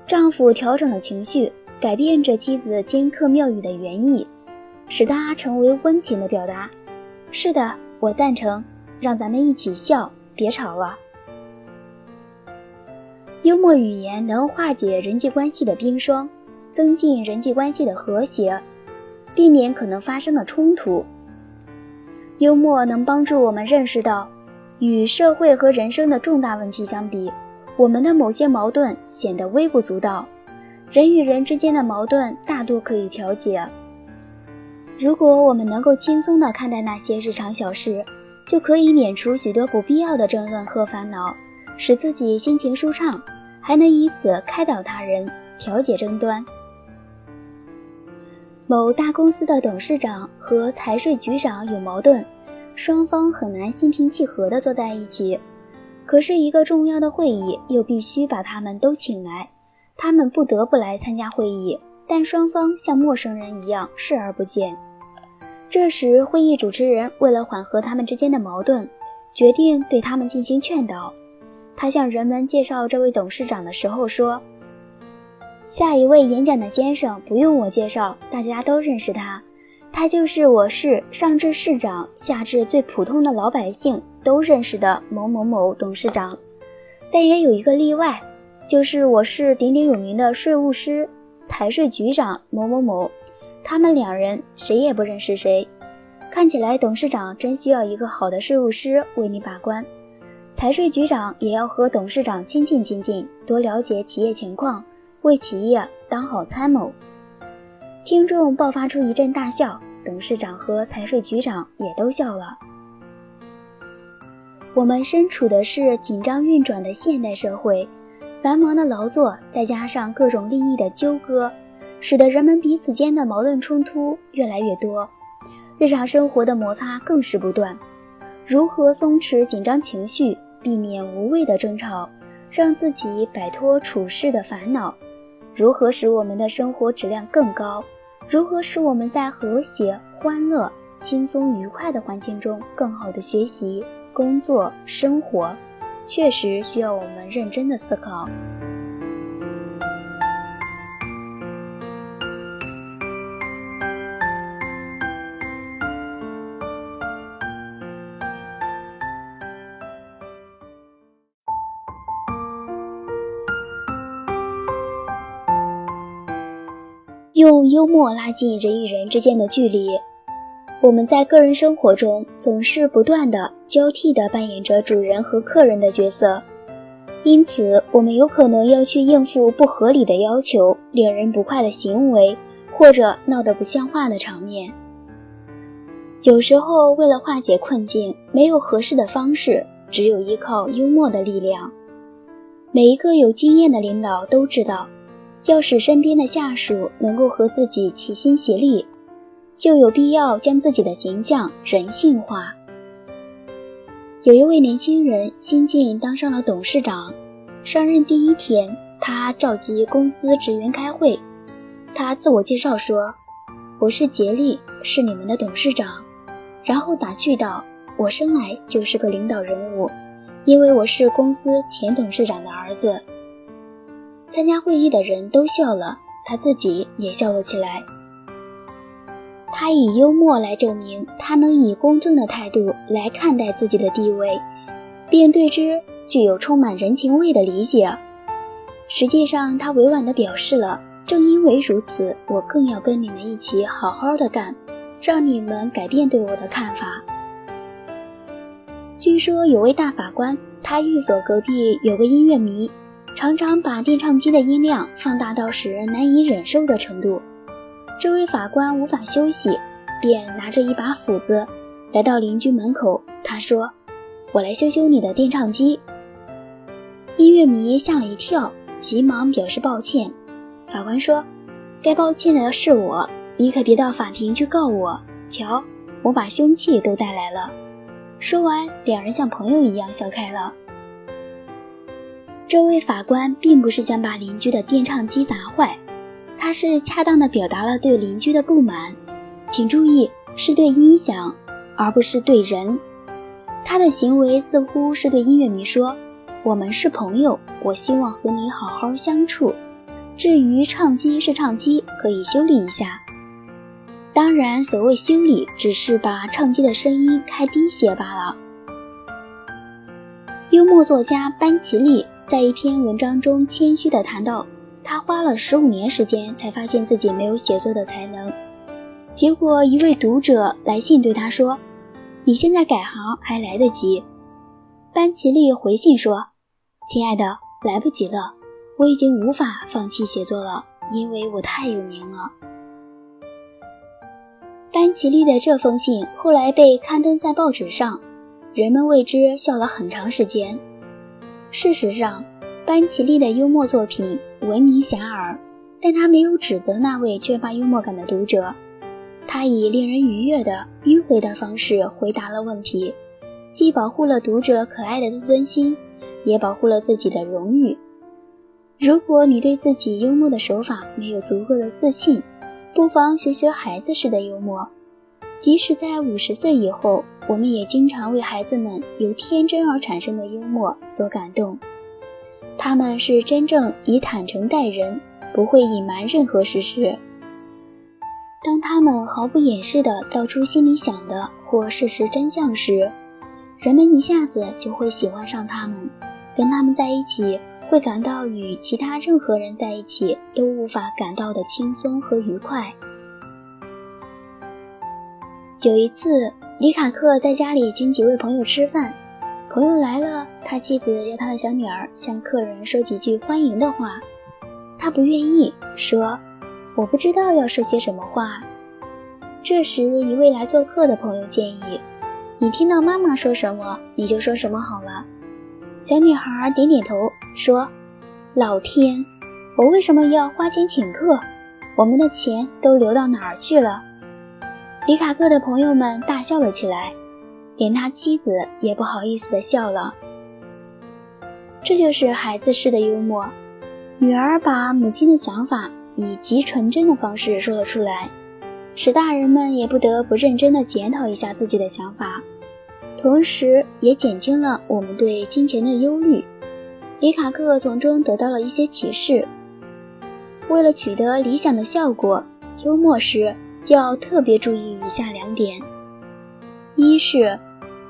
丈夫调整了情绪，改变着妻子尖刻妙语的原意，使它成为温情的表达。是的，我赞成，让咱们一起笑，别吵了。幽默语言能化解人际关系的冰霜，增进人际关系的和谐，避免可能发生的冲突。幽默能帮助我们认识到，与社会和人生的重大问题相比，我们的某些矛盾显得微不足道，人与人之间的矛盾大多可以调节。如果我们能够轻松地看待那些日常小事，就可以免除许多不必要的争论和烦恼，使自己心情舒畅，还能以此开导他人，调解争端。某大公司的董事长和财税局长有矛盾，双方很难心平气和地坐在一起。可是一个重要的会议又必须把他们都请来，他们不得不来参加会议，但双方像陌生人一样视而不见。这时会议主持人为了缓和他们之间的矛盾，决定对他们进行劝导。他向人们介绍这位董事长的时候说，下一位演讲的先生不用我介绍，大家都认识他，他就是我市上至市长下至最普通的老百姓都认识的某某某董事长。但也有一个例外，就是我市鼎鼎有名的税务师财税局长某某某，他们2人谁也不认识谁。看起来董事长真需要一个好的税务师为你把关，财税局长也要和董事长亲近亲近，多了解企业情况，为企业当好参谋。听众爆发出一阵大笑，董事长和财税局长也都笑了。我们身处的是紧张运转的现代社会，繁忙的劳作再加上各种利益的纠葛，使得人们彼此间的矛盾冲突越来越多，日常生活的摩擦更是不断。如何松弛紧张情绪，避免无谓的争吵，让自己摆脱处事的烦恼？如何使我们的生活质量更高？如何使我们在和谐、欢乐、轻松、愉快的环境中更好地学习、工作、生活？确实需要我们认真的思考。用幽默拉近人与人之间的距离。我们在个人生活中总是不断地交替地扮演着主人和客人的角色，因此我们有可能要去应付不合理的要求、令人不快的行为，或者闹得不像话的场面。有时候为了化解困境，没有合适的方式，只有依靠幽默的力量。每一个有经验的领导都知道，要使身边的下属能够和自己齐心协力，就有必要将自己的形象人性化。有一位年轻人新晋当上了董事长，上任第1天，他召集公司职员开会。他自我介绍说，我是杰利，是你们的董事长。然后打趣道，我生来就是个领导人物，因为我是公司前董事长的儿子。参加会议的人都笑了，他自己也笑了起来。他以幽默来证明他能以公正的态度来看待自己的地位，并对之具有充满人情味的理解。实际上，他委婉地表示了，正因为如此，我更要跟你们一起好好的干，让你们改变对我的看法。据说有位大法官，他寓所隔壁有个音乐迷，常常把电唱机的音量放大到使人难以忍受的程度。这位法官无法休息，便拿着一把斧子来到邻居门口。他说：“我来修修你的电唱机。”音乐迷吓了一跳，急忙表示抱歉。法官说：“该抱歉的是我，你可别到法庭去告我。瞧，我把凶器都带来了。”说完，两人像朋友一样笑开了。这位法官并不是想把邻居的电唱机砸坏，他是恰当地表达了对邻居的不满。请注意，是对音响，而不是对人。他的行为似乎是对音乐迷说：“我们是朋友，我希望和你好好相处。至于唱机是唱机，可以修理一下。”当然，所谓修理，只是把唱机的声音开低些罢了。幽默作家班奇利在一篇文章中谦虚地谈到，他花了15年时间才发现自己没有写作的才能。结果一位读者来信对他说：“你现在改行还来得及。”班奇利回信说：“亲爱的，来不及了，我已经无法放弃写作了，因为我太有名了。”班奇利的这封信后来被刊登在报纸上，人们为之笑了很长时间。事实上，班奇利的幽默作品闻名遐迩，但他没有指责那位缺乏幽默感的读者，他以令人愉悦的迂回的方式回答了问题，既保护了读者可爱的自尊心，也保护了自己的荣誉。如果你对自己幽默的手法没有足够的自信，不妨学学孩子式的幽默。即使在50岁以后，我们也经常为孩子们由天真而产生的幽默所感动。他们是真正以坦诚待人，不会隐瞒任何事实。当他们毫不掩饰地道出心里想的或事实真相时，人们一下子就会喜欢上他们，跟他们在一起会感到与其他任何人在一起都无法感到的轻松和愉快。有一次，里卡克在家里请几位朋友吃饭，朋友来了，他妻子要他的小女儿向客人说几句欢迎的话，他不愿意，说：“我不知道要说些什么话。”这时，一位来做客的朋友建议：“你听到妈妈说什么，你就说什么好了。”小女孩点点头，说：“老天，我为什么要花钱请客？我们的钱都流到哪儿去了？”里卡克的朋友们大笑了起来，连他妻子也不好意思地笑了。这就是孩子式的幽默。女儿把母亲的想法以极纯真的方式说了出来，使大人们也不得不认真地检讨一下自己的想法，同时也减轻了我们对金钱的忧虑。里卡克从中得到了一些启示。为了取得理想的效果，幽默时要特别注意以下2点：一是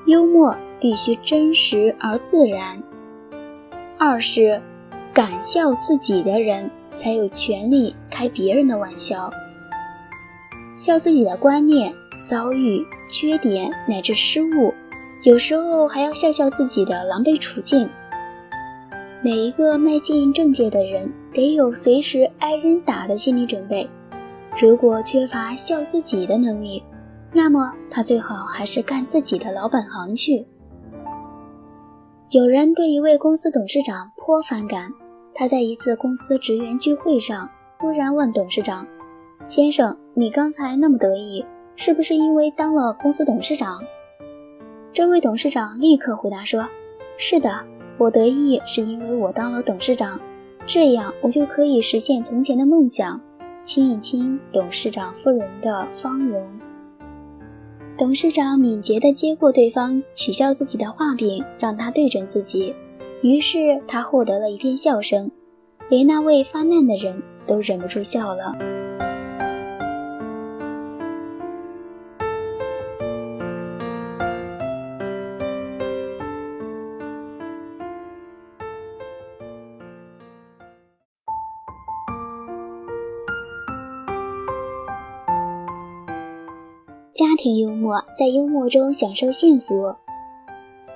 幽默必须真实而自然；二是敢笑自己的人才有权利开别人的玩笑。笑自己的观念、遭遇、缺点乃至失误，有时候还要笑笑自己的狼狈处境。每一个迈进正界的人得有随时挨人打的心理准备。如果缺乏笑自己的能力，那么他最好还是干自己的老本行去。有人对一位公司董事长颇反感，他在一次公司职员聚会上突然问董事长：“先生，你刚才那么得意，是不是因为当了公司董事长？”这位董事长立刻回答说：“是的，我得意是因为我当了董事长，这样我就可以实现从前的梦想，亲一亲董事长夫人的芳容。”董事长敏捷地接过对方取笑自己的画饼，让他对准自己，于是他获得了一片笑声，连那位发难的人都忍不住笑了。家庭幽默，在幽默中享受幸福。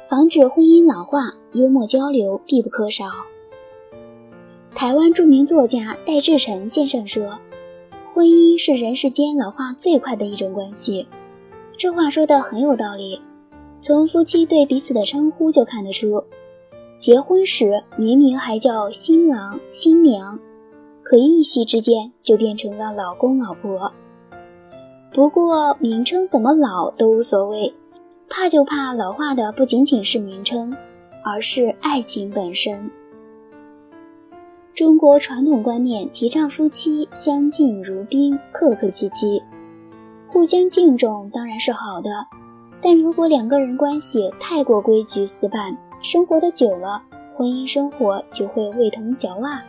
防止婚姻老化，幽默交流必不可少。台湾著名作家戴志诚先生说，婚姻是人世间老化最快的一种关系。这话说得很有道理，从夫妻对彼此的称呼就看得出，结婚时明明还叫新郎新娘，可一夕之间就变成了老公老婆。不过名称怎么老都无所谓，怕就怕老化的不仅仅是名称，而是爱情本身。中国传统观念提倡夫妻相敬如宾，客客气气，互相敬重当然是好的，但如果两个人关系太过规矩死板，生活的久了，婚姻生活就会味同嚼蜡，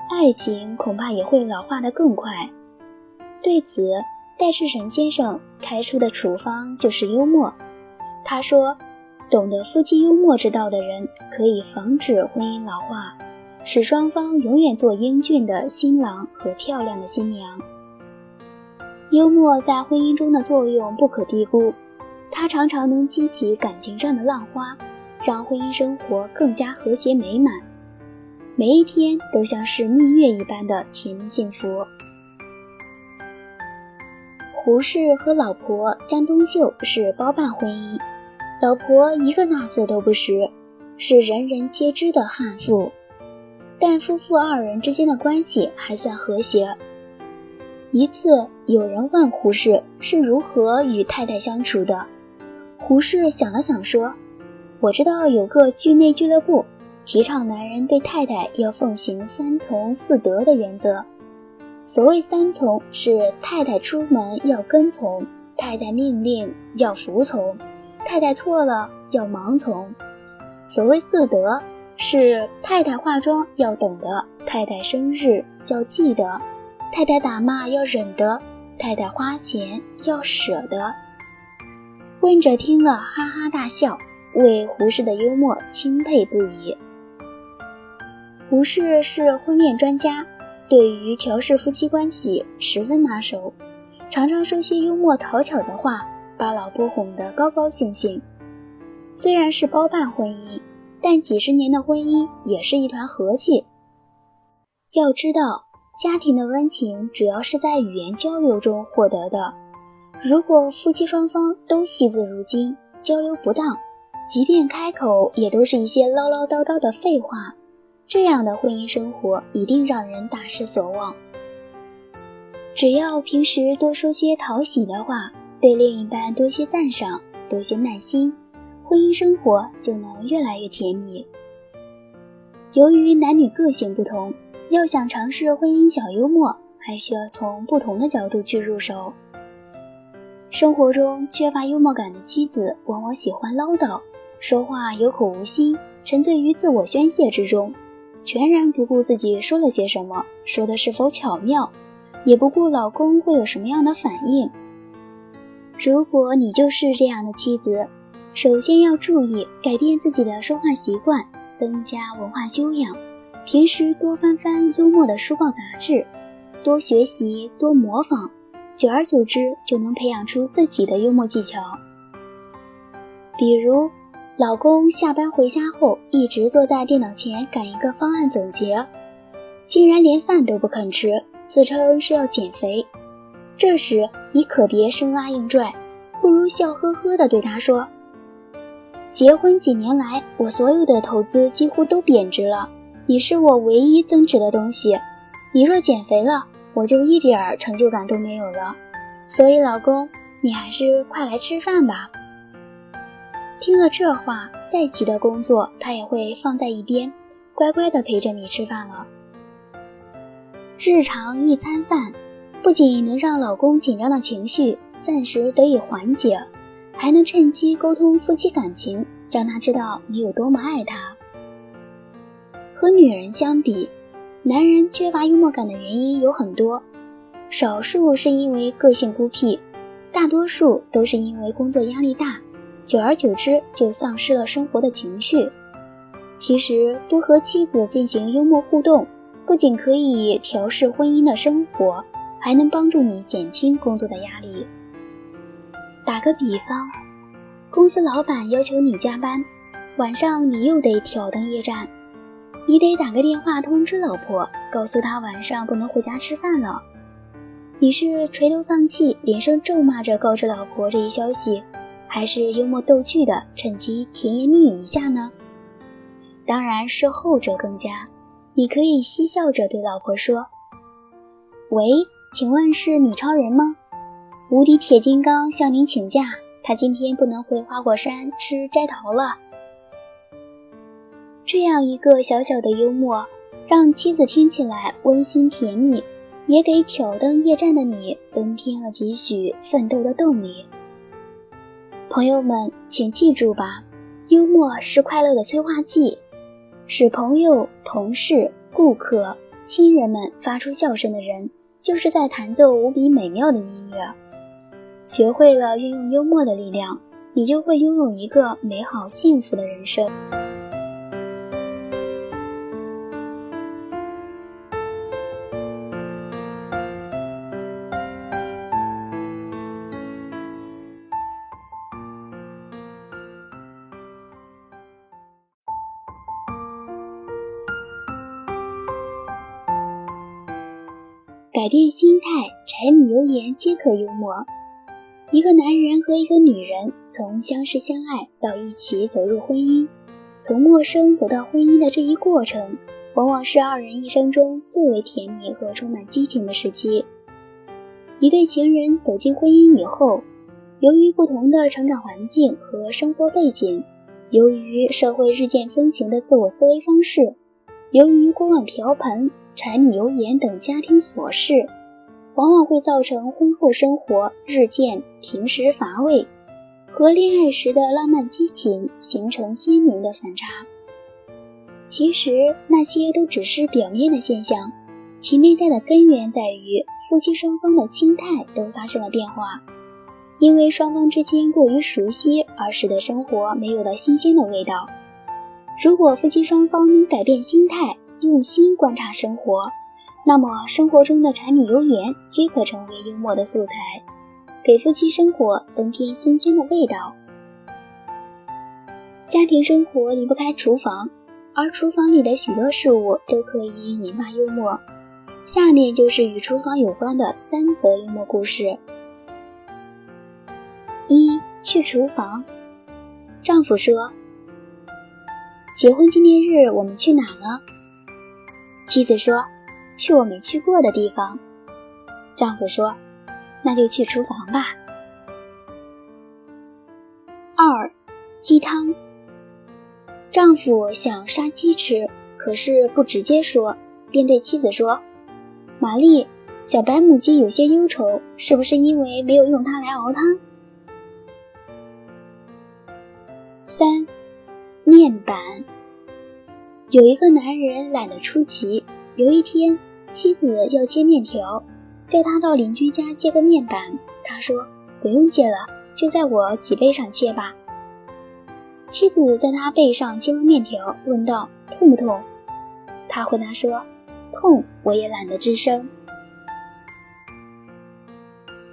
爱情恐怕也会老化得更快。对此，戴志诚先生开出的处方就是幽默。他说，懂得夫妻幽默之道的人，可以防止婚姻老化，使双方永远做英俊的新郎和漂亮的新娘。幽默在婚姻中的作用不可低估，它常常能激起感情上的浪花，让婚姻生活更加和谐美满，每一天都像是蜜月一般的甜蜜幸福。胡适和老婆江冬秀是包办婚姻，老婆一个纳字都不识，是人人皆知的悍妇，但夫妇二人之间的关系还算和谐。一次有人问胡适是如何与太太相处的，胡适想了想说，我知道有个剧内俱乐部，提倡男人对太太要奉行3从4德的原则。所谓3从是太太出门要跟从，太太命令要服从，太太错了要盲从。所谓4德是太太化妆要等的，太太生日要记得，太太打骂要忍得，太太花钱要舍得。问者听了哈哈大笑，为胡适的幽默钦佩不已。胡适是婚恋专家，对于调试夫妻关系十分拿手，常常说些幽默讨巧的话，把老婆哄得高高兴兴。虽然是包办婚姻，但几十年的婚姻也是一团和气。要知道，家庭的温情主要是在语言交流中获得的。如果夫妻双方都惜字如金，交流不当，即便开口也都是一些唠唠叨叨的废话，这样的婚姻生活一定让人大失所望。只要平时多说些讨喜的话，对另一半多些赞赏，多些耐心，婚姻生活就能越来越甜蜜。由于男女个性不同，要想尝试婚姻小幽默，还需要从不同的角度去入手。生活中缺乏幽默感的妻子往往喜欢唠叨，说话有口无心，沉醉于自我宣泄之中，全然不顾自己说了些什么，说的是否巧妙，也不顾老公会有什么样的反应。如果你就是这样的妻子，首先要注意改变自己的说话习惯，增加文化修养，平时多翻翻幽默的书报杂志，多学习多模仿，久而久之就能培养出自己的幽默技巧。比如老公下班回家后一直坐在电脑前赶一个方案总结，竟然连饭都不肯吃，自称是要减肥。这时你可别生拉硬拽，不如笑呵呵地对他说，结婚几年来，我所有的投资几乎都贬值了，你是我唯一增值的东西，你若减肥了，我就一点成就感都没有了，所以老公，你还是快来吃饭吧。听了这话，再急的工作他也会放在一边，乖乖地陪着你吃饭了。日常一餐饭，不仅能让老公紧张的情绪暂时得以缓解，还能趁机沟通夫妻感情，让他知道你有多么爱他。和女人相比，男人缺乏幽默感的原因有很多，少数是因为个性孤僻，大多数都是因为工作压力大，久而久之就丧失了生活的情趣。其实多和妻子进行幽默互动，不仅可以调试婚姻的生活，还能帮助你减轻工作的压力。打个比方，公司老板要求你加班，晚上你又得挑灯夜战，你得打个电话通知老婆，告诉她晚上不能回家吃饭了。你是垂头丧气，连声咒骂着告知老婆这一消息，还是幽默逗趣的趁机甜言蜜语一下呢？当然是后者更佳。你可以嬉笑着对老婆说：喂，请问是女超人吗？无敌铁金刚向您请假，他今天不能回花果山吃摘桃了。这样一个小小的幽默，让妻子听起来温馨甜蜜，也给挑灯夜战的你增添了几许奋斗的动力。朋友们，请记住吧，幽默是快乐的催化剂，使朋友、同事、顾客、亲人们发出笑声的人，就是在弹奏无比美妙的音乐。学会了运用幽默的力量，你就会拥有一个美好幸福的人生。改变心态，柴米油盐皆可幽默。一个男人和一个女人从相识相爱到一起走入婚姻，从陌生走到婚姻的这一过程，往往是二人一生中最为甜蜜和充满激情的时期。一对情人走进婚姻以后，由于不同的成长环境和生活背景，由于社会日渐风行的自我思维方式，由于锅碗瓢盆、柴米油盐等家庭琐事，往往会造成婚后生活日渐平实乏味，和恋爱时的浪漫激情形成鲜明的反差。其实那些都只是表面的现象，其内在的根源在于夫妻双方的心态都发生了变化，因为双方之间过于熟悉而使得生活没有了新鲜的味道。如果夫妻双方能改变心态，用心观察生活，那么生活中的柴米油盐皆可成为幽默的素材，给夫妻生活增添新鲜的味道。家庭生活离不开厨房，而厨房里的许多事物都可以引发幽默。下面就是与厨房有关的3则幽默故事。1. 去厨房。丈夫说：结婚纪念日我们去哪呢？妻子说：去我没去过的地方。丈夫说：那就去厨房吧。2. 鸡汤。丈夫想杀鸡吃，可是不直接说，便对妻子说：玛丽，小白母鸡有些忧愁，是不是因为没有用它来熬汤？3. 面板。有一个男人懒得出奇，有一天妻子要切面条，叫他到邻居家借个面板，他说：不用借了，就在我脊背上切吧。妻子在他背上切完面条，问道：痛不痛？他回答说：痛，我也懒得吱声。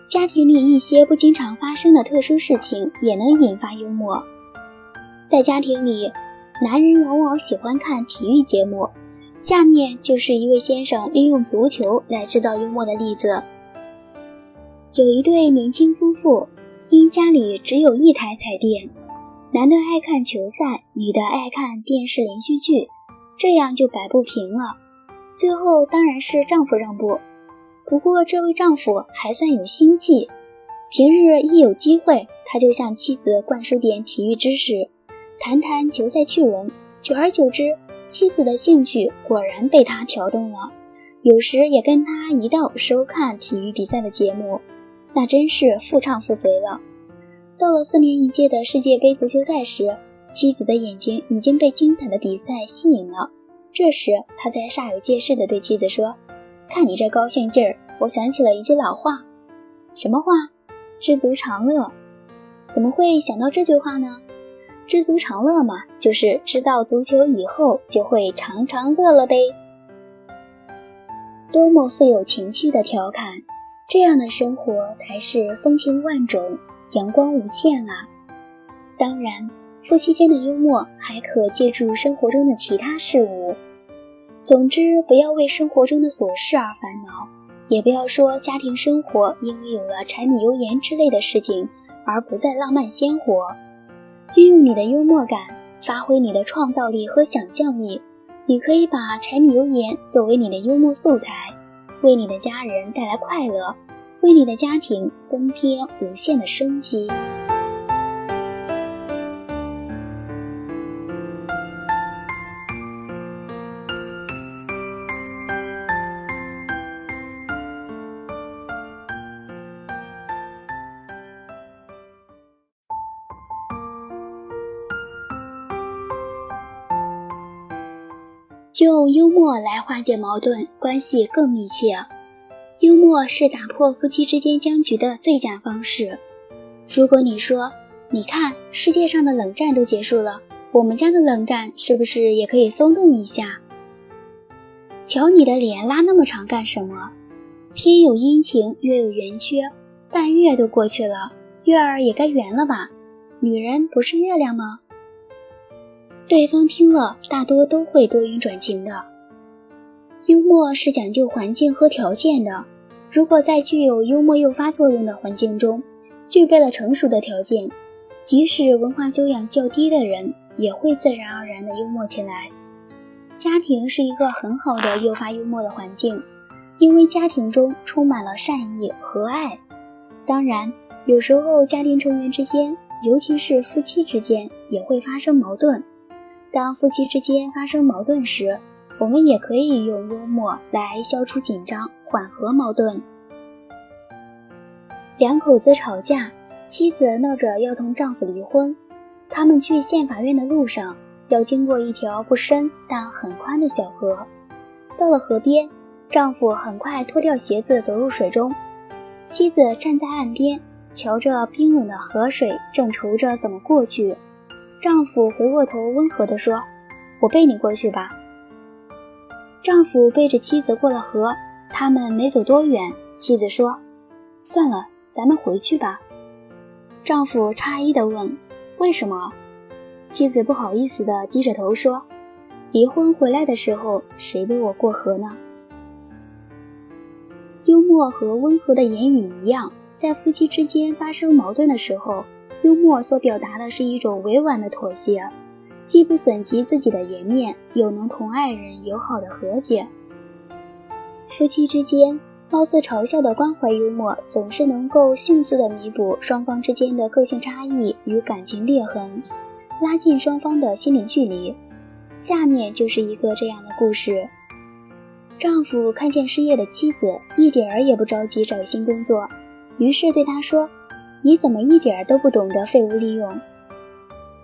家庭里一些不经常发生的特殊事情也能引发幽默。在家庭里，男人往往喜欢看体育节目，下面就是一位先生利用足球来制造幽默的例子。有一对年轻夫妇，因家里只有一台彩电，男的爱看球赛，女的爱看电视连续剧，这样就摆不平了。最后当然是丈夫让步，不过这位丈夫还算有心计，平日一有机会，他就向妻子灌输点体育知识，谈谈球赛趣闻，久而久之，妻子的兴趣果然被他挑动了，有时也跟他一道收看体育比赛的节目，那真是妇唱妇随了。到了4年一届的世界杯足球赛时，妻子的眼睛已经被精彩的比赛吸引了，这时他才煞有介事地对妻子说：看你这高兴劲儿，我想起了一句老话。什么话？知足常乐。怎么会想到这句话呢？知足常乐嘛，就是知道足球以后就会常常乐了呗。多么富有情趣的调侃，这样的生活才是风情万种，阳光无限啊。当然，夫妻间的幽默还可借助生活中的其他事物。总之，不要为生活中的琐事而烦恼，也不要说家庭生活因为有了柴米油盐之类的事情而不再浪漫鲜活。运用你的幽默感，发挥你的创造力和想象力，你可以把柴米油盐作为你的幽默素材，为你的家人带来快乐，为你的家庭增添无限的生机。用幽默来化解矛盾，关系更密切。幽默是打破夫妻之间僵局的最佳方式。如果你说，你看，世界上的冷战都结束了，我们家的冷战是不是也可以松动一下？瞧你的脸拉那么长干什么？天有阴晴，月有圆缺，半月都过去了，月儿也该圆了吧？女人不是月亮吗？对方听了大多都会多云转晴的。幽默是讲究环境和条件的，如果在具有幽默诱发作用的环境中，具备了成熟的条件，即使文化修养较低的人也会自然而然地幽默起来。家庭是一个很好的诱发幽默的环境，因为家庭中充满了善意和爱。当然，有时候家庭成员之间，尤其是夫妻之间，也会发生矛盾。当夫妻之间发生矛盾时，我们也可以用幽默来消除紧张，缓和矛盾。两口子吵架，妻子闹着要同丈夫离婚，他们去县法院的路上，要经过一条不深但很宽的小河。到了河边，丈夫很快脱掉鞋子走入水中，妻子站在岸边，瞧着冰冷的河水，正愁着怎么过去。丈夫回过头温和地说，我背你过去吧。丈夫背着妻子过了河，他们没走多远，妻子说，算了，咱们回去吧。丈夫诧异地问，为什么？妻子不好意思地低着头说，离婚回来的时候，谁背我过河呢？幽默和温和的言语一样，在夫妻之间发生矛盾的时候，幽默所表达的是一种委婉的妥协，既不损及自己的颜面，又能同爱人友好的和解。夫妻之间貌似嘲笑的关怀幽默，总是能够迅速地弥补双方之间的个性差异与感情裂痕，拉近双方的心理距离。下面就是一个这样的故事。丈夫看见失业的妻子一点儿也不着急找新工作，于是对她说，你怎么一点都不懂得废物利用？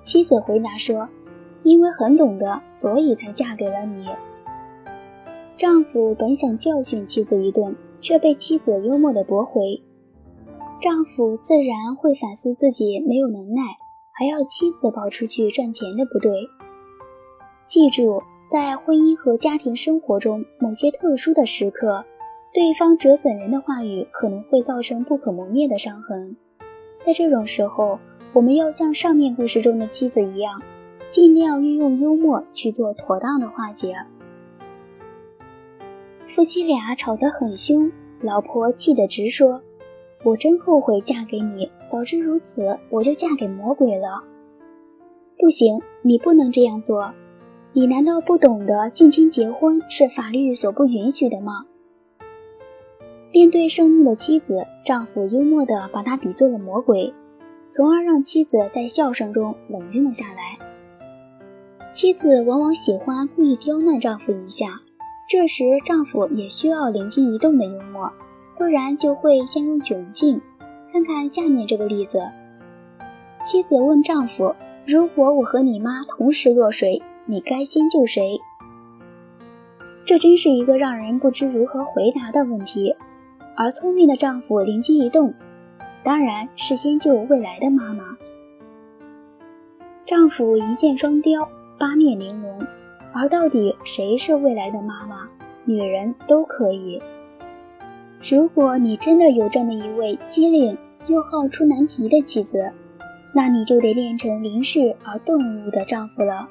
妻子回答说，因为很懂得，所以才嫁给了你。丈夫本想教训妻子一顿，却被妻子幽默地驳回。丈夫自然会反思自己没有能耐，还要妻子跑出去赚钱的不对。记住，在婚姻和家庭生活中，某些特殊的时刻，对方折损人的话语可能会造成不可磨灭的伤痕。在这种时候，我们要像上面故事中的妻子一样，尽量运用幽默去做妥当的化解。夫妻俩吵得很凶，老婆气得直说，我真后悔嫁给你，早知如此，我就嫁给魔鬼了。不行，你不能这样做，你难道不懂得近亲结婚是法律所不允许的吗？面对盛怒的妻子，丈夫幽默地把她比作了魔鬼，从而让妻子在笑声中冷静了下来。妻子往往喜欢故意刁难丈夫一下，这时丈夫也需要灵机一动的幽默，不然就会陷入窘境。看看下面这个例子。妻子问丈夫，如果我和你妈同时落水，你该先救谁？这真是一个让人不知如何回答的问题。而聪明的丈夫灵机一动，当然是先救未来的妈妈。丈夫一箭双雕，八面玲珑，而到底谁是未来的妈妈？女人都可以。如果你真的有这么一位机灵、又好出难题的妻子，那你就得练成灵视而顿悟的丈夫了。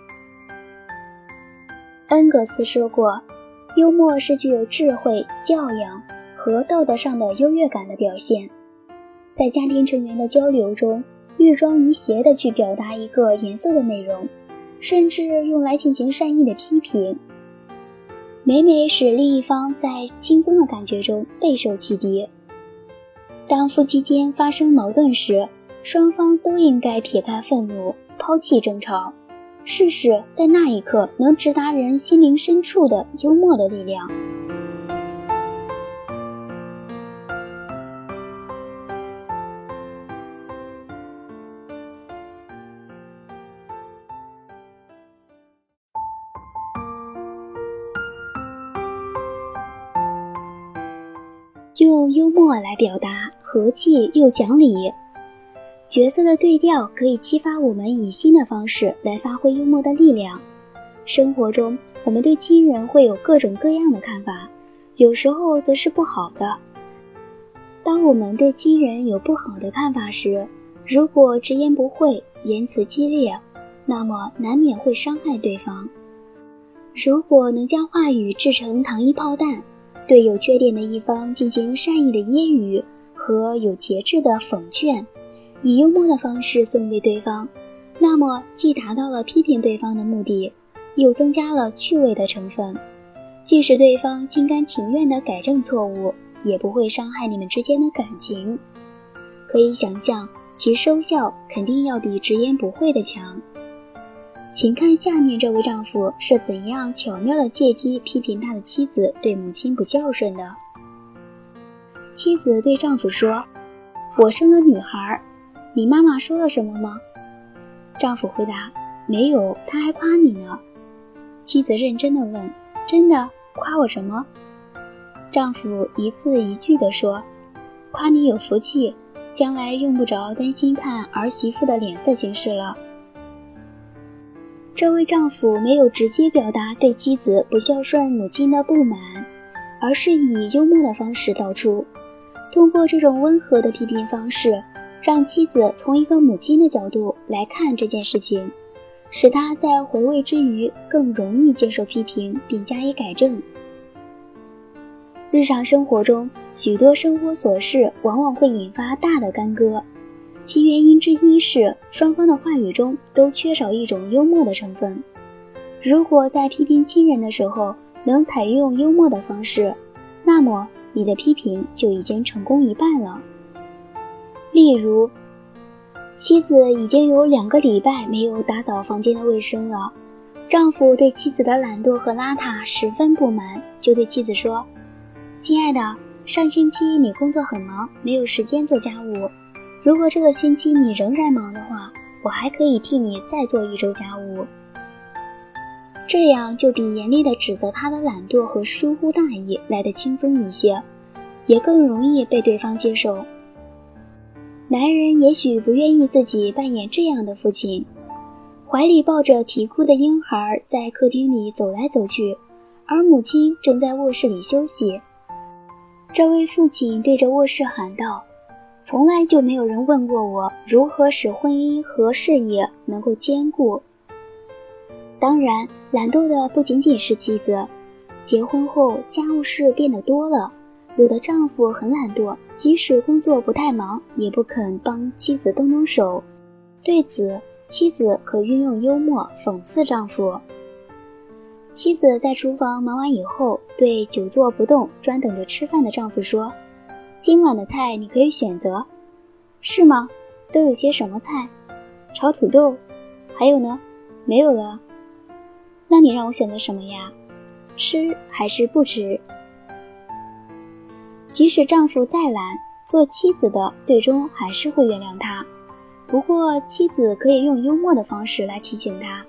恩格斯说过，幽默是具有智慧、教养和道德上的优越感的表现。在家庭成员的交流中，寓庄于谐地去表达一个严肃的内容，甚至用来进行善意的批评，每每使另一方在轻松的感觉中备受启迪。当夫妻间发生矛盾时，双方都应该撇开愤怒，抛弃争吵，试试在那一刻能直达人心灵深处的幽默的力量。用幽默来表达，和气又讲理。角色的对调可以激发我们以新的方式来发挥幽默的力量。生活中，我们对亲人会有各种各样的看法，有时候则是不好的。当我们对亲人有不好的看法时，如果直言不讳，言辞激烈，那么难免会伤害对方。如果能将话语制成糖衣炮弹，对有缺点的一方进行善意的揶揄和有节制的讽劝，以幽默的方式送给对方，那么既达到了批评对方的目的，又增加了趣味的成分，即使对方心甘情愿地改正错误，也不会伤害你们之间的感情。可以想象，其收效肯定要比直言不讳的强。请看下面这位丈夫是怎样巧妙地借机批评他的妻子对母亲不孝顺的。妻子对丈夫说：“我生了女孩，你妈妈说了什么吗？”丈夫回答：“没有，她还夸你呢。”妻子认真地问：“真的？夸我什么？”丈夫一字一句地说：“夸你有福气，将来用不着担心看儿媳妇的脸色行事了。”这位丈夫没有直接表达对妻子不孝顺母亲的不满，而是以幽默的方式道出。通过这种温和的批评方式，让妻子从一个母亲的角度来看这件事情，使她在回味之余更容易接受批评并加以改正。日常生活中，许多生活琐事往往会引发大的干戈，其原因之一是双方的话语中都缺少一种幽默的成分。如果在批评亲人的时候能采用幽默的方式，那么你的批评就已经成功一半了。例如，妻子已经有2个礼拜没有打扫房间的卫生了，丈夫对妻子的懒惰和邋遢十分不满，就对妻子说：“亲爱的，上星期你工作很忙，没有时间做家务。如果这个星期你仍然忙的话，我还可以替你再做1周家务。”这样就比严厉地指责他的懒惰和疏忽大意来得轻松一些，也更容易被对方接受。男人也许不愿意自己扮演这样的父亲，怀里抱着啼哭的婴孩在客厅里走来走去，而母亲正在卧室里休息。这位父亲对着卧室喊道：“从来就没有人问过我如何使婚姻和事业能够兼顾。”当然，懒惰的不仅仅是妻子，结婚后家务事变得多了，有的丈夫很懒惰，即使工作不太忙，也不肯帮妻子动动手。对此，妻子可运用幽默讽刺丈夫。妻子在厨房忙完以后，对久坐不动专等着吃饭的丈夫说：“今晚的菜你可以选择。”“是吗？都有些什么菜？”“炒土豆。”“还有呢？”“没有了。”“那你让我选择什么呀？吃还是不吃？”即使丈夫再懒，做妻子的最终还是会原谅他。不过妻子可以用幽默的方式来提醒他。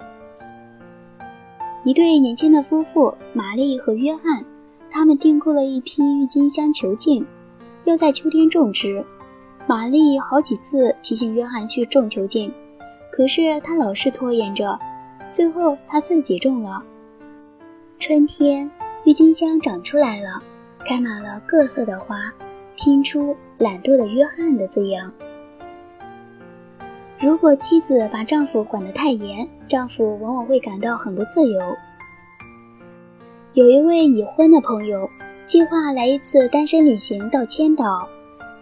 一对年轻的夫妇玛丽和约翰，他们订购了一批郁金香球茎，要在秋天种植。玛丽好几次提醒约翰去种球茎，可是他老是拖延着，最后他自己种了。春天，郁金香长出来了，开满了各色的花，拼出懒惰的约翰的字样。如果妻子把丈夫管得太严，丈夫往往会感到很不自由。有一位已婚的朋友计划来一次单身旅行到千岛，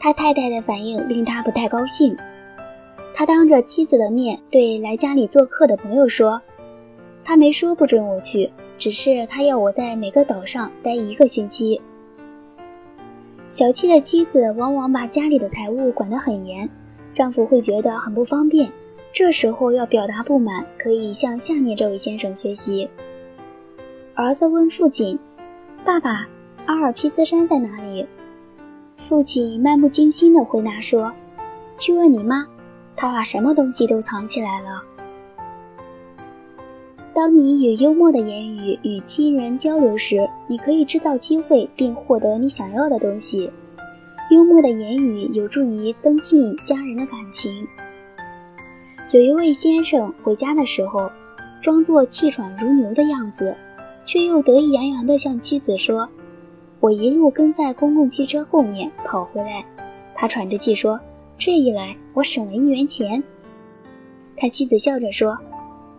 他太太的反应令他不太高兴。他当着妻子的面对来家里做客的朋友说，他没说不准我去，只是他要我在每个岛上待1个星期。小气的妻子往往把家里的财务管得很严，丈夫会觉得很不方便，这时候要表达不满，可以向下面这位先生学习。儿子问父亲，爸爸，阿尔卑斯山在哪里？父亲漫不经心地回答说，去问你妈，她把什么东西都藏起来了。当你以幽默的言语与亲人交流时，你可以制造机会并获得你想要的东西。幽默的言语有助于增进家人的感情。有一位先生回家的时候，装作气喘如牛的样子，却又得意洋洋地向妻子说，我一路跟在公共汽车后面跑回来。他喘着气说，这一来我省了1元钱。他妻子笑着说，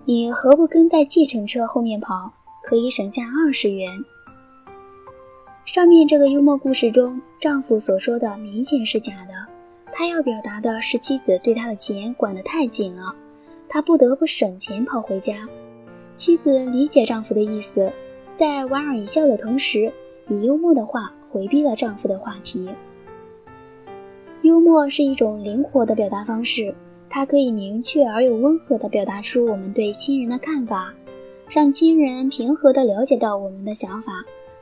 你何不跟在计程车后面跑，可以省下20元。上面这个幽默故事中，丈夫所说的明显是假的，他要表达的是妻子对他的钱管得太紧了，他不得不省钱跑回家。妻子理解丈夫的意思，在莞尔一笑的同时，以幽默的话回避了丈夫的话题。幽默是一种灵活的表达方式，它可以明确而又温和地表达出我们对亲人的看法，让亲人平和地了解到我们的想法，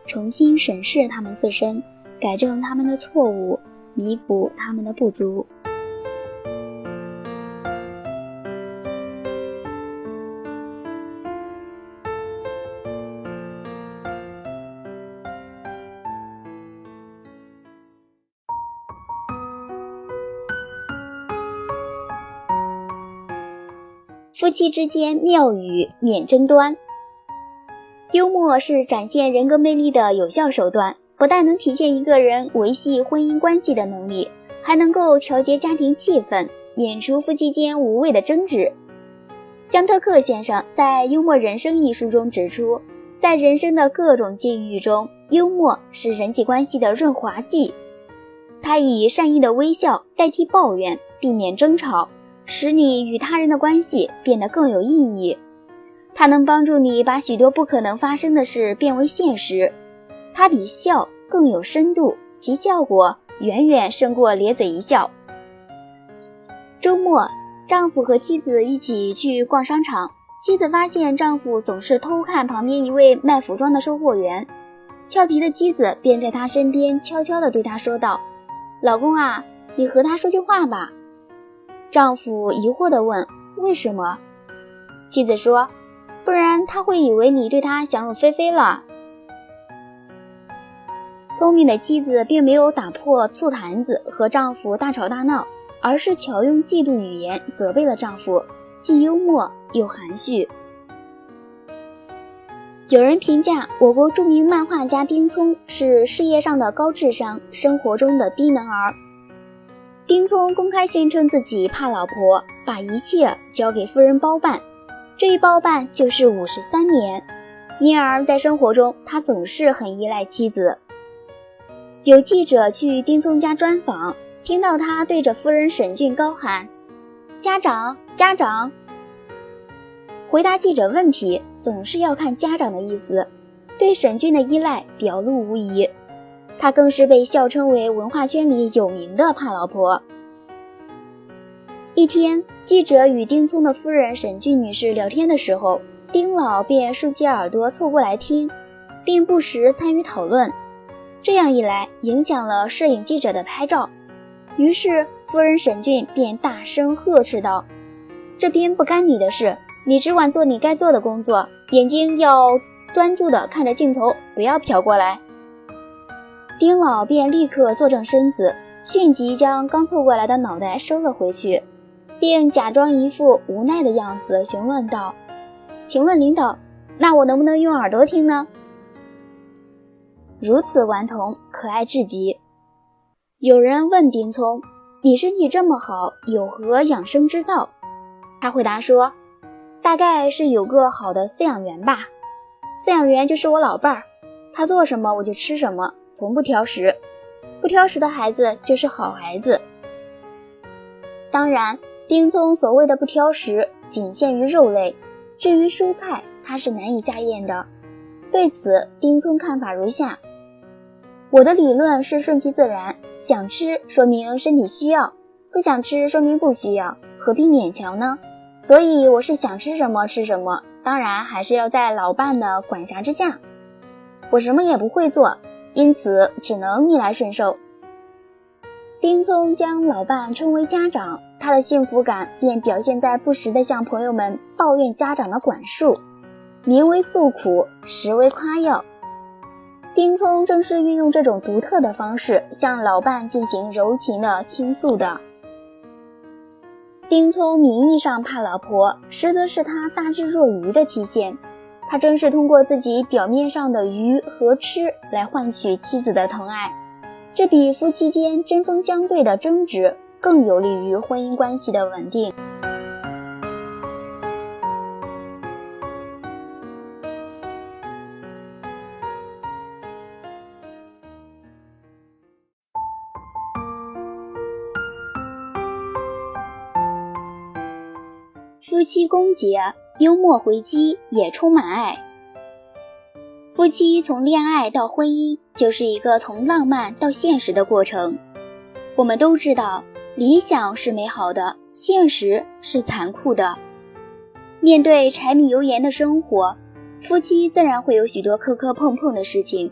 重新审视他们自身，改正他们的错误，弥补他们的不足。夫妻之间妙语免争端。幽默是展现人格魅力的有效手段，不但能体现一个人维系婚姻关系的能力，还能够调节家庭气氛，免除夫妻间无谓的争执。江特克先生在《幽默人生》一书中指出，在人生的各种境遇中，幽默是人际关系的润滑剂。它以善意的微笑代替抱怨，避免争吵，使你与他人的关系变得更有意义。它能帮助你把许多不可能发生的事变为现实。它比笑更有深度，其效果远远胜过咧嘴一笑。周末，丈夫和妻子一起去逛商场，妻子发现丈夫总是偷看旁边一位卖服装的售货员，俏皮的妻子便在他身边悄悄地对他说道，老公啊，你和他说句话吧。丈夫疑惑地问，为什么？妻子说，不然他会以为你对他想入非非了。聪明的妻子并没有打破醋坛子和丈夫大吵大闹，而是巧用嫉妒语言责备了丈夫，既幽默又含蓄。有人评价我国著名漫画家丁聪是事业上的高智商，生活中的低能儿。丁聪公开宣称自己怕老婆，把一切交给夫人包办，这一包办就是53年，因而在生活中他总是很依赖妻子。有记者去丁聪家专访，听到他对着夫人沈俊高喊，家长家长。回答记者问题总是要看家长的意思，对沈俊的依赖表露无遗，他更是被笑称为文化圈里有名的怕老婆。一天，记者与丁聪的夫人沈俊女士聊天的时候，丁老便竖起耳朵凑过来听，并不时参与讨论，这样一来影响了摄影记者的拍照。于是夫人沈俊便大声呵斥道，这边不干你的事，你只管做你该做的工作，眼睛要专注地看着镜头，不要瞟过来。丁老便立刻坐正身子，迅即将刚凑过来的脑袋收了回去，并假装一副无奈的样子询问道，请问领导，那我能不能用耳朵听呢？如此顽童，可爱至极。有人问丁聪，你身体这么好，有何养生之道？他回答说，大概是有个好的饲养员吧。饲养员就是我老伴儿，他做什么我就吃什么，从不挑食。不挑食的孩子就是好孩子。当然，丁聪所谓的不挑食仅限于肉类，至于蔬菜他是难以下咽的。对此，丁聪看法如下：我的理论是顺其自然，想吃说明身体需要，不想吃说明不需要，何必勉强呢？所以我是想吃什么吃什么，当然还是要在老伴的管辖之下。我什么也不会做，因此只能逆来顺受。丁聪将老伴称为家长，他的幸福感便表现在不时地向朋友们抱怨家长的管束，名为诉苦，实为夸耀。丁聪正是运用这种独特的方式向老伴进行柔情的倾诉的。丁聪名义上怕老婆，实则是他大智若愚的体现。他正是通过自己表面上的愚和痴来换取妻子的疼爱，这比夫妻间针锋相对的争执更有利于婚姻关系的稳定。夫妻宫节，幽默回击也充满爱。夫妻从恋爱到婚姻，就是一个从浪漫到现实的过程。我们都知道，理想是美好的，现实是残酷的。面对柴米油盐的生活，夫妻自然会有许多磕磕碰碰的事情，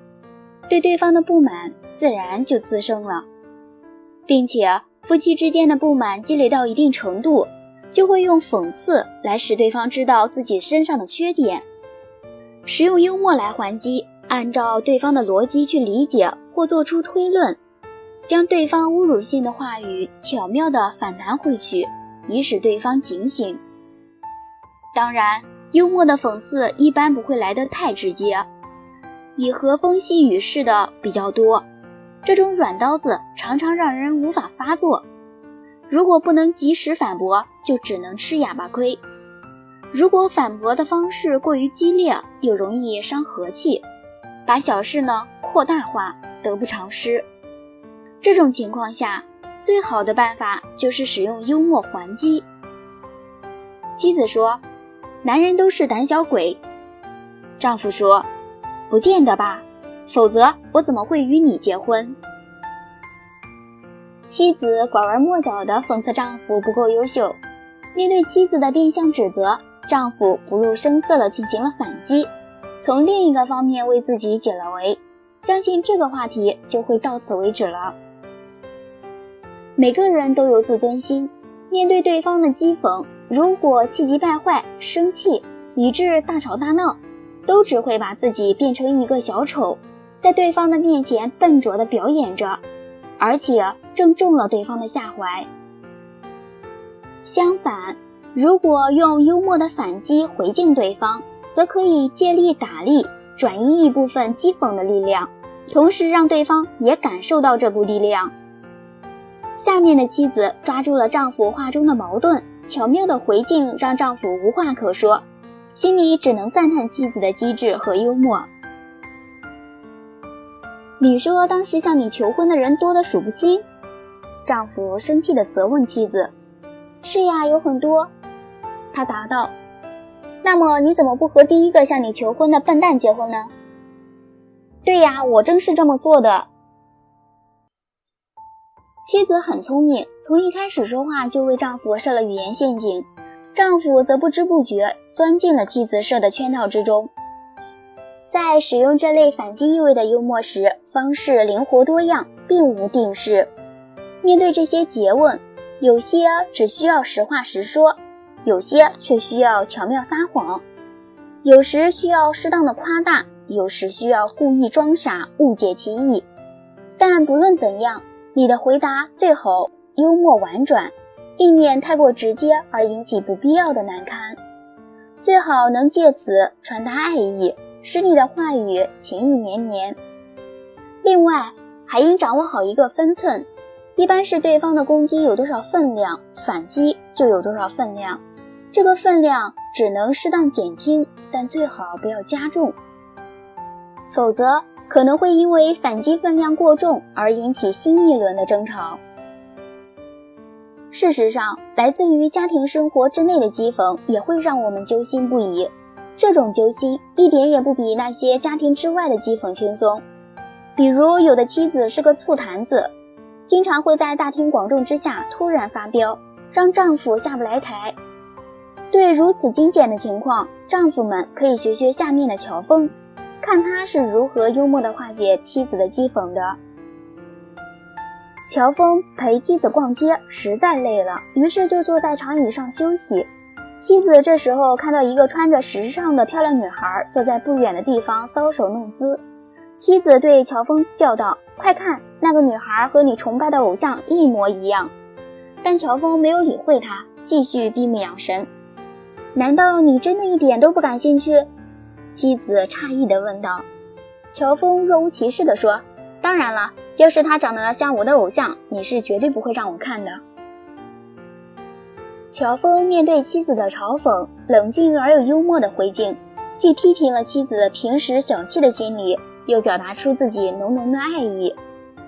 对对方的不满自然就滋生了，并且夫妻之间的不满积累到一定程度，就会用讽刺来使对方知道自己身上的缺点，使用幽默来还击，按照对方的逻辑去理解或做出推论，将对方侮辱性的话语巧妙地反弹回去，以使对方警醒。当然，幽默的讽刺一般不会来得太直接，以和风细雨似的比较多，这种软刀子常常让人无法发作。如果不能及时反驳，就只能吃哑巴亏。如果反驳的方式过于激烈，又容易伤和气，把小事呢扩大化，得不偿失。这种情况下，最好的办法就是使用幽默还击。妻子说，男人都是胆小鬼。丈夫说，不见得吧，否则我怎么会与你结婚？妻子拐弯抹角地讽刺丈夫不够优秀，面对妻子的变相指责，丈夫不露声色地进行了反击，从另一个方面为自己解了围，相信这个话题就会到此为止了。每个人都有自尊心，面对对方的讥讽，如果气急败坏、生气，以致大吵大闹，都只会把自己变成一个小丑，在对方的面前笨拙地表演着，而且正中了对方的下怀。相反，如果用幽默的反击回敬对方，则可以借力打力，转移一部分讥讽的力量，同时让对方也感受到这股力量。下面的妻子抓住了丈夫话中的矛盾，巧妙的回敬让丈夫无话可说，心里只能赞叹妻子的机智和幽默。你说当时向你求婚的人多得数不清？丈夫生气地责问妻子。是呀，有很多。他答道。那么你怎么不和第一个向你求婚的笨蛋结婚呢？对呀，我正是这么做的。妻子很聪明，从一开始说话就为丈夫设了语言陷阱，丈夫则不知不觉钻进了妻子设的圈套之中。在使用这类反击意味的幽默时，方式灵活多样，并无定式。面对这些诘问，有些只需要实话实说，有些却需要巧妙撒谎，有时需要适当的夸大，有时需要故意装傻，误解其意。但不论怎样，你的回答最好幽默婉转，避免太过直接而引起不必要的难堪。最好能借此传达爱意，使你的话语情意绵绵。另外，还应掌握好一个分寸，一般是对方的攻击有多少分量，反击就有多少分量。这个分量只能适当减轻，但最好不要加重，否则可能会因为反击分量过重而引起新一轮的争吵。事实上，来自于家庭生活之内的讥讽也会让我们揪心不已，这种揪心一点也不比那些家庭之外的讥讽轻松。比如有的妻子是个醋坛子，经常会在大庭广众之下突然发飙，让丈夫下不来台。对如此精简的情况，丈夫们可以学学下面的乔峰，看他是如何幽默地化解妻子的讥讽的。乔峰陪妻子逛街，实在累了，于是就坐在长椅上休息。妻子这时候看到一个穿着时尚的漂亮女孩坐在不远的地方搔首弄姿，妻子对乔峰叫道：“快看，那个女孩和你崇拜的偶像一模一样。”但乔峰没有理会她，继续闭目养神。难道你真的一点都不感兴趣？妻子诧异地问道。乔峰若无其事地说：“当然了，要是他长得像我的偶像，你是绝对不会让我看的。”乔峰面对妻子的嘲讽，冷静而又幽默的回敬，既批评了妻子平时小气的心理，又表达出自己浓浓的爱意。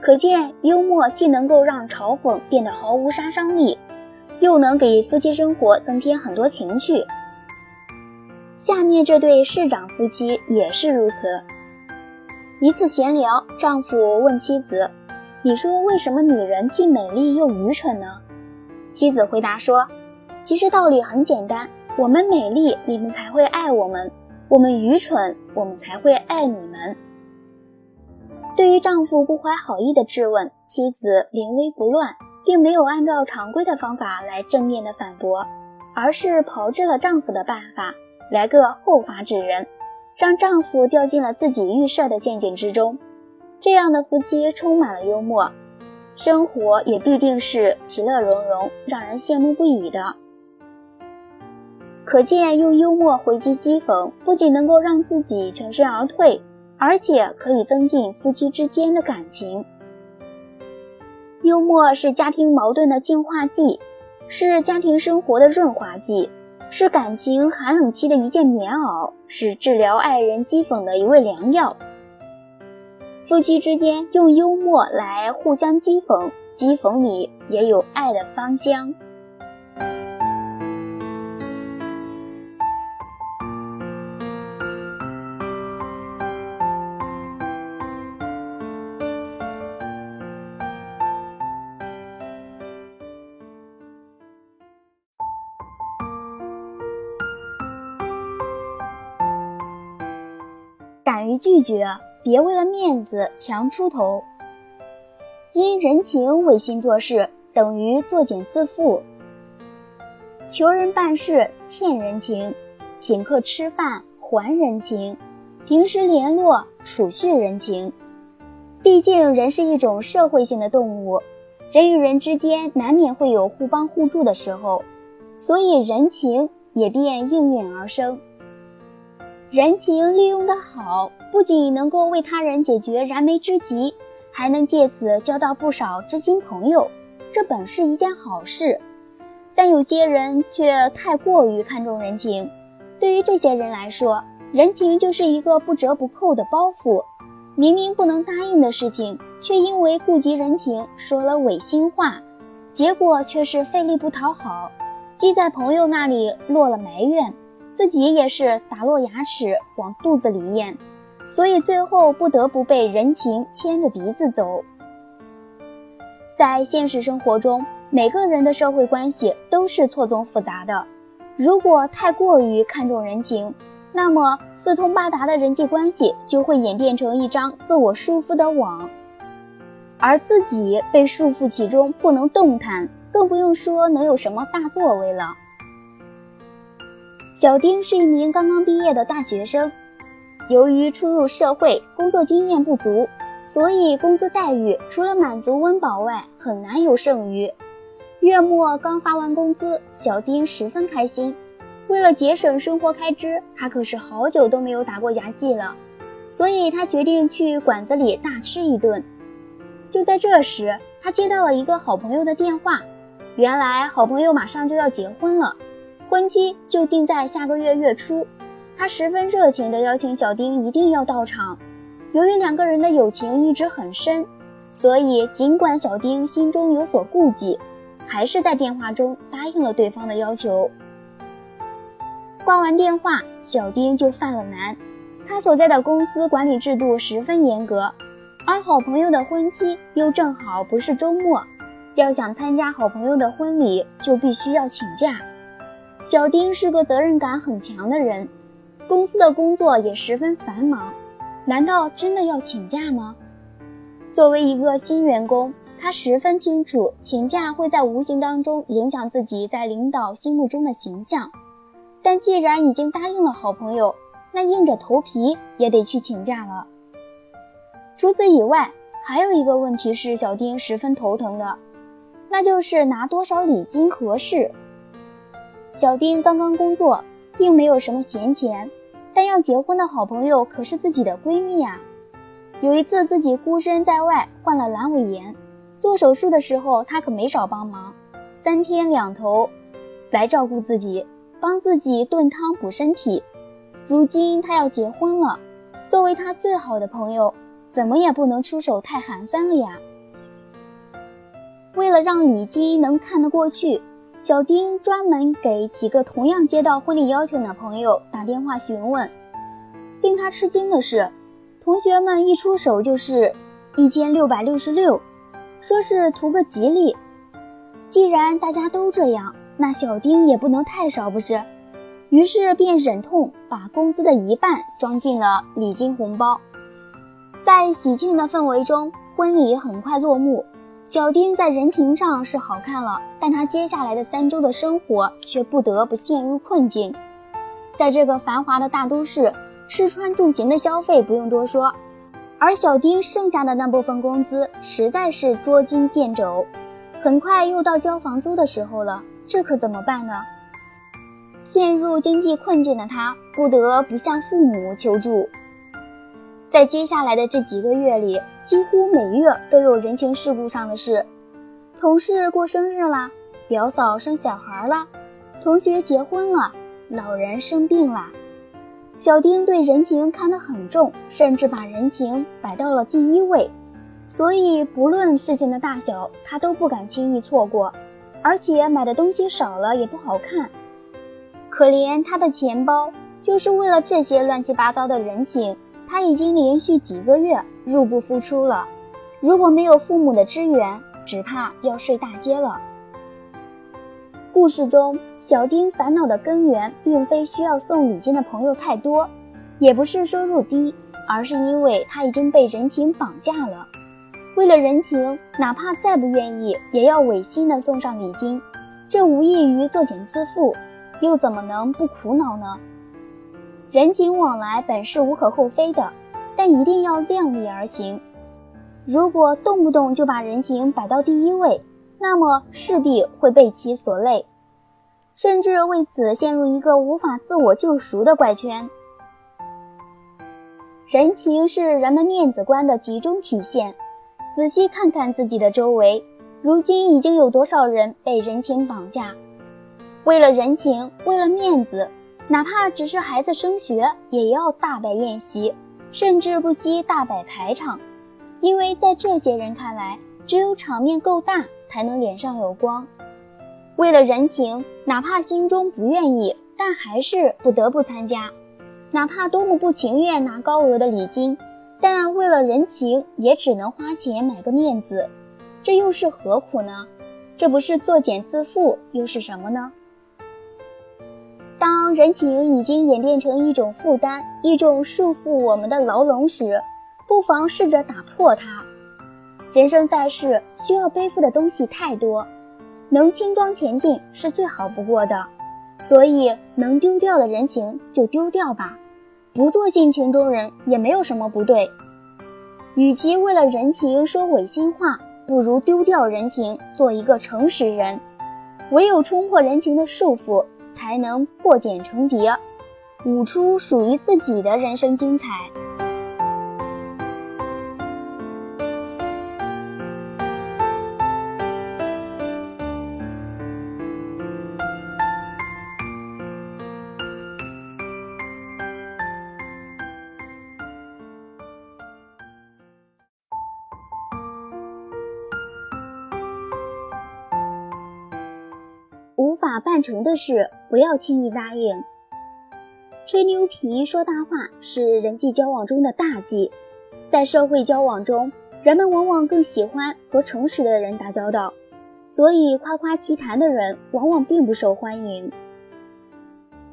可见幽默既能够让嘲讽变得毫无杀伤力，又能给夫妻生活增添很多情趣。下面这对市长夫妻也是如此。一次闲聊，丈夫问妻子：“你说为什么女人既美丽又愚蠢呢？”妻子回答说：“其实道理很简单，我们美丽，你们才会爱我们；我们愚蠢，我们才会爱你们。”对于丈夫不怀好意的质问，妻子临危不乱，并没有按照常规的方法来正面的反驳，而是炮制了丈夫的办法，来个后发制人，让丈夫掉进了自己预设的陷阱之中。这样的夫妻充满了幽默，生活也必定是其乐融融，让人羡慕不已的。可见用幽默回击讥讽，不仅能够让自己全身而退，而且可以增进夫妻之间的感情。幽默是家庭矛盾的净化剂，是家庭生活的润滑剂，是感情寒冷期的一件棉袄，是治疗爱人讥讽的一味良药。夫妻之间用幽默来互相讥讽，讥讽里也有爱的芳香。敢于拒绝，别为了面子强出头。因人情违心做事，等于作茧自缚。求人办事欠人情，请客吃饭还人情，平时联络储蓄人情。毕竟人是一种社会性的动物，人与人之间难免会有互帮互助的时候，所以人情也便应运而生。人情利用得好，不仅能够为他人解决燃眉之急，还能借此交到不少知心朋友，这本是一件好事。但有些人却太过于看重人情，对于这些人来说，人情就是一个不折不扣的包袱，明明不能答应的事情，却因为顾及人情说了违心话，结果却是费力不讨好，既在朋友那里落了埋怨，自己也是打落牙齿往肚子里咽，所以最后不得不被人情牵着鼻子走。在现实生活中，每个人的社会关系都是错综复杂的，如果太过于看重人情，那么四通八达的人际关系就会演变成一张自我束缚的网，而自己被束缚其中不能动弹，更不用说能有什么大作为了。小丁是一名刚刚毕业的大学生，由于初入社会，工作经验不足，所以工资待遇除了满足温饱外，很难有剩余。月末刚发完工资，小丁十分开心。为了节省生活开支，他可是好久都没有打过牙祭了，所以他决定去馆子里大吃一顿。就在这时，他他接到了一个好朋友的电话，原来好朋友马上就要结婚了，婚期就定在下个月月初。他十分热情地邀请小丁一定要到场。由于两个人的友情一直很深，所以尽管小丁心中有所顾忌，还是在电话中答应了对方的要求。挂完电话，小丁就犯了难。他所在的公司管理制度十分严格，而好朋友的婚期又正好不是周末，要想参加好朋友的婚礼，就必须要请假。小丁是个责任感很强的人，公司的工作也十分繁忙，难道真的要请假吗？作为一个新员工，他十分清楚请假会在无形当中影响自己在领导心目中的形象，但既然已经答应了好朋友，那硬着头皮也得去请假了。除此以外，还有一个问题是小丁十分头疼的，那就是拿多少礼金合适。小丁刚刚工作，并没有什么闲钱，但要结婚的好朋友可是自己的闺蜜啊。有一次自己孤身在外患了阑尾炎，做手术的时候他可没少帮忙，3天2头来照顾自己，帮自己炖汤补身体。如今他要结婚了，作为他最好的朋友，怎么也不能出手太寒酸了呀。为了让礼金能看得过去，小丁专门给几个同样接到婚礼邀请的朋友打电话询问。令他吃惊的是，同学们一出手就是1666，说是图个吉利。既然大家都这样，那小丁也不能太少不是？于是便忍痛把工资的一半装进了礼金红包。在喜庆的氛围中，婚礼很快落幕。小丁在人情上是好看了，但他接下来的3周的生活却不得不陷入困境。在这个繁华的大都市，吃穿住行的消费不用多说，而小丁剩下的那部分工资实在是捉襟见肘。很快又到交房租的时候了，这可怎么办呢？陷入经济困境的他不得不向父母求助。在接下来的这几个月里，几乎每月都有人情世故上的事。同事过生日啦，表嫂生小孩啦，同学结婚了，老人生病啦。小丁对人情看得很重，甚至把人情摆到了第一位，所以不论事情的大小，他都不敢轻易错过，而且买的东西少了也不好看。可怜他的钱包，就是为了这些乱七八糟的人情，他已经连续几个月入不敷出了，如果没有父母的支援，只怕要睡大街了。故事中，小丁烦恼的根源并非需要送礼金的朋友太多，也不是收入低，而是因为他已经被人情绑架了。为了人情，哪怕再不愿意，也要违心的送上礼金，这无异于作茧自缚，又怎么能不苦恼呢？人情往来本是无可厚非的，但一定要量力而行。如果动不动就把人情摆到第一位，那么势必会被其所累，甚至为此陷入一个无法自我救赎的怪圈。人情是人们面子观的集中体现，仔细看看自己的周围，如今已经有多少人被人情绑架？为了人情，为了面子，哪怕只是孩子升学，也要大摆宴席，甚至不惜大摆排场。因为在这些人看来，只有场面够大，才能脸上有光。为了人情，哪怕心中不愿意，但还是不得不参加。哪怕多么不情愿拿高额的礼金，但为了人情，也只能花钱买个面子。这又是何苦呢？这不是作茧自缚，又是什么呢？当人情已经演变成一种负担，一种束缚我们的牢笼时，不妨试着打破它。人生在世，需要背负的东西太多，能轻装前进是最好不过的，所以能丢掉的人情就丢掉吧，不做性情中人也没有什么不对。与其为了人情说违心话，不如丢掉人情，做一个诚实人。唯有冲破人情的束缚，才能破茧成蝶，舞出属于自己的人生精彩。法办成的事，不要轻易答应。吹牛皮说大话是人际交往中的大忌，在社会交往中，人们往往更喜欢和诚实的人打交道，所以夸夸其谈的人往往并不受欢迎。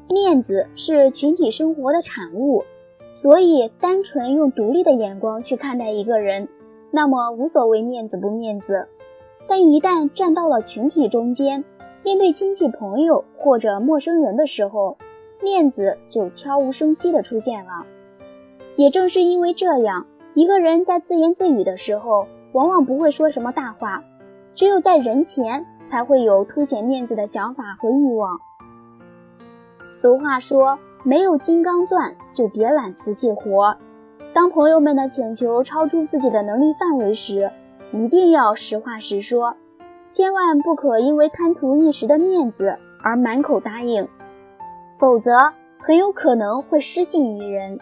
面子是群体生活的产物，所以单纯用独立的眼光去看待一个人，那么无所谓面子不面子。但一旦站到了群体中间，面对亲戚朋友或者陌生人的时候，面子就悄无声息地出现了。也正是因为这样，一个人在自言自语的时候，往往不会说什么大话，只有在人前才会有凸显面子的想法和欲望。俗话说，没有金刚钻就别揽瓷器活。当朋友们的请求超出自己的能力范围时，一定要实话实说，千万不可因为贪图一时的面子而满口答应，否则很有可能会失信于人。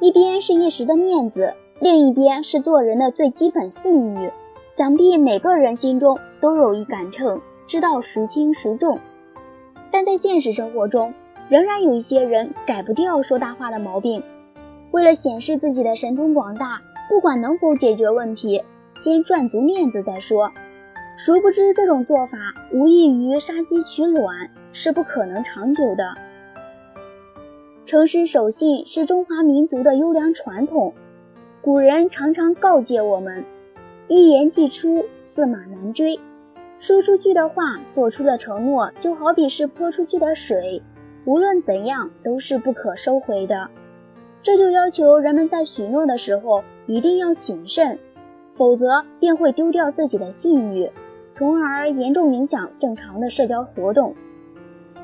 一边是一时的面子，另一边是做人的最基本信誉，想必每个人心中都有一杆秤，知道孰轻孰重。但在现实生活中，仍然有一些人改不掉说大话的毛病，为了显示自己的神通广大，不管能否解决问题，先赚足面子再说。殊不知这种做法无异于杀鸡取卵，是不可能长久的。诚实守信是中华民族的优良传统，古人常常告诫我们，一言既出，驷马难追。说出去的话，做出的承诺，就好比是泼出去的水，无论怎样都是不可收回的。这就要求人们在许诺的时候一定要谨慎，否则便会丢掉自己的信誉，从而严重影响正常的社交活动。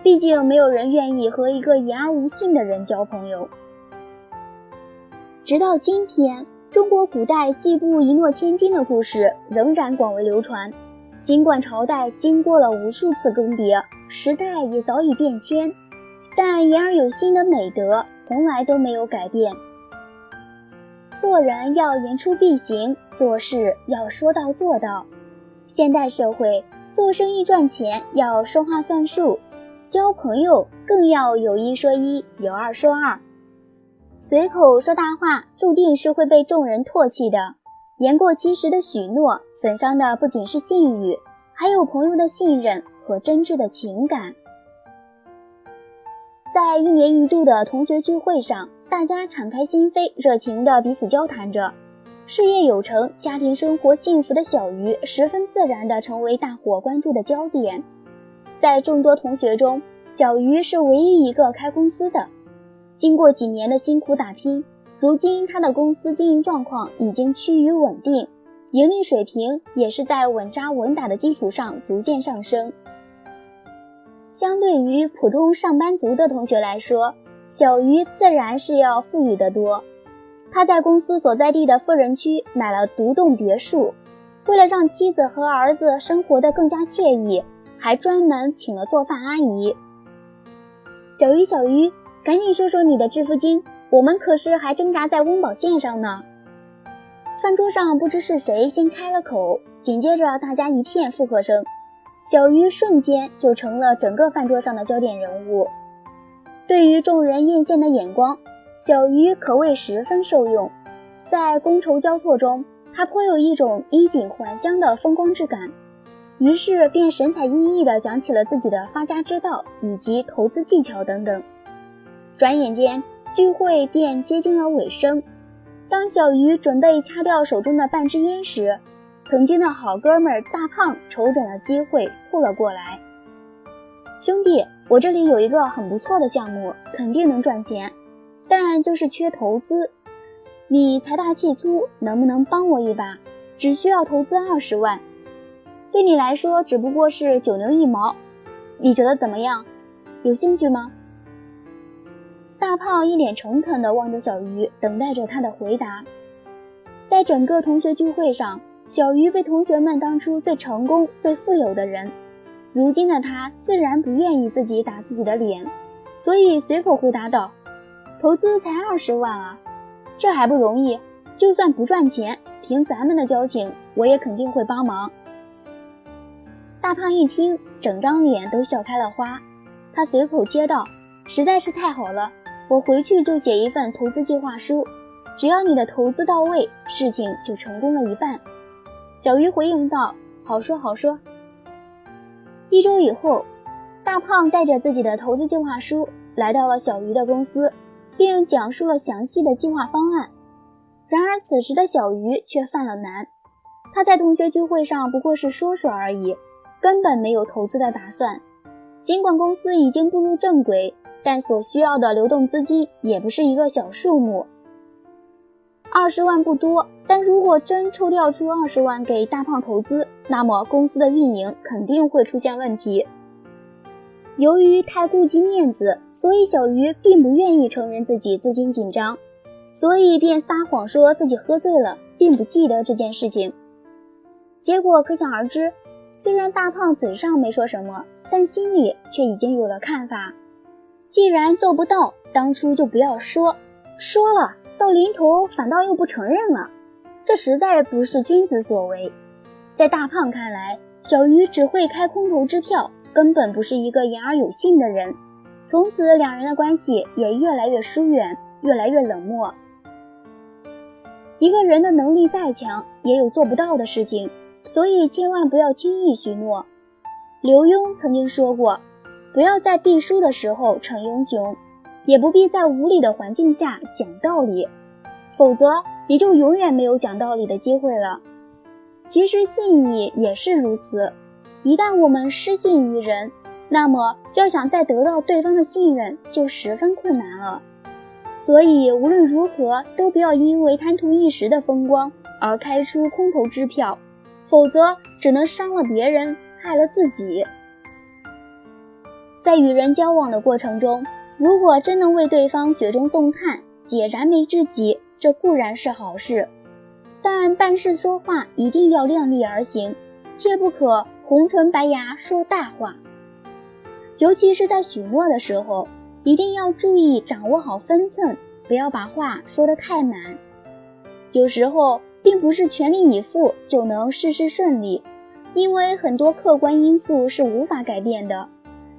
毕竟没有人愿意和一个言而无信的人交朋友。直到今天，中国古代季布一诺千金的故事仍然广为流传。尽管朝代经过了无数次更迭，时代也早已变迁，但言而有信的美德从来都没有改变。做人要言出必行，做事要说到做到。现代社会，做生意赚钱要说话算数，交朋友更要有一说一，有二说二。随口说大话，注定是会被众人唾弃的。言过其实的许诺，损伤的不仅是信誉，还有朋友的信任和真挚的情感。在一年一度的同学聚会上，大家敞开心扉，热情地彼此交谈着。事业有成、家庭生活幸福的小鱼，十分自然地成为大伙关注的焦点。在众多同学中，小鱼是唯一一个开公司的。经过几年的辛苦打拼，如今他的公司经营状况已经趋于稳定，盈利水平也是在稳扎稳打的基础上逐渐上升。相对于普通上班族的同学来说，小鱼自然是要富裕得多。他在公司所在地的富人区买了独栋别墅，为了让妻子和儿子生活得更加惬意，还专门请了做饭阿姨。小鱼，赶紧说说你的致富经，我们可是还挣扎在温饱线上呢。饭桌上不知是谁先开了口，紧接着大家一片附和声，小鱼瞬间就成了整个饭桌上的焦点人物。对于众人艳羡的眼光，小鱼可谓十分受用。在觥筹交错中，他颇有一种衣锦还乡的风光之感，于是便神采奕奕地讲起了自己的发家之道以及投资技巧等等。转眼间，聚会便接近了尾声。当小鱼准备掐掉手中的半支烟时，曾经的好哥们大胖瞅准了机会凑了过来。兄弟，我这里有一个很不错的项目，肯定能赚钱，但就是缺投资。你财大气粗，能不能帮我一把？只需要投资20万，对你来说只不过是9牛1毛，你觉得怎么样？有兴趣吗？大胖一脸诚恳地望着小鱼，等待着他的回答。在整个同学聚会上，小鱼被同学们当出最成功、最富有的人。如今的他自然不愿意自己打自己的脸，所以随口回答道：投资才20万啊，这还不容易，就算不赚钱，凭咱们的交情，我也肯定会帮忙。大胖一听，整张脸都笑开了花。他随口接道：实在是太好了，我回去就写一份投资计划书，只要你的投资到位，事情就成功了一半。小鱼回应道：好说好说。1周以后，大胖带着自己的投资计划书来到了小鱼的公司，并讲述了详细的计划方案。然而此时的小鱼却犯了难，他在同学聚会上不过是说说而已，根本没有投资的打算。尽管公司已经步入正轨，但所需要的流动资金也不是一个小数目。20万不多，但如果真抽调出20万给大胖投资，那么公司的运营肯定会出现问题。由于太顾及面子，所以小鱼并不愿意承认自己资金紧张，所以便撒谎说自己喝醉了，并不记得这件事情。结果可想而知，虽然大胖嘴上没说什么，但心里却已经有了看法。既然做不到，当初就不要说，说了到临头反倒又不承认了，这实在不是君子所为。在大胖看来，小鱼只会开空头支票，根本不是一个言而有信的人。从此两人的关系也越来越疏远，越来越冷漠。一个人的能力再强，也有做不到的事情，所以千万不要轻易许诺。刘墉曾经说过，不要在必输的时候逞英雄，也不必在无理的环境下讲道理，否则你就永远没有讲道理的机会了。其实信义也是如此，一旦我们失信于人，那么要想再得到对方的信任就十分困难了。所以无论如何都不要因为贪图一时的风光而开出空头支票，否则只能伤了别人，害了自己。在与人交往的过程中，如果真能为对方雪中送炭，解燃眉之急，这固然是好事，但办事说话一定要量力而行，切不可红唇白牙说大话。尤其是在许诺的时候，一定要注意掌握好分寸，不要把话说得太满。有时候并不是全力以赴就能事事顺利，因为很多客观因素是无法改变的。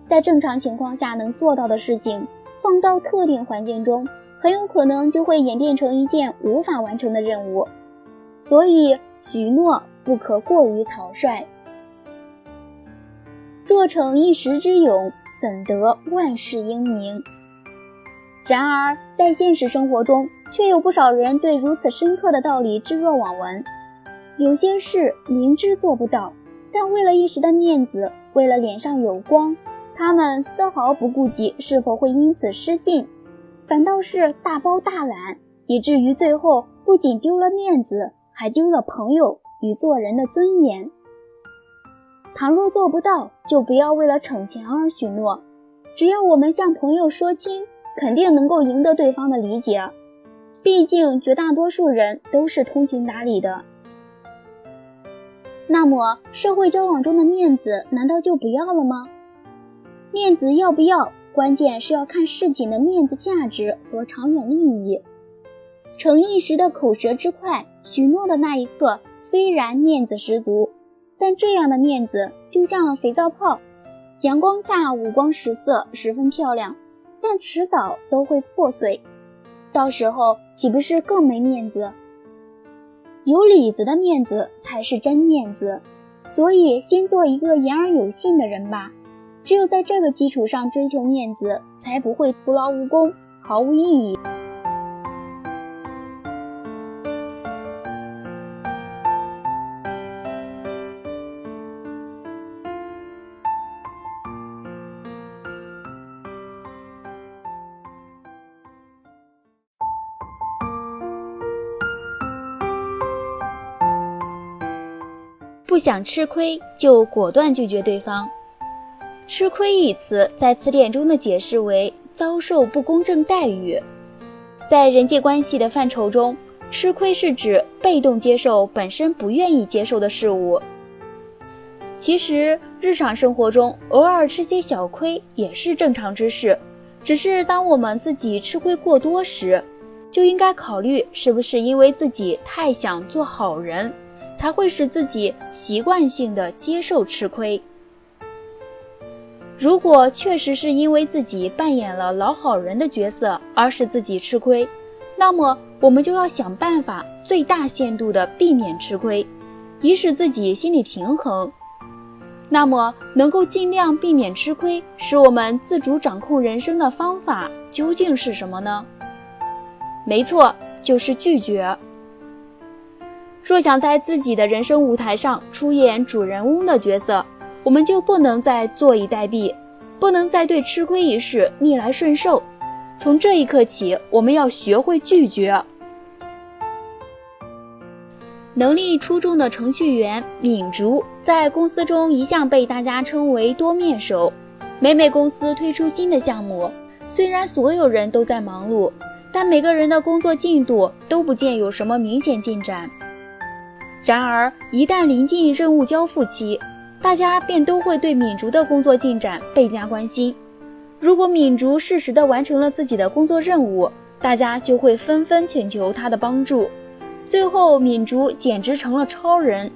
在正常情况下能做到的事情，放到特定环境中，很有可能就会演变成一件无法完成的任务。所以许诺不可过于草率。若逞一时之勇，怎得万世英名？然而在现实生活中，却有不少人对如此深刻的道理置若罔闻。有些事明知做不到，但为了一时的面子，为了脸上有光，他们丝毫不顾及是否会因此失信，反倒是大包大揽，以至于最后不仅丢了面子，还丢了朋友与做人的尊严。倘若做不到，就不要为了逞强而许诺，只要我们向朋友说清，肯定能够赢得对方的理解。毕竟绝大多数人都是通情达理的。那么社会交往中的面子难道就不要了吗？面子要不要，关键是要看事情的面子价值和长远利益。逞一时的口舌之快，许诺的那一刻虽然面子十足，但这样的面子就像肥皂泡，阳光下五光十色，十分漂亮，但迟早都会破碎，到时候岂不是更没面子？有里子的面子才是真面子，所以先做一个言而有信的人吧。只有在这个基础上追求面子，才不会徒劳无功，毫无意义。不想吃亏，就果断拒绝对方。吃亏一词在词典中的解释为遭受不公正待遇。在人际关系的范畴中，吃亏是指被动接受本身不愿意接受的事物。其实日常生活中偶尔吃些小亏也是正常之事，只是当我们自己吃亏过多时，就应该考虑是不是因为自己太想做好人，才会使自己习惯性的接受吃亏。如果确实是因为自己扮演了老好人的角色而使自己吃亏，那么我们就要想办法最大限度地避免吃亏，以使自己心理平衡。那么能够尽量避免吃亏，使我们自主掌控人生的方法究竟是什么呢？没错，就是拒绝。若想在自己的人生舞台上出演主人翁的角色，我们就不能再坐以待毙，不能再对吃亏一事逆来顺受。从这一刻起，我们要学会拒绝。能力出众的程序员敏竹在公司中一向被大家称为多面手。每公司推出新的项目，虽然所有人都在忙碌，但每个人的工作进度都不见有什么明显进展。然而一旦临近任务交付期，大家便都会对敏竹的工作进展倍加关心。如果敏竹适时地完成了自己的工作任务，大家就会纷纷请求她的帮助。最后敏竹简直成了超人，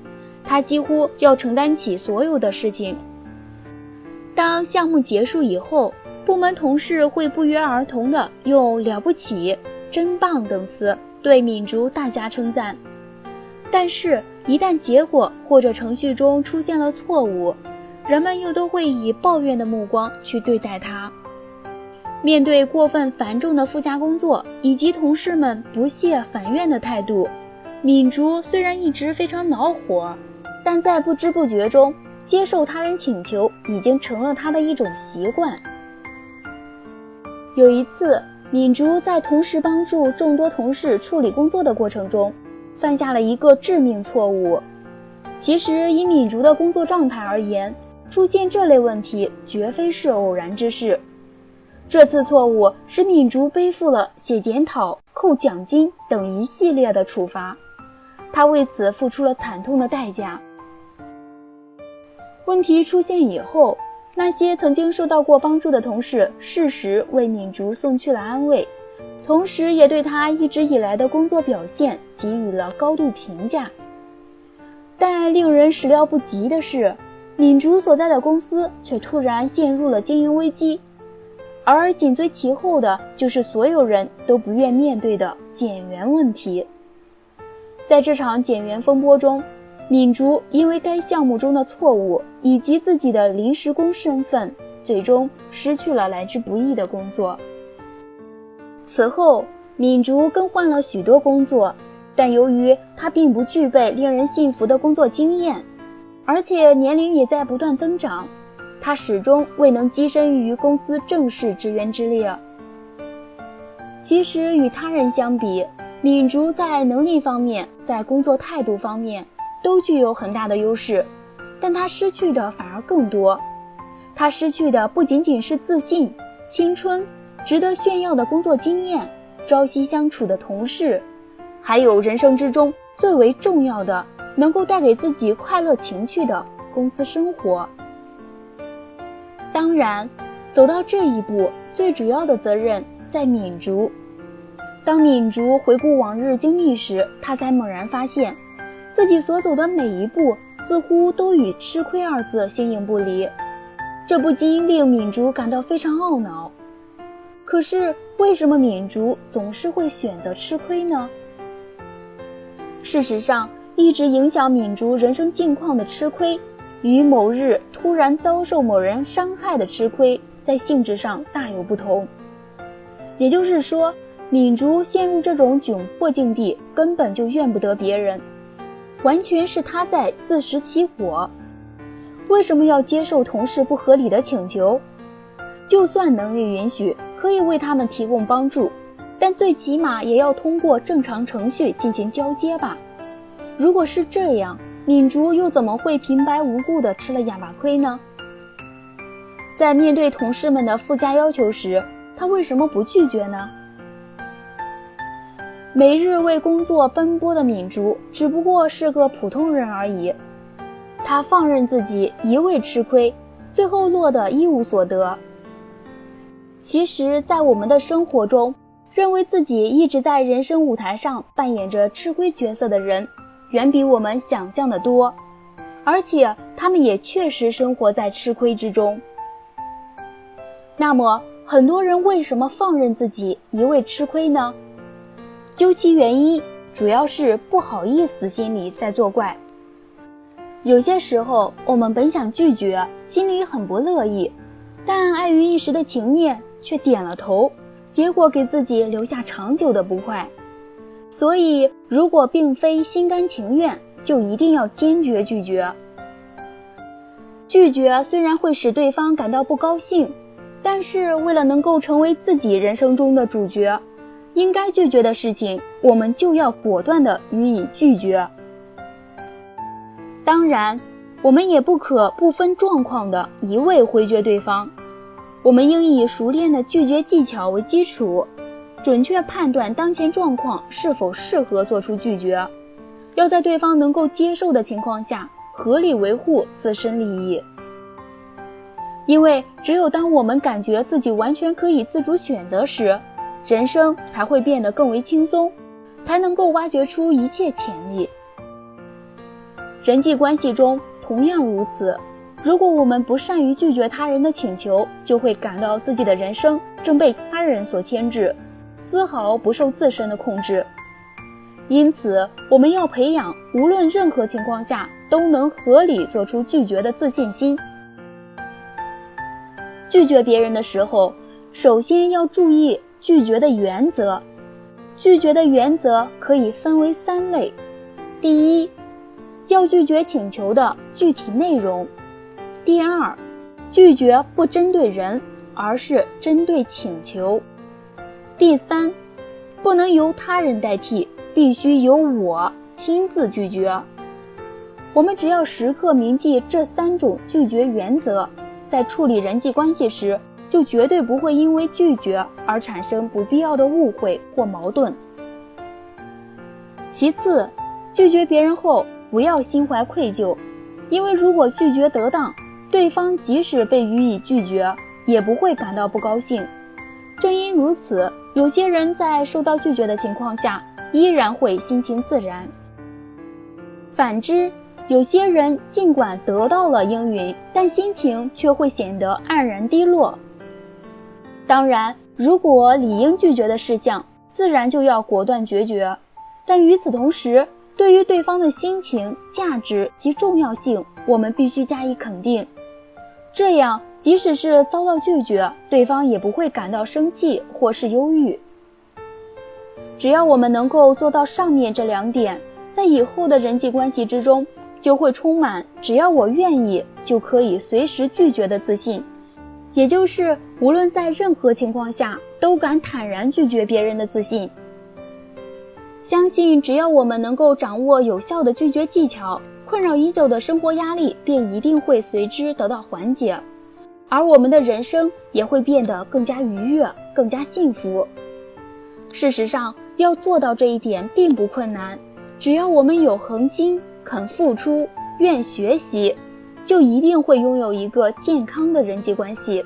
她几乎要承担起所有的事情。当项目结束以后，部门同事会不约而同地用了不起、真棒等词对敏竹大加称赞。但是一旦结果或者程序中出现了错误，人们又都会以抱怨的目光去对待它。面对过分繁重的附加工作以及同事们不屑反怨的态度，敏竹虽然一直非常恼火，但在不知不觉中接受他人请求已经成了他的一种习惯。有一次，敏竹在同时帮助众多同事处理工作的过程中，犯下了一个致命错误。其实以敏竹的工作状态而言，出现这类问题绝非是偶然之事。这次错误使敏竹背负了写检讨、扣奖金等一系列的处罚，他为此付出了惨痛的代价。问题出现以后，那些曾经受到过帮助的同事适时为敏竹送去了安慰，同时也对他一直以来的工作表现给予了高度评价。但令人始料不及的是，敏竹所在的公司却突然陷入了经营危机，而紧随其后的就是所有人都不愿面对的减员问题。在这场减员风波中，敏竹因为该项目中的错误以及自己的临时工身份，最终失去了来之不易的工作。此后，敏竹更换了许多工作，但由于她并不具备令人信服的工作经验，而且年龄也在不断增长，她始终未能跻身于公司正式职员之列。其实与他人相比，敏竹在能力方面，在工作态度方面都具有很大的优势，但她失去的反而更多。她失去的不仅仅是自信、青春、值得炫耀的工作经验、朝夕相处的同事，还有人生之中最为重要的，能够带给自己快乐情趣的公司生活。当然，走到这一步，最主要的责任在敏竹。当敏竹回顾往日经历时，她才猛然发现，自己所走的每一步似乎都与吃亏二字形影不离，这不禁令敏竹感到非常懊恼。可是为什么敏竹总是会选择吃亏呢？事实上，一直影响敏竹人生境况的吃亏，与某日突然遭受某人伤害的吃亏在性质上大有不同。也就是说，敏竹陷入这种窘迫境地，根本就怨不得别人，完全是她在自食其果。为什么要接受同事不合理的请求？就算能力允许，可以为他们提供帮助，但最起码也要通过正常程序进行交接吧。如果是这样，敏竹又怎么会平白无故地吃了哑巴亏呢？在面对同事们的附加要求时，她为什么不拒绝呢？每日为工作奔波的敏竹只不过是个普通人而已，她放任自己一味吃亏，最后落得一无所得。其实在我们的生活中，认为自己一直在人生舞台上扮演着吃亏角色的人远比我们想象的多，而且他们也确实生活在吃亏之中。那么很多人为什么放任自己一味吃亏呢？究其原因，主要是不好意思心理在作怪。有些时候我们本想拒绝，心里很不乐意，但碍于一时的情念却点了头，结果给自己留下长久的不快。所以如果并非心甘情愿，就一定要坚决拒绝。拒绝虽然会使对方感到不高兴，但是为了能够成为自己人生中的主角，应该拒绝的事情，我们就要果断地予以拒绝。当然，我们也不可不分状况地一味回绝对方，我们应以熟练的拒绝技巧为基础，准确判断当前状况是否适合做出拒绝，要在对方能够接受的情况下，合理维护自身利益。因为只有当我们感觉自己完全可以自主选择时，人生才会变得更为轻松，才能够挖掘出一切潜力。人际关系中同样如此，如果我们不善于拒绝他人的请求，就会感到自己的人生正被他人所牵制，丝毫不受自身的控制。因此，我们要培养无论任何情况下都能合理做出拒绝的自信心。拒绝别人的时候，首先要注意拒绝的原则。拒绝的原则可以分为3类。第一，要拒绝请求的具体内容。第二，拒绝不针对人，而是针对请求。第三，不能由他人代替，必须由我亲自拒绝。我们只要时刻铭记这3种拒绝原则，在处理人际关系时，就绝对不会因为拒绝而产生不必要的误会或矛盾。其次，拒绝别人后不要心怀愧疚，因为如果拒绝得当，对方即使被予以拒绝，也不会感到不高兴。正因如此，有些人在受到拒绝的情况下，依然会心情自然。反之，有些人尽管得到了应允，但心情却会显得黯然低落。当然，如果理应拒绝的事项，自然就要果断决绝。但与此同时，对于对方的心情、价值及重要性，我们必须加以肯定。这样，即使是遭到拒绝，对方也不会感到生气或是忧郁。只要我们能够做到上面这2点，在以后的人际关系之中，就会充满只要我愿意就可以随时拒绝的自信，也就是无论在任何情况下都敢坦然拒绝别人的自信。相信只要我们能够掌握有效的拒绝技巧，困扰已久的生活压力便一定会随之得到缓解，而我们的人生也会变得更加愉悦，更加幸福。事实上，要做到这一点并不困难，只要我们有恒心，肯付出，愿学习，就一定会拥有一个健康的人际关系。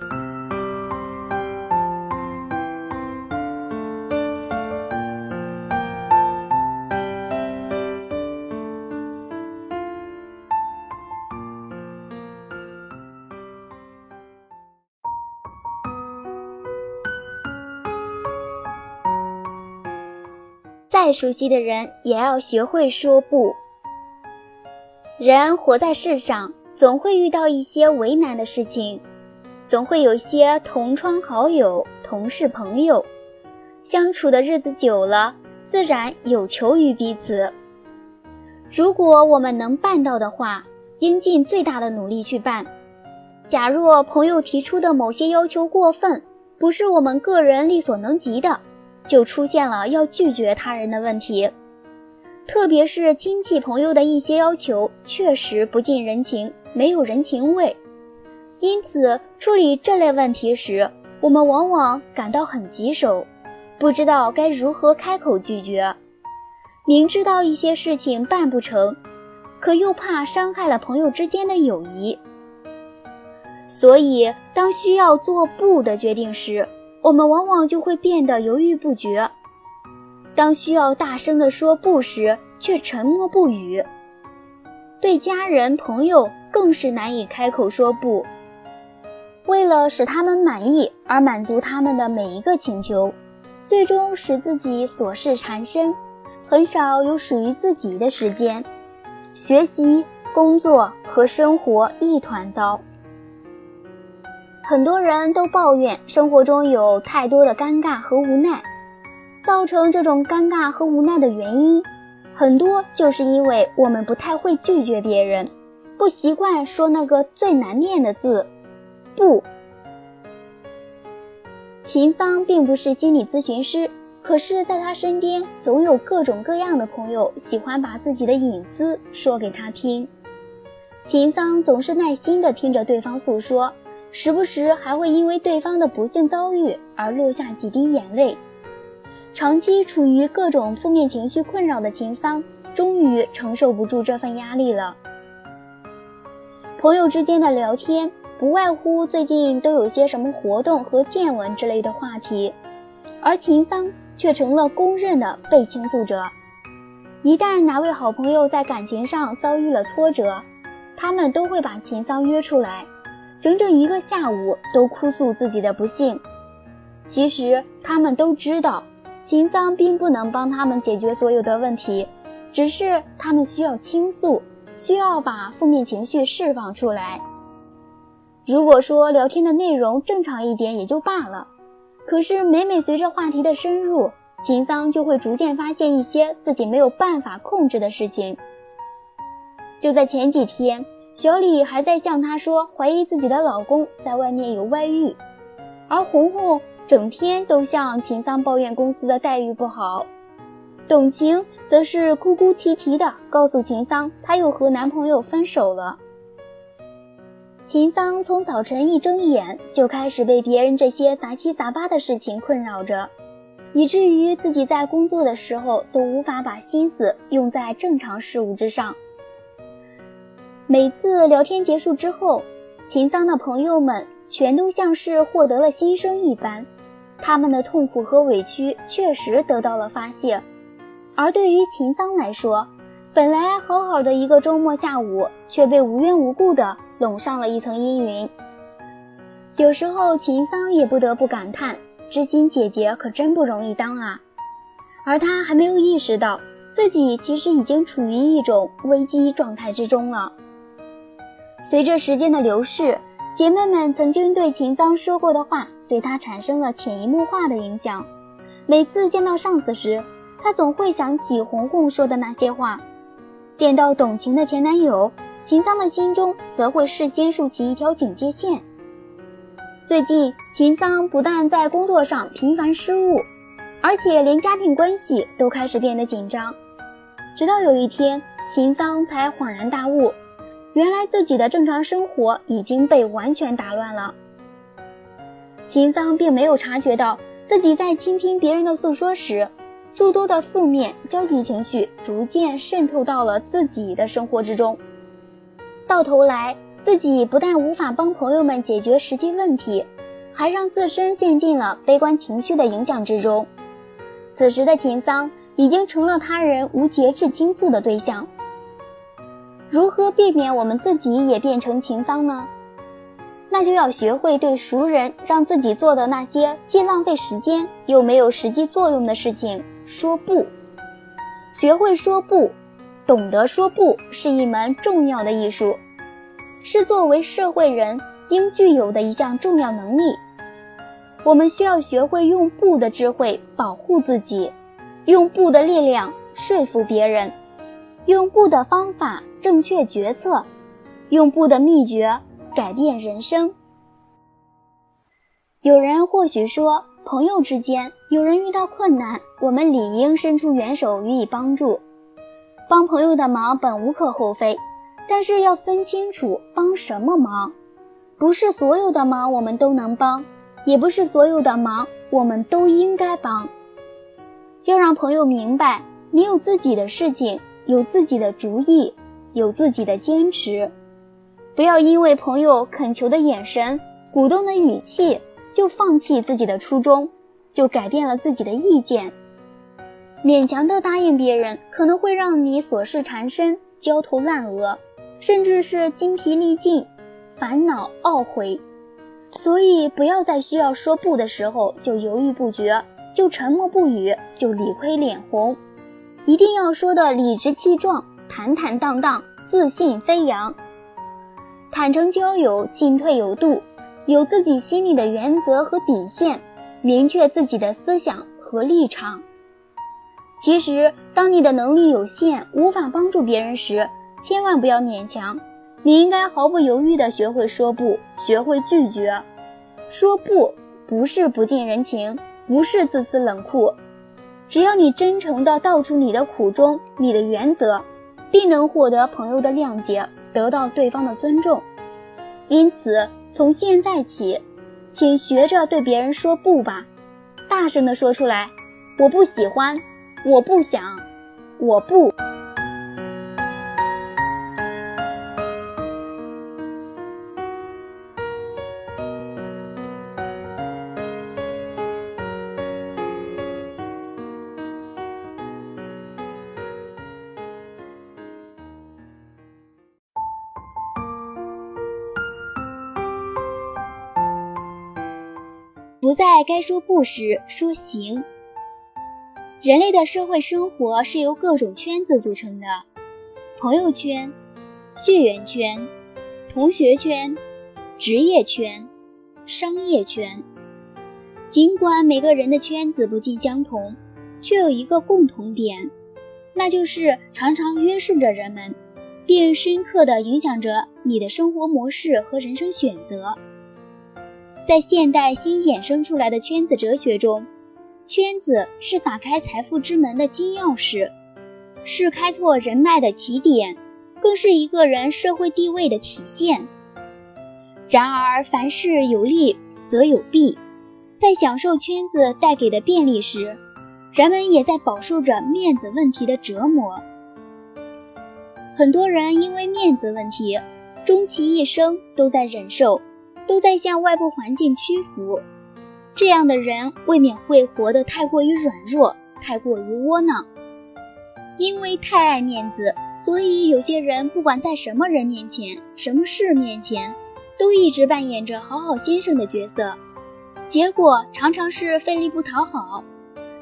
再熟悉的人也要学会说不。人活在世上，总会遇到一些为难的事情，总会有些同窗好友、同事朋友，相处的日子久了，自然有求于彼此。如果我们能办到的话，应尽最大的努力去办。假若朋友提出的某些要求过分，不是我们个人力所能及的，就出现了要拒绝他人的问题。特别是亲戚朋友的一些要求确实不近人情，没有人情味，因此处理这类问题时，我们往往感到很棘手，不知道该如何开口拒绝。明知道一些事情办不成，可又怕伤害了朋友之间的友谊，所以当需要做不的决定时，我们往往就会变得犹豫不决。当需要大声地说不时，却沉默不语。对家人朋友更是难以开口说不。为了使他们满意而满足他们的每一个请求，最终使自己琐事缠身，很少有属于自己的时间，学习、工作和生活一团糟。很多人都抱怨生活中有太多的尴尬和无奈，造成这种尴尬和无奈的原因，很多就是因为我们不太会拒绝别人，不习惯说那个最难念的字不。秦桑并不是心理咨询师，可是在他身边总有各种各样的朋友喜欢把自己的隐私说给他听。秦桑总是耐心地听着对方诉说，时不时还会因为对方的不幸遭遇而落下几滴眼泪。长期处于各种负面情绪困扰的秦桑终于承受不住这份压力了。朋友之间的聊天不外乎最近都有些什么活动和见闻之类的话题，而秦桑却成了公认的被倾诉者。一旦哪位好朋友在感情上遭遇了挫折，他们都会把秦桑约出来，整整一个下午都哭诉自己的不幸。其实他们都知道，秦桑并不能帮他们解决所有的问题，只是他们需要倾诉，需要把负面情绪释放出来。如果说聊天的内容正常一点也就罢了，可是每随着话题的深入，秦桑就会逐渐发现一些自己没有办法控制的事情。就在前几天，小李还在向他说怀疑自己的老公在外面有外遇，而红红整天都向秦桑抱怨公司的待遇不好，董卿则是哭哭啼啼地告诉秦桑她又和男朋友分手了。秦桑从早晨一睁眼就开始被别人这些杂七杂八的事情困扰着，以至于自己在工作的时候都无法把心思用在正常事务之上。每次聊天结束之后，秦桑的朋友们全都像是获得了新生一般，他们的痛苦和委屈确实得到了发泄。而对于秦桑来说，本来好好的一个周末下午，却被无缘无故的笼上了一层阴云。有时候秦桑也不得不感叹，知心姐姐可真不容易当啊。而她还没有意识到，自己其实已经处于一种危机状态之中了。随着时间的流逝，姐妹们曾经对秦桑说过的话，对她产生了潜移默化的影响。每次见到上司时，她总会想起红红说的那些话。见到董卿的前男友，秦桑的心中则会事先竖起一条警戒线。最近，秦桑不但在工作上频繁失误，而且连家庭关系都开始变得紧张。直到有一天，秦桑才恍然大悟，原来自己的正常生活已经被完全打乱了。秦桑并没有察觉到，自己在倾听别人的诉说时，诸多的负面消极情绪逐渐渗透到了自己的生活之中。到头来，自己不但无法帮朋友们解决实际问题，还让自身陷进了悲观情绪的影响之中。此时的秦桑已经成了他人无节制倾诉的对象。如何避免我们自己也变成秦桑呢？那就要学会对熟人让自己做的那些既浪费时间又没有实际作用的事情说不。学会说不，懂得说不是一门重要的艺术，是作为社会人应具有的一项重要能力。我们需要学会用不的智慧保护自己，用不的力量说服别人，用不的方法正确决策，用不的秘诀改变人生。有人或许说，朋友之间有人遇到困难，我们理应伸出援手予以帮助。帮朋友的忙本无可厚非，但是要分清楚帮什么忙。不是所有的忙我们都能帮，也不是所有的忙我们都应该帮。要让朋友明白，你有自己的事情，有自己的主意，有自己的坚持。不要因为朋友恳求的眼神、鼓动的语气，就放弃自己的初衷，就改变了自己的意见。勉强的答应别人，可能会让你琐事缠身，焦头烂额，甚至是精疲力尽，烦恼懊悔。所以不要在需要说不的时候就犹豫不决，就沉默不语，就理亏脸红。一定要说的理直气壮，坦坦荡荡，自信飞扬。坦诚交友，进退有度，有自己心里的原则和底线，明确自己的思想和立场。其实当你的能力有限，无法帮助别人时，千万不要勉强，你应该毫不犹豫地学会说不，学会拒绝。说不，不是不近人情，不是自私冷酷，只要你真诚地道出你的苦衷，你的原则，必能获得朋友的谅解，得到对方的尊重。因此从现在起，请学着对别人说不吧，大声地说出来，我不喜欢，我不想，我不。不在该说不时说行。人类的社会生活是由各种圈子组成的，朋友圈、血缘圈、同学圈、职业圈、商业圈。尽管每个人的圈子不尽相同，却有一个共同点，那就是常常约束着人们，并深刻地影响着你的生活模式和人生选择。在现代新衍生出来的圈子哲学中，圈子是打开财富之门的金钥匙，是开拓人脉的起点，更是一个人社会地位的体现。然而凡事有利则有弊，在享受圈子带给的便利时，人们也在饱受着面子问题的折磨。很多人因为面子问题，终其一生都在忍受，都在向外部环境屈服。这样的人未免会活得太过于软弱，太过于窝囊。因为太爱面子，所以有些人不管在什么人面前，什么事面前，都一直扮演着好好先生的角色，结果常常是费力不讨好，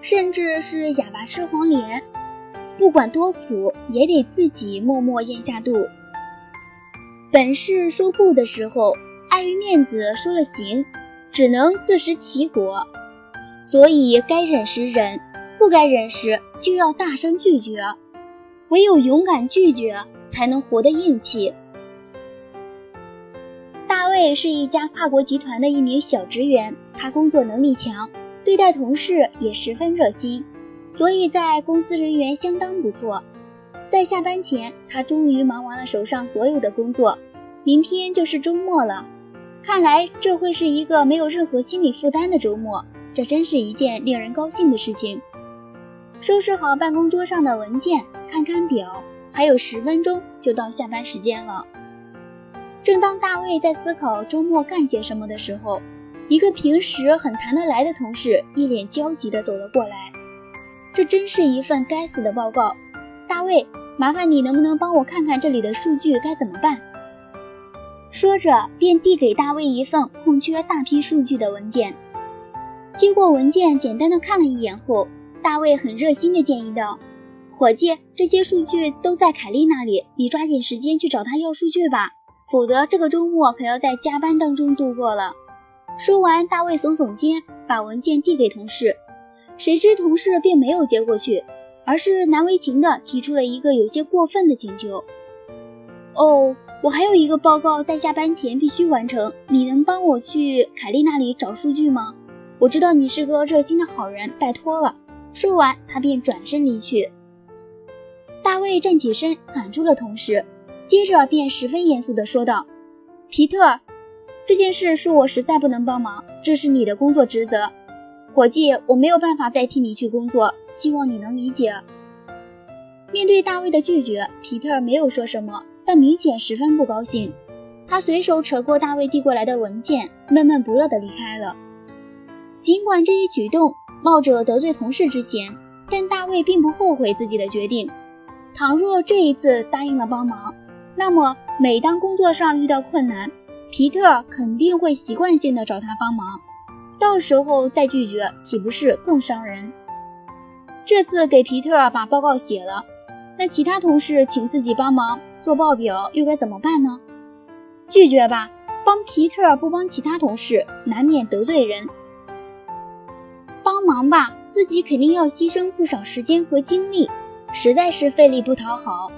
甚至是哑巴吃黄连，不管多苦也得自己默默咽下肚。本是说不的时候，碍于面子说了行，只能自食其果。所以该忍时忍，不该忍时就要大声拒绝，唯有勇敢拒绝，才能活得硬气。大卫是一家跨国集团的一名小职员，他工作能力强，对待同事也十分热心，所以在公司人缘相当不错。在下班前，他终于忙完了手上所有的工作，明天就是周末了。看来这会是一个没有任何心理负担的周末，这真是一件令人高兴的事情。收拾好办公桌上的文件，看看表，还有10分钟就到下班时间了。正当大卫在思考周末干些什么的时候，一个平时很谈得来的同事一脸焦急地走了过来。这真是一份该死的报告，大卫，麻烦你能不能帮我看看这里的数据该怎么办？说着便递给大卫一份空缺大批数据的文件。接过文件简单的看了一眼后，大卫很热心地建议道，伙计，这些数据都在凯莉那里，你抓紧时间去找她要数据吧，否则这个周末可要在加班当中度过了。说完，大卫耸耸肩，把文件递给同事。谁知同事并没有接过去，而是难为情地提出了一个有些过分的请求。我还有一个报告在下班前必须完成，你能帮我去凯莉那里找数据吗？我知道你是个热心的好人，拜托了。说完，他便转身离去。大卫站起身喊住了同事，接着便十分严肃地说道，皮特，这件事是我实在不能帮忙，这是你的工作职责。伙计，我没有办法代替你去工作，希望你能理解。面对大卫的拒绝，皮特没有说什么，但明显十分不高兴。他随手扯过大卫递过来的文件，闷闷不乐地离开了。尽管这一举动冒着得罪同事之嫌，但大卫并不后悔自己的决定。倘若这一次答应了帮忙，那么每当工作上遇到困难，皮特肯定会习惯性的找他帮忙，到时候再拒绝岂不是更伤人？这次给皮特把报告写了，那其他同事请自己帮忙做报表又该怎么办呢？拒绝吧，帮皮特不帮其他同事，难免得罪人。帮忙吧，自己肯定要牺牲不少时间和精力，实在是费力不讨好。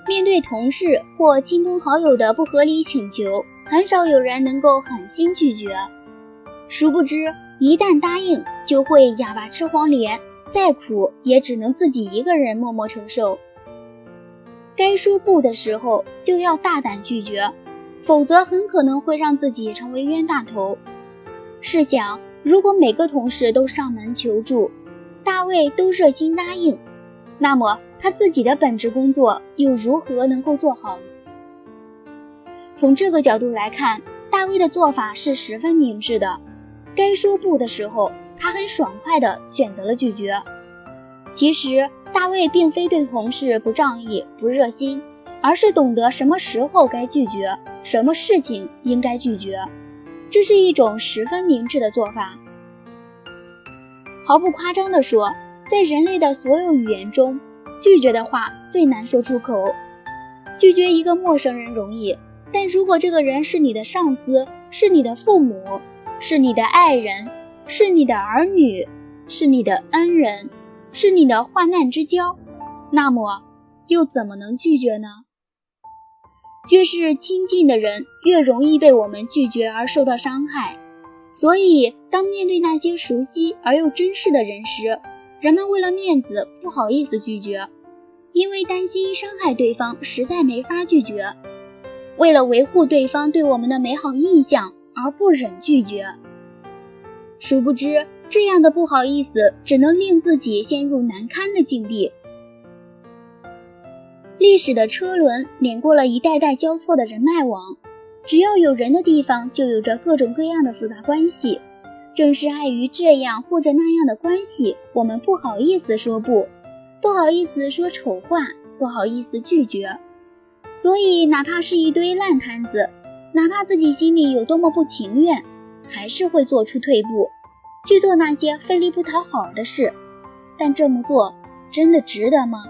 面对同事或亲朋好友的不合理请求，很少有人能够狠心拒绝。殊不知，一旦答应，就会哑巴吃黄连，再苦也只能自己一个人默默承受。该说不的时候，就要大胆拒绝，否则很可能会让自己成为冤大头。试想，如果每个同事都上门求助，大卫都热心答应，那么他自己的本职工作又如何能够做好呢？从这个角度来看，大卫的做法是十分明智的。该说不的时候，他很爽快地选择了拒绝。其实，大卫并非对同事不仗义、不热心，而是懂得什么时候该拒绝，什么事情应该拒绝。这是一种十分明智的做法。毫不夸张地说，在人类的所有语言中，拒绝的话最难说出口。拒绝一个陌生人容易，但如果这个人是你的上司，是你的父母，是你的爱人，是你的儿女，是你的恩人，是你的患难之交，那么又怎么能拒绝呢？越是亲近的人，越容易被我们拒绝而受到伤害。所以，当面对那些熟悉而又珍视的人时，人们为了面子不好意思拒绝，因为担心伤害对方，实在没法拒绝。为了维护对方对我们的美好印象而不忍拒绝。殊不知，这样的不好意思只能令自己陷入难堪的境地。历史的车轮碾过了一代代交错的人脉网，只要有人的地方就有着各种各样的复杂关系。正是碍于这样或者那样的关系，我们不好意思说不，不好意思说丑话，不好意思拒绝。所以哪怕是一堆烂摊子，哪怕自己心里有多么不情愿，还是会做出退步，去做那些费力不讨好的事。但这么做真的值得吗？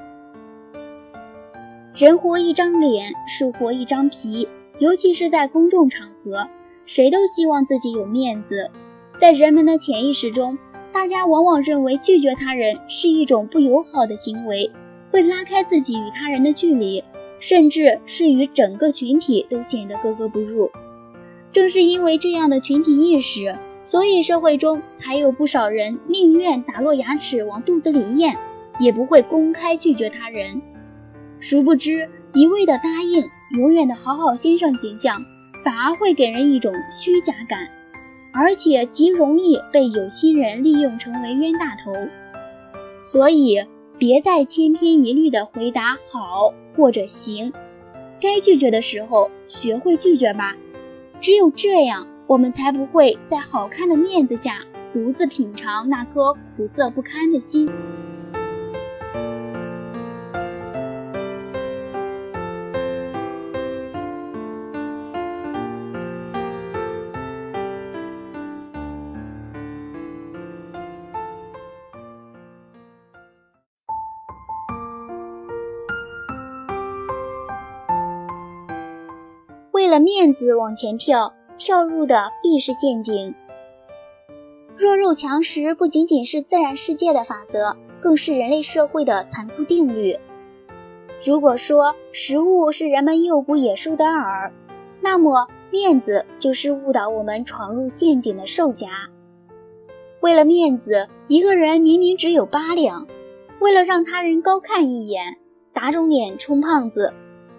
人活一张脸，树活一张皮，尤其是在公众场合，谁都希望自己有面子。在人们的潜意识中，大家往往认为拒绝他人是一种不友好的行为，会拉开自己与他人的距离，甚至是与整个群体都显得格格不入。正是因为这样的群体意识，所以社会中才有不少人宁愿打落牙齿往肚子里咽，也不会公开拒绝他人。殊不知，一味的答应，永远的好好先生形象，反而会给人一种虚假感，而且极容易被有心人利用成为冤大头。所以，别再千篇一律地回答好或者行，该拒绝的时候，学会拒绝吧。只有这样，我们才不会在好看的面子下独自品尝那颗苦涩不堪的心。为了面子往前跳，跳入的必是陷阱。弱肉强食不仅仅是自然世界的法则，更是人类社会的残酷定律。如果说食物是人们诱捕野兽的饵，那么面子就是误导我们闯入陷阱的兽夹。为了面子，一个人明明只有8两，为了让他人高看一眼，打肿脸充胖子，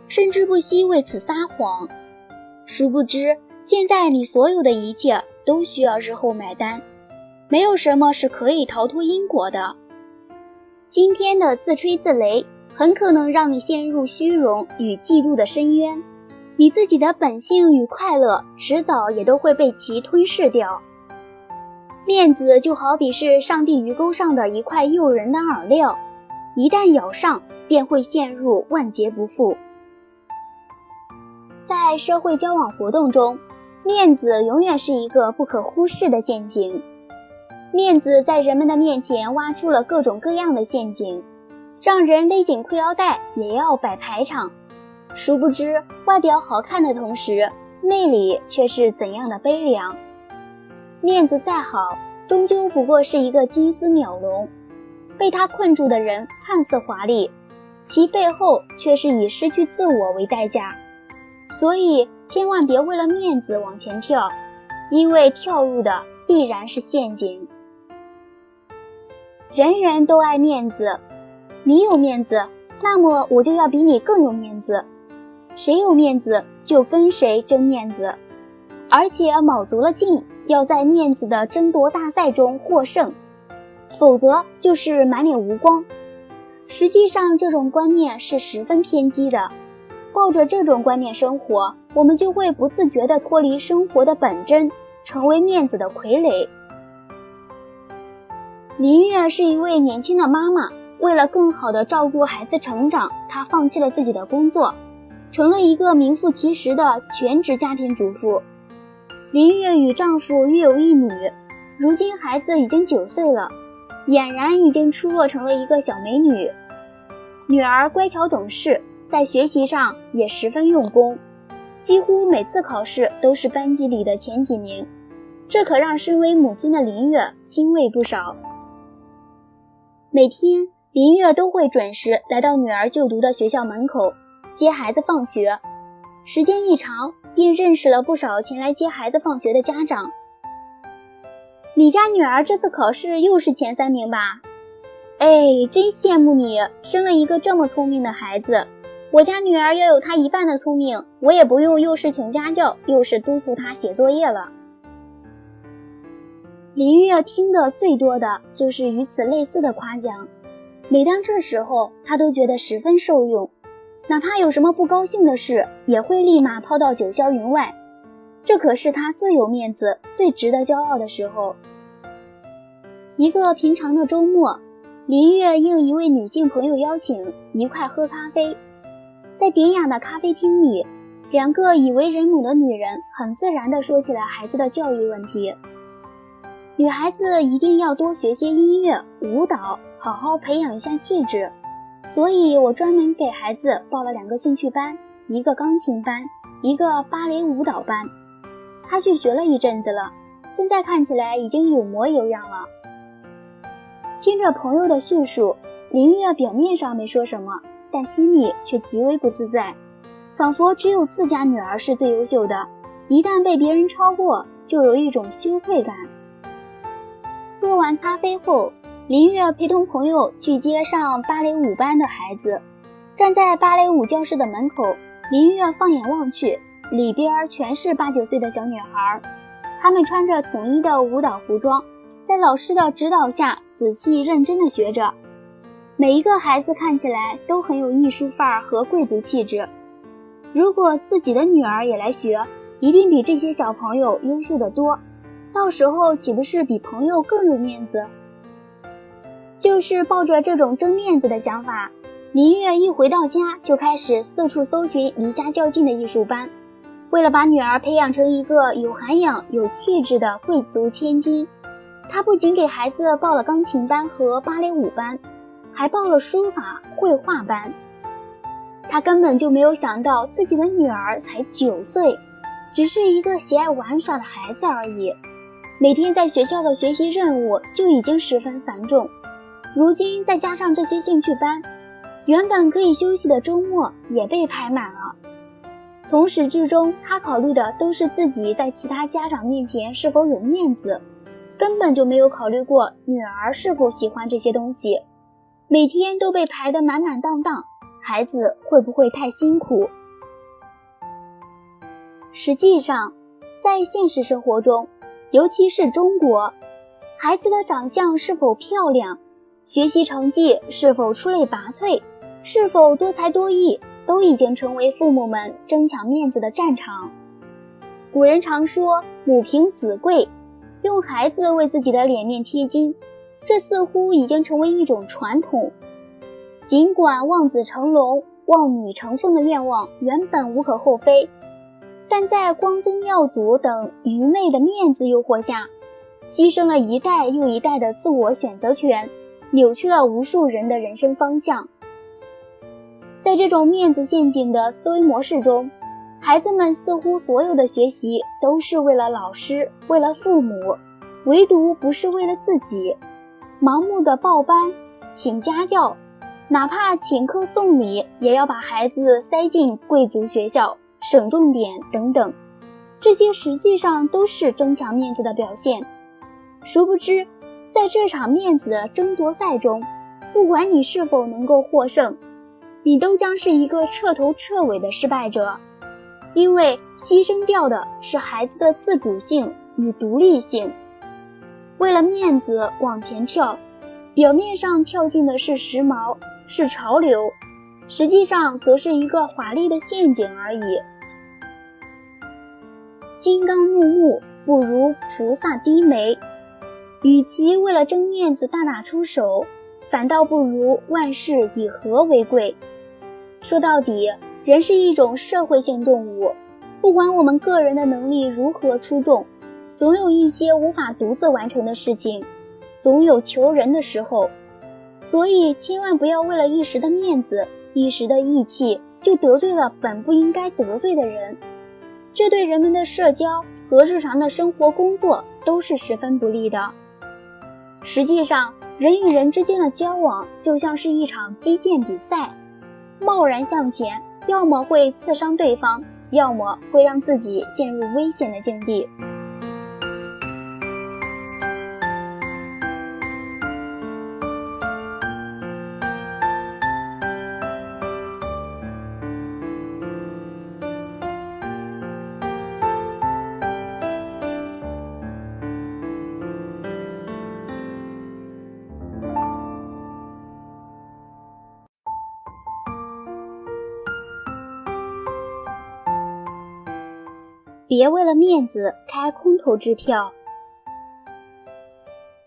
甚至不惜为此撒谎。殊不知，现在你所有的一切都需要日后买单，没有什么是可以逃脱因果的。今天的自吹自擂，很可能让你陷入虚荣与嫉妒的深渊，你自己的本性与快乐，迟早也都会被其吞噬掉。面子就好比是上帝鱼钩上的一块诱人的饵料，一旦咬上，便会陷入万劫不复。在在社会交往活动中，面子永远是一个不可忽视的陷阱。面子在人们的面前挖出了各种各样的陷阱，让人勒紧裤腰带也要摆排场。殊不知，外表好看的同时，内里却是怎样的悲凉。面子再好，终究不过是一个金丝鸟笼，被它困住的人看似华丽，其背后却是以失去自我为代价。所以千万别为了面子往前跳，因为跳入的必然是陷阱。人人都爱面子，你有面子，那么我就要比你更有面子。谁有面子就跟谁争面子，而且卯足了劲要在面子的争夺大赛中获胜，否则就是满脸无光。实际上这种观念是十分偏激的，抱着这种观念生活，我们就会不自觉地脱离生活的本真，成为面子的傀儡。林月是一位年轻的妈妈，为了更好地照顾孩子成长，她放弃了自己的工作，成了一个名副其实的全职家庭主妇。林月与丈夫育有一女，如今孩子已经9岁了，俨然已经出落成了一个小美女。女儿乖巧懂事，在学习上也十分用功，几乎每次考试都是班级里的前几名，这可让身为母亲的林月欣慰不少。每天林月都会准时来到女儿就读的学校门口接孩子放学，时间一长便认识了不少前来接孩子放学的家长。你家女儿这次考试又是前3名吧？哎，真羡慕你，生了一个这么聪明的孩子。我家女儿要有她一半的聪明，我也不用又是请家教，又是督促她写作业了。林月听得最多的就是与此类似的夸奖，每当这时候，她都觉得十分受用，哪怕有什么不高兴的事，也会立马抛到九霄云外。这可是她最有面子、最值得骄傲的时候。一个平常的周末，林月应一位女性朋友邀请，一块喝咖啡。在典雅的咖啡厅里，两个已为人母的女人很自然地说起了孩子的教育问题。女孩子一定要多学些音乐、舞蹈，好好培养一下气质。所以我专门给孩子报了2个兴趣班，一个钢琴班，一个芭蕾舞蹈班。他去学了一阵子了，现在看起来已经有模有样了。听着朋友的叙述，林月表面上没说什么，但心里却极为不自在，仿佛只有自家女儿是最优秀的，一旦被别人超过，就有一种羞愧感。喝完咖啡后，林月陪同朋友去接上芭蕾舞班的孩子。站在芭蕾舞教室的门口，林月放眼望去，里边全是8、9岁的小女孩，她们穿着统一的舞蹈服装，在老师的指导下仔细认真地学着。每一个孩子看起来都很有艺术范儿和贵族气质。如果自己的女儿也来学，一定比这些小朋友优秀得多，到时候岂不是比朋友更有面子？就是抱着这种争面子的想法，林月一回到家就开始四处搜寻离家较近的艺术班。为了把女儿培养成一个有涵养、有气质的贵族千金，她不仅给孩子报了钢琴班和芭蕾舞班，还报了书法、绘画班。她根本就没有想到自己的女儿才9岁，只是一个喜爱玩耍的孩子而已。每天在学校的学习任务就已经十分繁重，如今再加上这些兴趣班，原本可以休息的周末也被排满了。从始至终，他考虑的都是自己在其他家长面前是否有面子，根本就没有考虑过女儿是否喜欢这些东西。每天都被排得满满当当，孩子会不会太辛苦？实际上，在现实生活中，尤其是中国，孩子的长相是否漂亮，学习成绩是否出类拔萃，是否多才多艺，都已经成为父母们争抢面子的战场。古人常说母凭子贵，用孩子为自己的脸面贴金，这似乎已经成为一种传统。尽管望子成龙、望女成凤的愿望原本无可厚非，但在光宗耀祖等愚昧的面子诱惑下，牺牲了一代又一代的自我选择权，扭曲了无数人的人生方向。在这种面子陷阱的思维模式中，孩子们似乎所有的学习都是为了老师，为了父母，唯独不是为了自己。盲目的报班、请家教，哪怕请客送礼，也要把孩子塞进贵族学校、省重点等等，这些实际上都是争抢面子的表现。殊不知，在这场面子的争夺赛中，不管你是否能够获胜，你都将是一个彻头彻尾的失败者，因为牺牲掉的是孩子的自主性与独立性。为了面子往前跳，表面上跳进的是时髦，是潮流，实际上则是一个华丽的陷阱而已。金刚怒目，不如菩萨低眉。与其为了争面子大打出手，反倒不如万事以和为贵。说到底，人是一种社会性动物，不管我们个人的能力如何出众，总有一些无法独自完成的事情，总有求人的时候。所以千万不要为了一时的面子，一时的义气，就得罪了本不应该得罪的人，这对人们的社交和日常的生活工作都是十分不利的。实际上，人与人之间的交往就像是一场击剑比赛，贸然向前，要么会刺伤对方，要么会让自己陷入危险的境地。别为了面子开空头支票。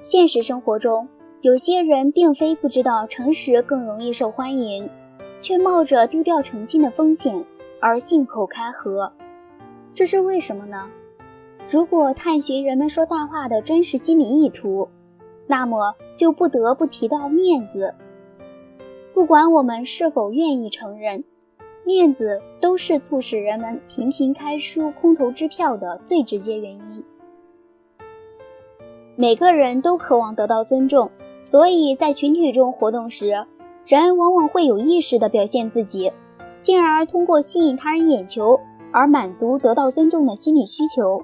现实生活中，有些人并非不知道诚实更容易受欢迎，却冒着丢掉诚信的风险而信口开河。这是为什么呢？如果探寻人们说大话的真实心理意图，那么就不得不提到面子。不管我们是否愿意承认，面子都是促使人们频频开出空头支票的最直接原因。每个人都渴望得到尊重，所以在群体中活动时，人往往会有意识地表现自己，进而通过吸引他人眼球而满足得到尊重的心理需求。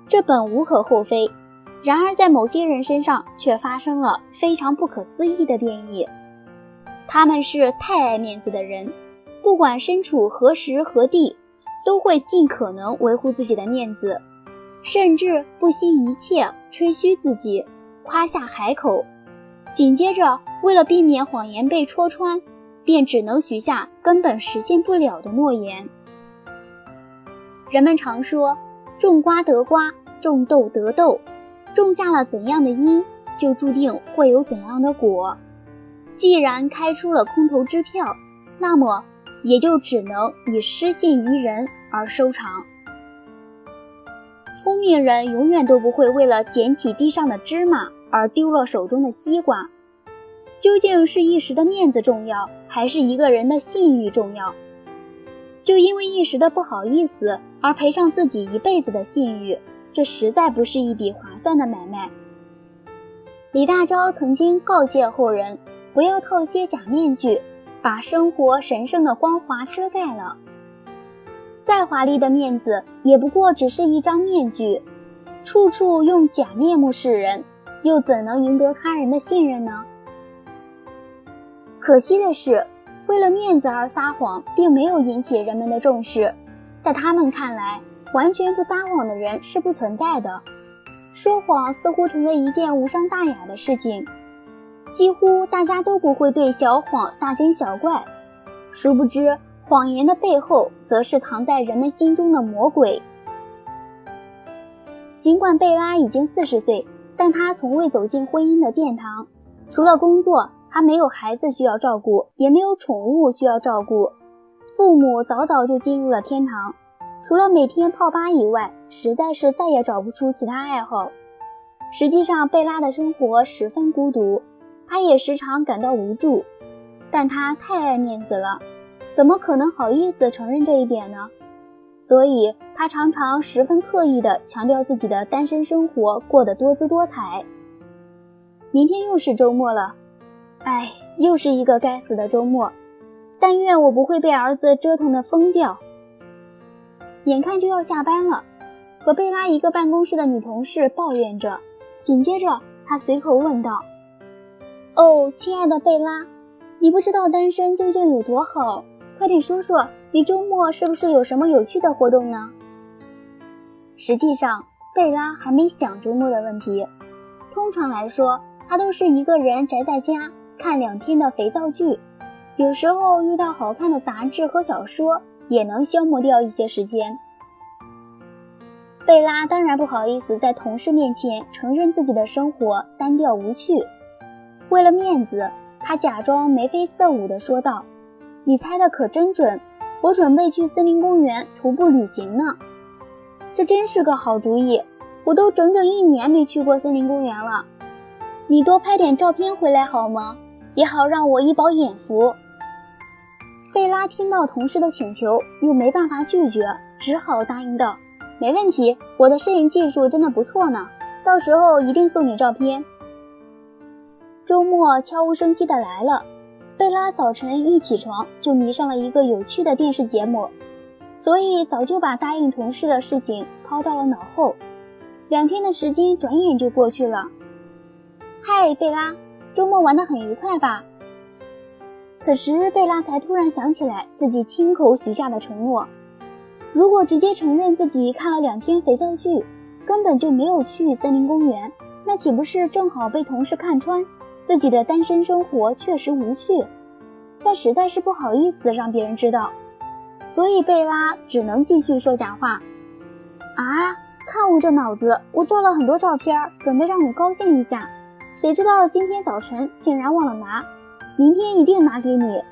这本无可厚非，然而在某些人身上却发生了非常不可思议的变异。他们是太爱面子的人，不管身处何时何地，都会尽可能维护自己的面子，甚至不惜一切吹嘘自己，夸下海口。紧接着，为了避免谎言被戳穿，便只能许下根本实现不了的诺言。人们常说，种瓜得瓜，种豆得豆，种下了怎样的因，就注定会有怎样的果。既然开出了空头支票，那么也就只能以失信于人而收场。聪明人永远都不会为了捡起地上的芝麻而丢了手中的西瓜。究竟是一时的面子重要，还是一个人的信誉重要？就因为一时的不好意思而赔上自己一辈子的信誉，这实在不是一笔划算的买卖。李大钊曾经告诫后人，不要套些假面具，把生活神圣的光华遮盖了。再华丽的面子也不过只是一张面具，处处用假面目示人，又怎能赢得他人的信任呢？可惜的是，为了面子而撒谎并没有引起人们的重视，在他们看来，完全不撒谎的人是不存在的，说谎似乎成了一件无伤大雅的事情，几乎大家都不会对小谎大惊小怪。殊不知，谎言的背后则是藏在人们心中的魔鬼。尽管贝拉已经40岁，但她从未走进婚姻的殿堂，除了工作，她没有孩子需要照顾，也没有宠物需要照顾。父母早早就进入了天堂，除了每天泡吧以外，实在是再也找不出其他爱好。实际上，贝拉的生活十分孤独，她也时常感到无助，但她太爱面子了，怎么可能好意思承认这一点呢？所以她常常十分刻意地强调自己的单身生活过得多姿多彩。明天又是周末了，哎，又是一个该死的周末，但愿我不会被儿子折腾得疯掉。眼看就要下班了，和贝拉一个办公室的女同事抱怨着，紧接着她随口问道：哦，亲爱的贝拉，你不知道单身究竟有多好，快点说说，你周末是不是有什么有趣的活动呢？实际上，贝拉还没想周末的问题。通常来说，她都是一个人宅在家，看2天的肥皂剧，有时候遇到好看的杂志和小说，也能消磨掉一些时间。贝拉当然不好意思在同事面前承认自己的生活单调无趣，为了面子，她假装眉飞色舞地说道：你猜的可真准，我准备去森林公园徒步旅行呢。这真是个好主意，我都整整1年没去过森林公园了。你多拍点照片回来好吗？也好让我一饱眼福。贝拉听到同事的请求，又没办法拒绝，只好答应道：没问题，我的摄影技术真的不错呢，到时候一定送你照片。周末悄无声息地来了，贝拉早晨一起床就迷上了一个有趣的电视节目，所以早就把答应同事的事情抛到了脑后。2天的时间转眼就过去了。嗨，贝拉，周末玩得很愉快吧？此时贝拉才突然想起来自己亲口许下的承诺，如果直接承认自己看了2天肥皂剧，根本就没有去森林公园，那岂不是正好被同事看穿自己的单身生活确实无趣？但实在是不好意思让别人知道，所以贝拉只能继续说假话。啊，看我这脑子，我照了很多照片，准备让你高兴一下，谁知道今天早晨竟然忘了拿，明天一定拿给你。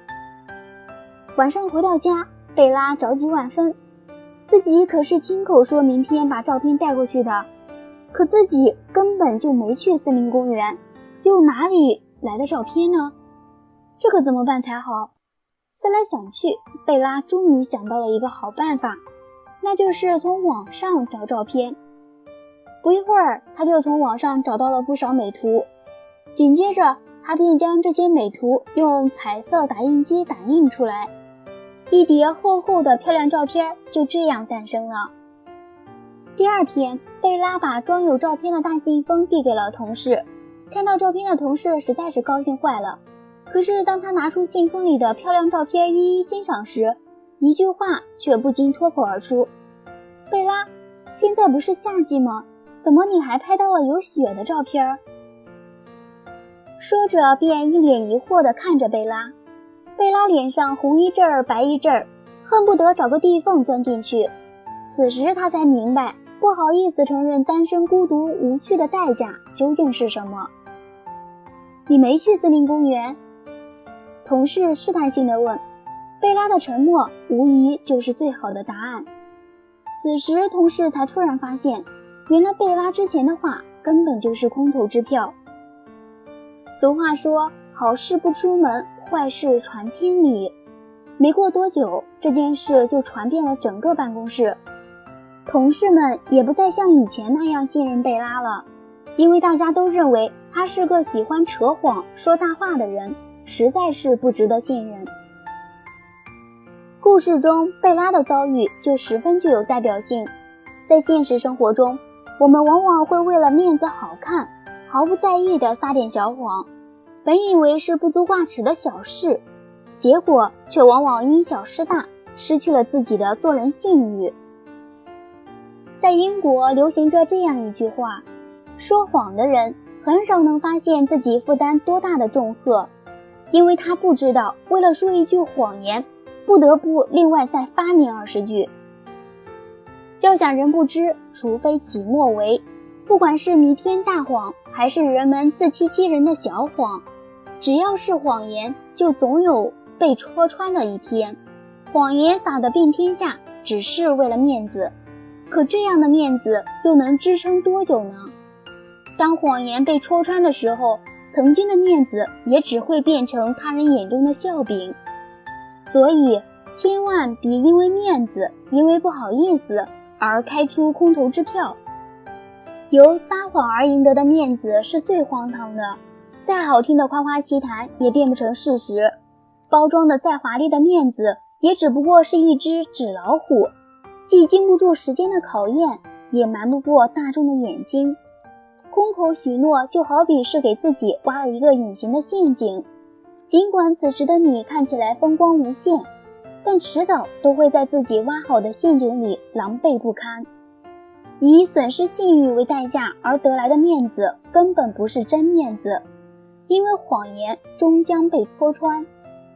晚上回到家，贝拉着急万分，自己可是亲口说明天把照片带过去的，可自己根本就没去森林公园，又哪里来的照片呢？这可怎么办才好？思来想去，贝拉终于想到了一个好办法，那就是从网上找照片。不一会儿，他就从网上找到了不少美图，紧接着他便将这些美图用彩色打印机打印出来，一叠厚厚的漂亮照片就这样诞生了。第2天，贝拉把装有照片的大信封递给了同事，看到照片的同事实在是高兴坏了。可是当他拿出信封里的漂亮照片一一欣赏时，一句话却不禁脱口而出：贝拉，现在不是夏季吗？怎么你还拍到了有雪的照片？说着便一脸疑惑地看着贝拉，贝拉脸上红一阵儿白一阵儿，恨不得找个地缝钻进去。此时他才明白，不好意思承认单身孤独无趣的代价究竟是什么。你没去森林公园？同事试探性地问。贝拉的沉默无疑就是最好的答案。此时同事才突然发现，原来贝拉之前的话根本就是空头支票。俗话说，好事不出门，坏事传千里。没过多久，这件事就传遍了整个办公室，同事们也不再像以前那样信任贝拉了，因为大家都认为她是个喜欢扯谎说大话的人，实在是不值得信任。故事中贝拉的遭遇就十分具有代表性。在现实生活中，我们往往会为了面子好看，毫不在意地撒点小谎，本以为是不足挂齿的小事，结果却往往因小失大，失去了自己的做人信誉。在英国流行着这样一句话，说谎的人很少能发现自己负担多大的重荷，因为他不知道为了说一句谎言，不得不另外再发明20句。要想人不知，除非己莫为。不管是弥天大谎，还是人们自欺欺人的小谎，只要是谎言，就总有被戳穿的一天。谎言撒得遍天下，只是为了面子，可这样的面子又能支撑多久呢？当谎言被戳穿的时候，曾经的面子也只会变成他人眼中的笑柄。所以千万别因为面子，因为不好意思而开出空头支票。由撒谎而赢得的面子是最荒唐的，再好听的夸夸其谈也变不成事实，包装的再华丽的面子也只不过是一只纸老虎，既经不住时间的考验，也瞒不过大众的眼睛。空口许诺就好比是给自己挖了一个隐形的陷阱，尽管此时的你看起来风光无限，但迟早都会在自己挖好的陷阱里狼狈不堪。以损失信誉为代价而得来的面子根本不是真面子，因为谎言终将被戳穿，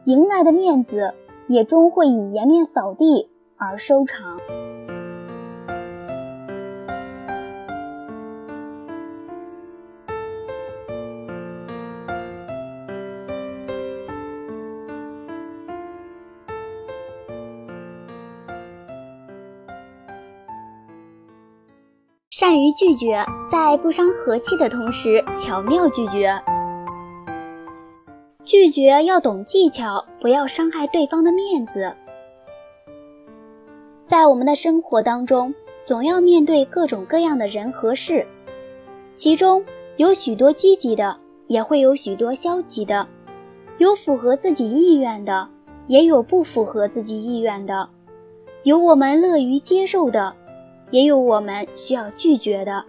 赢来的面子也终会以颜面扫地而收场。善于拒绝，在不伤和气的同时巧妙拒绝。拒绝要懂技巧，不要伤害对方的面子。在我们的生活当中，总要面对各种各样的人和事，其中有许多积极的，也会有许多消极的，有符合自己意愿的，也有不符合自己意愿的，有我们乐于接受的，也有我们需要拒绝的。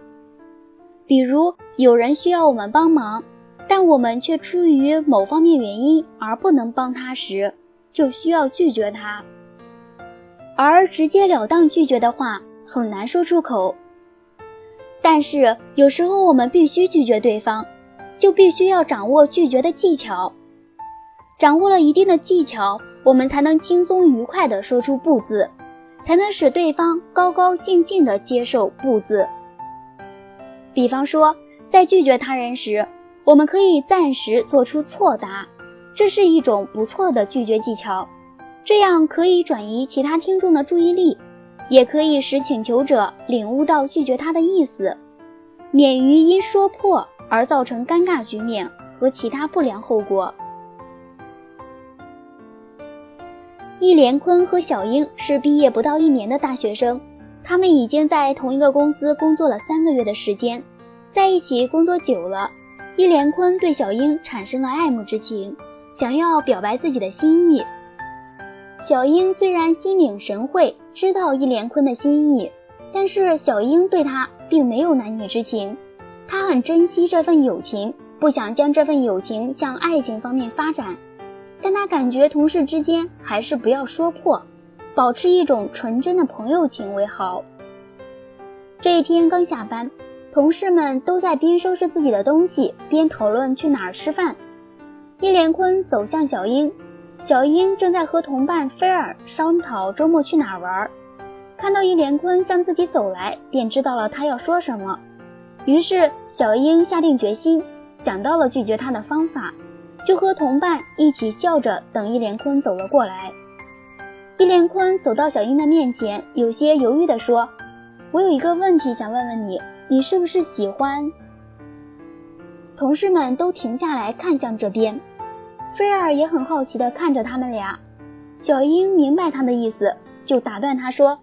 比如有人需要我们帮忙，但我们却出于某方面原因而不能帮他时，就需要拒绝他。而直截了当拒绝的话很难说出口，但是有时候我们必须拒绝对方，就必须要掌握拒绝的技巧。掌握了一定的技巧，我们才能轻松愉快地说出不字，才能使对方高高兴兴地接受不字。比方说，在拒绝他人时，我们可以暂时做出错答，这是一种不错的拒绝技巧，这样可以转移其他听众的注意力，也可以使请求者领悟到拒绝他的意思，免于因说破而造成尴尬局面和其他不良后果。易连坤和小英是毕业不到1年的大学生，他们已经在同一个公司工作了3个月的时间，在一起工作久了，易连坤对小英产生了爱慕之情，想要表白自己的心意。小英虽然心领神会，知道易连坤的心意，但是小英对他并没有男女之情，她很珍惜这份友情，不想将这份友情向爱情方面发展，但她感觉同事之间还是不要说破，保持一种纯真的朋友情为好。这一天刚下班，同事们都在边收拾自己的东西边讨论去哪儿吃饭。易连坤走向小英，小英正在和同伴菲尔商讨周末去哪儿玩，看到易连坤向自己走来，便知道了他要说什么。于是小英下定决心，想到了拒绝他的方法，就和同伴一起笑着等易连坤走了过来。易连坤走到小英的面前，有些犹豫地说：“我有一个问题想问问你，你是不是喜欢？”同事们都停下来看向这边，菲尔也很好奇地看着他们俩。小英明白他的意思，就打断他说：“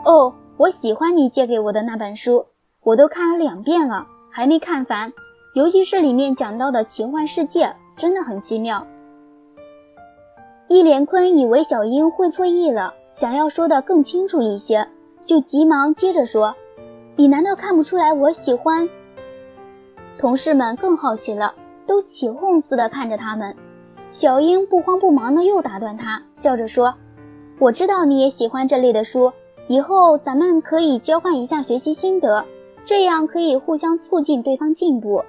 哦，我喜欢你借给我的那本书，我都看了2遍了，还没看烦，尤其是里面讲到的奇幻世界，真的很奇妙。”易连坤以为小英会错意了，想要说得更清楚一些，就急忙接着说：“你难道看不出来我喜欢？”同事们更好奇了，都起哄似的看着他们。小英不慌不忙地又打断他，笑着说：“我知道你也喜欢这类的书，以后咱们可以交换一下学习心得，这样可以互相促进对方进步。”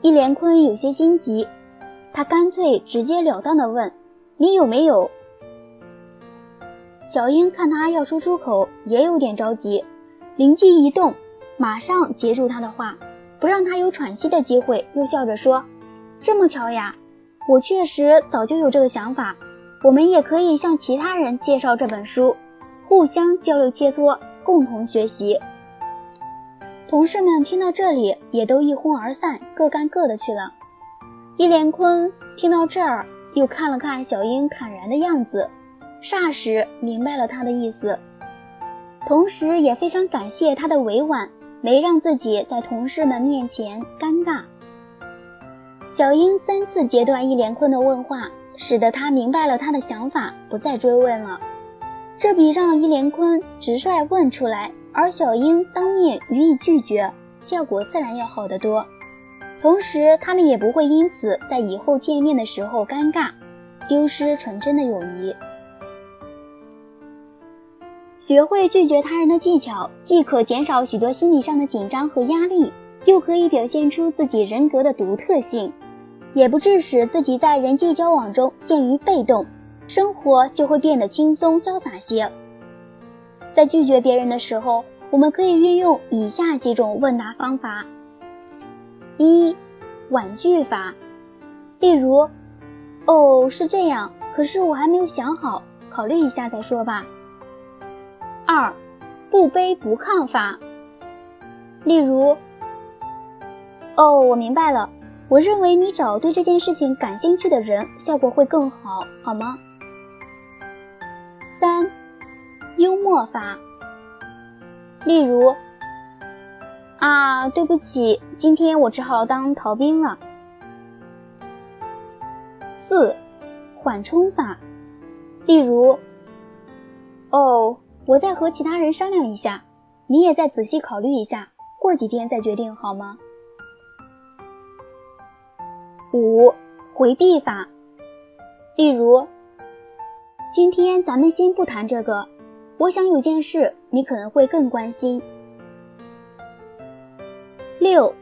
易连坤有些心急，他干脆直截了当地问：“你有没有？”小英看他要说出口，也有点着急，灵机一动，马上截住他的话，不让他有喘息的机会，又笑着说：“这么巧呀，我确实早就有这个想法，我们也可以向其他人介绍这本书，互相交流切磋，共同学习。同事们听到这里也都一哄而散，各干各的去了。伊连坤听到这儿，又看了看小英坦然的样子，霎时明白了他的意思，同时也非常感谢他的委婉，没让自己在同事们面前尴尬。小英3次截断伊连坤的问话，使得他明白了他的想法，不再追问了。这比让伊连坤直率问出来，而小英当面予以拒绝，效果自然要好得多。同时他们也不会因此在以后见面的时候尴尬，丢失纯真的友谊。学会拒绝他人的技巧，既可减少许多心理上的紧张和压力，又可以表现出自己人格的独特性，也不致使自己在人际交往中陷于被动，生活就会变得轻松潇洒些。在拒绝别人的时候，我们可以运用以下几种问答方法。1. 婉拒法，例如，哦，是这样，可是我还没有想好，考虑一下再说吧。2. 不卑不亢法，例如，哦，我明白了，我认为你找对这件事情感兴趣的人，效果会更好，好吗？3. 幽默法，例如，对不起，今天我只好当逃兵了。4. 缓冲法，例如，哦，我再和其他人商量一下，你也再仔细考虑一下，过几天再决定好吗？5. 回避法，例如，今天咱们先不谈这个，我想有件事你可能会更关心。6.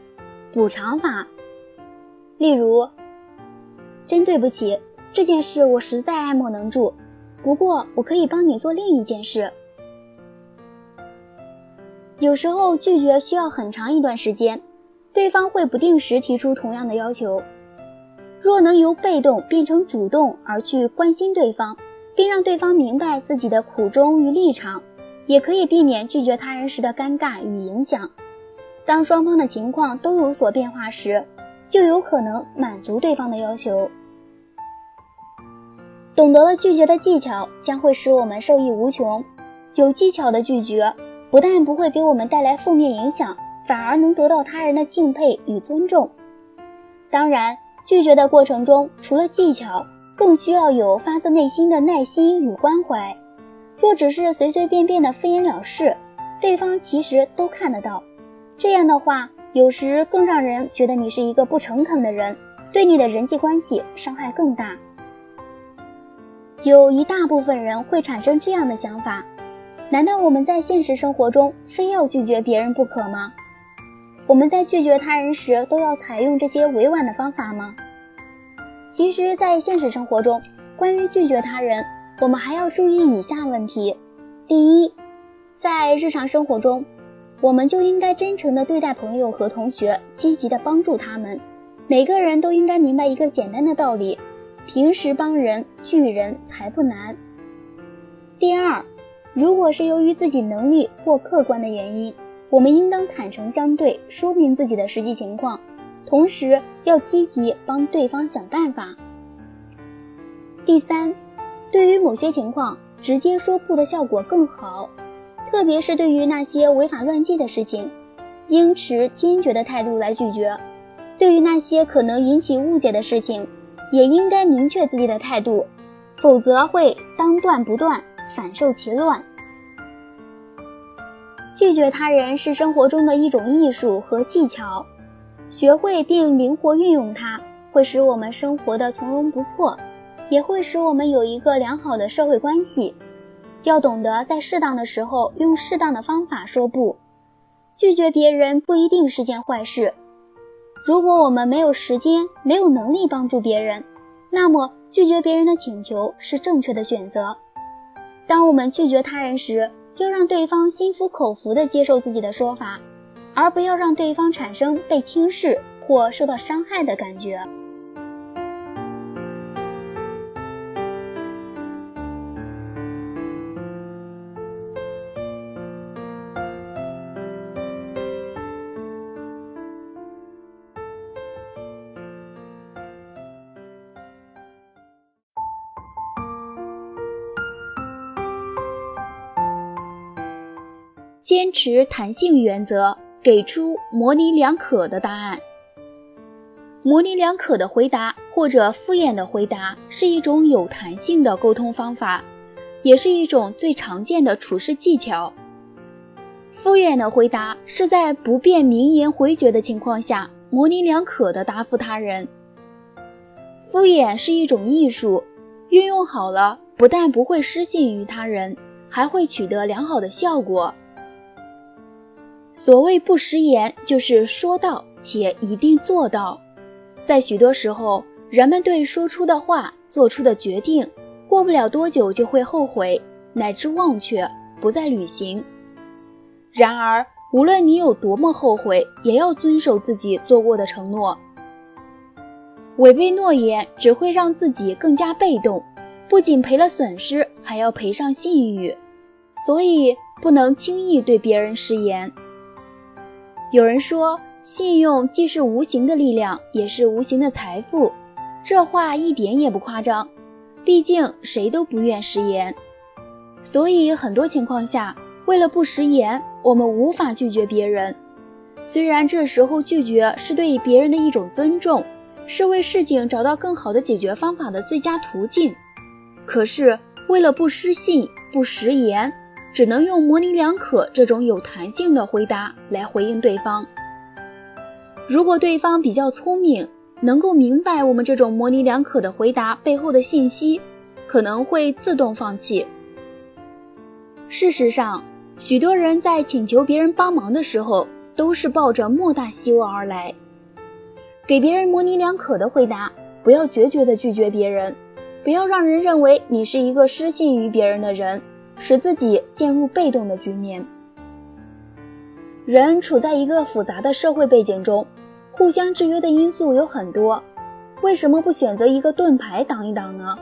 补偿法，例如，真对不起，这件事我实在爱莫能助，不过我可以帮你做另一件事。有时候拒绝需要很长一段时间，对方会不定时提出同样的要求。若能由被动变成主动而去关心对方，并让对方明白自己的苦衷与立场，也可以避免拒绝他人时的尴尬与影响。当双方的情况都有所变化时，就有可能满足对方的要求。懂得了拒绝的技巧，将会使我们受益无穷。有技巧的拒绝，不但不会给我们带来负面影响，反而能得到他人的敬佩与尊重。当然，拒绝的过程中，除了技巧，更需要有发自内心的耐心与关怀。若只是随随便便的敷衍了事，对方其实都看得到。这样的话，有时更让人觉得你是一个不诚恳的人，对你的人际关系伤害更大。有一大部分人会产生这样的想法，难道我们在现实生活中非要拒绝别人不可吗？我们在拒绝他人时都要采用这些委婉的方法吗？其实在现实生活中，关于拒绝他人，我们还要注意以下问题。第一，在日常生活中，我们就应该真诚地对待朋友和同学，积极地帮助他们。每个人都应该明白一个简单的道理，平时帮人拒人才不难。第二，如果是由于自己能力或客观的原因，我们应当坦诚相对，说明自己的实际情况，同时要积极帮对方想办法。第三，对于某些情况，直接说不的效果更好，特别是对于那些违法乱纪的事情，应持坚决的态度来拒绝。对于那些可能引起误解的事情，也应该明确自己的态度，否则会当断不断，反受其乱。拒绝他人是生活中的一种艺术和技巧，学会并灵活运用它，会使我们生活的从容不迫，也会使我们有一个良好的社会关系。要懂得在适当的时候用适当的方法说不。拒绝别人不一定是件坏事。如果我们没有时间，没有能力帮助别人，那么拒绝别人的请求是正确的选择。当我们拒绝他人时，要让对方心服口服地接受自己的说法，而不要让对方产生被轻视或受到伤害的感觉。坚持弹性原则，给出模棱两可的答案。模棱两可的回答或者敷衍的回答是一种有弹性的沟通方法，也是一种最常见的处事技巧。敷衍的回答是在不便明言回绝的情况下，模棱两可的答复他人。敷衍是一种艺术，运用好了，不但不会失信于他人，还会取得良好的效果。所谓不食言，就是说到且一定做到。在许多时候，人们对说出的话、做出的决定，过不了多久就会后悔，乃至忘却，不再履行。然而，无论你有多么后悔，也要遵守自己做过的承诺。违背诺言只会让自己更加被动，不仅赔了损失，还要赔上信誉。所以，不能轻易对别人食言。有人说，信用既是无形的力量，也是无形的财富。这话一点也不夸张，毕竟谁都不愿食言。所以很多情况下，为了不食言，我们无法拒绝别人。虽然这时候拒绝是对别人的一种尊重，是为事情找到更好的解决方法的最佳途径，可是为了不失信、不食言，只能用模棱两可这种有弹性的回答来回应对方。如果对方比较聪明，能够明白我们这种模棱两可的回答背后的信息，可能会自动放弃。事实上，许多人在请求别人帮忙的时候，都是抱着莫大希望而来。给别人模棱两可的回答，不要决绝地拒绝别人，不要让人认为你是一个失信于别人的人，使自己陷入被动的局面。人处在一个复杂的社会背景中，互相制约的因素有很多，为什么不选择一个盾牌挡一挡呢？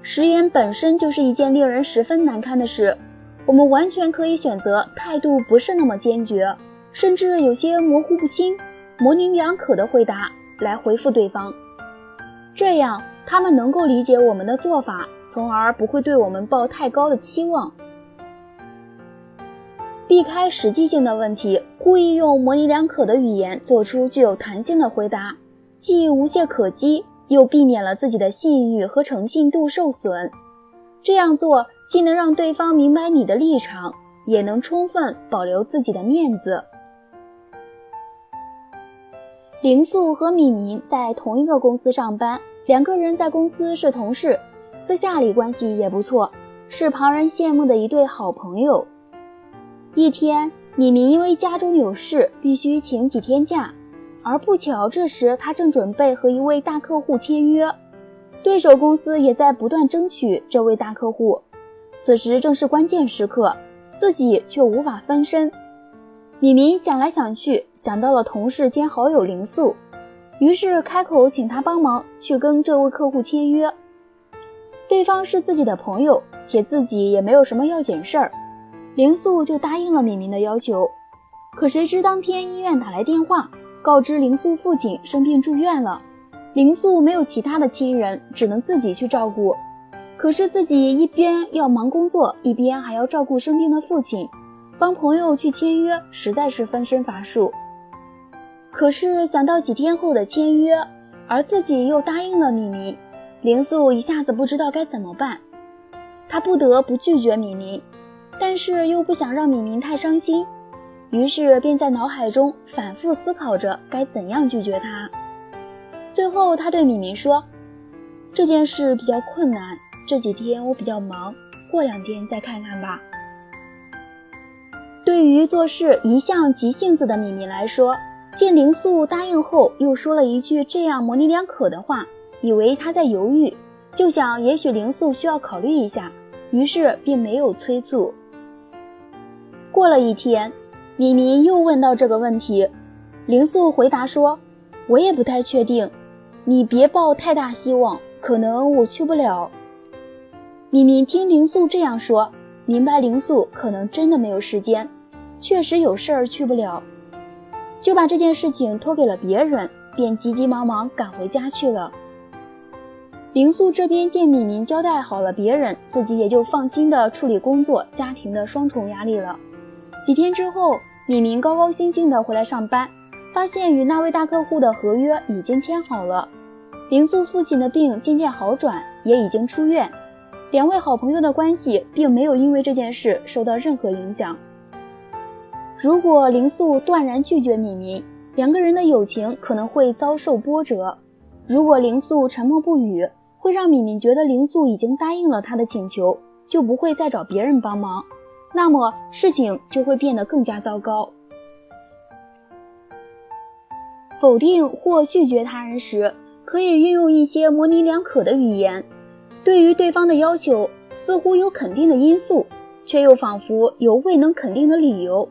食言本身就是一件令人十分难堪的事，我们完全可以选择态度不是那么坚决，甚至有些模糊不清、模棱两可的回答来回复对方，这样他们能够理解我们的做法，从而不会对我们抱太高的期望。避开实际性的问题，故意用模棱两可的语言做出具有弹性的回答，既无懈可击，又避免了自己的信誉和诚信度受损。这样做既能让对方明白你的立场，也能充分保留自己的面子。林素和米民在同一个公司上班，两个人在公司是同事，私下里关系也不错，是旁人羡慕的一对好朋友。一天，米民因为家中有事，必须请几天假，而不巧这时他正准备和一位大客户签约，对手公司也在不断争取这位大客户，此时正是关键时刻，自己却无法翻身。米民想来想去，想到了同事兼好友林素，于是开口请他帮忙去跟这位客户签约。对方是自己的朋友，且自己也没有什么要紧事儿，林素就答应了米民的要求。可谁知当天医院打来电话，告知林素父亲生病住院了，林素没有其他的亲人，只能自己去照顾。可是自己一边要忙工作，一边还要照顾生病的父亲，帮朋友去签约，实在是分身乏术。可是想到几天后的签约，而自己又答应了米民，林素一下子不知道该怎么办。他不得不拒绝米民，但是又不想让米民太伤心，于是便在脑海中反复思考着该怎样拒绝他。最后他对米民说，这件事比较困难，这几天我比较忙，过2天再看看吧。对于做事一向急性子的米民来说，见林素答应后又说了一句这样模棱两可的话，以为他在犹豫，就想也许林素需要考虑一下，于是并没有催促。过了1天，米民又问到这个问题，林素回答说，我也不太确定，你别抱太大希望，可能我去不了。米民听林素这样说，明白林素可能真的没有时间，确实有事儿去不了，就把这件事情托给了别人，便急急忙忙赶回家去了。林素这边见米民交代好了别人，自己也就放心地处理工作家庭的双重压力了。几天之后，李明高高兴兴地回来上班，发现与那位大客户的合约已经签好了。林素父亲的病渐渐好转，也已经出院。两位好朋友的关系并没有因为这件事受到任何影响。如果林素断然拒绝米明，两个人的友情可能会遭受波折。如果林素沉默不语，会让米明觉得林素已经答应了他的请求，就不会再找别人帮忙，那么事情就会变得更加糟糕。否定或拒绝他人时，可以运用一些模棱两可的语言，对于对方的要求似乎有肯定的因素，却又仿佛有未能肯定的理由，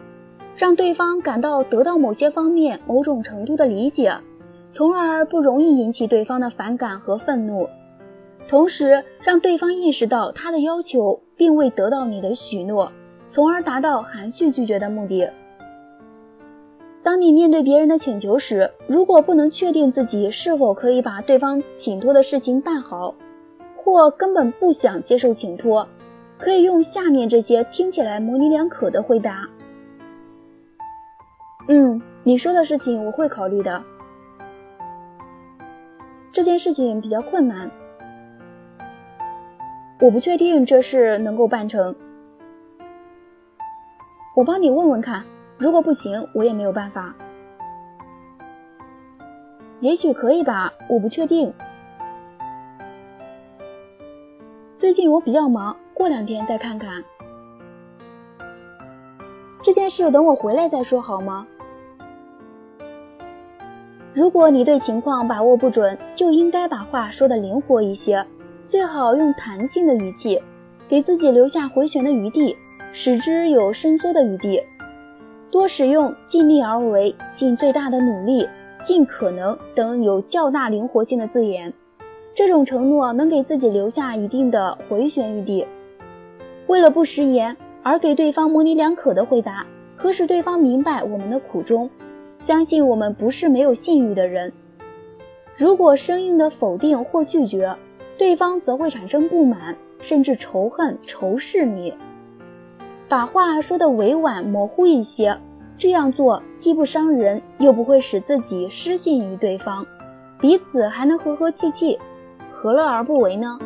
让对方感到得到某些方面某种程度的理解，从而不容易引起对方的反感和愤怒，同时让对方意识到他的要求并未得到你的许诺，从而达到含蓄拒绝的目的。当你面对别人的请求时，如果不能确定自己是否可以把对方请托的事情办好，或根本不想接受请托，可以用下面这些听起来模棱两可的回答。你说的事情我会考虑的。这件事情比较困难，我不确定这事能够办成。我帮你问问看，如果不行，我也没有办法。也许可以吧，我不确定。最近我比较忙，过2天再看看。这件事等我回来再说好吗？如果你对情况把握不准，就应该把话说得灵活一些，最好用弹性的语气，给自己留下回旋的余地，使之有伸缩的余地。多使用尽力而为、尽最大的努力、尽可能等有较大灵活性的字眼，这种承诺能给自己留下一定的回旋余地。为了不食言而给对方模棱两可的回答，可使对方明白我们的苦衷，相信我们不是没有信誉的人。如果生硬的否定或拒绝，对方则会产生不满，甚至仇恨、仇视你。把话说得委婉模糊一些，这样做既不伤人，又不会使自己失信于对方，彼此还能和和气气，何乐而不为呢？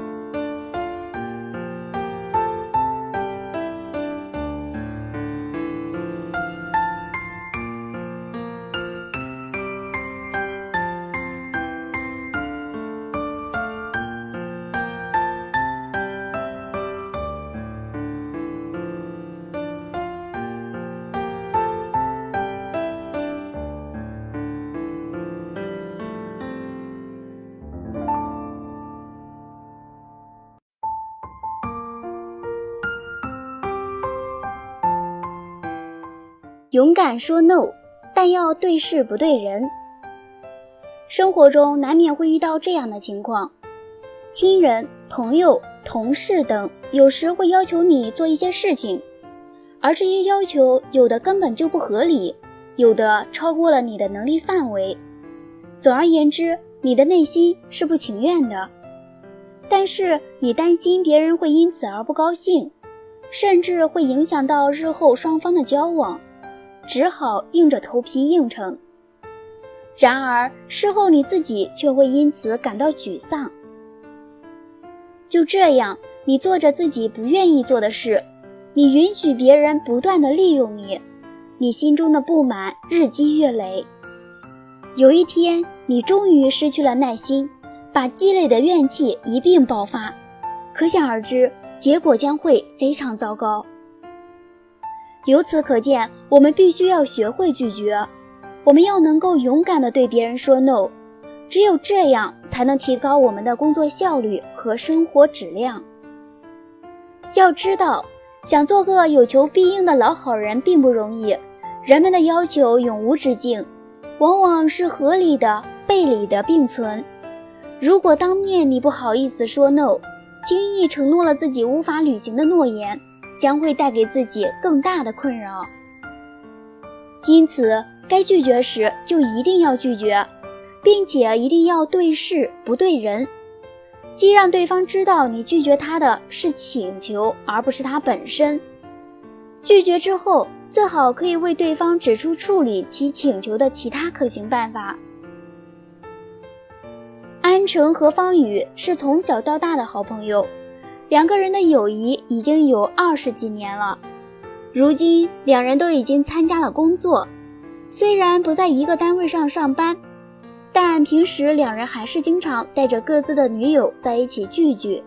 勇敢说 no， 但要对事不对人。生活中难免会遇到这样的情况，亲人、朋友、同事等有时会要求你做一些事情，而这些要求有的根本就不合理，有的超过了你的能力范围。总而言之，你的内心是不情愿的，但是你担心别人会因此而不高兴，甚至会影响到日后双方的交往，只好硬着头皮应承。然而事后你自己却会因此感到沮丧。就这样，你做着自己不愿意做的事，你允许别人不断地利用你，你心中的不满日积月累。有一天，你终于失去了耐心，把积累的怨气一并爆发，可想而知，结果将会非常糟糕。由此可见，我们必须要学会拒绝，我们要能够勇敢地对别人说 no， 只有这样才能提高我们的工作效率和生活质量。要知道，想做个有求必应的老好人并不容易，人们的要求永无止境，往往是合理的、背理的并存。如果当面你不好意思说 no， 轻易承诺了自己无法履行的诺言，将会带给自己更大的困扰。因此，该拒绝时就一定要拒绝，并且一定要对事不对人，既让对方知道你拒绝他的是请求，而不是他本身。拒绝之后，最好可以为对方指出处理其请求的其他可行办法。安成和方宇是从小到大的好朋友，两个人的友谊已经有20几年了。如今两人都已经参加了工作，虽然不在一个单位上上班，但平时两人还是经常带着各自的女友在一起聚聚。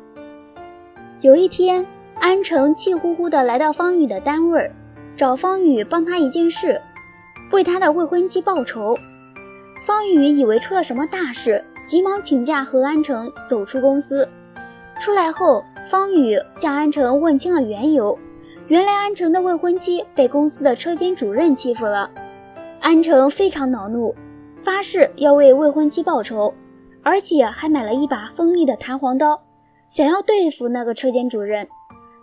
有一天，安成气呼呼地来到方宇的单位，找方宇帮他一件事，为他的未婚妻报仇。方宇以为出了什么大事，急忙请假和安成走出公司。出来后，方宇向安成问清了缘由，原来安成的未婚妻被公司的车间主任欺负了。安成非常恼怒，发誓要为未婚妻报仇，而且还买了一把锋利的弹簧刀，想要对付那个车间主任。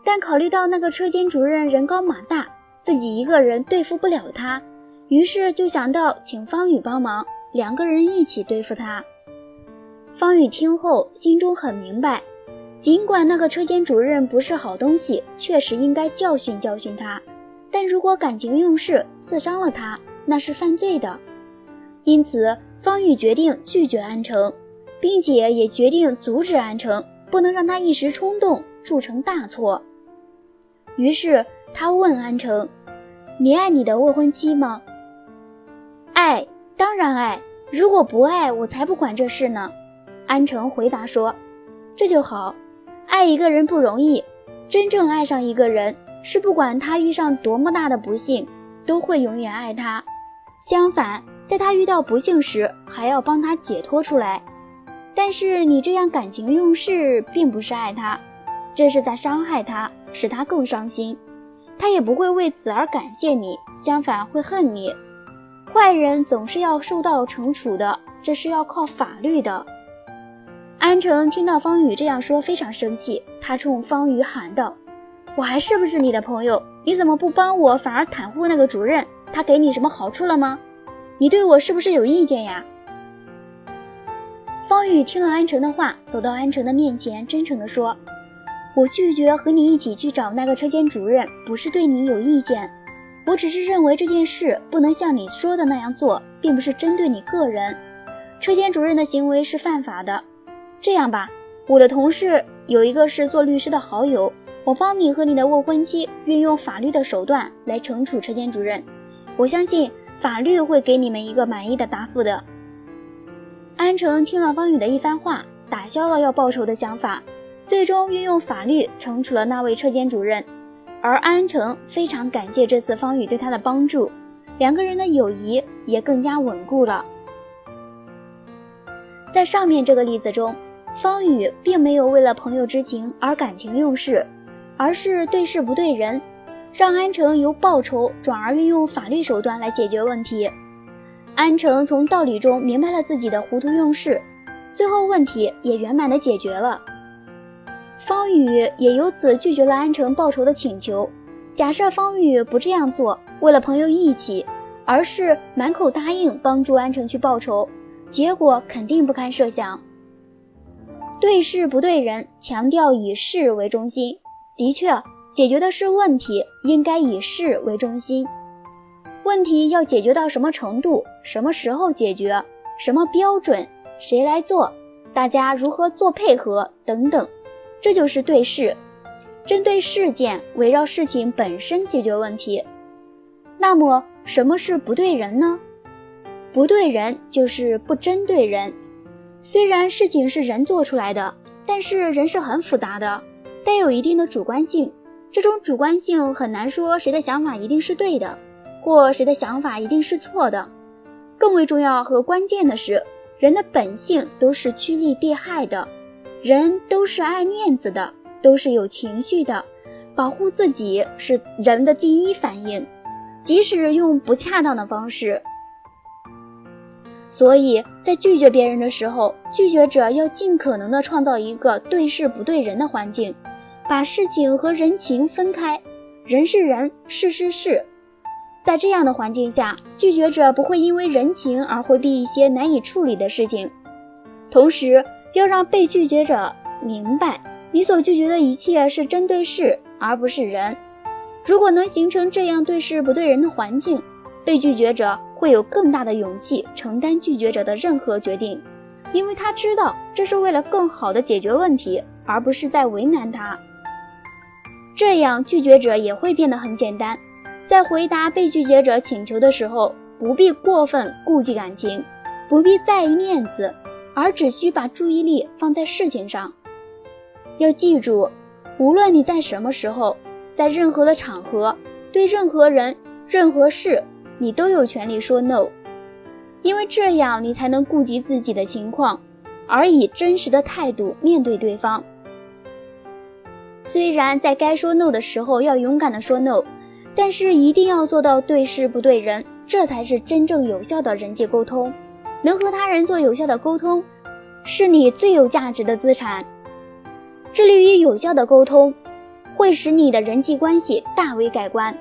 但考虑到那个车间主任人高马大，自己一个人对付不了他，于是就想到请方宇帮忙，两个人一起对付他。方宇听后心中很明白，尽管那个车间主任不是好东西，确实应该教训教训他，但如果感情用事刺伤了他，那是犯罪的。因此方宇决定拒绝安成，并且也决定阻止安成，不能让他一时冲动铸成大错。于是他问安成，你爱你的未婚妻吗？爱，当然爱，如果不爱我才不管这事呢。安成回答说，这就好，爱一个人不容易，真正爱上一个人是不管他遇上多么大的不幸，都会永远爱他，相反在他遇到不幸时还要帮他解脱出来。但是你这样感情用事并不是爱他，这是在伤害他，使他更伤心，他也不会为此而感谢你，相反会恨你。坏人总是要受到惩处的，这是要靠法律的。安成听到方宇这样说非常生气，他冲方宇喊道，我还是不是你的朋友？你怎么不帮我，反而袒护那个主任？他给你什么好处了吗？你对我是不是有意见呀？方宇听了安成的话，走到安成的面前，真诚地说，我拒绝和你一起去找那个车间主任，不是对你有意见，我只是认为这件事不能像你说的那样做，并不是针对你个人。车间主任的行为是犯法的。这样吧，我的同事有一个是做律师的好友，我帮你和你的未婚妻运用法律的手段来惩处车间主任，我相信法律会给你们一个满意的答复的。安成听了方宇的一番话，打消了要报仇的想法，最终运用法律惩处了那位车间主任。而安成非常感谢这次方宇对他的帮助，两个人的友谊也更加稳固了。在上面这个例子中，方宇并没有为了朋友之情而感情用事，而是对事不对人，让安成由报仇转而运用法律手段来解决问题。安成从道理中明白了自己的糊涂用事，最后问题也圆满地解决了。方宇也由此拒绝了安成报仇的请求。假设方宇不这样做，为了朋友义气，而是满口答应帮助安成去报仇，结果肯定不堪设想。对事不对人，强调以事为中心，的确，解决的是问题，应该以事为中心。问题要解决到什么程度，什么时候解决，什么标准，谁来做，大家如何做配合等等，这就是对事。针对事件，围绕事情本身解决问题。那么什么是不对人呢？不对人就是不针对人。虽然事情是人做出来的，但是人是很复杂的，带有一定的主观性。这种主观性很难说谁的想法一定是对的，或谁的想法一定是错的。更为重要和关键的是，人的本性都是趋利避害的，人都是爱面子的，都是有情绪的，保护自己是人的第一反应，即使用不恰当的方式。所以在拒绝别人的时候，拒绝者要尽可能地创造一个对事不对人的环境，把事情和人情分开，人是人，事是事。在这样的环境下，拒绝者不会因为人情而回避一些难以处理的事情。同时要让被拒绝者明白，你所拒绝的一切是针对事而不是人。如果能形成这样对事不对人的环境，被拒绝者会有更大的勇气承担拒绝者的任何决定，因为他知道这是为了更好的解决问题，而不是在为难他。这样拒绝者也会变得很简单，在回答被拒绝者请求的时候，不必过分顾忌感情，不必在意面子，而只需把注意力放在事情上。要记住，无论你在什么时候，在任何的场合，对任何人、任何事，你都有权利说 no， 因为这样你才能顾及自己的情况，而以真实的态度面对对方。虽然在该说 no 的时候要勇敢地说 no， 但是一定要做到对事不对人，这才是真正有效的人际沟通。能和他人做有效的沟通，是你最有价值的资产。致力于有效的沟通，会使你的人际关系大为改观。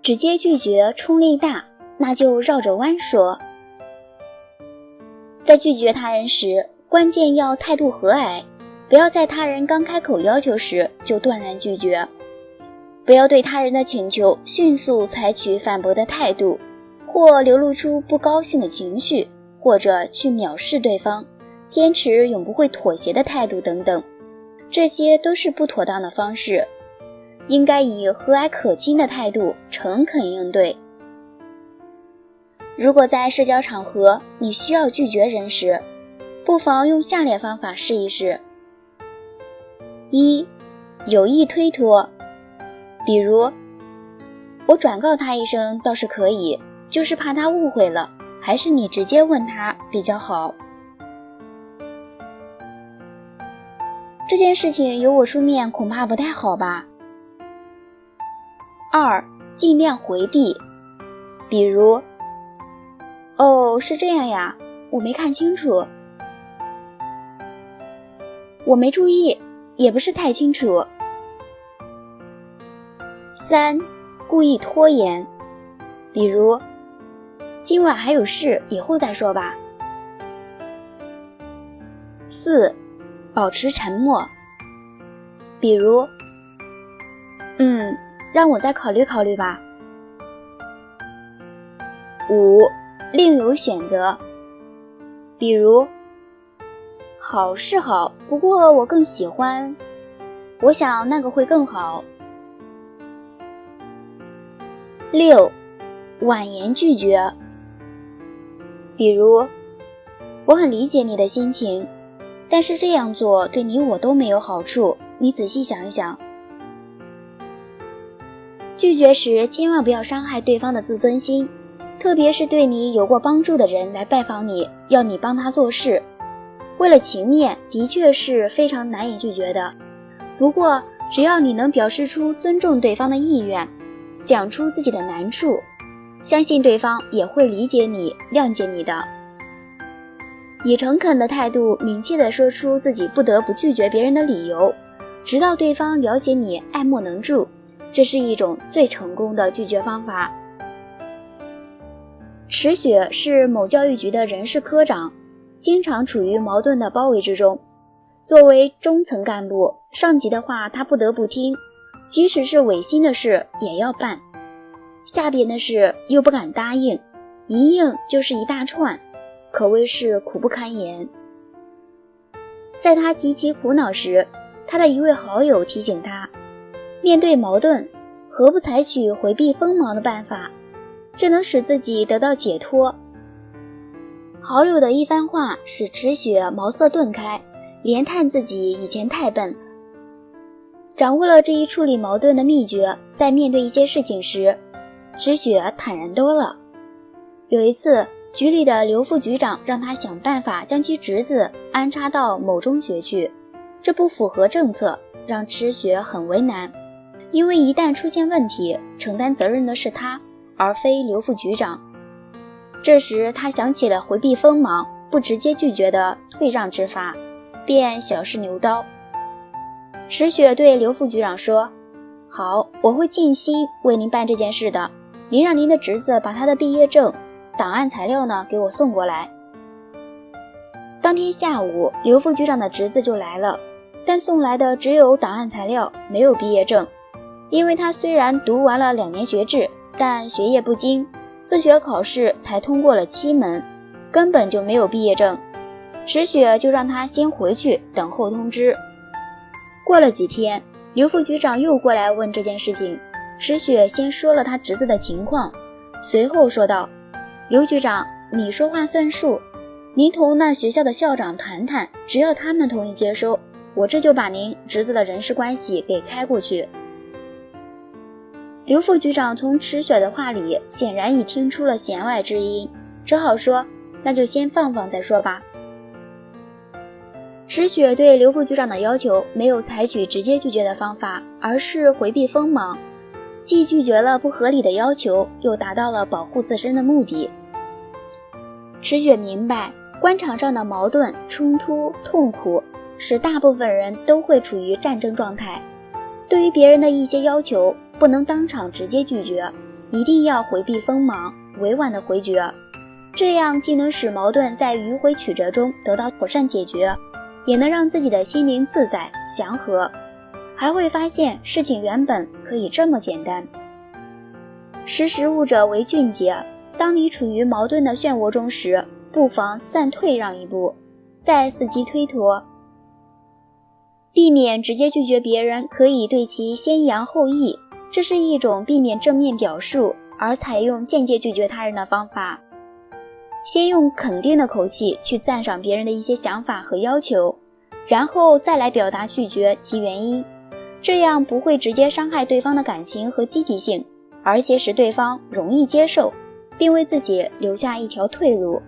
直接拒绝冲力大，那就绕着弯说。在拒绝他人时，关键要态度和蔼，不要在他人刚开口要求时就断然拒绝，不要对他人的请求迅速采取反驳的态度，或流露出不高兴的情绪，或者去藐视对方，坚持永不会妥协的态度等等，这些都是不妥当的方式。应该以和蔼可亲的态度诚恳应对。如果在社交场合你需要拒绝人时，不妨用下列方法试一试。1. 有意推脱，比如我转告他一声倒是可以，就是怕他误会了，还是你直接问他比较好。这件事情由我出面恐怕不太好吧。2. 尽量回避，比如哦，是这样呀，我没看清楚，我没注意，也不是太清楚。3. 故意拖延，比如今晚还有事，以后再说吧。4. 保持沉默，比如让我再考虑考虑吧。5. 另有选择，比如好是好，不过我更喜欢，我想那个会更好。6. 婉言拒绝，比如我很理解你的心情，但是这样做对你我都没有好处，你仔细想一想。拒绝时千万不要伤害对方的自尊心，特别是对你有过帮助的人来拜访你，要你帮他做事，为了情面的确是非常难以拒绝的。不过只要你能表示出尊重对方的意愿，讲出自己的难处，相信对方也会理解你、谅解你的。以诚恳的态度明确地说出自己不得不拒绝别人的理由，直到对方了解你爱莫能助，这是一种最成功的拒绝方法。池雪是某教育局的人事科长，经常处于矛盾的包围之中。作为中层干部，上级的话他不得不听，即使是违心的事也要办，下边的事又不敢答应，一应就是一大串，可谓是苦不堪言。在他极其苦恼时，他的一位好友提醒他，面对矛盾，何不采取回避锋芒的办法，这能使自己得到解脱。好友的一番话使池雪茅塞顿开，连叹自己以前太笨。掌握了这一处理矛盾的秘诀，在面对一些事情时，池雪坦然多了。有一次，局里的刘副局长让他想办法将其侄子安插到某中学去，这不符合政策，让池雪很为难，因为一旦出现问题，承担责任的是他，而非刘副局长。这时他想起了回避锋芒，不直接拒绝的退让之法，便小试牛刀。池雪对刘副局长说，好，我会尽心为您办这件事的，您让您的侄子把他的毕业证、档案材料呢给我送过来。当天下午，刘副局长的侄子就来了，但送来的只有档案材料，没有毕业证。因为他虽然读完了2年学制，但学业不精，自学考试才通过了7门，根本就没有毕业证。池雪就让他先回去等候通知。过了几天，刘副局长又过来问这件事情，池雪先说了他侄子的情况，随后说道，刘局长，你说话算数，您同那学校的校长谈谈，只要他们同意接收，我这就把您侄子的人事关系给开过去。刘副局长从池雪的话里显然已听出了弦外之音，只好说，那就先放放再说吧。池雪对刘副局长的要求没有采取直接拒绝的方法，而是回避锋芒，既拒绝了不合理的要求，又达到了保护自身的目的。池雪明白，官场上的矛盾、冲突、痛苦使大部分人都会处于战争状态。对于别人的一些要求，不能当场直接拒绝，一定要回避锋芒，委婉的回绝，这样既能使矛盾在迂回曲折中得到妥善解决，也能让自己的心灵自在祥和，还会发现事情原本可以这么简单。识时务者为俊杰，当你处于矛盾的漩涡中时，不妨暂退让一步，再伺机推脱。避免直接拒绝别人，可以对其先扬后抑，这是一种避免正面表述而采用间接拒绝他人的方法。先用肯定的口气去赞赏别人的一些想法和要求，然后再来表达拒绝其原因，这样不会直接伤害对方的感情和积极性，而且使对方容易接受，并为自己留下一条退路。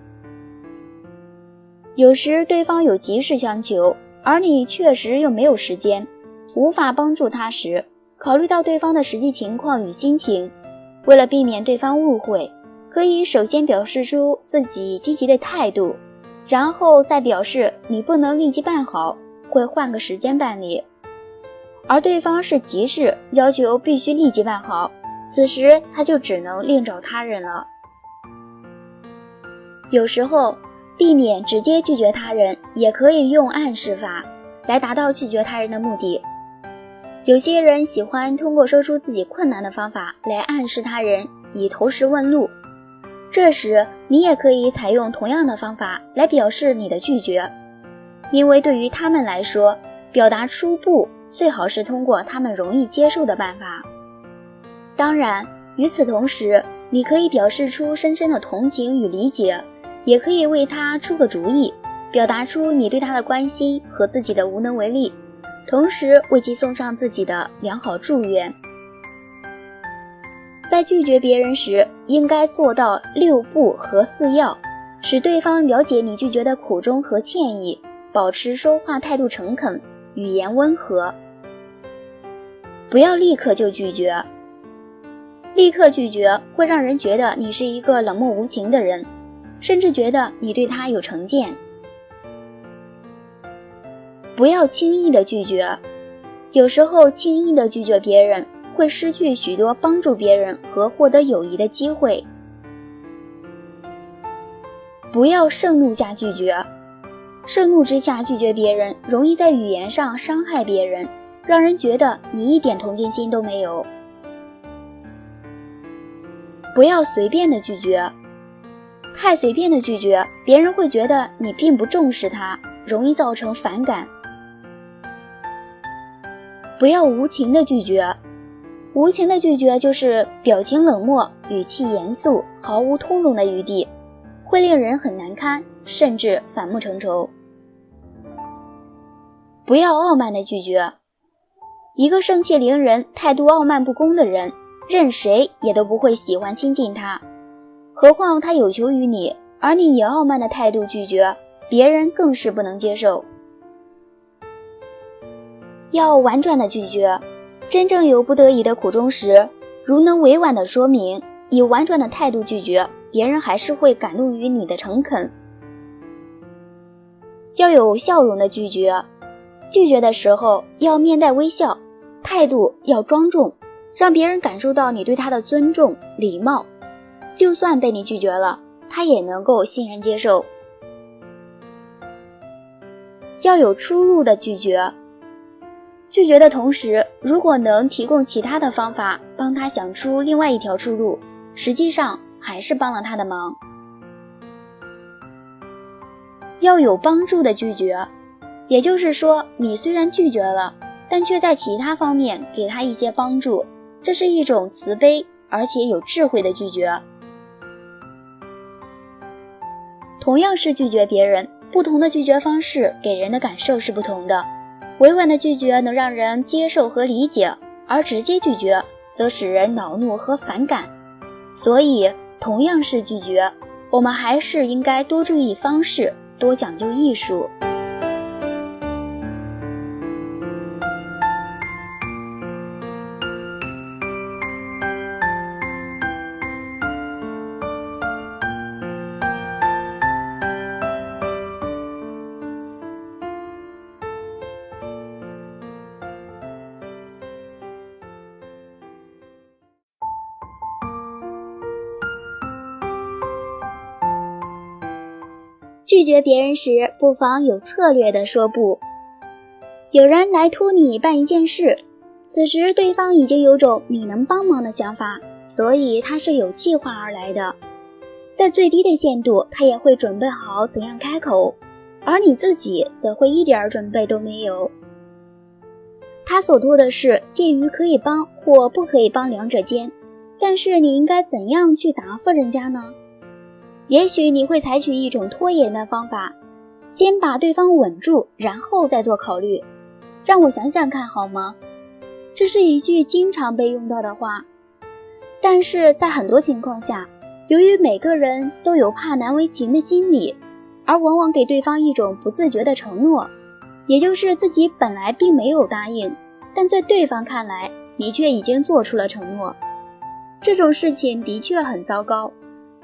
有时对方有急事相求，而你确实又没有时间，无法帮助他时，考虑到对方的实际情况与心情，为了避免对方误会，可以首先表示出自己积极的态度，然后再表示你不能立即办好，会换个时间办理。而对方是急事，要求必须立即办好，此时他就只能另找他人了。有时候避免直接拒绝他人，也可以用暗示法来达到拒绝他人的目的。有些人喜欢通过说出自己困难的方法来暗示他人，以投石问路。这时你也可以采用同样的方法来表示你的拒绝，因为对于他们来说，表达出不最好是通过他们容易接受的办法。当然，与此同时，你可以表示出深深的同情与理解，也可以为他出个主意，表达出你对他的关心和自己的无能为力，同时为其送上自己的良好祝愿。在拒绝别人时，应该做到6不和4要，使对方了解你拒绝的苦衷和歉意，保持说话态度诚恳，语言温和。不要立刻就拒绝，立刻拒绝会让人觉得你是一个冷漠无情的人，甚至觉得你对他有成见。不要轻易的拒绝，有时候轻易的拒绝别人会失去许多帮助别人和获得友谊的机会。不要盛怒下拒绝，盛怒之下拒绝别人，容易在语言上伤害别人，让人觉得你一点同情心都没有。不要随便的拒绝，太随便的拒绝，别人会觉得你并不重视他，容易造成反感。不要无情的拒绝，无情的拒绝就是表情冷漠，语气严肃，毫无通融的余地，会令人很难堪，甚至反目成仇。不要傲慢的拒绝，一个盛气凌人、态度傲慢不恭的人，任谁也都不会喜欢亲近他，何况他有求于你，而你以傲慢的态度拒绝，别人更是不能接受。要婉转的拒绝。真正有不得已的苦衷时，如能委婉的说明，以婉转的态度拒绝，别人还是会感动于你的诚恳。要有笑容的拒绝，拒绝的时候要面带微笑，态度要庄重，让别人感受到你对他的尊重、礼貌。就算被你拒绝了，他也能够欣然接受。要有出路的拒绝，拒绝的同时，如果能提供其他的方法帮他想出另外一条出路，实际上还是帮了他的忙。要有帮助的拒绝，也就是说，你虽然拒绝了，但却在其他方面给他一些帮助，这是一种慈悲而且有智慧的拒绝。同样是拒绝别人，不同的拒绝方式给人的感受是不同的。委婉的拒绝能让人接受和理解，而直接拒绝则使人恼怒和反感。所以，同样是拒绝，我们还是应该多注意方式，多讲究艺术。拒绝别人时，不妨有策略地说不。有人来托你办一件事，此时对方已经有种你能帮忙的想法，所以他是有计划而来的。在最低的限度，他也会准备好怎样开口，而你自己则会一点准备都没有。他所托的事介于可以帮或不可以帮两者间，但是你应该怎样去答复人家呢？也许你会采取一种拖延的方法，先把对方稳住，然后再做考虑。让我想想看好吗？这是一句经常被用到的话，但是在很多情况下，由于每个人都有怕难为情的心理，而往往给对方一种不自觉的承诺，也就是自己本来并没有答应，但在对方看来，你却已经做出了承诺。这种事情的确很糟糕。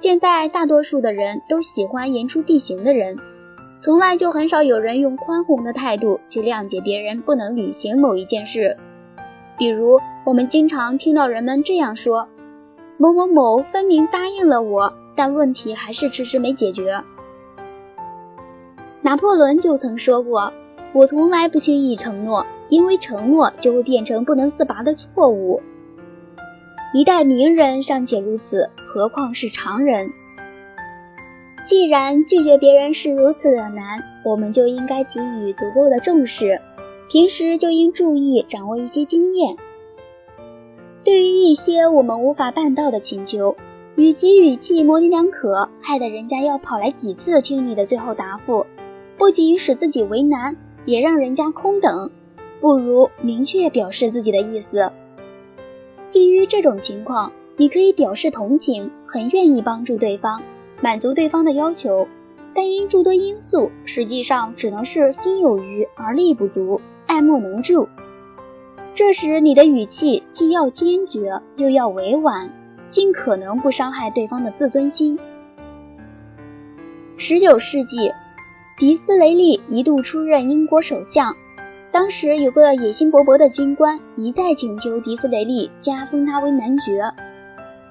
现在大多数的人都喜欢言出必行的人，从来就很少有人用宽宏的态度去谅解别人不能履行某一件事。比如，我们经常听到人们这样说：某某某分明答应了我，但问题还是迟迟没解决。拿破仑就曾说过，我从来不轻易承诺，因为承诺就会变成不能自拔的错误。一代名人尚且如此，何况是常人？既然拒绝别人是如此的难，我们就应该给予足够的重视，平时就应注意掌握一些经验。对于一些我们无法办到的请求，与其语气模棱两可，害得人家要跑来几次听你的最后答复，不仅使自己为难，也让人家空等，不如明确表示自己的意思。基于这种情况，你可以表示同情，很愿意帮助对方，满足对方的要求，但因诸多因素，实际上只能是心有余而力不足，爱莫能助。这时你的语气既要坚决，又要委婉，尽可能不伤害对方的自尊心。19世纪，迪斯雷利一度出任英国首相，当时有个野心勃勃的军官一再请求迪斯雷利加封他为男爵。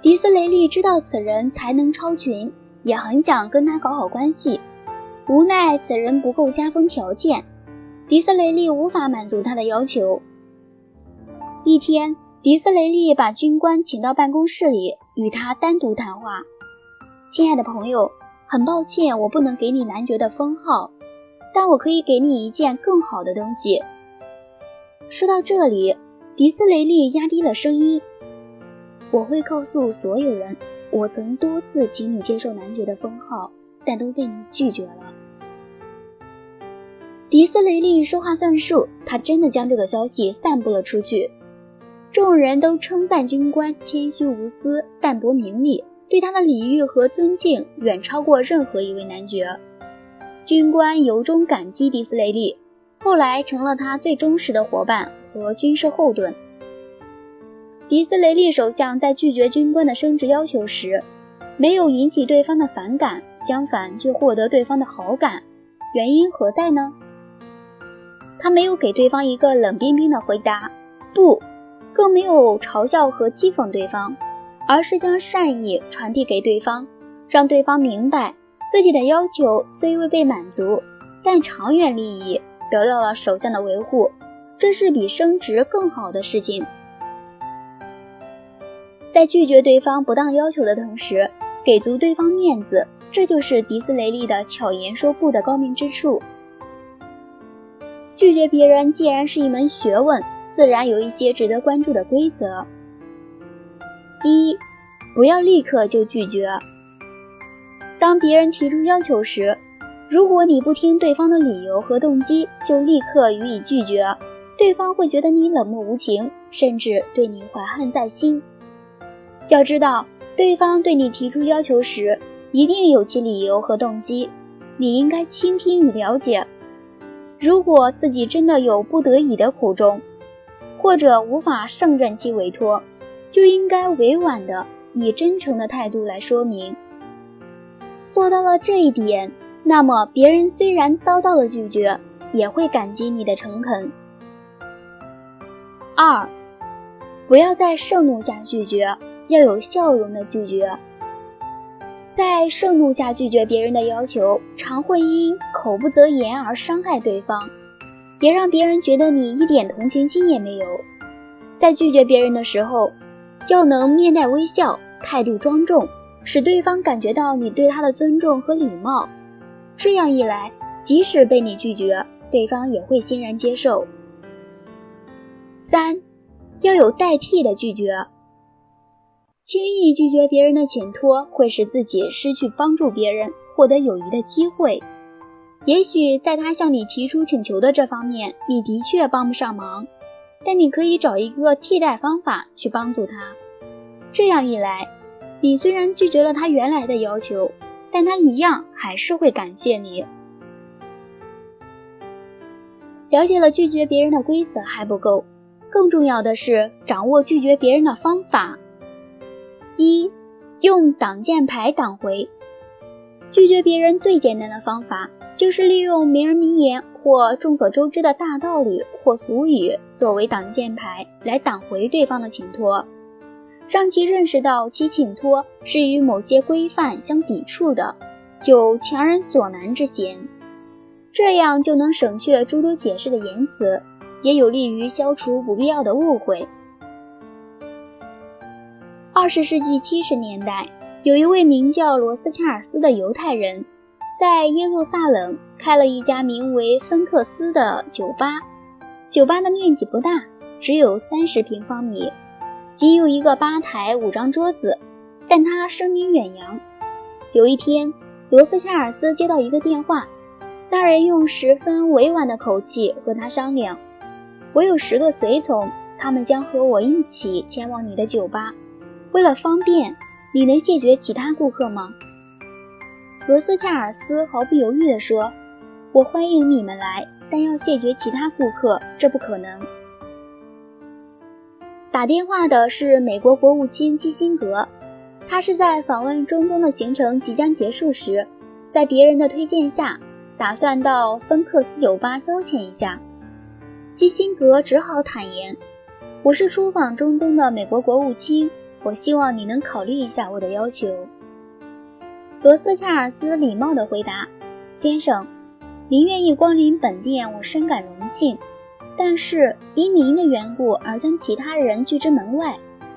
迪斯雷利知道此人才能超群，也很想跟他搞好关系，无奈此人不够加封条件，迪斯雷利无法满足他的要求。一天，迪斯雷利把军官请到办公室里，与他单独谈话。亲爱的朋友，很抱歉我不能给你男爵的封号，但我可以给你一件更好的东西。说到这里，迪斯雷利压低了声音，我会告诉所有人，我曾多次请你接受男爵的封号，但都被你拒绝了。迪斯雷利说话算数，他真的将这个消息散布了出去。众人都称赞军官谦虚无私，淡泊名利，对他的礼遇和尊敬远超过任何一位男爵。军官由衷感激迪斯雷利，后来成了他最忠实的伙伴和军事后盾。迪斯雷利首相在拒绝军官的升职要求时，没有引起对方的反感，相反却获得对方的好感，原因何在呢？他没有给对方一个冷冰冰的回答，不，更没有嘲笑和讥讽对方，而是将善意传递给对方，让对方明白自己的要求虽未被满足，但长远利益得到了首相的维护，这是比升职更好的事情。在拒绝对方不当要求的同时，给足对方面子，这就是迪斯雷利的巧言说不的高明之处。拒绝别人既然是一门学问，自然有一些值得关注的规则。一，不要立刻就拒绝。当别人提出要求时，如果你不听对方的理由和动机就立刻予以拒绝，对方会觉得你冷漠无情，甚至对你怀恨在心。要知道，对方对你提出要求时，一定有其理由和动机，你应该倾听与了解。如果自己真的有不得已的苦衷，或者无法胜任其委托，就应该委婉地以真诚的态度来说明。做到了这一点，那么别人虽然遭到了拒绝，也会感激你的诚恳。二，不要在盛怒下拒绝，要有笑容的拒绝。在盛怒下拒绝别人的要求，常会因口不择言而伤害对方，也让别人觉得你一点同情心也没有。在拒绝别人的时候，要能面带微笑，态度庄重，使对方感觉到你对他的尊重和礼貌。这样一来，即使被你拒绝，对方也会欣然接受。三，要有代替的拒绝。轻易拒绝别人的请托，会使自己失去帮助别人、获得友谊的机会。也许在他向你提出请求的这方面，你的确帮不上忙，但你可以找一个替代方法去帮助他。这样一来，你虽然拒绝了他原来的要求，但他一样还是会感谢你。了解了拒绝别人的规则还不够，更重要的是掌握拒绝别人的方法。一，用挡箭牌挡回。拒绝别人最简单的方法，就是利用名人名言或众所周知的大道理或俗语作为挡箭牌来挡回对方的请托，让其认识到其请托是与某些规范相抵触的，有强人所难之嫌。这样就能省却诸多解释的言辞，也有利于消除不必要的误会。20世纪70年代，有一位名叫罗斯恰尔斯的犹太人，在耶路撒冷开了一家名为芬克斯的酒吧。酒吧的面积不大，只有30平方米，仅有一个吧台、5张桌子，但他声名远扬。有一天，罗斯恰尔斯接到一个电话，那人用十分委婉的口气和他商量：我有10个随从，他们将和我一起前往你的酒吧。为了方便，你能谢绝其他顾客吗？罗斯恰尔斯毫不犹豫地说：我欢迎你们来，但要谢绝其他顾客，这不可能。打电话的是美国国务卿基辛格，他是在访问中东的行程即将结束时，在别人的推荐下，打算到芬克斯酒吧消遣一下。基辛格只好坦言：我是出访中东的美国国务卿，我希望你能考虑一下我的要求。罗斯恰尔斯礼貌地回答：先生，您愿意光临本店，我深感荣幸，但是因您的缘故而将其他人拒之门外，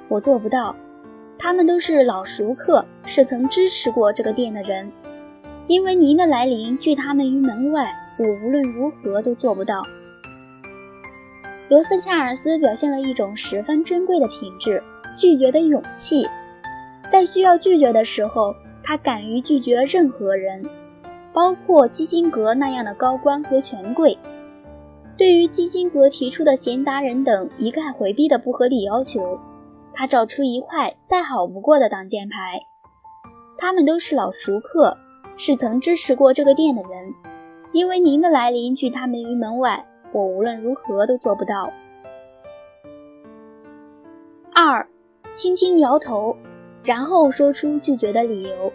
我做不到。他们都是老熟客，是曾支持过这个店的人，因为您的来临拒他们于门外，我无论如何都做不到。罗斯恰尔斯表现了一种十分珍贵的品质，拒绝的勇气。在需要拒绝的时候，他敢于拒绝任何人，包括基辛格那样的高官和权贵。对于基辛格提出的闲杂人等一概回避的不合理要求，他找出一块再好不过的挡箭牌：他们都是老熟客，是曾支持过这个店的人，因为您的来临拒他们于门外，我无论如何都做不到。2. 轻轻摇头，然后说出拒绝的理由。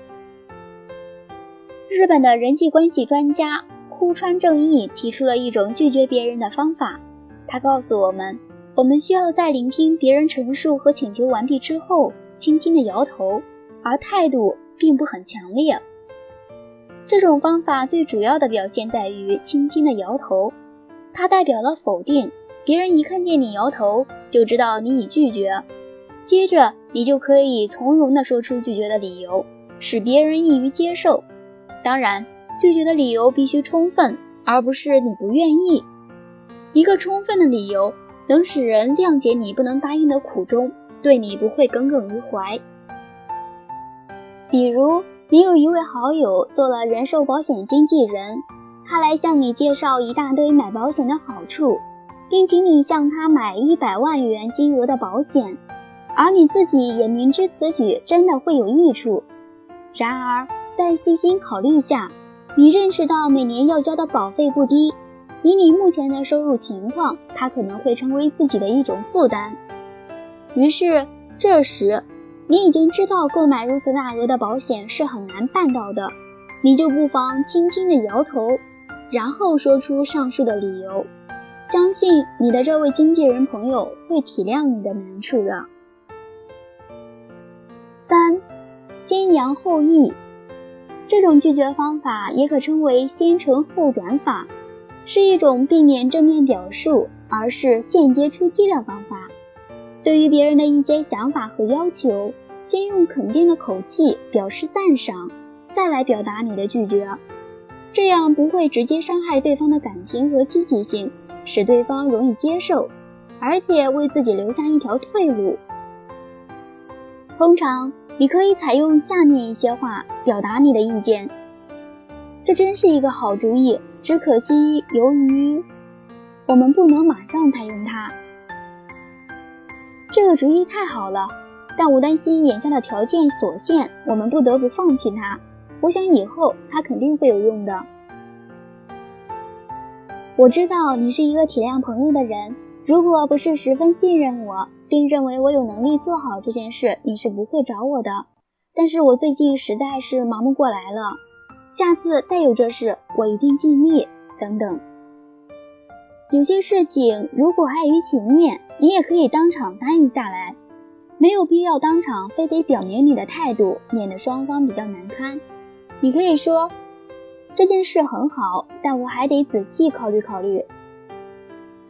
日本的人际关系专家枯川正义提出了一种拒绝别人的方法。他告诉我们需要在聆听别人陈述和请求完毕之后，轻轻地摇头，而态度并不很强烈。这种方法最主要的表现在于轻轻地摇头，它代表了否定，别人一看见你摇头，就知道你已拒绝，接着你就可以从容地说出拒绝的理由，使别人易于接受。当然，拒绝的理由必须充分，而不是你不愿意。一个充分的理由能使人谅解你不能答应的苦衷，对你不会耿耿于怀。比如，你有一位好友做了人寿保险经纪人，他来向你介绍一大堆买保险的好处，并请你向他买100万元金额的保险，而你自己也明知此举真的会有益处。然而，在细心考虑下，你认识到每年要交的保费不低，以你目前的收入情况，它可能会成为自己的一种负担。于是，这时你已经知道购买如此大额的保险是很难办到的，你就不妨轻轻地摇头，然后说出上述的理由。相信你的这位经纪人朋友会体谅你的难处的。3. 先扬后抑。这种拒绝方法也可称为先成后转法，是一种避免正面表述，而是间接出击的方法。对于别人的一些想法和要求，先用肯定的口气表示赞赏，再来表达你的拒绝，这样不会直接伤害对方的感情和积极性，使对方容易接受，而且为自己留下一条退路。通常你可以采用下面一些话表达你的意见：这真是一个好主意，只可惜由于我们不能马上采用它。这个主意太好了，但我担心眼下的条件所限，我们不得不放弃它。我想以后它肯定会有用的。我知道你是一个体谅朋友的人，如果不是十分信任我，并认为我有能力做好这件事，你是不会找我的。但是我最近实在是忙不过来了，下次再有这事，我一定尽力，等等。有些事情如果碍于情面，你也可以当场答应下来，没有必要当场非得表明你的态度，免得双方比较难堪。你可以说，这件事很好，但我还得仔细考虑考虑。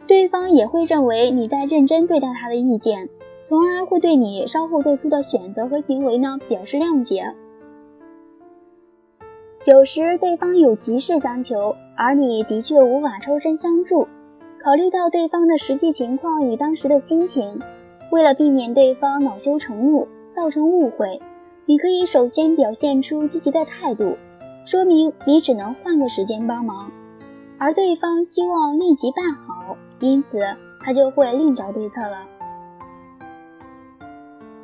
对方也会认为你在认真对待他的意见，从而会对你稍后做出的选择和行为呢表示谅解。有时对方有急事相求，而你的确无法抽身相助，考虑到对方的实际情况与当时的心情，为了避免对方恼羞成怒造成误会，你可以首先表现出积极的态度，说明你只能换个时间帮忙，而对方希望立即办好，因此他就会另找对策了。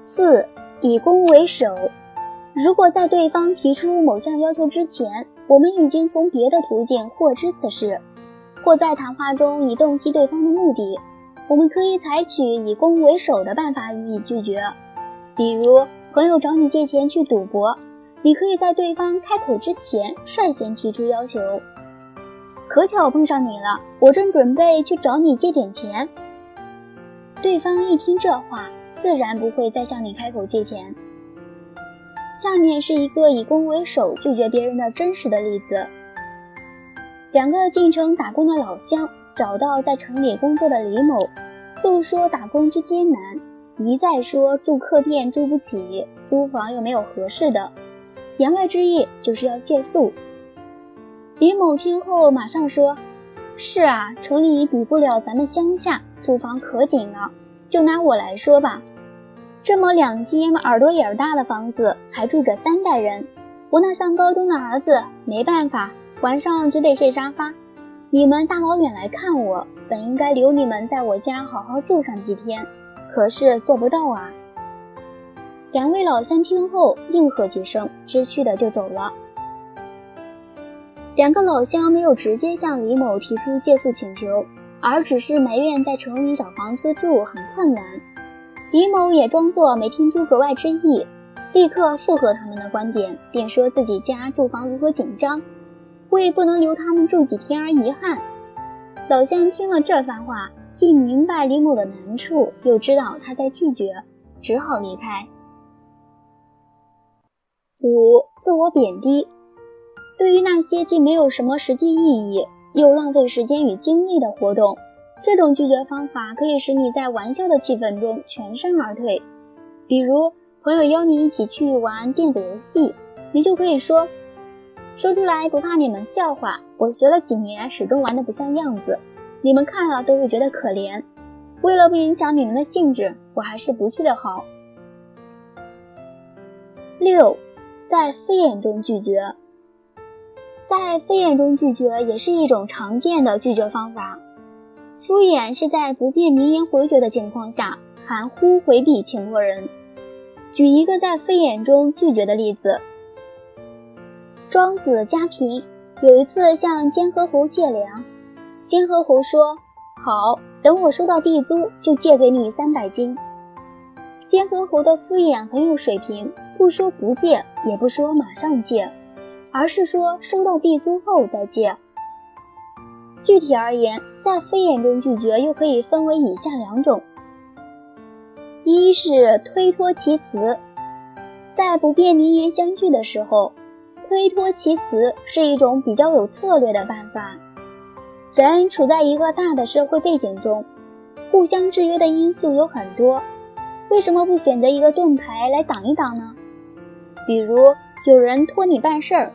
4. 以攻为守。如果在对方提出某项要求之前，我们已经从别的途径获知此事，或在谈话中已洞悉对方的目的，我们可以采取以攻为守的办法予以拒绝。比如，朋友找你借钱去赌博，你可以在对方开口之前率先提出要求。可巧碰上你了，我正准备去找你借点钱。对方一听这话，自然不会再向你开口借钱。下面是一个以攻为守拒绝别人的真实的例子。2个进城打工的老乡找到在城里工作的李某，诉说打工之艰难，一再说住客店住不起，租房又没有合适的，言外之意就是要借宿。李某听后马上说，是啊，城里比不了咱们乡下，住房可紧了，就拿我来说吧，这么2间耳朵眼大的房子，还住着3代人，我那上高中的儿子没办法，晚上只得睡沙发，你们大老远来看我，本应该留你们在我家好好住上几天，可是做不到啊。2位老乡听后应和几声，知趣的就走了。2个老乡没有直接向李某提出借宿请求，而只是埋怨在城里找房子住很困难。李某也装作没听出格外之意，立刻附和他们的观点，便说自己家住房如何紧张，为不能留他们住几天而遗憾。老乡听了这番话，既明白李某的难处，又知道他在拒绝，只好离开。5. 自我贬低。对于那些既没有什么实际意义，又浪费时间与精力的活动，这种拒绝方法可以使你在玩笑的气氛中全身而退。比如朋友邀你一起去玩电子游戏，你就可以说出来不怕你们笑话，我学了几年始终玩得不像样子，你们看了都会觉得可怜，为了不影响你们的兴致，我还是不去的好。6. 在敷衍中拒绝。在敷衍中拒绝也是一种常见的拒绝方法。敷衍是在不便明言回绝的情况下，含糊回避请托人。举一个在敷衍中拒绝的例子。庄子家贫，有一次向监河侯借粮，监河侯说：“好，等我收到地租，就借给你300斤。”监河侯的敷衍很有水平，不说不借，也不说马上借，而是说收到地租后再借。具体而言，在敷衍中拒绝又可以分为以下2种。一是推脱其词。在不便明言相拒的时候，推脱其词是一种比较有策略的办法。人处在一个大的社会背景中，互相制约的因素有很多，为什么不选择一个盾牌来挡一挡呢？比如有人托你办事儿，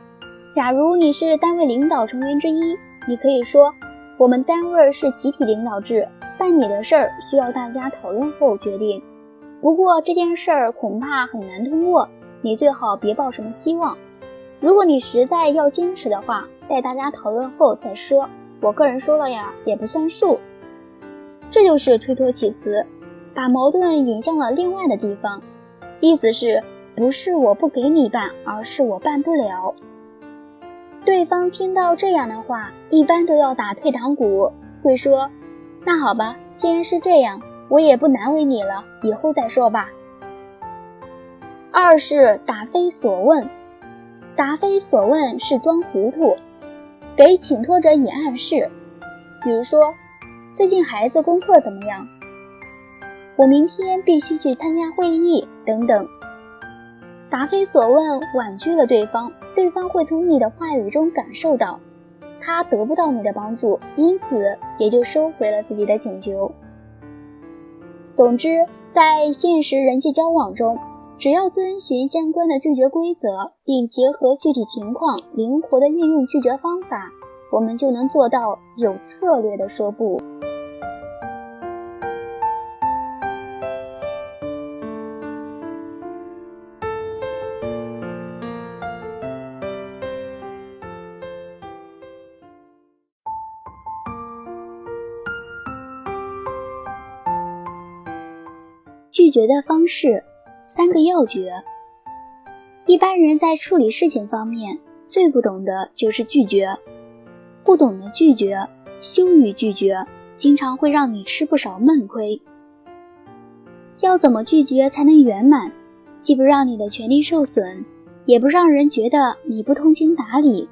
假如你是单位领导成员之一，你可以说，我们单位是集体领导制，办你的事儿需要大家讨论后决定，不过这件事儿恐怕很难通过，你最好别抱什么希望。如果你实在要坚持的话，待大家讨论后再说，我个人说了呀，也不算数。这就是推脱其词，把矛盾引向了另外的地方，意思是不是我不给你办，而是我办不了。对方听到这样的话，一般都要打退堂鼓，会说，那好吧，既然是这样，我也不难为你了，以后再说吧。2是答非所问。答非所问是装糊涂，给请托者以暗示，比如说，最近孩子功课怎么样？我明天必须去参加会议，等等。答非所问婉拒了对方，对方会从你的话语中感受到他得不到你的帮助，因此也就收回了自己的请求。总之，在现实人际交往中，只要遵循相关的拒绝规则，并结合具体情况灵活地运用拒绝方法，我们就能做到有策略地说不。拒绝的方式，3个要诀。一般人在处理事情方面，最不懂的就是拒绝。不懂得拒绝，羞于拒绝，经常会让你吃不少闷亏。要怎么拒绝才能圆满，既不让你的权利受损，也不让人觉得你不通情达理。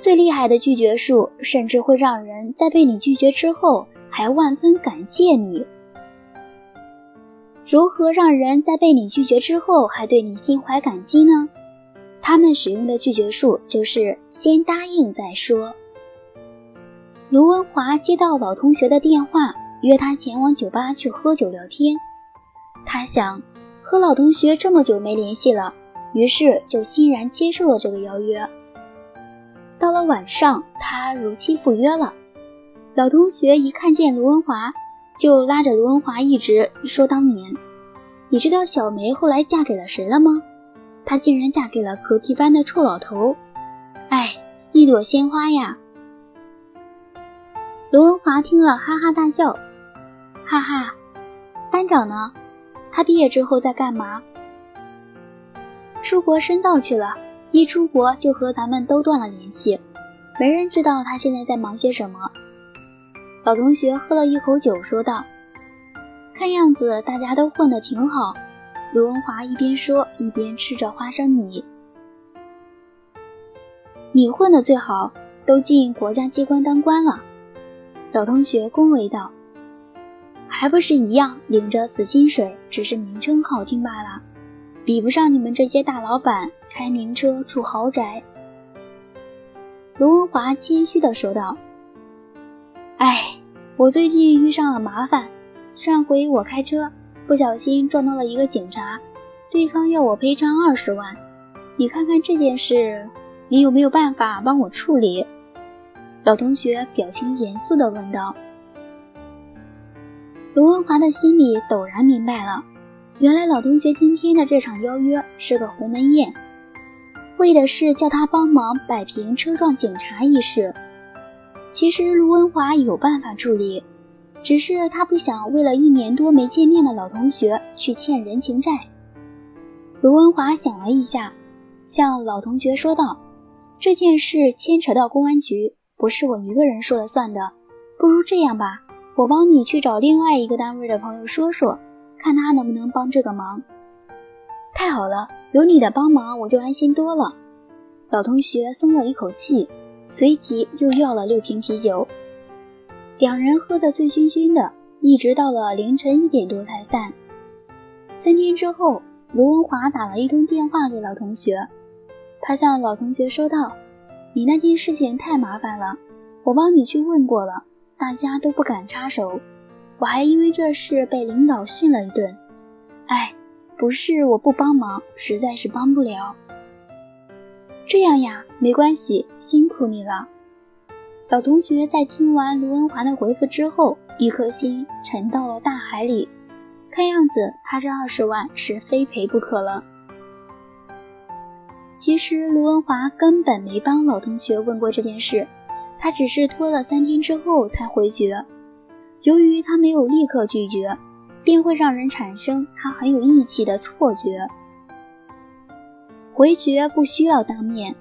最厉害的拒绝术，甚至会让人在被你拒绝之后，还万分感谢你。如何让人在被你拒绝之后还对你心怀感激呢？他们使用的拒绝术就是先答应再说。卢文华接到老同学的电话，约他前往酒吧去喝酒聊天。他想，和老同学这么久没联系了，于是就欣然接受了这个邀约。到了晚上，他如期赴约了。老同学一看见卢文华，就拉着卢文华一直说当年，你知道小梅后来嫁给了谁了吗？她竟然嫁给了隔壁班的臭老头。哎，一朵鲜花呀。卢文华听了哈哈大笑，哈哈，班长呢？他毕业之后在干嘛？出国深造去了，一出国就和咱们都断了联系，没人知道他现在在忙些什么。老同学喝了一口酒说道：看样子大家都混得挺好。卢文华一边说一边吃着花生米。你混得最好，都进国家机关当官了。老同学恭维道：还不是一样，领着死薪水，只是名称好听罢了，比不上你们这些大老板开名车住豪宅。卢文华谦虚地说道：哎，我最近遇上了麻烦，上回我开车不小心撞到了一个警察，对方要我赔偿20万，你看看这件事，你有没有办法帮我处理？老同学表情严肃地问道。卢文华的心里陡然明白了，原来老同学今天的这场邀约是个鸿门宴，为的是叫他帮忙摆平车撞警察一事。其实卢文华有办法处理，只是他不想为了1年多没见面的老同学去欠人情债。卢文华想了一下，向老同学说道：这件事牵扯到公安局，不是我一个人说了算的，不如这样吧，我帮你去找另外一个单位的朋友说说，看他能不能帮这个忙。太好了，有你的帮忙我就安心多了。老同学松了一口气，随即又要了6瓶啤酒。两人喝得醉醺醺的，一直到了凌晨1点多才散。3天之后，卢文华打了一通电话给老同学，他向老同学说道：你那件事情太麻烦了，我帮你去问过了，大家都不敢插手，我还因为这事被领导训了一顿。哎，不是我不帮忙，实在是帮不了。这样呀，没关系，辛苦你了。老同学在听完卢文华的回复之后，一颗心沉到了大海里，看样子他这20万是非赔不可了。其实卢文华根本没帮老同学问过这件事，他只是拖了3天之后才回绝。由于他没有立刻拒绝，便会让人产生他很有义气的错觉。回绝不需要当面，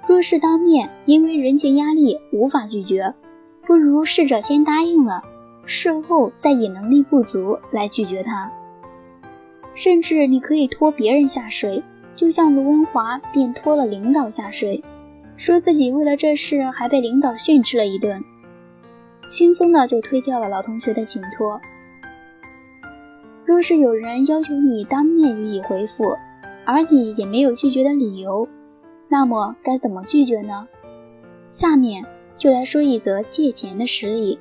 若是当面，因为人情压力无法拒绝，不如试着先答应了，事后再以能力不足来拒绝他。甚至你可以拖别人下水，就像卢文华便拖了领导下水，说自己为了这事还被领导训斥了一顿，轻松的就推掉了老同学的请托。若是有人要求你当面予以回复，而你也没有拒绝的理由，那么该怎么拒绝呢？下面就来说一则借钱的实例。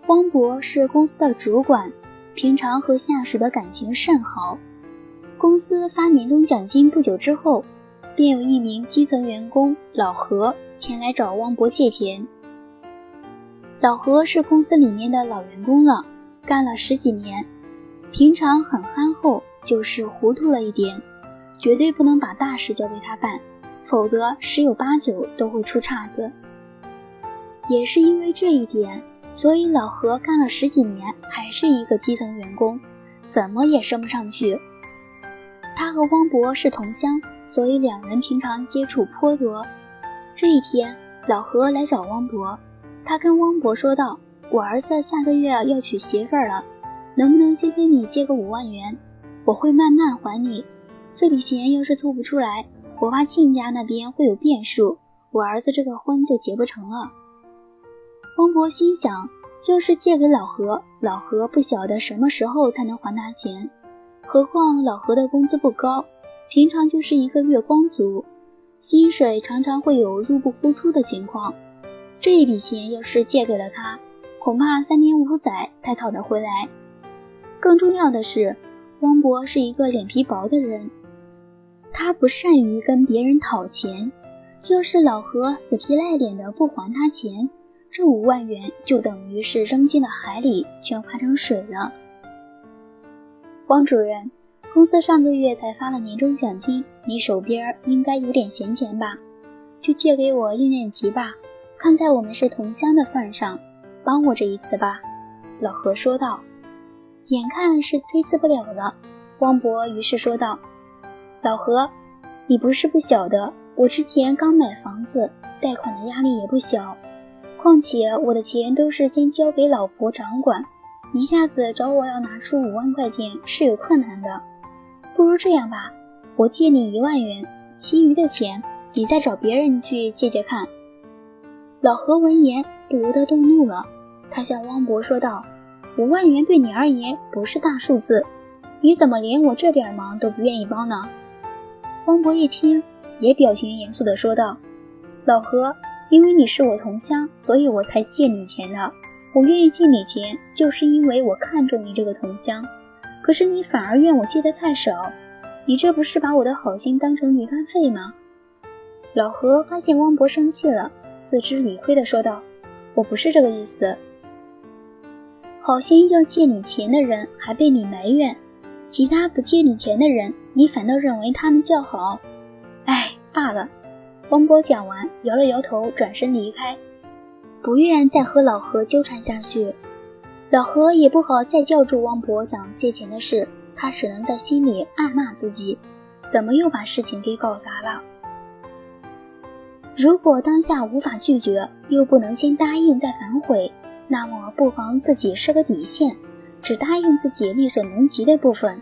汪博是公司的主管，平常和下属的感情甚好。公司发年终奖金不久之后，便有一名基层员工老何前来找汪博借钱。老何是公司里面的老员工了，干了10几年，平常很憨厚，就是糊涂了一点，绝对不能把大事交给他办，否则10有8九都会出岔子。也是因为这一点，所以老何干了10几年还是一个基层员工，怎么也升不上去。他和汪博是同乡，所以两人平常接触颇多。这一天，老何来找汪博，他跟汪博说道：我儿子下个月要娶媳妇儿了，能不能先跟你借个5万元，我会慢慢还你。这笔钱要是凑不出来，我怕亲家那边会有变数，我儿子这个婚就结不成了。汪博心想，就是借给老何，老何不晓得什么时候才能还他钱，何况老何的工资不高，平常就是一个月光族，薪水常常会有入不敷出的情况，这一笔钱要是借给了他，恐怕3年5载才讨得回来。更重要的是，汪博是一个脸皮薄的人，他不善于跟别人讨钱，要是老何死皮赖脸的不还他钱，这5万元就等于是扔进了海里，全化成水了。汪主任，公司上个月才发了年终奖金，你手边应该有点闲钱吧？就借给我应应急吧，看在我们是同乡的份上，帮我这一次吧。老何说道。眼看是推辞不了了，汪博于是说道：老何，你不是不晓得，我之前刚买房子，贷款的压力也不小，况且我的钱都是先交给老婆掌管，一下子找我要拿出5万块钱是有困难的。不如这样吧，我借你1万元，其余的钱你再找别人去借借看。老何闻言不由得动怒了，他向汪博说道：“5万元对你而言不是大数字，你怎么连我这点忙都不愿意帮呢？”汪博一听，也表情严肃地说道：“老何，因为你是我同乡，所以我才借你钱的。我愿意借你钱，就是因为我看重你这个同乡。可是你反而怨我借的太少，你这不是把我的好心当成驴肝肺吗？”老何发现汪博生气了，自知理亏地说道：“我不是这个意思。好心要借你钱的人还被你埋怨，其他不借你钱的人，你反倒认为他们较好。哎，罢了。”汪博讲完，摇了摇头，转身离开，不愿再和老何纠缠下去。老何也不好再叫住汪博讲借钱的事，他只能在心里暗骂自己，怎么又把事情给搞砸了。如果当下无法拒绝，又不能先答应再反悔，那么不妨自己设个底线，只答应自己力所能及的部分。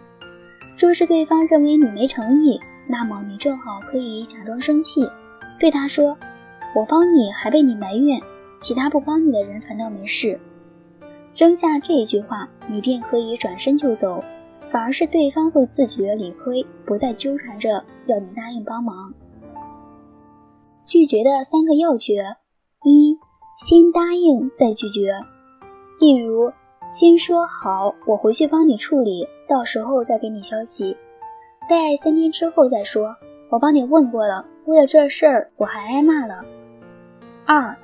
若是对方认为你没诚意，那么你正好可以假装生气，对他说：“我帮你还被你埋怨，其他不帮你的人反倒没事。”扔下这一句话，你便可以转身就走，反而是对方会自觉理亏，不再纠缠着要你答应帮忙。拒绝的3个要诀： 1. 先答应再拒绝。例如，先说好，我回去帮你处理，到时候再给你消息，待3天之后再说，我帮你问过了，为了这事儿我还挨骂了。2.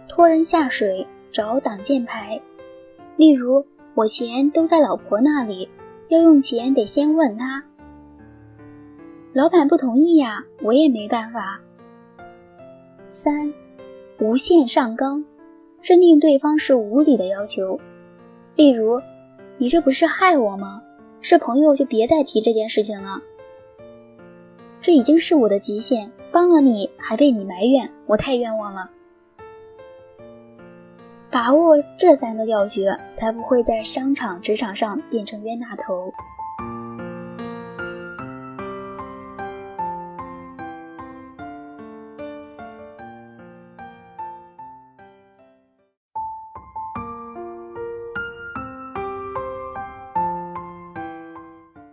拖人下水，找挡箭牌。例如，我钱都在老婆那里，要用钱得先问她，老板不同意呀，我也没办法。3. 无限上纲，认定对方是无理的要求。例如，你这不是害我吗？是朋友就别再提这件事情了。这已经是我的极限，帮了你还被你埋怨，我太冤枉了。把握这3个要诀，才不会在商场、职场上变成冤大头。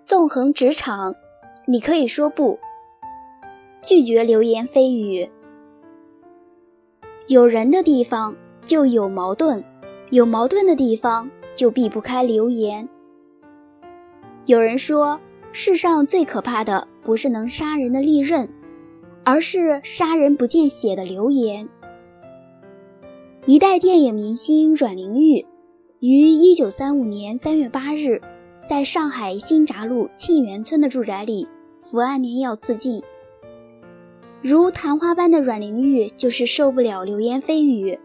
纵横职场，你可以说不。拒绝流言蜚语。有人的地方就有矛盾，有矛盾的地方就避不开流言。有人说，世上最可怕的不是能杀人的利刃，而是杀人不见血的流言。一代电影明星阮玲玉于1935年3月8日在上海新闸路沁园村的住宅里服安眠药自尽。如昙花般的阮玲玉就是受不了流言蜚语，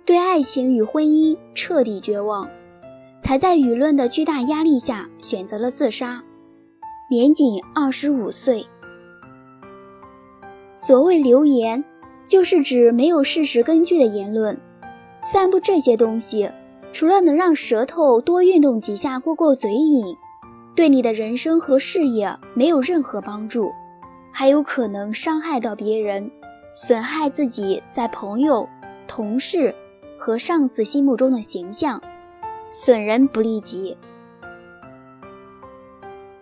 对爱情与婚姻彻底绝望，才在舆论的巨大压力下选择了自杀，年仅25岁。所谓流言，就是指没有事实根据的言论。散布这些东西，除了能让舌头多运动几下过过嘴瘾，对你的人生和事业没有任何帮助，还有可能伤害到别人，损害自己在朋友、同事和上司心目中的形象，损人不利己。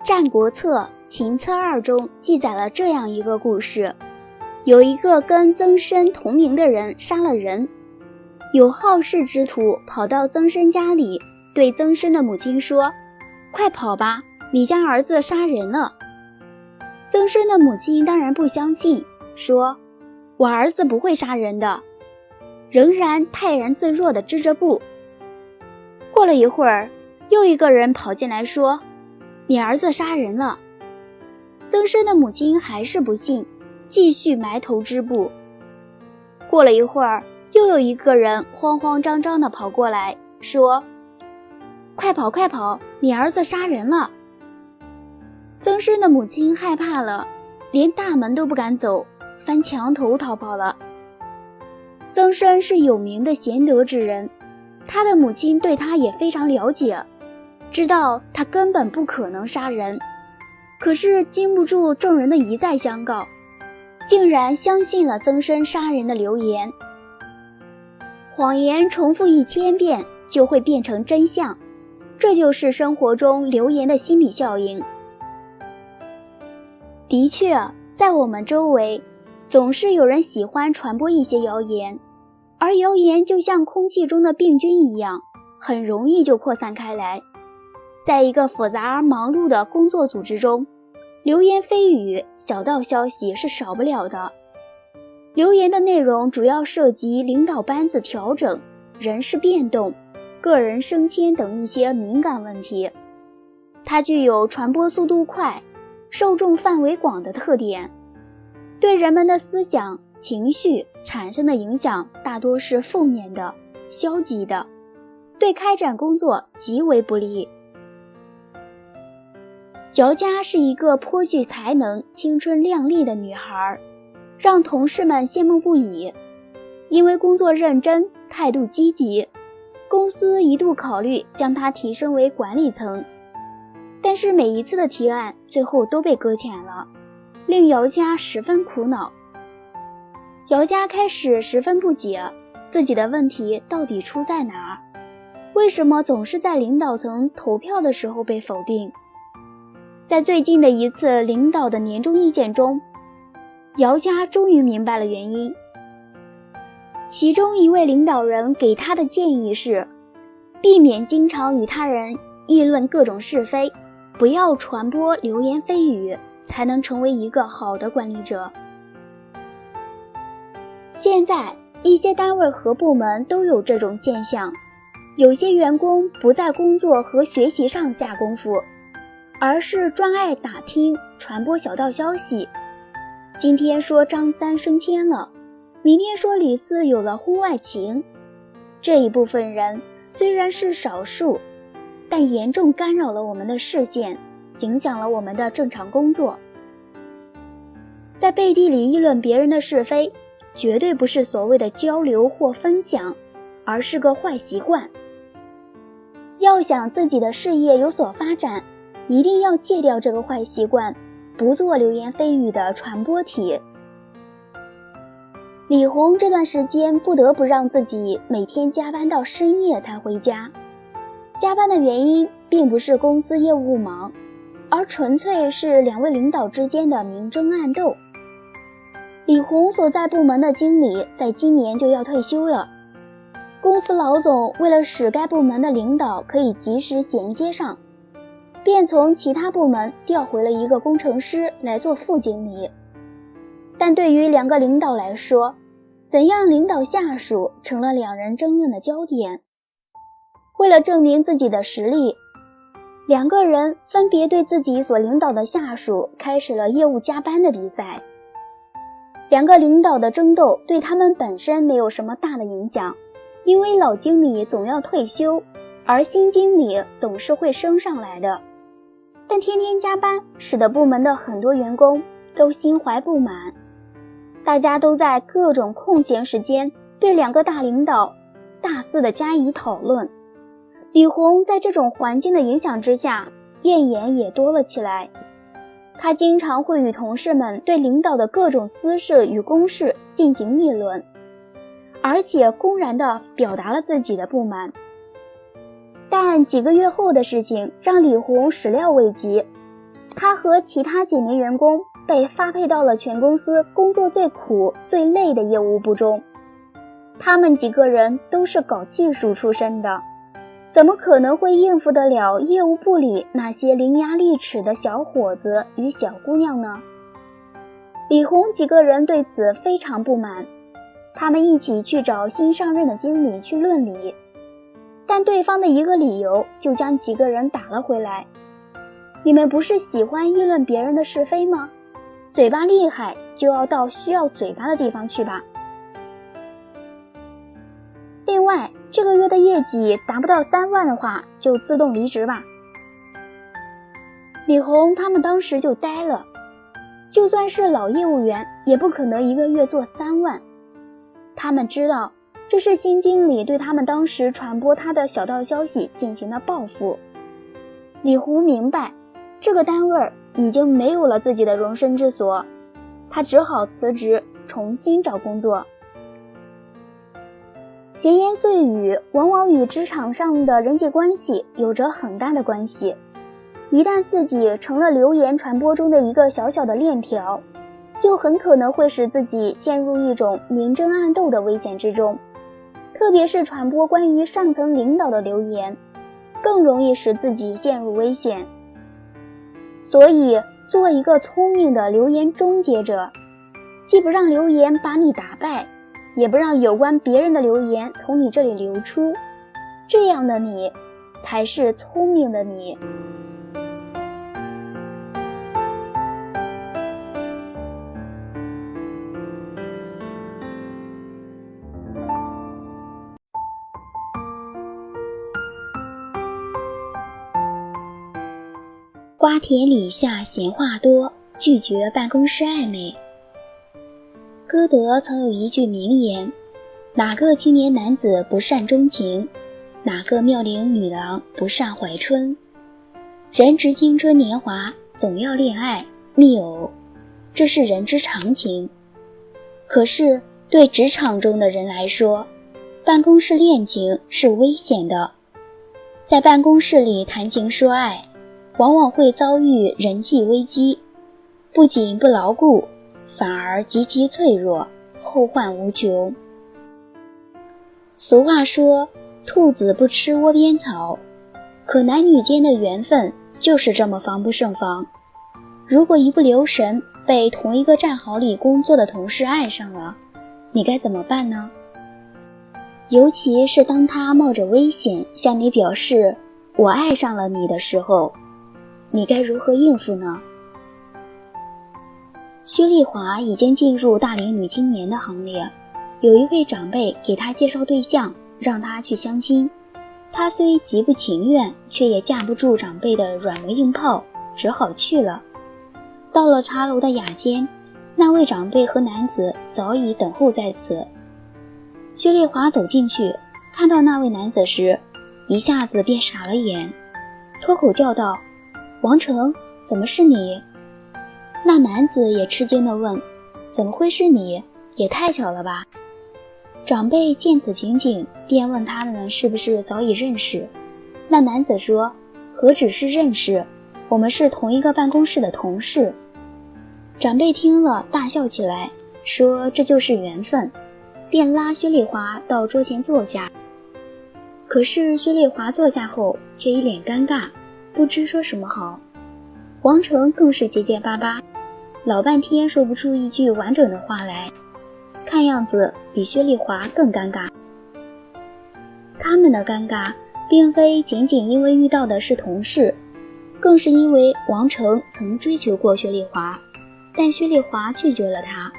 《战国策·秦策2》中记载了这样一个故事，有一个跟曾参同名的人杀了人，有好事之徒跑到曾参家里，对曾参的母亲说：“快跑吧，你家儿子杀人了。”曾参的母亲当然不相信，说：“我儿子不会杀人的。”仍然泰然自若地织着布。过了一会儿，又一个人跑进来说：“你儿子杀人了。”曾参的母亲还是不信，继续埋头织布。过了一会儿，又有一个人慌慌张张地跑过来说：“快跑快跑，你儿子杀人了。”曾参的母亲害怕了，连大门都不敢走，翻墙头逃跑了。曾参是有名的贤德之人，他的母亲对他也非常了解，知道他根本不可能杀人，可是经不住众人的一再相告，竟然相信了曾参杀人的流言。谎言重复1000遍就会变成真相，这就是生活中流言的心理效应。的确，在我们周围总是有人喜欢传播一些谣言，而谣言就像空气中的病菌一样，很容易就扩散开来。在一个复杂而忙碌的工作组织中，流言蜚语、小道消息是少不了的。流言的内容主要涉及领导班子调整、人事变动、个人升迁等一些敏感问题。它具有传播速度快、受众范围广的特点，对人们的思想、情绪产生的影响大多是负面的、消极的，对开展工作极为不利。姚佳是一个颇具才能、青春靓丽的女孩，让同事们羡慕不已。因为工作认真、态度积极，公司一度考虑将她提升为管理层，但是每一次的提案最后都被搁浅了，令姚佳十分苦恼。姚佳开始十分不解，自己的问题到底出在哪儿？为什么总是在领导层投票的时候被否定？在最近的一次领导的年终意见中，姚佳终于明白了原因。其中一位领导人给他的建议是，避免经常与他人议论各种是非，不要传播流言蜚语，才能成为一个好的管理者。现在一些单位和部门都有这种现象，有些员工不在工作和学习上下功夫，而是专爱打听、传播小道消息。今天说张三升迁了，明天说李四有了婚外情。这一部分人虽然是少数，但严重干扰了我们的视线，影响了我们的正常工作。在背地里议论别人的是非，绝对不是所谓的交流或分享，而是个坏习惯。要想自己的事业有所发展，一定要戒掉这个坏习惯，不做流言蜚语的传播体。李红这段时间不得不让自己每天加班到深夜才回家。加班的原因并不是公司业务忙，而纯粹是两位领导之间的明争暗斗。李红所在部门的经理在今年就要退休了，公司老总为了使该部门的领导可以及时衔接上，便从其他部门调回了一个工程师来做副经理。但对于两个领导来说，怎样领导下属成了两人争论的焦点。为了证明自己的实力，两个人分别对自己所领导的下属开始了业务加班的比赛。两个领导的争斗对他们本身没有什么大的影响，因为老经理总要退休，而新经理总是会升上来的。但天天加班使得部门的很多员工都心怀不满，大家都在各种空闲时间对两个大领导大肆的加以讨论。李红在这种环境的影响之下，怨言也多了起来。他经常会与同事们对领导的各种私事与公事进行议论，而且公然地表达了自己的不满。但几个月后的事情让李红始料未及，她和其他几名员工被发配到了全公司工作最苦最累的业务部中。他们几个人都是搞技术出身的，怎么可能会应付得了业务部里那些伶牙俐齿的小伙子与小姑娘呢？李红几个人对此非常不满，他们一起去找新上任的经理去论理，但对方的一个理由就将几个人打了回来。你们不是喜欢议论别人的是非吗？嘴巴厉害就要到需要嘴巴的地方去吧。另外，这个月的业绩达不到3万的话，就自动离职吧。李红他们当时就呆了，就算是老业务员，也不可能一个月做3万。他们知道这是新经理对他们当时传播他的小道消息进行的报复。李胡明白这个单位已经没有了自己的容身之所，他只好辞职重新找工作。闲言碎语往往与职场上的人际关系有着很大的关系，一旦自己成了流言传播中的一个小小的链条，就很可能会使自己陷入一种明争暗斗的危险之中。特别是传播关于上层领导的流言，更容易使自己陷入危险。所以做一个聪明的流言终结者，既不让流言把你打败，也不让有关别人的流言从你这里流出，这样的你才是聪明的你。瓜田李下闲话多，拒绝办公室暧昧。歌德曾有一句名言，哪个青年男子不善钟情，哪个妙龄女郎不善怀春。人值青春年华，总要恋爱觅偶，这是人之常情。可是对职场中的人来说，办公室恋情是危险的。在办公室里谈情说爱，往往会遭遇人际危机，不仅不牢固，反而极其脆弱，后患无穷。俗话说，兔子不吃窝边草，可男女间的缘分就是这么防不胜防。如果一不留神被同一个战壕里工作的同事爱上了，你该怎么办呢？尤其是当他冒着危险向你表示我爱上了你的时候，你该如何应付呢？薛丽华已经进入大龄女青年的行列，有一位长辈给她介绍对象，让她去相亲。她虽极不情愿，却也架不住长辈的软磨硬泡，只好去了。到了茶楼的雅间，那位长辈和男子早已等候在此。薛丽华走进去，看到那位男子时，一下子便傻了眼，脱口叫道：王成，怎么是你？那男子也吃惊地问：怎么会是你？也太巧了吧。长辈见此情景，便问他们是不是早已认识。那男子说：何止是认识，我们是同一个办公室的同事。长辈听了大笑起来，说这就是缘分，便拉薛丽华到桌前坐下。可是薛丽华坐下后却一脸尴尬，不知说什么好。王成更是结结巴巴，老半天说不出一句完整的话来，看样子比薛丽华更尴尬。他们的尴尬并非仅仅因为遇到的是同事，更是因为王成曾追求过薛丽华，但薛丽华拒绝了他。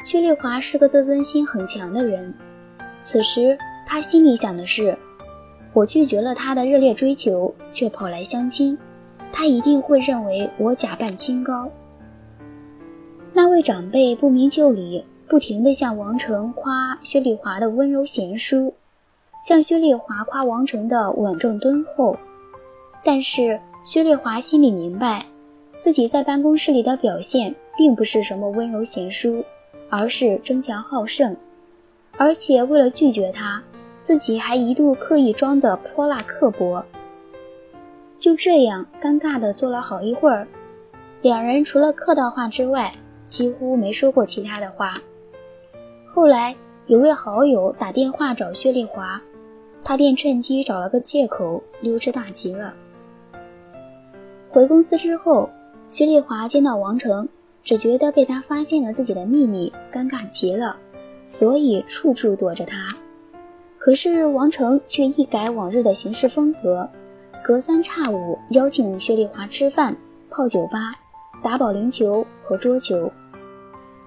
薛丽华是个自尊心很强的人，此时他心里想的是，我拒绝了他的热烈追求，却跑来相亲，他一定会认为我假扮清高。那位长辈不明就里，不停地向王成夸薛丽华的温柔贤淑，向薛丽华夸王成的稳重敦厚。但是薛丽华心里明白，自己在办公室里的表现并不是什么温柔贤淑，而是争强好胜。而且为了拒绝他，自己还一度刻意装得泼辣刻薄。就这样尴尬地坐了好一会儿，两人除了客套话之外，几乎没说过其他的话。后来有位好友打电话找薛丽华，他便趁机找了个借口溜之大吉了。回公司之后，薛丽华见到王成，只觉得被他发现了自己的秘密，尴尬极了，所以处处躲着他。可是王成却一改往日的行事风格，隔三差五邀请薛丽华吃饭、泡酒吧、打保龄球和桌球。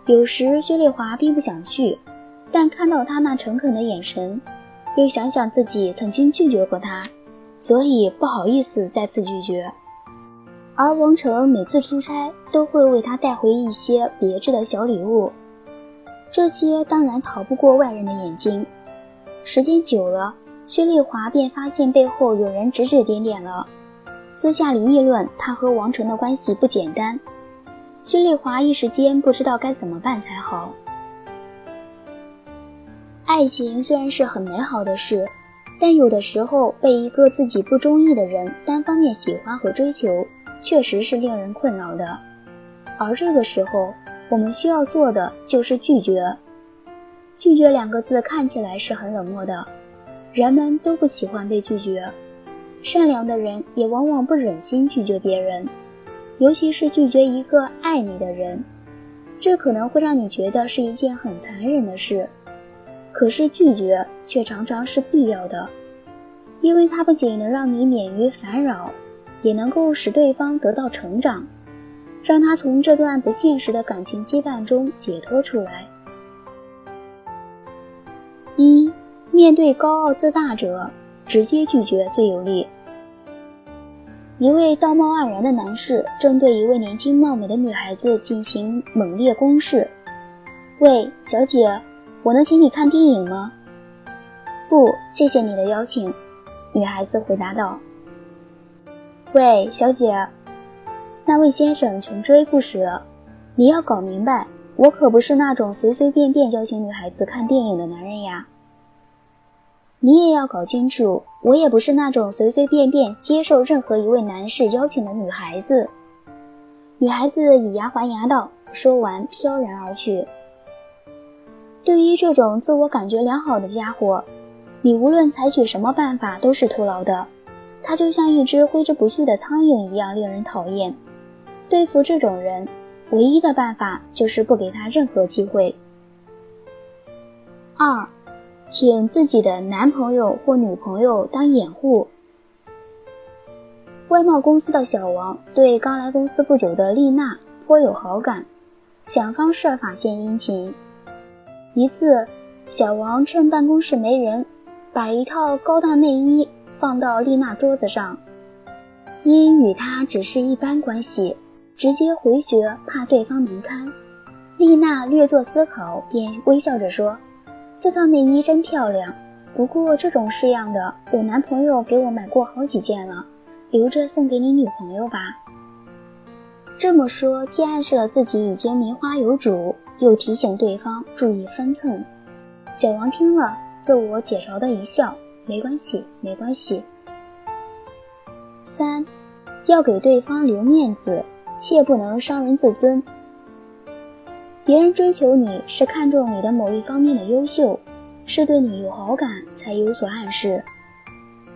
有时薛丽华并不想去，但看到他那诚恳的眼神，又想想自己曾经拒绝过他，所以不好意思再次拒绝。而王成每次出差都会为他带回一些别致的小礼物。这些当然逃不过外人的眼睛。时间久了，薛丽华便发现背后有人指指点点了，私下里议论他和王成的关系不简单。薛丽华一时间不知道该怎么办才好。爱情虽然是很美好的事，但有的时候被一个自己不中意的人单方面喜欢和追求，确实是令人困扰的。而这个时候，我们需要做的就是拒绝。拒绝2个字看起来是很冷漠的，人们都不喜欢被拒绝，善良的人也往往不忍心拒绝别人，尤其是拒绝一个爱你的人，这可能会让你觉得是一件很残忍的事。可是拒绝却常常是必要的，因为它不仅能让你免于烦扰，也能够使对方得到成长，让他从这段不现实的感情羁绊中解脱出来。1. 面对高傲自大者，直接拒绝最有利。一位道貌岸然的男士正对一位年轻貌美的女孩子进行猛烈攻势。喂，小姐，我能请你看电影吗？不，谢谢你的邀请，女孩子回答道。喂，小姐，那位先生穷追不舍，你要搞明白，我可不是那种随随便便邀请女孩子看电影的男人呀。你也要搞清楚，我也不是那种随随便便接受任何一位男士邀请的女孩子。女孩子以牙还牙道，说完飘然而去。对于这种自我感觉良好的家伙，你无论采取什么办法都是徒劳的，他就像一只挥之不去的苍蝇一样令人讨厌。对付这种人，唯一的办法就是不给他任何机会。2. 请自己的男朋友或女朋友当掩护。外贸公司的小王对刚来公司不久的丽娜颇有好感，想方设法献殷勤。一次，小王趁办公室没人，把一套高档内衣放到丽娜桌子上，因与她只是一般关系，直接回绝，怕对方难堪。丽娜略作思考，便微笑着说，这套内衣真漂亮，不过这种式样的，我男朋友给我买过好几件了，留着送给你女朋友吧。这么说，既暗示了自己已经名花有主，又提醒对方注意分寸。小王听了，自我解嘲的一笑，没关系，没关系。3. 要给对方留面子，切不能伤人自尊。别人追求你是看重你的某一方面的优秀，是对你有好感才有所暗示。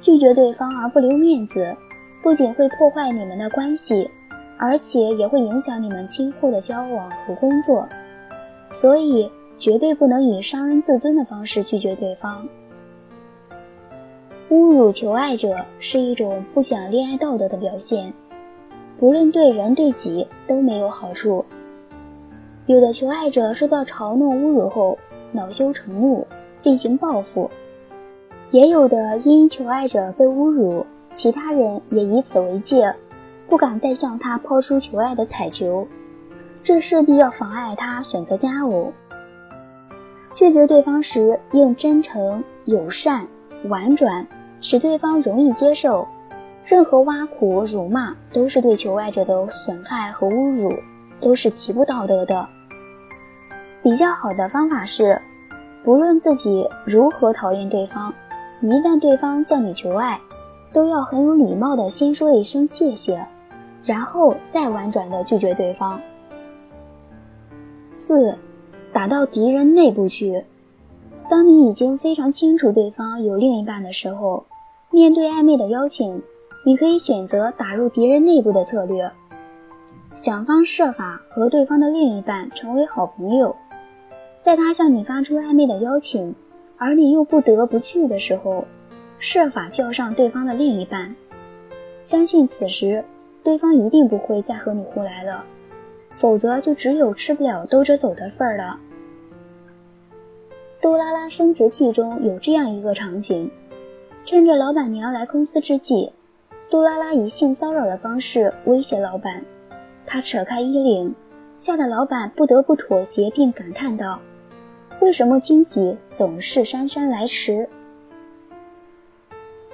拒绝对方而不留面子，不仅会破坏你们的关系，而且也会影响你们今后的交往和工作。所以绝对不能以伤人自尊的方式拒绝对方。侮辱求爱者是一种不讲恋爱道德的表现，不论对人对己都没有好处。有的求爱者受到嘲弄侮辱后恼羞成怒，进行报复，也有的因求爱者被侮辱，其他人也以此为戒，不敢再向他抛出求爱的彩球，这势必要妨碍他选择佳偶。拒绝对方时应真诚、友善、婉转，使对方容易接受。任何挖苦、辱骂都是对求爱者的损害和侮辱，都是极不道德的。比较好的方法是，不论自己如何讨厌对方，一旦对方向你求爱，都要很有礼貌地先说一声谢谢，然后再婉转地拒绝对方。4. 打到敌人内部去。当你已经非常清楚对方有另一半的时候，面对暧昧的邀请，你可以选择打入敌人内部的策略，想方设法和对方的另一半成为好朋友。在他向你发出暧昧的邀请，而你又不得不去的时候，设法叫上对方的另一半。相信此时对方一定不会再和你胡来了，否则就只有吃不了兜着走的份儿了。杜拉拉升职记中有这样一个场景，趁着老板娘来公司之际，杜拉拉以性骚扰的方式威胁老板，她扯开衣领，吓得老板不得不妥协，并感叹道，为什么惊喜总是姗姗来迟？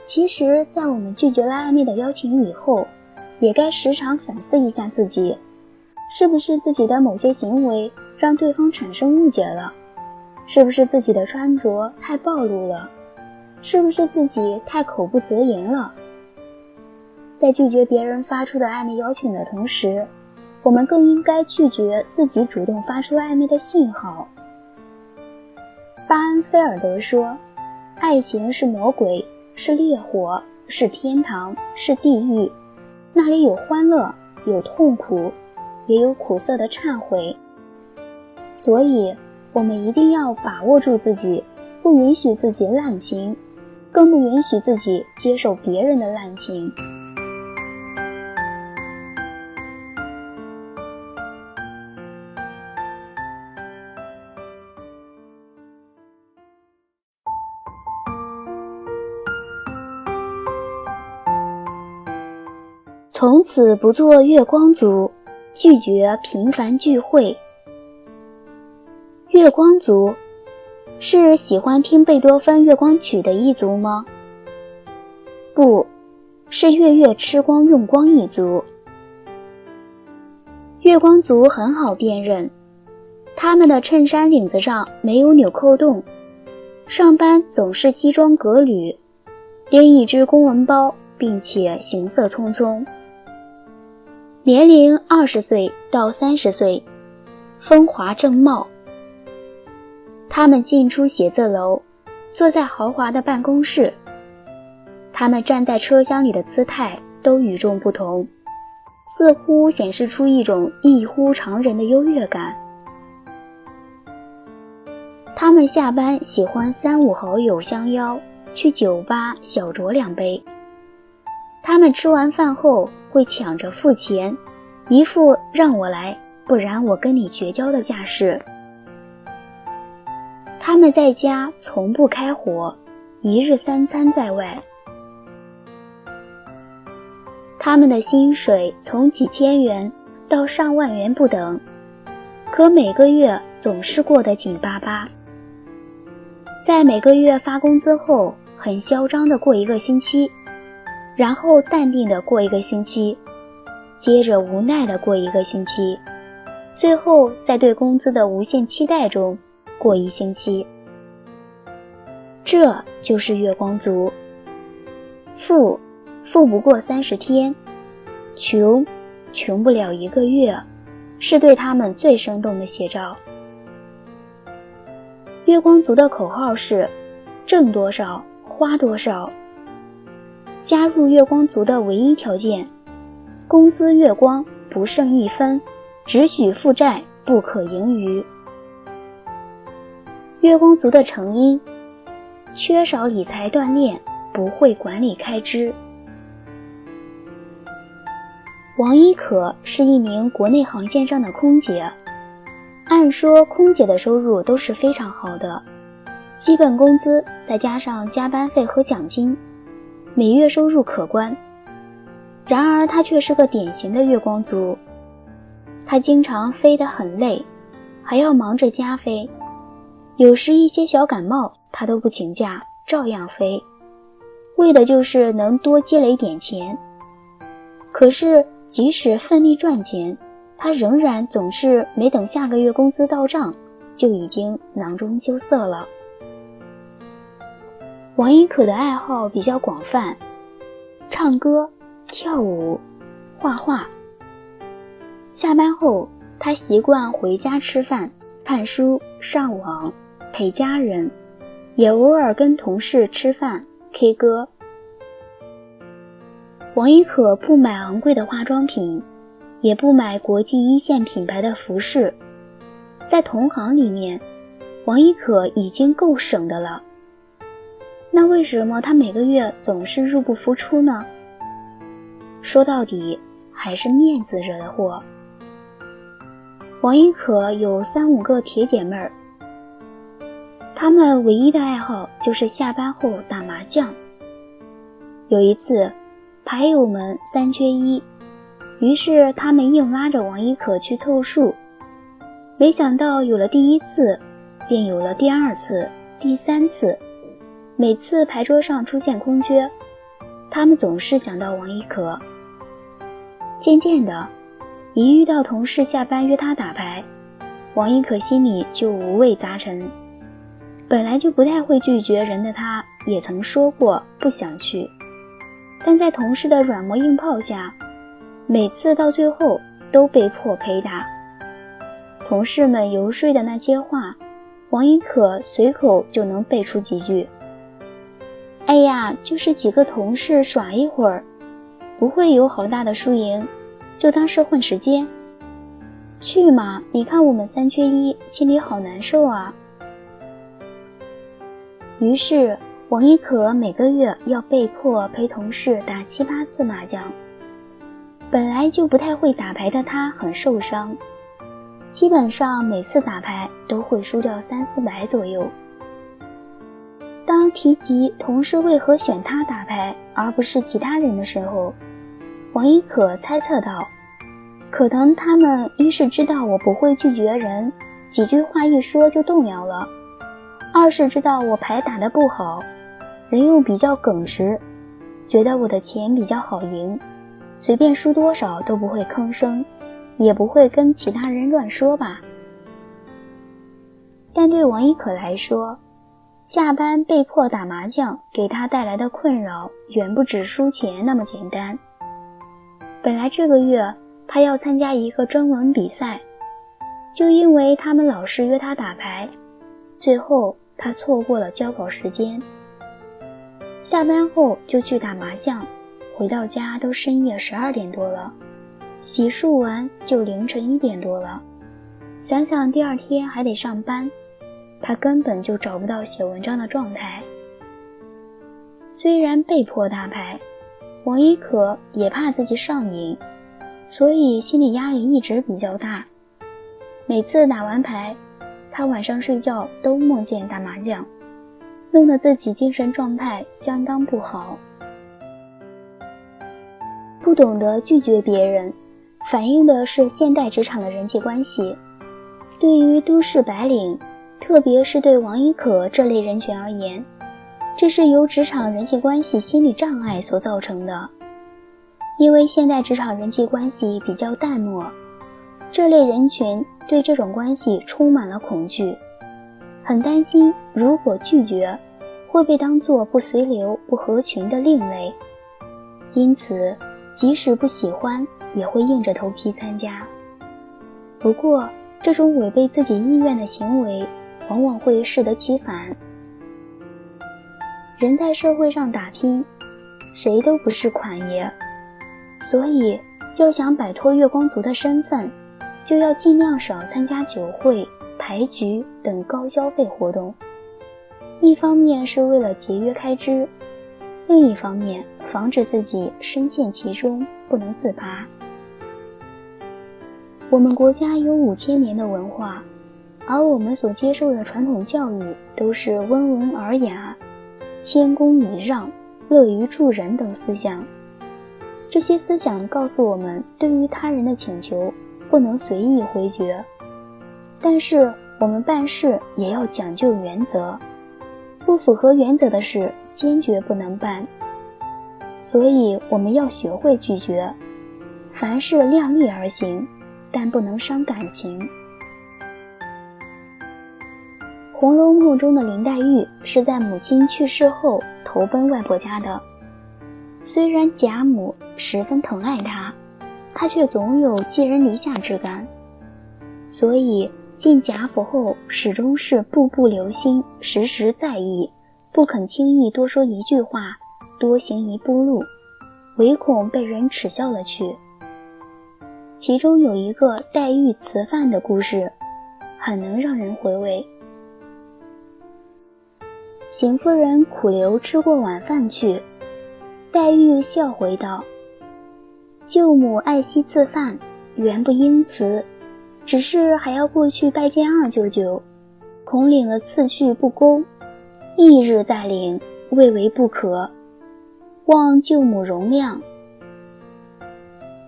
其实，在我们拒绝了暧昧的邀请以后，也该时常反思一下自己，是不是自己的某些行为让对方产生误解了？是不是自己的穿着太暴露了？是不是自己太口不择言了？在拒绝别人发出的暧昧邀请的同时，我们更应该拒绝自己主动发出暧昧的信号。巴恩菲尔德说，爱情是魔鬼，是烈火，是天堂，是地狱，那里有欢乐，有痛苦，也有苦涩的忏悔。所以我们一定要把握住自己，不允许自己滥情，更不允许自己接受别人的滥情。从此不做月光族，拒绝频繁聚会。月光族是喜欢听贝多芬月光曲的一族吗？不，是月月吃光用光一族。月光族很好辨认，他们的衬衫领子上没有纽扣洞，上班总是西装革履，拎一只公文包，并且行色匆匆。年龄20岁到30岁，风华正茂。他们进出写字楼，坐在豪华的办公室，他们站在车厢里的姿态都与众不同，似乎显示出一种异乎常人的优越感。他们下班喜欢3-5好友相邀去酒吧小酌2杯，他们吃完饭后会抢着付钱，一副让我来，不然我跟你绝交的架势。他们在家从不开火，一日3餐在外。他们的薪水从几千元到上万元不等，可每个月总是过得紧巴巴。在每个月发工资后，很嚣张地过一个星期，然后淡定地过一个星期，接着无奈地过一个星期，最后在对工资的无限期待中过1星期。这就是月光族。富不过30天，穷不了1个月，是对他们最生动的写照。月光族的口号是挣多少花多少。加入月光族的唯一条件，工资月光，不剩1分，只许负债，不可盈余。月光族的成因，缺少理财锻炼，不会管理开支。王一可是一名国内航线上的空姐，按说空姐的收入都是非常好的，基本工资再加上加班费和奖金，每月收入可观。然而他却是个典型的月光族，他经常飞得很累，还要忙着加飞，有时一些小感冒他都不请假，照样飞，为的就是能多积累点钱。可是即使奋力赚钱，他仍然总是没等下个月工资到账，就已经囊中羞涩了。王一可的爱好比较广泛，唱歌、跳舞、画画。下班后，他习惯回家吃饭、看书、上网，陪家人，也偶尔跟同事吃饭、K 歌。王一可不买昂贵的化妆品，也不买国际1线品牌的服饰，在同行里面，王一可已经够省的了。那为什么他每个月总是入不敷出呢？说到底，还是面子惹的祸。王一可有3-5个铁姐妹儿，她们唯一的爱好就是下班后打麻将。有一次，牌友们3缺1，于是他们硬拉着王一可去凑数。没想到有了第一次，便有了第2次、第3次。每次牌桌上出现空缺，他们总是想到王一可。渐渐的，一遇到同事下班约他打牌，王一可心里就五味杂陈。本来就不太会拒绝人的他，也曾说过不想去，但在同事的软磨硬泡下，每次到最后都被迫陪打。同事们游说的那些话，王一可随口就能背出几句。哎呀，就是几个同事耍一会儿，不会有好大的输赢，就当是混时间。去嘛，你看我们3缺1，心里好难受啊。于是王一可每个月要被迫陪同事打7、8次麻将。本来就不太会打牌的他很受伤，基本上每次打牌都会输掉3、400左右。当提及同事为何选他打牌而不是其他人的时候，王一可猜测到，可能他们一是知道我不会拒绝人，几句话一说就动摇了；二是知道我牌打得不好，人又比较耿直，觉得我的钱比较好赢，随便输多少都不会吭声，也不会跟其他人乱说吧。但对王一可来说，下班被迫打麻将给他带来的困扰远不止输钱那么简单。本来这个月他要参加一个征文比赛，就因为他们老是约他打牌，最后他错过了交稿时间。下班后就去打麻将，回到家都深夜12点多了，洗漱完就凌晨1点多了。想想第2天还得上班，他根本就找不到写文章的状态。虽然被迫打牌，王一可也怕自己上瘾，所以心理压力一直比较大。每次打完牌，他晚上睡觉都梦见打麻将，弄得自己精神状态相当不好。不懂得拒绝别人，反映的是现代职场的人际关系。对于都市白领，特别是对王一可这类人群而言，这是由职场人际关系心理障碍所造成的。因为现代职场人际关系比较淡漠，这类人群对这种关系充满了恐惧，很担心如果拒绝会被当作不随流、不合群的另类，因此即使不喜欢也会硬着头皮参加。不过这种违背自己意愿的行为往往会适得其反。人在社会上打拼，谁都不是款爷，所以要想摆脱月光族的身份，就要尽量少参加酒会、牌局等高消费活动。一方面是为了节约开支，另一方面防止自己深陷其中不能自拔。我们国家有5000年的文化，而我们所接受的传统教育都是温文尔雅、谦恭礼让、乐于助人等思想。这些思想告诉我们，对于他人的请求不能随意回绝，但是我们办事也要讲究原则，不符合原则的事坚决不能办。所以我们要学会拒绝，凡事量力而行，但不能伤感情。《红楼梦》中的林黛玉是在母亲去世后投奔外婆家的，虽然贾母十分疼爱她，她却总有寄人篱下之感，所以进贾府后始终是步步留心，时时在意，不肯轻易多说一句话，多行一步路，唯恐被人耻笑了去。其中有一个黛玉辞饭的故事，很能让人回味。邢夫人苦留吃过晚饭去，黛玉笑回道：舅母爱惜赐饭，原不应辞，只是还要过去拜见二舅舅，恐领了赐去不恭，翌日再领，未为不可，望舅母容谅。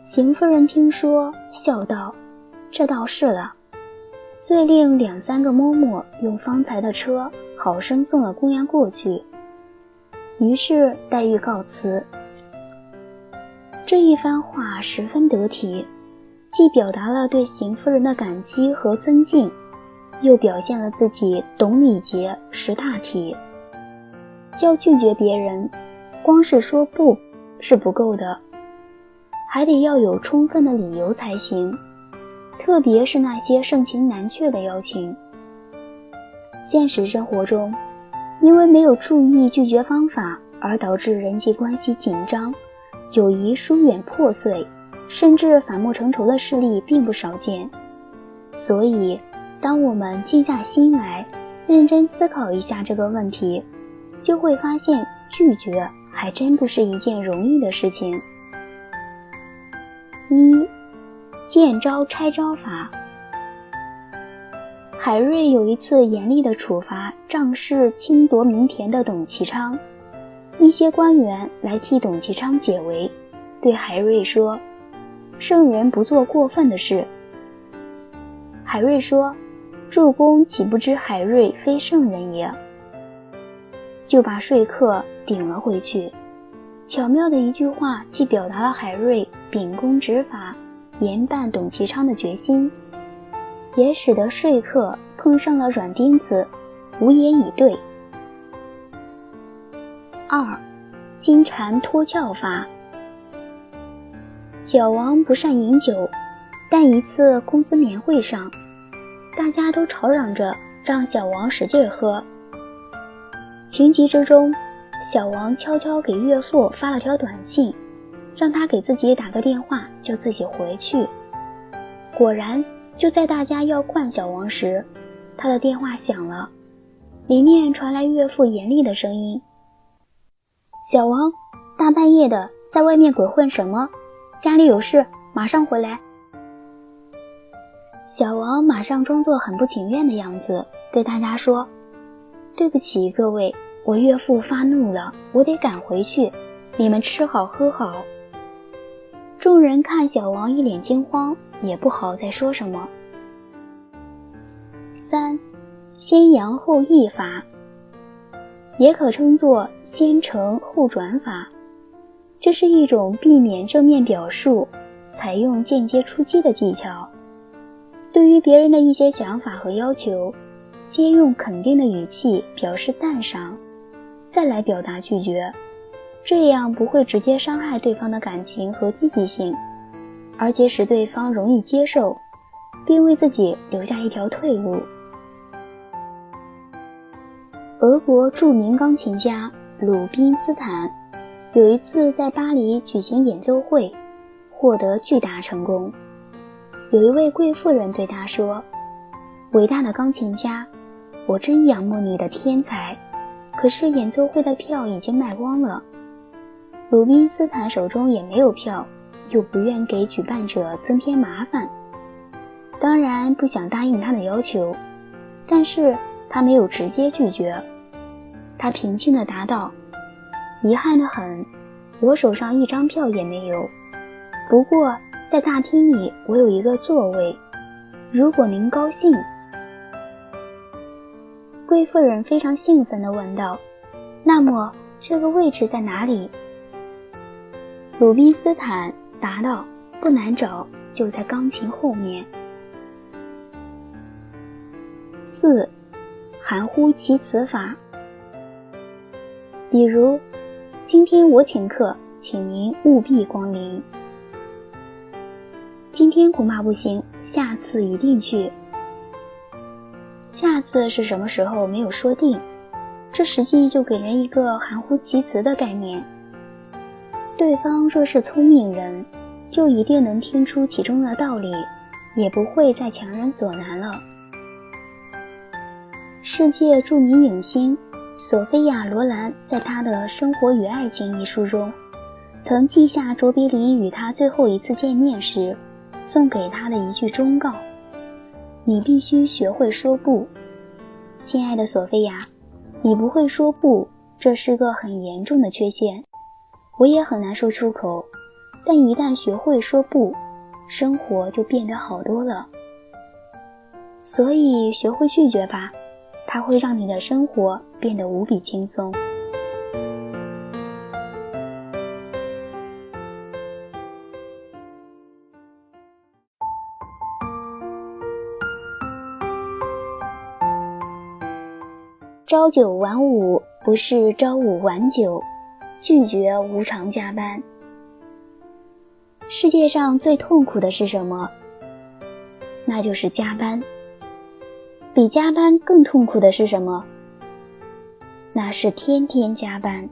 邢夫人听说，笑道：这倒是了，遂令2-3个嬷嬷用方才的车好生送了姑娘过去。于是黛玉告辞。这一番话十分得体，既表达了对邢夫人的感激和尊敬，又表现了自己懂礼节识大体。要拒绝别人，光是说不是不够的，还得要有充分的理由才行，特别是那些盛情难却的邀请。现实生活中，因为没有注意拒绝方法而导致人际关系紧张，友谊疏远破碎，甚至反目成仇的事例并不少见。所以当我们静下心来认真思考一下这个问题，就会发现拒绝还真不是一件容易的事情。1. 见招拆招法。海瑞有一次严厉地处罚仗势侵夺民田的董其昌，一些官员来替董其昌解围，对海瑞说：圣人不做过分的事。海瑞说：主公岂不知海瑞非圣人也？就把说客顶了回去。巧妙的一句话，既表达了海瑞秉公执法严办董其昌的决心，也使得说客碰上了软钉子，无言以对。2. 金蝉脱壳法。小王不善饮酒，但一次公司年会上，大家都吵嚷着让小王使劲喝。情急之中，小王悄悄给岳父发了条短信，让他给自己打个电话，叫自己回去。果然，就在大家要灌小王时，他的电话响了，里面传来岳父严厉的声音：小王，大半夜的在外面鬼混什么？家里有事，马上回来。小王马上装作很不情愿的样子，对大家说：对不起各位，我岳父发怒了，我得赶回去，你们吃好喝好。众人看小王一脸惊慌，也不好再说什么。3. 先扬后抑法，也可称作先成后转法。这是一种避免正面表述，采用间接出击的技巧。对于别人的一些想法和要求，先用肯定的语气表示赞赏，再来表达拒绝，这样不会直接伤害对方的感情和积极性，而且使对方容易接受，并为自己留下一条退路。俄国著名钢琴家鲁宾斯坦有一次在巴黎举行演奏会，获得巨大成功。有一位贵妇人对他说：伟大的钢琴家，我真仰慕你的天才，可是演奏会的票已经卖光了。鲁宾斯坦手中也没有票，又不愿给举办者增添麻烦，当然不想答应他的要求，但是他没有直接拒绝。他平静地答道：遗憾得很，我手上一张票也没有，不过在大厅里我有一个座位，如果您高兴。贵妇人非常兴奋地问道：那么这个位置在哪里？鲁宾斯坦答道：不难找，就在钢琴后面。4. 含糊其辞法。比如，今天我请客，请您务必光临。今天恐怕不行，下次一定去。下次是什么时候没有说定，这实际就给人一个含糊其辞的概念。对方若是聪明人，就一定能听出其中的道理，也不会再强人所难了。世界著名影星索菲亚·罗兰在她的《生活与爱情》一书中，曾记下卓别林与她最后一次见面时送给她的一句忠告：你必须学会说不。亲爱的索菲亚，你不会说不，这是个很严重的缺陷，我也很难说出口，但一旦学会说不，生活就变得好多了。所以学会拒绝吧，它会让你的生活变得无比轻松。朝九晚五不是朝五晚九，拒绝无偿加班。世界上最痛苦的是什么？那就是加班。比加班更痛苦的是什么？那是天天加班。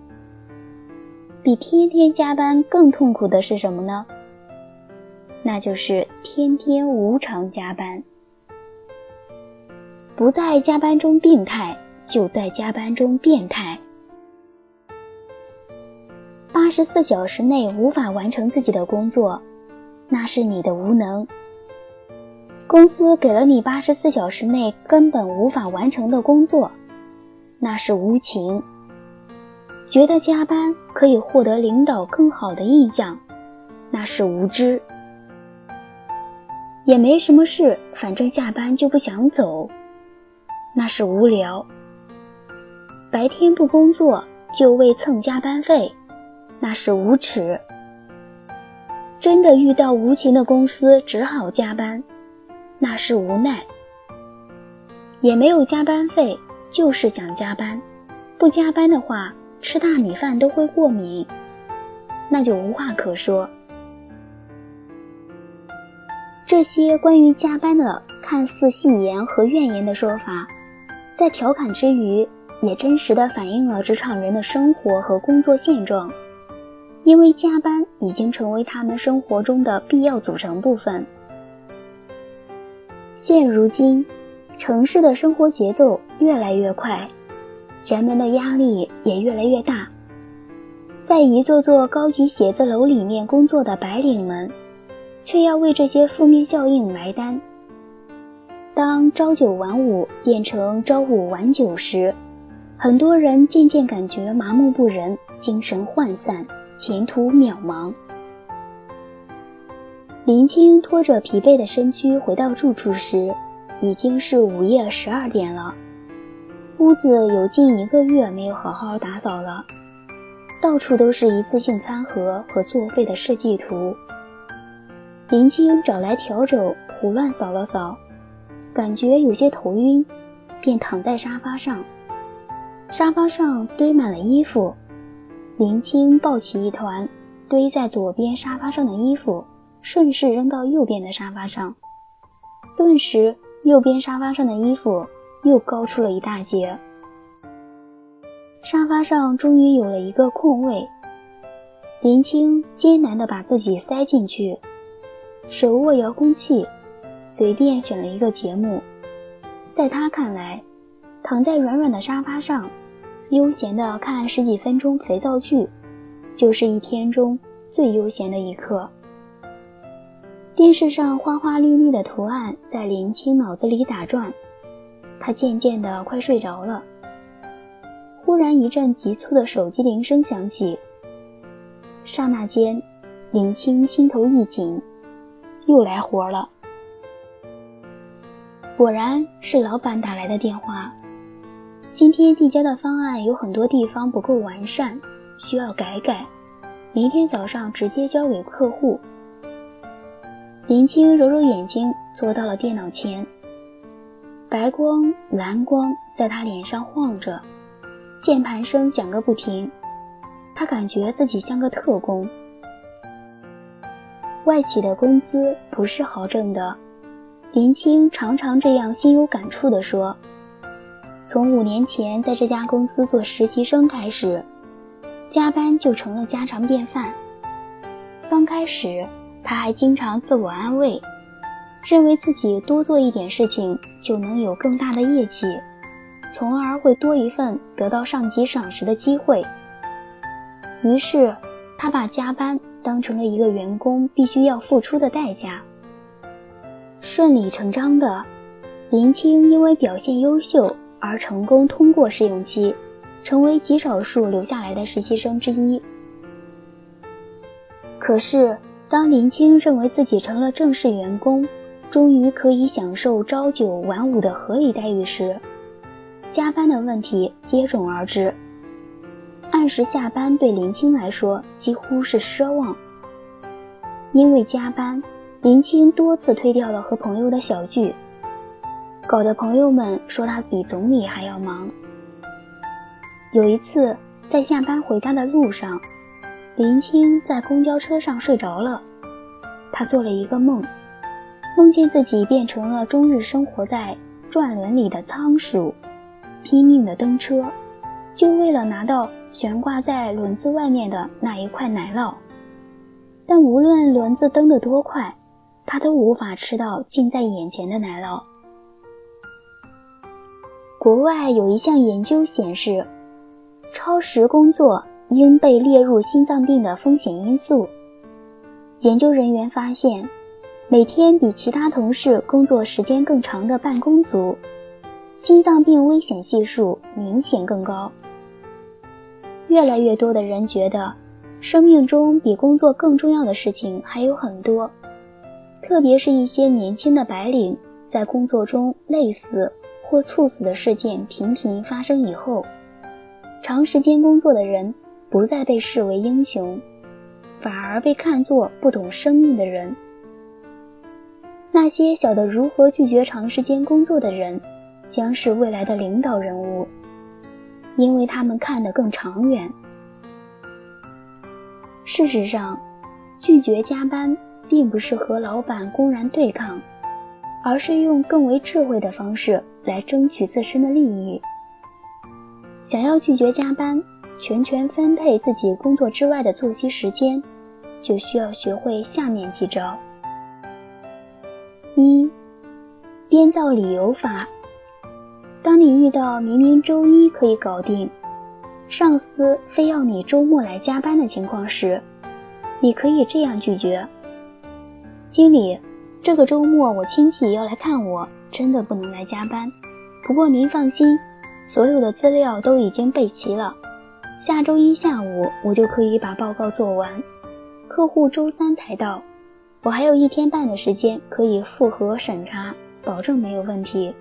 比天天加班更痛苦的是什么呢？那就是天天无偿加班。不在加班中病态，就在加班中变态。84小时内无法完成自己的工作，那是你的无能。公司给了你84小时内根本无法完成的工作，那是无情。觉得加班可以获得领导更好的意向，那是无知。也没什么事，反正下班就不想走，那是无聊。白天不工作就为蹭加班费，那是无耻。真的遇到无情的公司只好加班，那是无奈。也没有加班费，就是想加班，不加班的话吃大米饭都会过敏，那就无话可说。这些关于加班的看似戏言和怨言的说法，在调侃之余也真实地反映了职场人的生活和工作现状，因为加班已经成为他们生活中的必要组成部分。现如今，城市的生活节奏越来越快，人们的压力也越来越大。在一座座高级写字楼里面工作的白领们，却要为这些负面效应埋单。当朝九晚五变成朝五晚九时，很多人渐渐感觉麻木不仁，精神涣散，前途渺茫。林青拖着疲惫的身躯回到住处时，已经是午夜12点了。屋子有近1个月没有好好打扫了，到处都是一次性餐盒和作废的设计图。林青找来笤帚胡乱扫了扫，感觉有些头晕，便躺在沙发上。沙发上堆满了衣服，林青抱起一团堆在左边沙发上的衣服，顺势扔到右边的沙发上，顿时右边沙发上的衣服又高出了一大截。沙发上终于有了一个空位，林青艰难地把自己塞进去，手握遥控器，随便选了一个节目。在他看来，躺在软软的沙发上，悠闲地看10几分钟肥皂剧，就是一天中最悠闲的一刻。电视上花花绿绿的图案在林青脑子里打转，他渐渐地快睡着了。忽然一阵急促的手机铃声响起，刹那间林青心头一紧，又来活了。果然是老板打来的电话，今天递交的方案有很多地方不够完善，需要改改，明天早上直接交给客户。林青揉揉眼睛，坐到了电脑前，白光蓝光在他脸上晃着，键盘声响个不停，他感觉自己像个特工。外企的工资不是好挣的，林青常常这样心有感触地说。从5年前在这家公司做实习生开始，加班就成了家常便饭。刚开始他还经常自我安慰，认为自己多做一点事情就能有更大的业绩，从而会多一份得到上级赏识的机会。于是他把加班当成了一个员工必须要付出的代价。顺理成章的，林青因为表现优秀而成功通过试用期，成为极少数留下来的实习生之一。可是当林青认为自己成了正式员工，终于可以享受朝九晚五的合理待遇时，加班的问题接踵而至。按时下班对林青来说几乎是奢望。因为加班，林青多次推掉了和朋友的小聚，搞得朋友们说他比总理还要忙。有一次在下班回家的路上，林青在公交车上睡着了。他做了一个梦，梦见自己变成了终日生活在转轮里的仓鼠，拼命的蹬车，就为了拿到悬挂在轮子外面的那一块奶酪。但无论轮子蹬得多快，他都无法吃到近在眼前的奶酪。国外有一项研究显示，超时工作应被列入心脏病的风险因素。研究人员发现，每天比其他同事工作时间更长的办公族，心脏病危险系数明显更高。越来越多的人觉得，生命中比工作更重要的事情还有很多，特别是一些年轻的白领在工作中累死或猝死的事件频频发生以后，长时间工作的人不再被视为英雄，反而被看作不懂生命的人。那些晓得如何拒绝长时间工作的人，将是未来的领导人物，因为他们看得更长远。事实上，拒绝加班并不是和老板公然对抗，而是用更为智慧的方式来争取自身的利益。想要拒绝加班，全权分配自己工作之外的作息时间，就需要学会下面几招。1. 编造理由法。当你遇到明明周一可以搞定，上司非要你周末来加班的情况时，你可以这样拒绝：经理，这个周末我亲戚要来看我，真的不能来加班。不过您放心，所有的资料都已经备齐了，下周一下午我就可以把报告做完。客户周三才到，我还有1天半的时间可以复核审查，保证没有问题。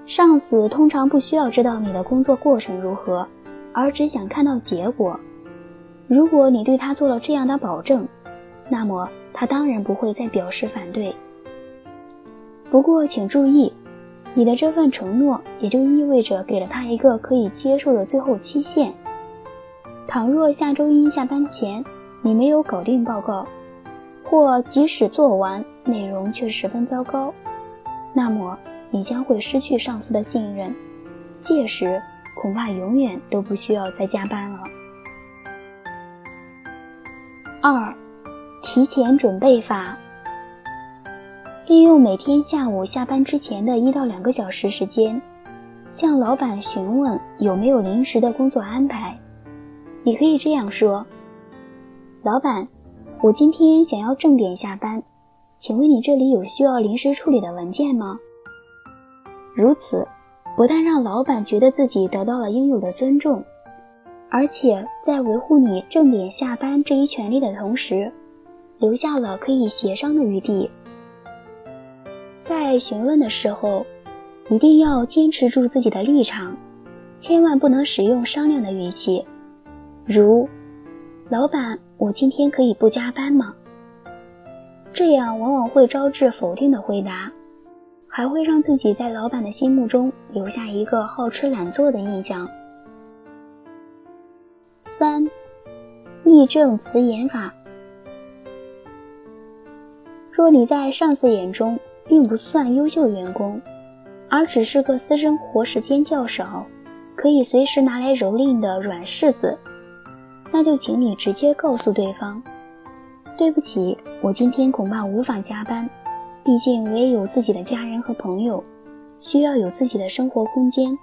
上司通常不需要知道你的工作过程如何，而只想看到结果。如果你对他做了这样的保证，那么他当然不会再表示反对。不过请注意，你的这份承诺也就意味着给了他一个可以接受的最后期限。倘若下周一下班前你没有搞定报告，或即使做完内容却十分糟糕，那么你将会失去上司的信任，届时恐怕永远都不需要再加班了。2. 提前准备法。利用每天下午下班之前的1到2个小时时间，向老板询问有没有临时的工作安排。你可以这样说：老板，我今天想要正点下班，请问你这里有需要临时处理的文件吗？如此，不但让老板觉得自己得到了应有的尊重，而且在维护你正点下班这一权利的同时，留下了可以协商的余地。在询问的时候，一定要坚持住自己的立场，千万不能使用商量的语气，如老板，我今天可以不加班吗？这样往往会招致否定的回答，还会让自己在老板的心目中留下一个好吃懒做的印象。3. 义正辞严法。若你在上司眼中并不算优秀员工，而只是个私生活时间较少，可以随时拿来蹂躏的软柿子，那就请你直接告诉对方，对不起，我今天恐怕无法加班，毕竟我也有自己的家人和朋友，需要有自己的生活空间，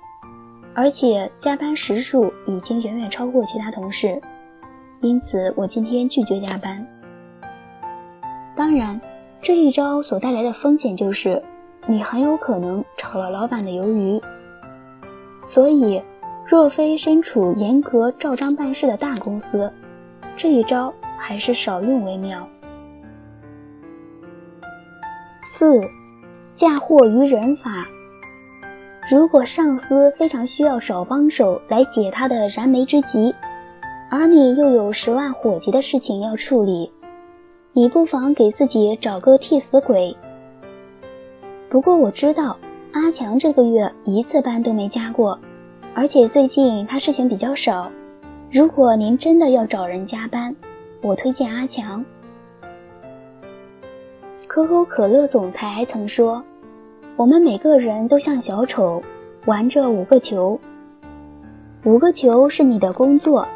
而且加班时数已经远远超过其他同事，因此我今天拒绝加班。当然，这一招所带来的风险就是你很有可能炒了老板的鱿鱼，所以若非身处严格照章办事的大公司，这一招还是少用为妙。4. 嫁祸于人法。如果上司非常需要找帮手来解他的燃眉之急，而你又有10万火急的事情要处理，你不妨给自己找个替死鬼。不过我知道阿强这个月1次班都没加过，而且最近他事情比较少。如果您真的要找人加班，我推荐阿强。可口可乐总裁还曾说，我们每个人都像小丑，玩着5个球。5个球是你的工作、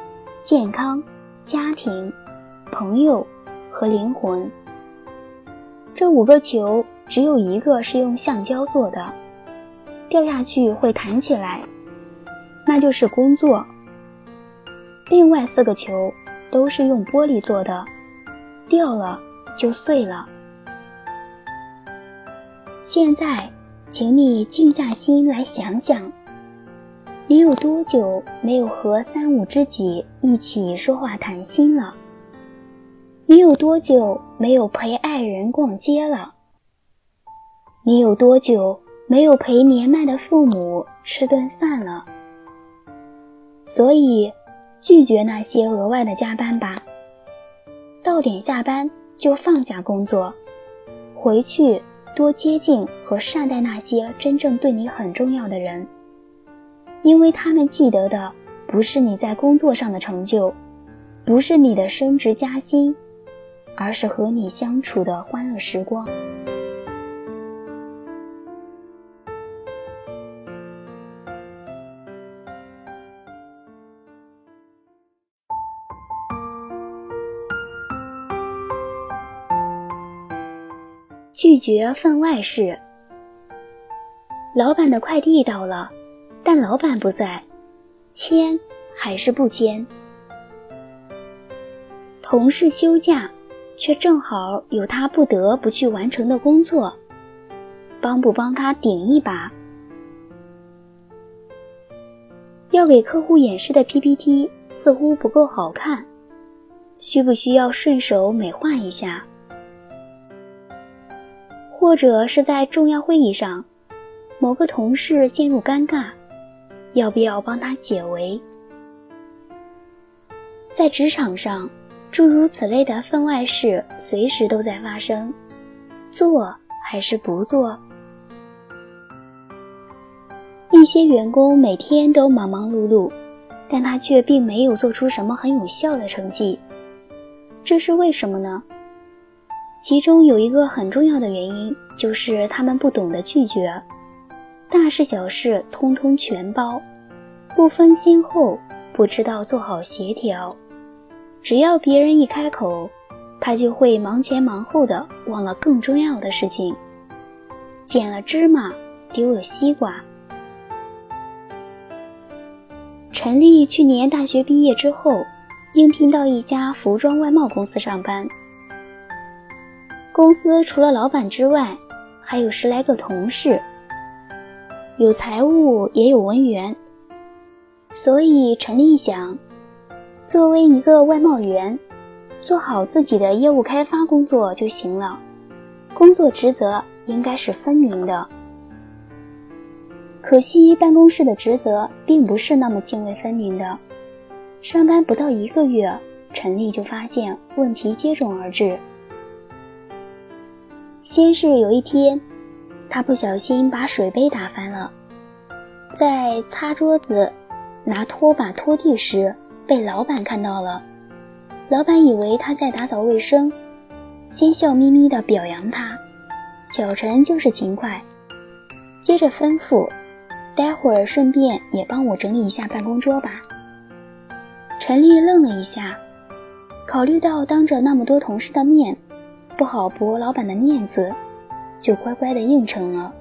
健康、家庭、朋友和灵魂。这5个球只有1个是用橡胶做的，掉下去会弹起来，那就是工作。另外4个球都是用玻璃做的，掉了就碎了。现在请你静下心来想想，你有多久没有和3、5知己一起说话谈心了？你有多久没有陪爱人逛街了？你有多久没有陪年迈的父母吃顿饭了？所以拒绝那些额外的加班吧，到点下班就放下工作，回去多接近和善待那些真正对你很重要的人，因为他们记得的不是你在工作上的成就，不是你的升职加薪，而是和你相处的欢乐时光。拒绝分外事。老板的快递到了，但老板不在，签还是不签？同事休假，却正好有他不得不去完成的工作，帮不帮他顶一把？要给客户演示的 PPT 似乎不够好看，需不需要顺手美化一下？或者是在重要会议上，某个同事陷入尴尬，要不要帮他解围？在职场上，诸如此类的分外事随时都在发生，做还是不做？一些员工每天都忙忙碌碌，但他却并没有做出什么很有效的成绩，这是为什么呢？其中有一个很重要的原因，就是他们不懂得拒绝，大事小事通通全包，不分先后，不知道做好协调。只要别人一开口，他就会忙前忙后的忘了更重要的事情，捡了芝麻丢了西瓜。陈丽去年大学毕业之后，应聘到一家服装外贸公司上班。公司除了老板之外，还有10来个同事，有财务也有文员。所以陈丽想，作为一个外贸员，做好自己的业务开发工作就行了，工作职责应该是分明的。可惜办公室的职责并不是那么泾渭分明的。上班不到1个月，陈丽就发现问题接踵而至。先是有一天，他不小心把水杯打翻了，在擦桌子拿拖把拖地时被老板看到了。老板以为他在打扫卫生，先笑眯眯地表扬他，小陈就是勤快，接着吩咐，待会儿顺便也帮我整理一下办公桌吧。陈丽愣了一下，考虑到当着那么多同事的面不好驳老板的面子，就乖乖地应承了。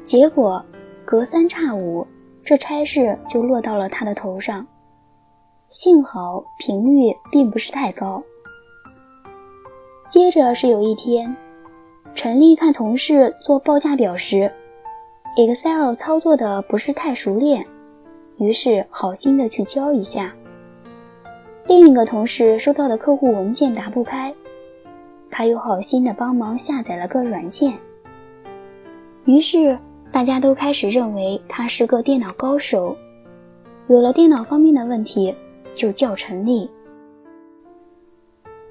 结果隔3差5，这差事就落到了他的头上，幸好频率并不是太高。接着是有一天，陈丽看同事做报价表时 Excel 操作的不是太熟练，于是好心的去教一下。另一个同事收到的客户文件打不开，他又好心的帮忙下载了个软件。于是大家都开始认为他是个电脑高手，有了电脑方面的问题就叫陈丽。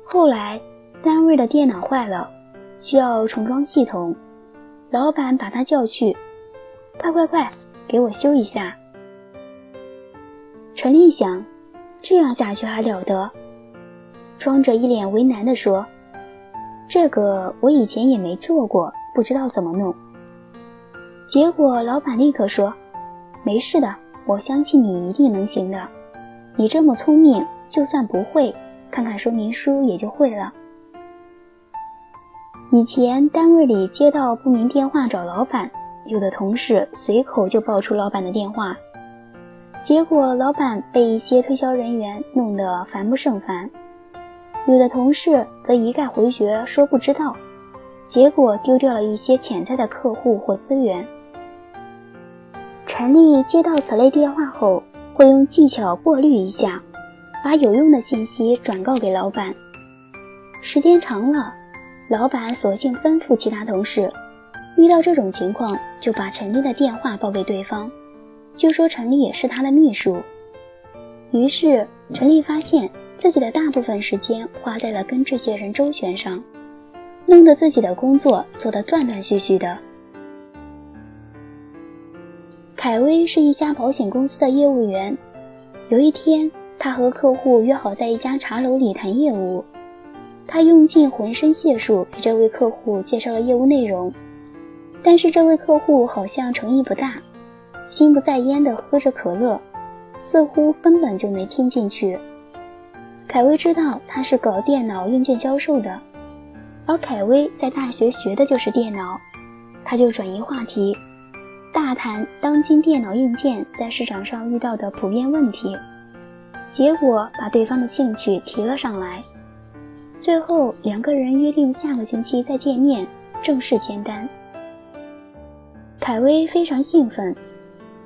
后来单位的电脑坏了，需要重装系统，老板把他叫去，快，给我修一下。陈丽想，这样下去还了得，装着一脸为难地说，这个我以前也没做过，不知道怎么弄。结果老板立刻说，没事的，我相信你一定能行的，你这么聪明，就算不会，看看说明书也就会了。以前单位里接到不明电话找老板，有的同事随口就报出老板的电话，结果老板被一些推销人员弄得烦不胜烦，有的同事则一概回绝说不知道，结果丢掉了一些潜在的客户或资源。陈丽接到此类电话后，会用技巧过滤一下，把有用的信息转告给老板。时间长了，老板索性吩咐其他同事，遇到这种情况就把陈丽的电话报给对方，就说陈丽也是他的秘书。于是陈丽发现自己的大部分时间花在了跟这些人周旋上，弄得自己的工作做得断断续续的。凯威是一家保险公司的业务员，有一天他和客户约好在一家茶楼里谈业务，他用尽浑身解数给这位客户介绍了业务内容，但是这位客户好像诚意不大，心不在焉地喝着可乐，似乎根本就没听进去。凯威知道他是搞电脑硬件销售的，而凯威在大学学的就是电脑，他就转移话题，大谈当今电脑硬件在市场上遇到的普遍问题，结果把对方的兴趣提了上来。最后两个人约定下个星期再见面，正式签单。凯威非常兴奋，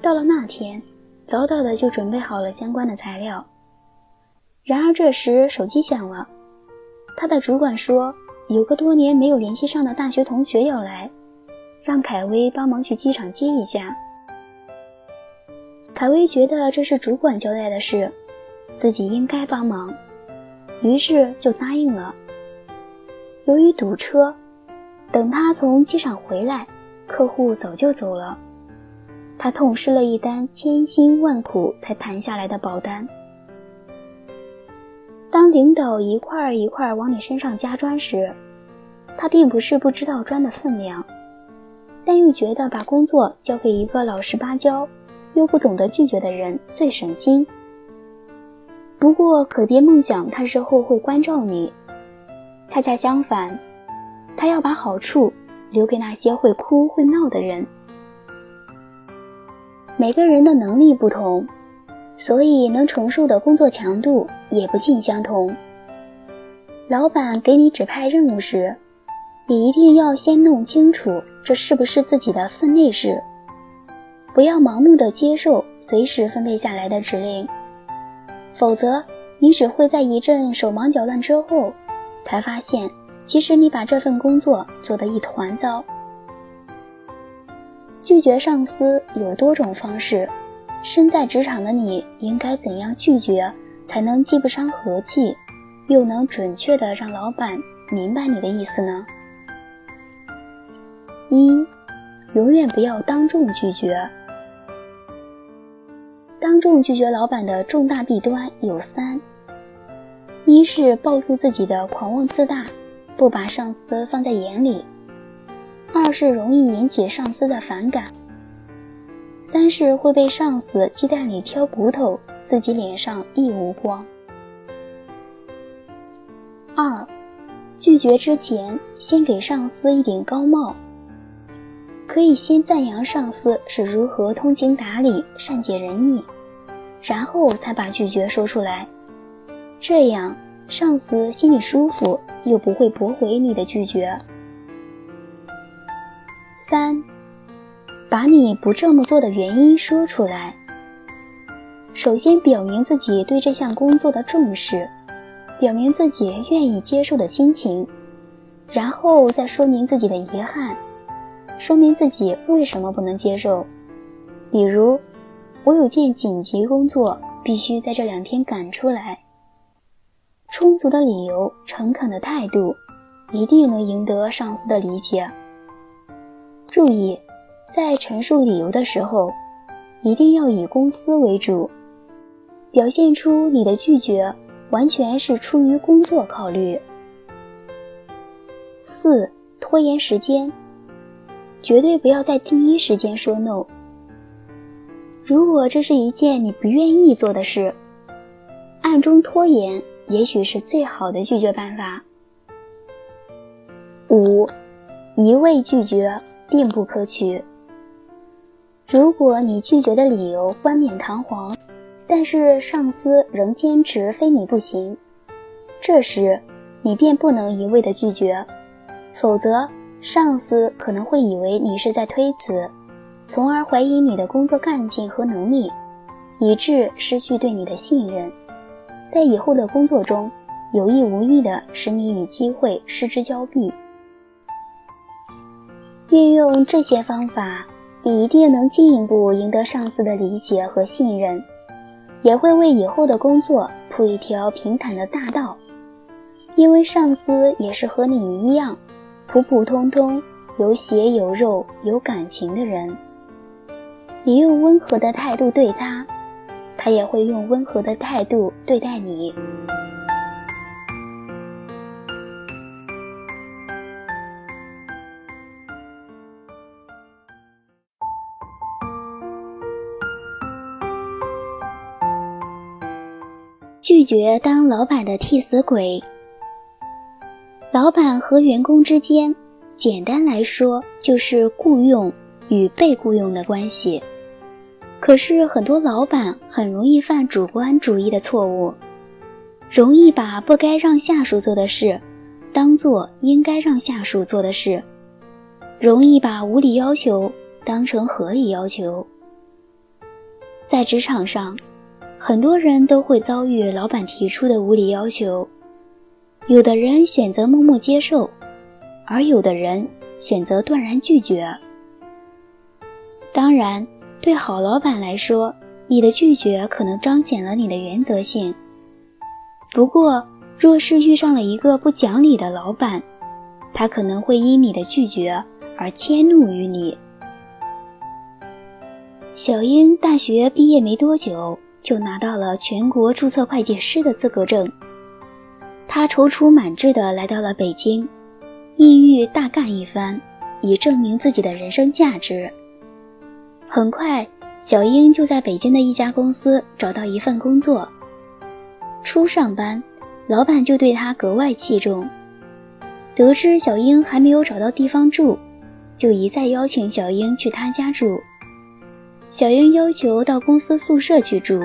到了那天早早的就准备好了相关的材料。然而这时手机响了，他的主管说有个多年没有联系上的大学同学要来，让凯威帮忙去机场接一下。凯威觉得这是主管交代的事，自己应该帮忙，于是就答应了。由于堵车，等他从机场回来，客户早就走了，他痛失了一单千辛万苦才谈下来的保单。当领导一块一块往你身上加砖时，他并不是不知道砖的分量，但又觉得把工作交给一个老实巴交又不懂得拒绝的人最省心。不过可别梦想他日后会关照你，恰恰相反，他要把好处留给那些会哭会闹的人。每个人的能力不同，所以能承受的工作强度也不尽相同。老板给你指派任务时，你一定要先弄清楚这是不是自己的分内事，不要盲目的接受随时分配下来的指令，否则你只会在一阵手忙脚乱之后才发现，其实你把这份工作做得一团糟。拒绝上司有多种方式，身在职场的你应该怎样拒绝才能既不伤和气，又能准确地让老板明白你的意思呢？一，永远不要当众拒绝。当众拒绝老板的重大弊端有三：一是暴露自己的狂妄自大，不把上司放在眼里；二是容易引起上司的反感；三是会被上司鸡蛋里挑骨头，自己脸上一无光。二，拒绝之前先给上司一顶高帽，可以先赞扬上司是如何通情达理、善解人意，然后才把拒绝说出来，这样上司心里舒服，又不会驳回你的拒绝。三，把你不这么做的原因说出来。首先表明自己对这项工作的重视，表明自己愿意接受的心情，然后再说明自己的遗憾，说明自己为什么不能接受。比如，我有件紧急工作，必须在这2天赶出来。充足的理由，诚恳的态度，一定能赢得上司的理解。注意，在陈述理由的时候，一定要以公司为主，表现出你的拒绝完全是出于工作考虑。4. 拖延时间，绝对不要在第一时间说 no。 如果这是一件你不愿意做的事，暗中拖延也许是最好的拒绝办法。5. 一味拒绝并不可取。如果你拒绝的理由冠冕堂皇，但是上司仍坚持非你不行，这时你便不能一味的拒绝，否则上司可能会以为你是在推辞，从而怀疑你的工作干劲和能力，以致失去对你的信任，在以后的工作中有意无意地使你与机会失之交臂。运用这些方法，你一定能进一步赢得上司的理解和信任，也会为以后的工作铺一条平坦的大道。因为上司也是和你一样普普通通、有血有肉有感情的人，你用温和的态度对他，他也会用温和的态度对待你。拒绝当老板的替死鬼。老板和员工之间，简单来说就是雇佣与被雇佣的关系。可是很多老板很容易犯主观主义的错误，容易把不该让下属做的事当作应该让下属做的事，容易把无理要求当成合理要求。在职场上，很多人都会遭遇老板提出的无理要求，有的人选择默默接受，而有的人选择断然拒绝。当然，对好老板来说，你的拒绝可能彰显了你的原则性。不过，若是遇上了一个不讲理的老板，他可能会因你的拒绝而迁怒于你。小英大学毕业没多久，就拿到了全国注册会计师的资格证。他踌躇满志地来到了北京，意欲大干一番，以证明自己的人生价值。很快，小英就在北京的一家公司找到一份工作。初上班，老板就对他格外器重。得知小英还没有找到地方住，就一再邀请小英去他家住。小英要求到公司宿舍去住，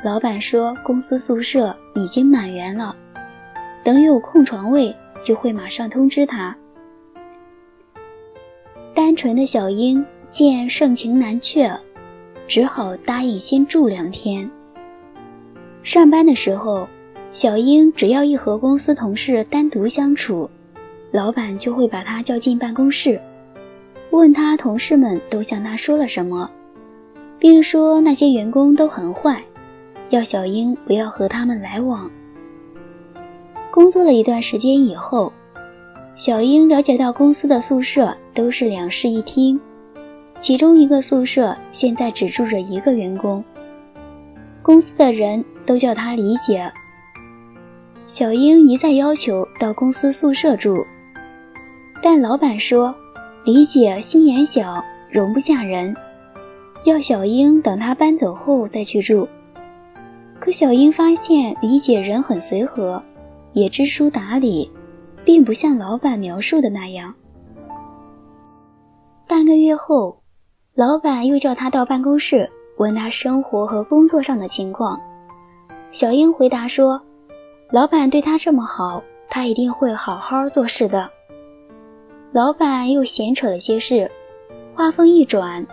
老板说公司宿舍已经满员了，等有空床位就会马上通知他。单纯的小英见盛情难却，只好答应先住2天。上班的时候，小英只要一和公司同事单独相处，老板就会把她叫进办公室，问她同事们都向她说了什么，并说那些员工都很坏，要小英不要和他们来往。工作了一段时间以后，小英了解到公司的宿舍都是2室1厅，其中一个宿舍现在只住着1个员工，公司的人都叫她理解。小英一再要求到公司宿舍住，但老板说理解心眼小，容不下人，要小英等他搬走后再去住。可小英发现理解人很随和，也知书达理，并不像老板描述的那样。半个月后，老板又叫他到办公室，问他生活和工作上的情况。小英回答说，老板对他这么好，他一定会好好做事的。老板又闲扯了些事，话锋一转，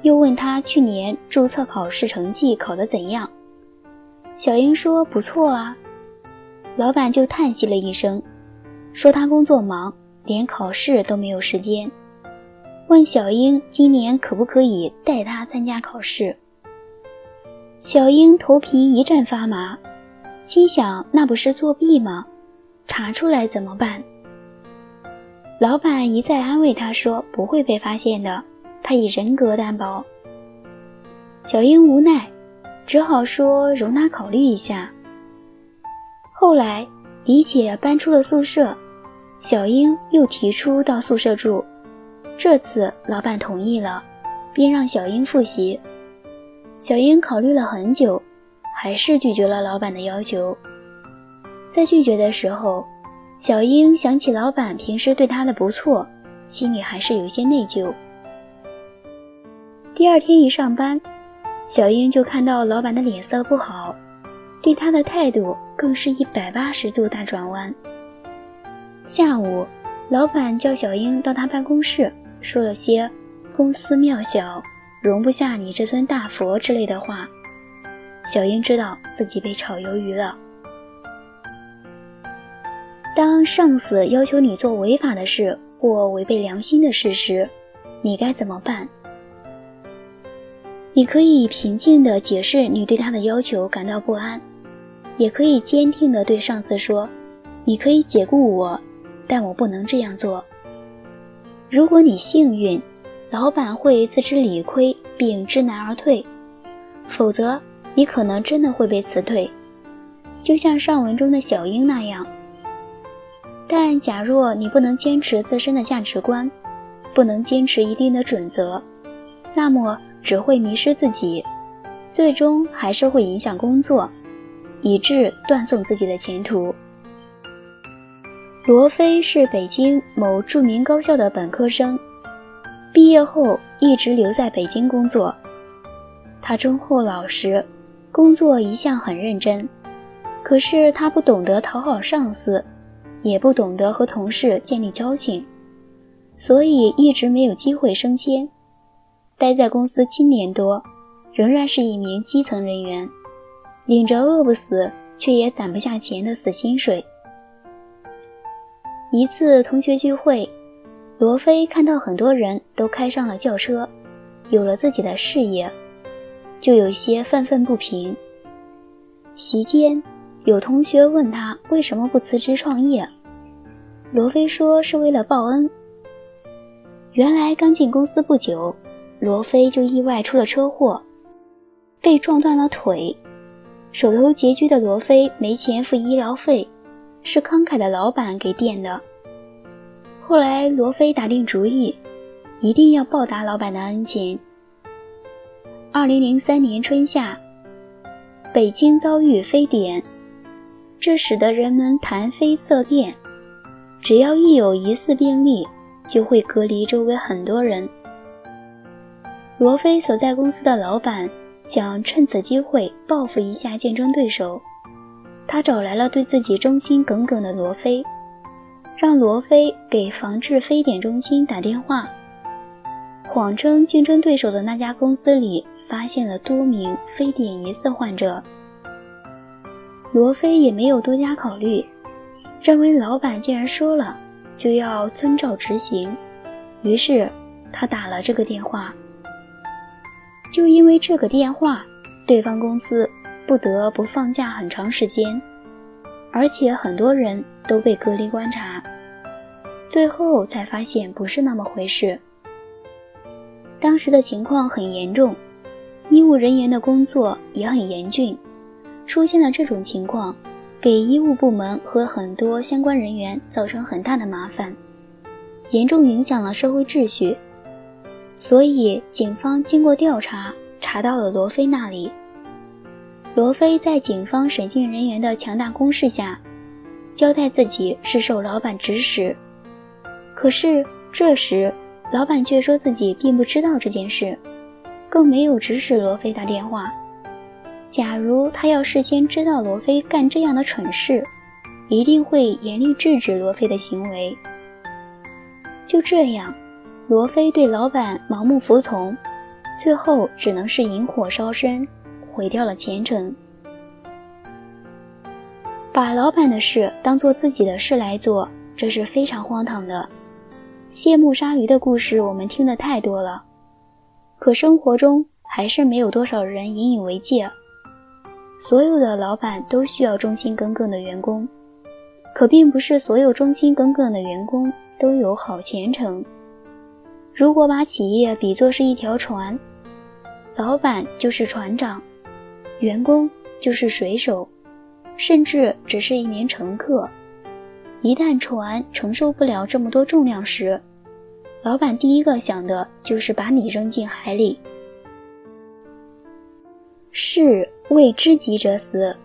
又问他去年注册考试成绩考得怎样。小英说不错啊。老板就叹息了一声，说他工作忙，连考试都没有时间，问小英今年可不可以带他参加考试。小英头皮一阵发麻，心想那不是作弊吗？查出来怎么办？老板一再安慰他说不会被发现的，他以人格担保。小英无奈，只好说容他考虑一下。后来李姐搬出了宿舍，小英又提出到宿舍住，这次老板同意了，并让小英复习。小英考虑了很久，还是拒绝了老板的要求。在拒绝的时候，小英想起老板平时对她的不错，心里还是有些内疚。第二天一上班，小英就看到老板的脸色不好，对她的态度更是180度大转弯。下午，老板叫小英到他办公室，说了些公司庙小，容不下你这尊大佛之类的话。小英知道自己被炒鱿鱼了。当上司要求你做违法的事或违背良心的事时，你该怎么办？你可以平静地解释你对他的要求感到不安，也可以坚定地对上司说，你可以解雇我，但我不能这样做。如果你幸运，老板会自知理亏并知难而退，否则你可能真的会被辞退，就像上文中的小英那样。但假若你不能坚持自身的价值观，不能坚持一定的准则，那么只会迷失自己，最终还是会影响工作，以致断送自己的前途。罗非是北京某著名高校的本科生，毕业后一直留在北京工作。他忠厚老实，工作一向很认真，可是他不懂得讨好上司，也不懂得和同事建立交情，所以一直没有机会升迁。待在公司7年多，仍然是一名基层人员，领着饿不死却也攒不下钱的死薪水。一次同学聚会，罗非看到很多人都开上了轿车，有了自己的事业，就有些愤愤不平。席间，有同学问他为什么不辞职创业，罗非说是为了报恩。原来刚进公司不久，罗非就意外出了车祸，被撞断了腿。手头拮据的罗非没钱付医疗费，是慷慨的老板给垫的。后来罗非打定主意，一定要报答老板的恩情。2003年春夏，北京遭遇非典，这使得人们谈非色变，只要一有疑似病例，就会隔离周围很多人。罗非所在公司的老板想趁此机会报复一下竞争对手，他找来了对自己忠心耿耿的罗非，让罗非给防治非典中心打电话，谎称竞争对手的那家公司里发现了多名非典疑似患者。罗非也没有多加考虑，认为老板既然说了，就要遵照执行，于是他打了这个电话。就因为这个电话，对方公司不得不放假很长时间，而且很多人都被隔离观察，最后才发现不是那么回事。当时的情况很严重，医务人员的工作也很严峻，出现了这种情况，给医务部门和很多相关人员造成很大的麻烦，严重影响了社会秩序。所以警方经过调查，查到了罗非那里。罗非在警方审讯人员的强大攻势下，交代自己是受老板指使。可是这时老板却说自己并不知道这件事，更没有指使罗非打电话。假如他要事先知道罗非干这样的蠢事，一定会严厉制止罗非的行为。就这样，罗非对老板盲目服从，最后只能是引火烧身，毁掉了前程。把老板的事当作自己的事来做，这是非常荒唐的。卸磨杀驴的故事我们听得太多了，可生活中还是没有多少人引以为戒。所有的老板都需要忠心耿耿的员工，可并不是所有忠心耿耿的员工都有好前程。如果把企业比作是一条船，老板就是船长，员工就是水手，甚至只是一名乘客。一旦船承受不了这么多重量时，老板第一个想的就是把你扔进海里。士为知己者死，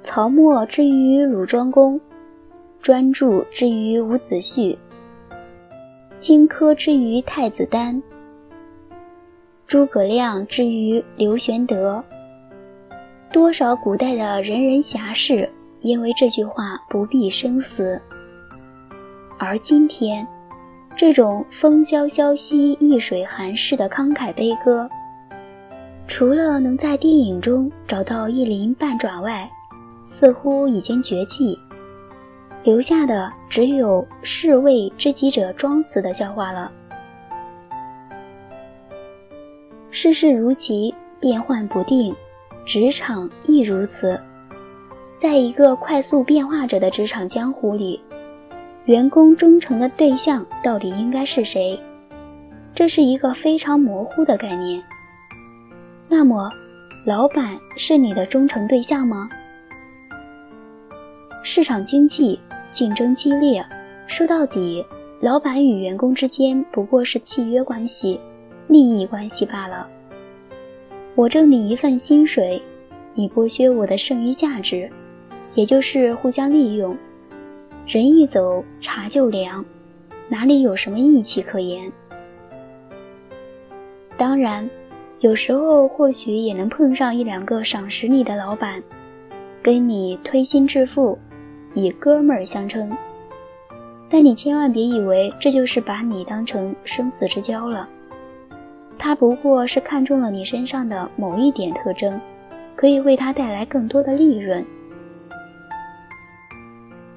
曹沫之于鲁庄公，专注之于伍子胥，荆轲之于太子丹，诸葛亮之于刘玄德。多少古代的仁人侠士因为这句话不避生死，而今天这种风萧萧兮易水寒式的慷慨悲歌，除了能在电影中找到一鳞半爪外，似乎已经绝迹，留下的只有士为知己者装死的笑话了。世事如棋，变幻不定，职场亦如此。在一个快速变化着的职场江湖里，员工忠诚的对象到底应该是谁？这是一个非常模糊的概念。那么，老板是你的忠诚对象吗？市场经济竞争激烈，说到底，老板与员工之间不过是契约关系、利益关系罢了。我挣你一份薪水，你剥削我的剩余价值，也就是互相利用。人一走，茶就凉，哪里有什么义气可言？当然，有时候或许也能碰上一两个赏识你的老板，跟你推心置腹，以哥们儿相称。但你千万别以为这就是把你当成生死之交了，他不过是看中了你身上的某一点特征，可以为他带来更多的利润。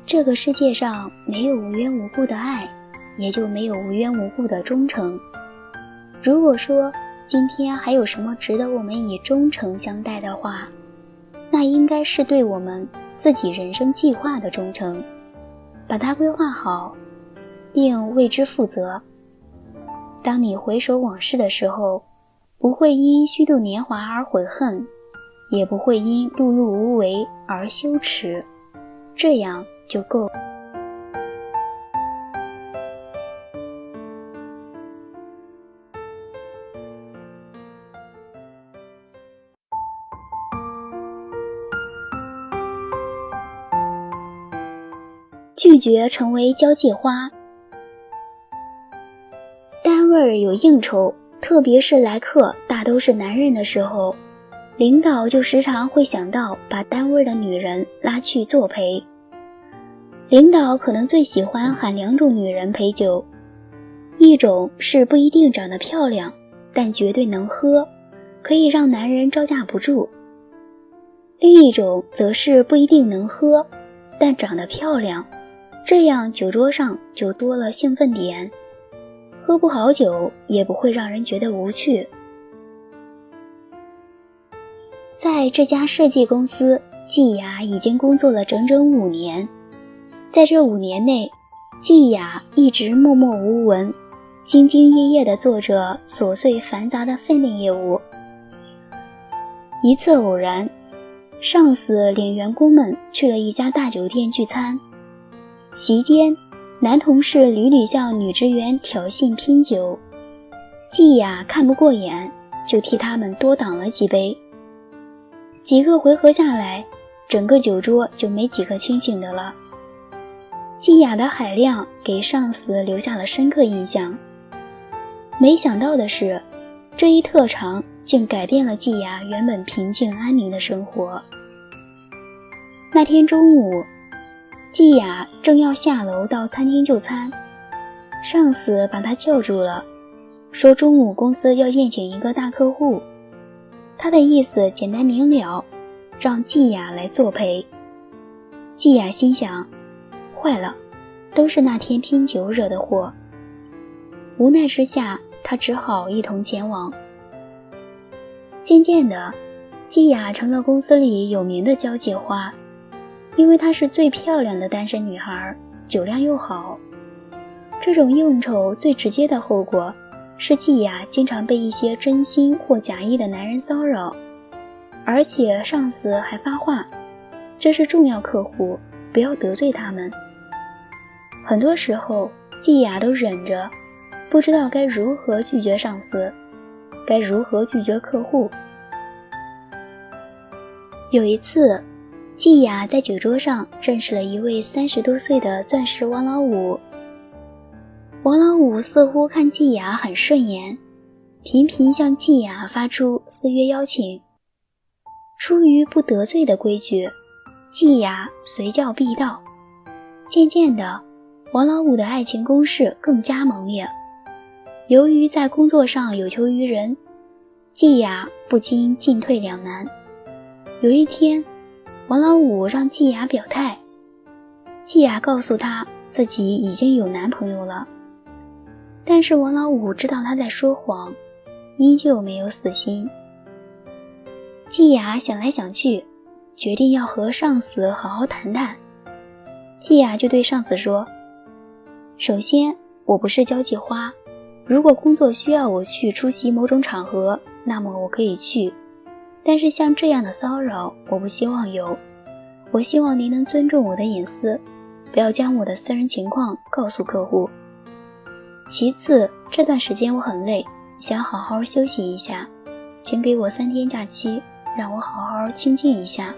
这个世界上没有无缘无故的爱，也就没有无缘无故的忠诚。如果说今天还有什么值得我们以忠诚相待的话，那应该是对我们自己人生计划的忠诚，把它规划好，并为之负责。当你回首往事的时候，不会因虚度年华而悔恨，也不会因碌碌无为而羞耻，这样就够。拒绝成为交际花。单位有应酬，特别是来客大都是男人的时候，领导就时常会想到把单位的女人拉去作陪。领导可能最喜欢喊两种女人陪酒，一种是不一定长得漂亮，但绝对能喝，可以让男人招架不住；另一种则是不一定能喝，但长得漂亮，这样酒桌上就多了兴奋点，喝不好酒也不会让人觉得无趣。在这家设计公司，季雅已经工作了整整5年。在这5年内，季雅一直默默无闻，兢兢业业地做着琐碎繁杂的分内业务。一次偶然，上司领员工们去了一家大酒店聚餐，席间男同事屡屡向女职员挑衅拼酒，季雅看不过眼，就替他们多挡了几杯。几个回合下来，整个酒桌就没几个清醒的了。季雅的海量给上司留下了深刻印象。没想到的是，这一特长竟改变了季雅原本平静安宁的生活。那天中午，季雅正要下楼到餐厅就餐，上司把她叫住了，说中午公司要宴请一个大客户。他的意思简单明了，让季雅来作陪。季雅心想，坏了，都是那天拼酒惹的祸。无奈之下，他只好一同前往。渐渐的，季雅成了公司里有名的交际花，因为她是最漂亮的单身女孩，酒量又好。这种应酬最直接的后果是季雅经常被一些真心或假意的男人骚扰，而且上司还发话，这是重要客户，不要得罪他们。很多时候，季雅都忍着，不知道该如何拒绝上司，该如何拒绝客户。有一次，季雅在酒桌上认识了一位30多岁的钻石王老五。王老五似乎看季雅很顺眼，频频向季雅发出私约邀请。出于不得罪的规矩，季雅随叫必到。渐渐的，王老五的爱情攻势更加猛烈。由于在工作上有求于人，季雅不禁进退两难。有一天，王老五让季雅表态，季雅告诉他自己已经有男朋友了。但是王老五知道他在说谎，依旧没有死心。季雅想来想去，决定要和上司好好谈谈。季雅就对上司说，首先，我不是交际花，如果工作需要我去出席某种场合，那么我可以去，但是像这样的骚扰我不希望有。我希望您能尊重我的隐私，不要将我的私人情况告诉客户。其次，这段时间我很累，想好好休息一下，请给我3天假期，让我好好清静一下。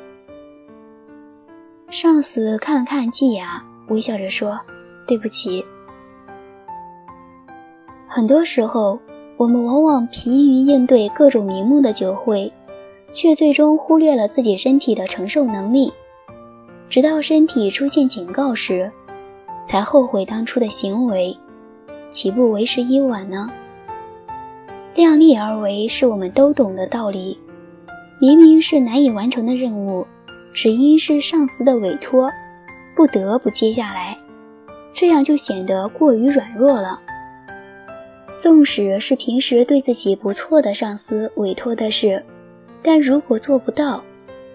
上司看了看季雅，微笑着说，对不起。很多时候，我们往往疲于应对各种名目的酒会，却最终忽略了自己身体的承受能力，直到身体出现警告时，才后悔当初的行为，岂不为时已晚呢？量力而为是我们都懂的道理，明明是难以完成的任务，只因是上司的委托，不得不接下来，这样就显得过于软弱了。纵使是平时对自己不错的上司委托的事，但如果做不到，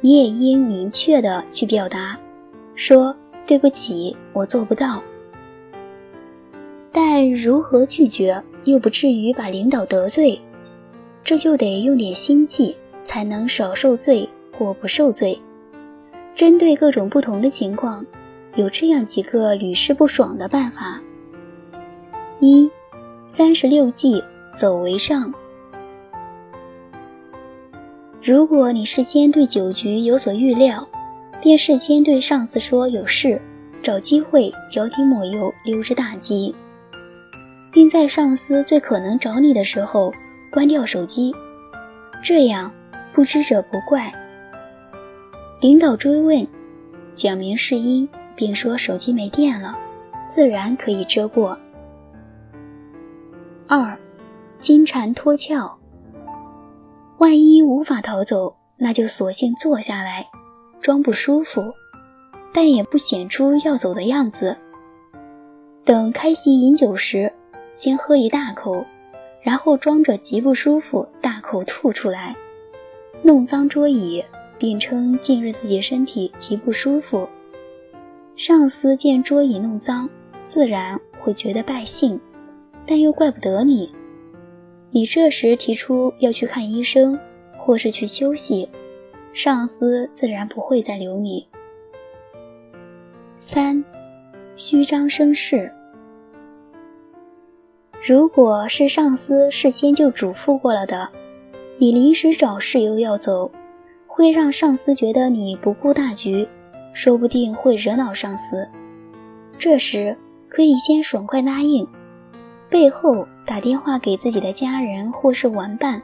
你也应明确地去表达，说对不起，我做不到。但如何拒绝又不至于把领导得罪，这就得用点心计，才能少受罪或不受罪。针对各种不同的情况，有这样几个屡试不爽的办法。1. 36计，走为上。如果你事先对酒局有所预料，便事先对上司说有事，找机会脚底抹油，溜之大吉，并在上司最可能找你的时候关掉手机，这样不知者不怪。领导追问，讲明事因，并说手机没电了，自然可以遮过。2. 金蝉脱壳，万一无法逃走，那就索性坐下来，装不舒服，但也不显出要走的样子。等开席饮酒时，先喝一大口，然后装着极不舒服大口吐出来，弄脏桌椅，并称近日自己身体极不舒服。上司见桌椅弄脏，自然会觉得败兴，但又怪不得你。你这时提出要去看医生或是去休息，上司自然不会再留你。3. 虚张声势。如果是上司事先就嘱咐过了的，你临时找事又要走，会让上司觉得你不顾大局，说不定会惹恼上司。这时可以先爽快答应，背后打电话给自己的家人或是玩伴，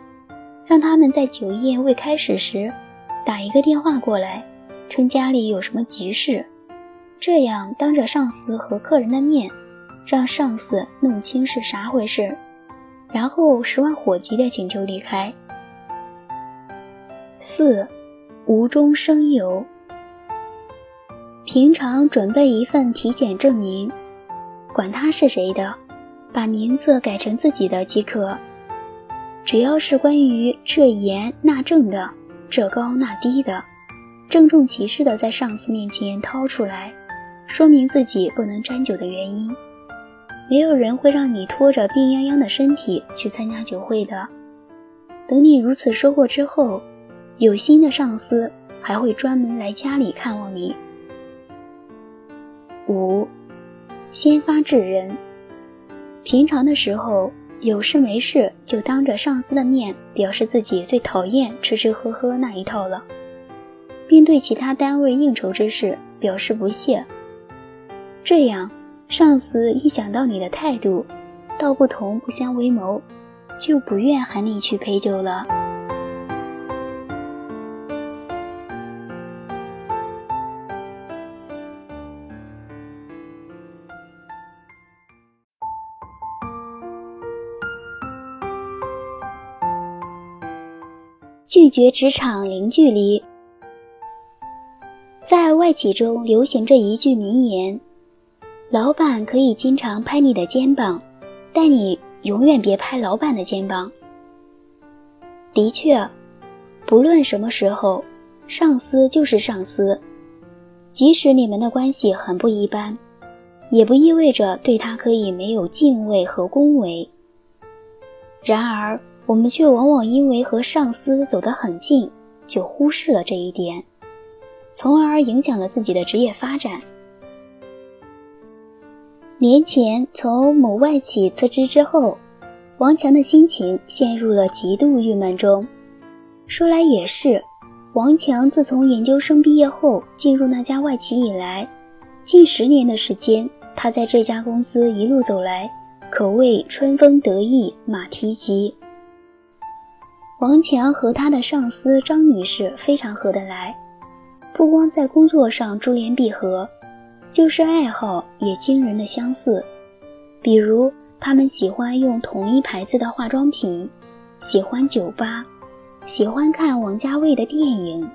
让他们在酒宴未开始时打一个电话过来，称家里有什么急事，这样当着上司和客人的面，让上司弄清是啥回事，然后10万火急地请求离开。4. 无中生有。平常准备一份体检证明，管他是谁的，把名字改成自己的即可。只要是关于这严那正的，这高那低的，郑重其事地在上司面前掏出来，说明自己不能沾酒的原因。没有人会让你拖着病殃殃的身体去参加酒会的。等你如此说过之后，有心的上司还会专门来家里看望你。5. 先发制人。平常的时候，有事没事就当着上司的面表示自己最讨厌吃吃喝喝那一套了，并对其他单位应酬之事表示不屑。这样上司一想到你的态度，道不同不相为谋，就不愿喊你去陪酒了。拒绝职场零距离。在外企中流行着一句名言，老板可以经常拍你的肩膀，但你永远别拍老板的肩膀。的确，不论什么时候，上司就是上司，即使你们的关系很不一般，也不意味着对他可以没有敬畏和恭维。然而我们却往往因为和上司走得很近，就忽视了这一点，从而影响了自己的职业发展。年前从某外企辞职之后，王强的心情陷入了极度郁闷中。说来也是，王强自从研究生毕业后进入那家外企以来，近10年的时间，他在这家公司一路走来，可谓春风得意马蹄疾。王强和他的上司张女士非常合得来，不光在工作上珠联璧合，就是爱好也惊人的相似。比如他们喜欢用同一牌子的化妆品，喜欢酒吧，喜欢看王家卫的电影。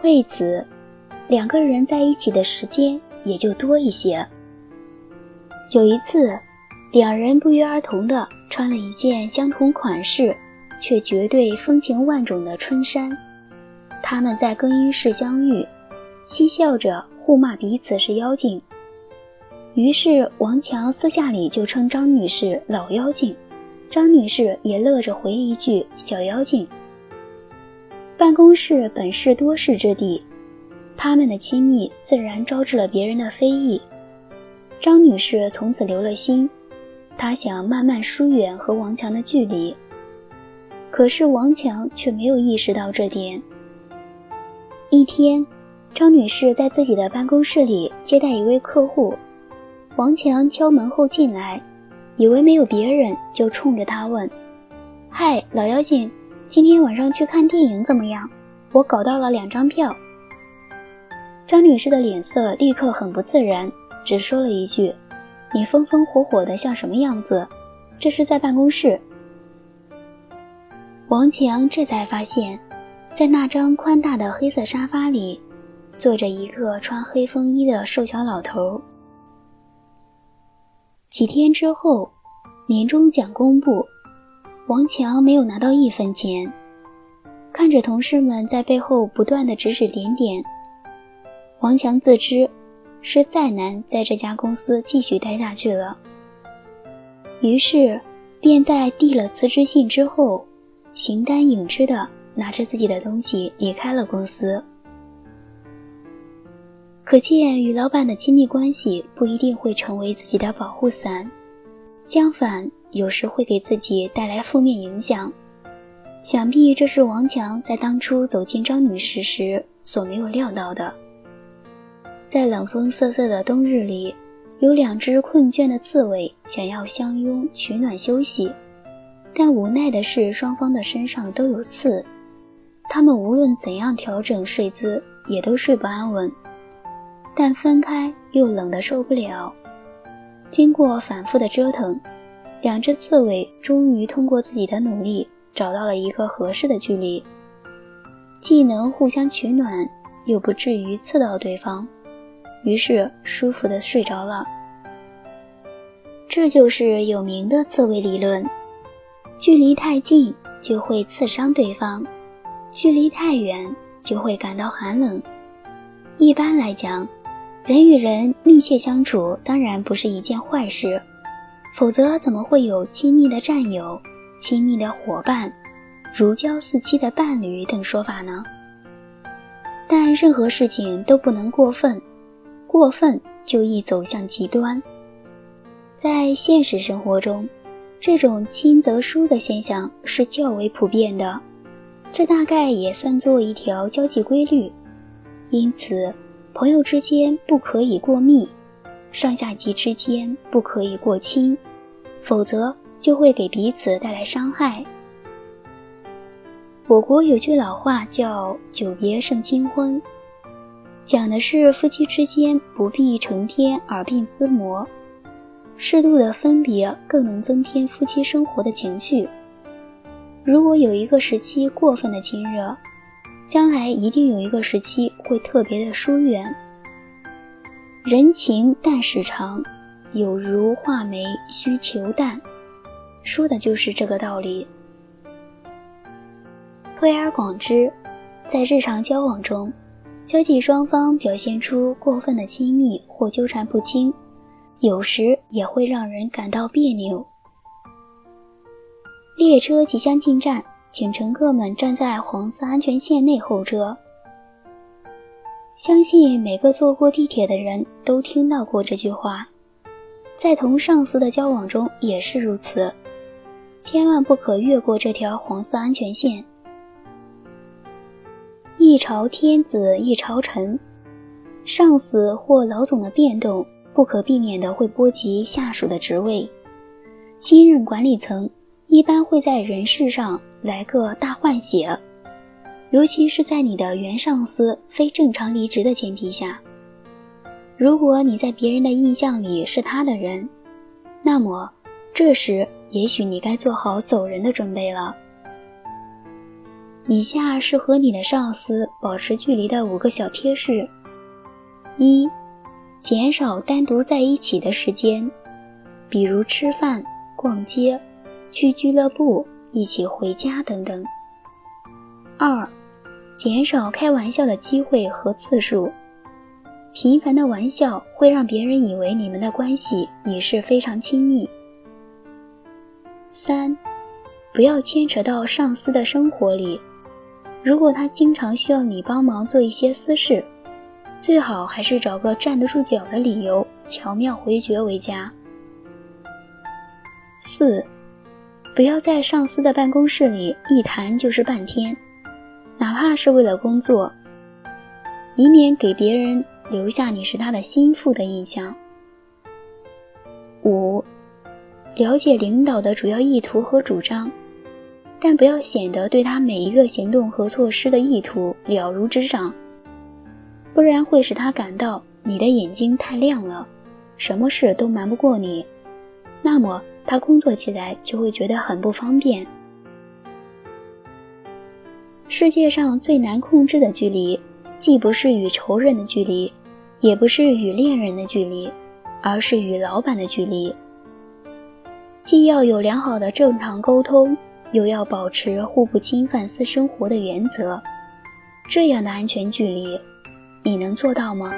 为此，两个人在一起的时间也就多一些。有一次，两人不约而同地穿了一件相同款式却绝对风情万种的春衫。他们在更衣室相遇，嬉笑着互骂彼此是妖精。于是王强私下里就称张女士老妖精，张女士也乐着回一句小妖精。办公室本是多事之地，他们的亲密自然招致了别人的非议。张女士从此留了心，她想慢慢疏远和王强的距离。可是王强却没有意识到这点。一天，张女士在自己的办公室里接待一位客户，王强敲门后进来，以为没有别人，就冲着她问：嗨，老妖精，今天晚上去看电影怎么样？我搞到了2张票。张女士的脸色立刻很不自然，只说了一句：你风风火火的像什么样子？这是在办公室。王强这才发现，在那张宽大的黑色沙发里，坐着一个穿黑风衣的瘦小老头。几天之后，年终奖公布，王强没有拿到1分钱。看着同事们在背后不断的指指点点，王强自知是再难在这家公司继续待下去了，于是便在递了辞职信之后，形单影只的拿着自己的东西离开了公司。可见与老板的亲密关系不一定会成为自己的保护伞，相反，有时会给自己带来负面影响。想必这是王强在当初走进张女士时所没有料到的。在冷风瑟瑟的冬日里，有2只困倦的刺猬想要相拥取暖休息，但无奈的是双方的身上都有刺，它们无论怎样调整睡姿也都睡不安稳，但分开又冷得受不了。经过反复的折腾，2只刺猬终于通过自己的努力找到了一个合适的距离，既能互相取暖，又不至于刺到对方，于是舒服地睡着了。这就是有名的刺猬理论，距离太近就会刺伤对方，距离太远就会感到寒冷。一般来讲，人与人密切相处当然不是一件坏事，否则怎么会有亲密的战友、亲密的伙伴、如胶似漆的伴侣等说法呢？但任何事情都不能过分，过分就易走向极端。在现实生活中，这种亲则疏的现象是较为普遍的，这大概也算作一条交际规律。因此，朋友之间不可以过密，上下级之间不可以过亲，否则就会给彼此带来伤害。我国有句老话叫久别胜新婚，讲的是夫妻之间不必成天耳鬓厮磨，适度的分别更能增添夫妻生活的情趣。如果有一个时期过分的亲热，将来一定有一个时期会特别的疏远。人情淡时长，有如画眉需求淡，说的就是这个道理。推而广之，在日常交往中，交际双方表现出过分的亲密或纠缠不清，有时也会让人感到别扭。列车即将进站，请乘客们站在黄色安全线内候车。相信每个坐过地铁的人都听到过这句话，在同上司的交往中也是如此，千万不可越过这条黄色安全线。一朝天子一朝臣，上司或老总的变动不可避免地会波及下属的职位。新任管理层一般会在人事上来个大换血，尤其是在你的原上司非正常离职的前提下。如果你在别人的印象里是他的人，那么这时也许你该做好走人的准备了。以下是和你的上司保持距离的5个小贴士。1. 减少单独在一起的时间，比如吃饭、逛街、去俱乐部、一起回家等等。2. 减少开玩笑的机会和次数，频繁的玩笑会让别人以为你们的关系已是非常亲密。3. 不要牵扯到上司的生活里，如果他经常需要你帮忙做一些私事，最好还是找个站得住脚的理由，巧妙回绝为佳。4. 不要在上司的办公室里一谈就是半天，哪怕是为了工作，以免给别人留下你是他的心腹的印象。5. 了解领导的主要意图和主张，但不要显得对他每一个行动和措施的意图了如指掌，不然会使他感到你的眼睛太亮了，什么事都瞒不过你，那么他工作起来就会觉得很不方便。世界上最难控制的距离，既不是与仇人的距离，也不是与恋人的距离，而是与老板的距离。既要有良好的正常沟通，又要保持互不侵犯私生活的原则，这样的安全距离，你能做到吗？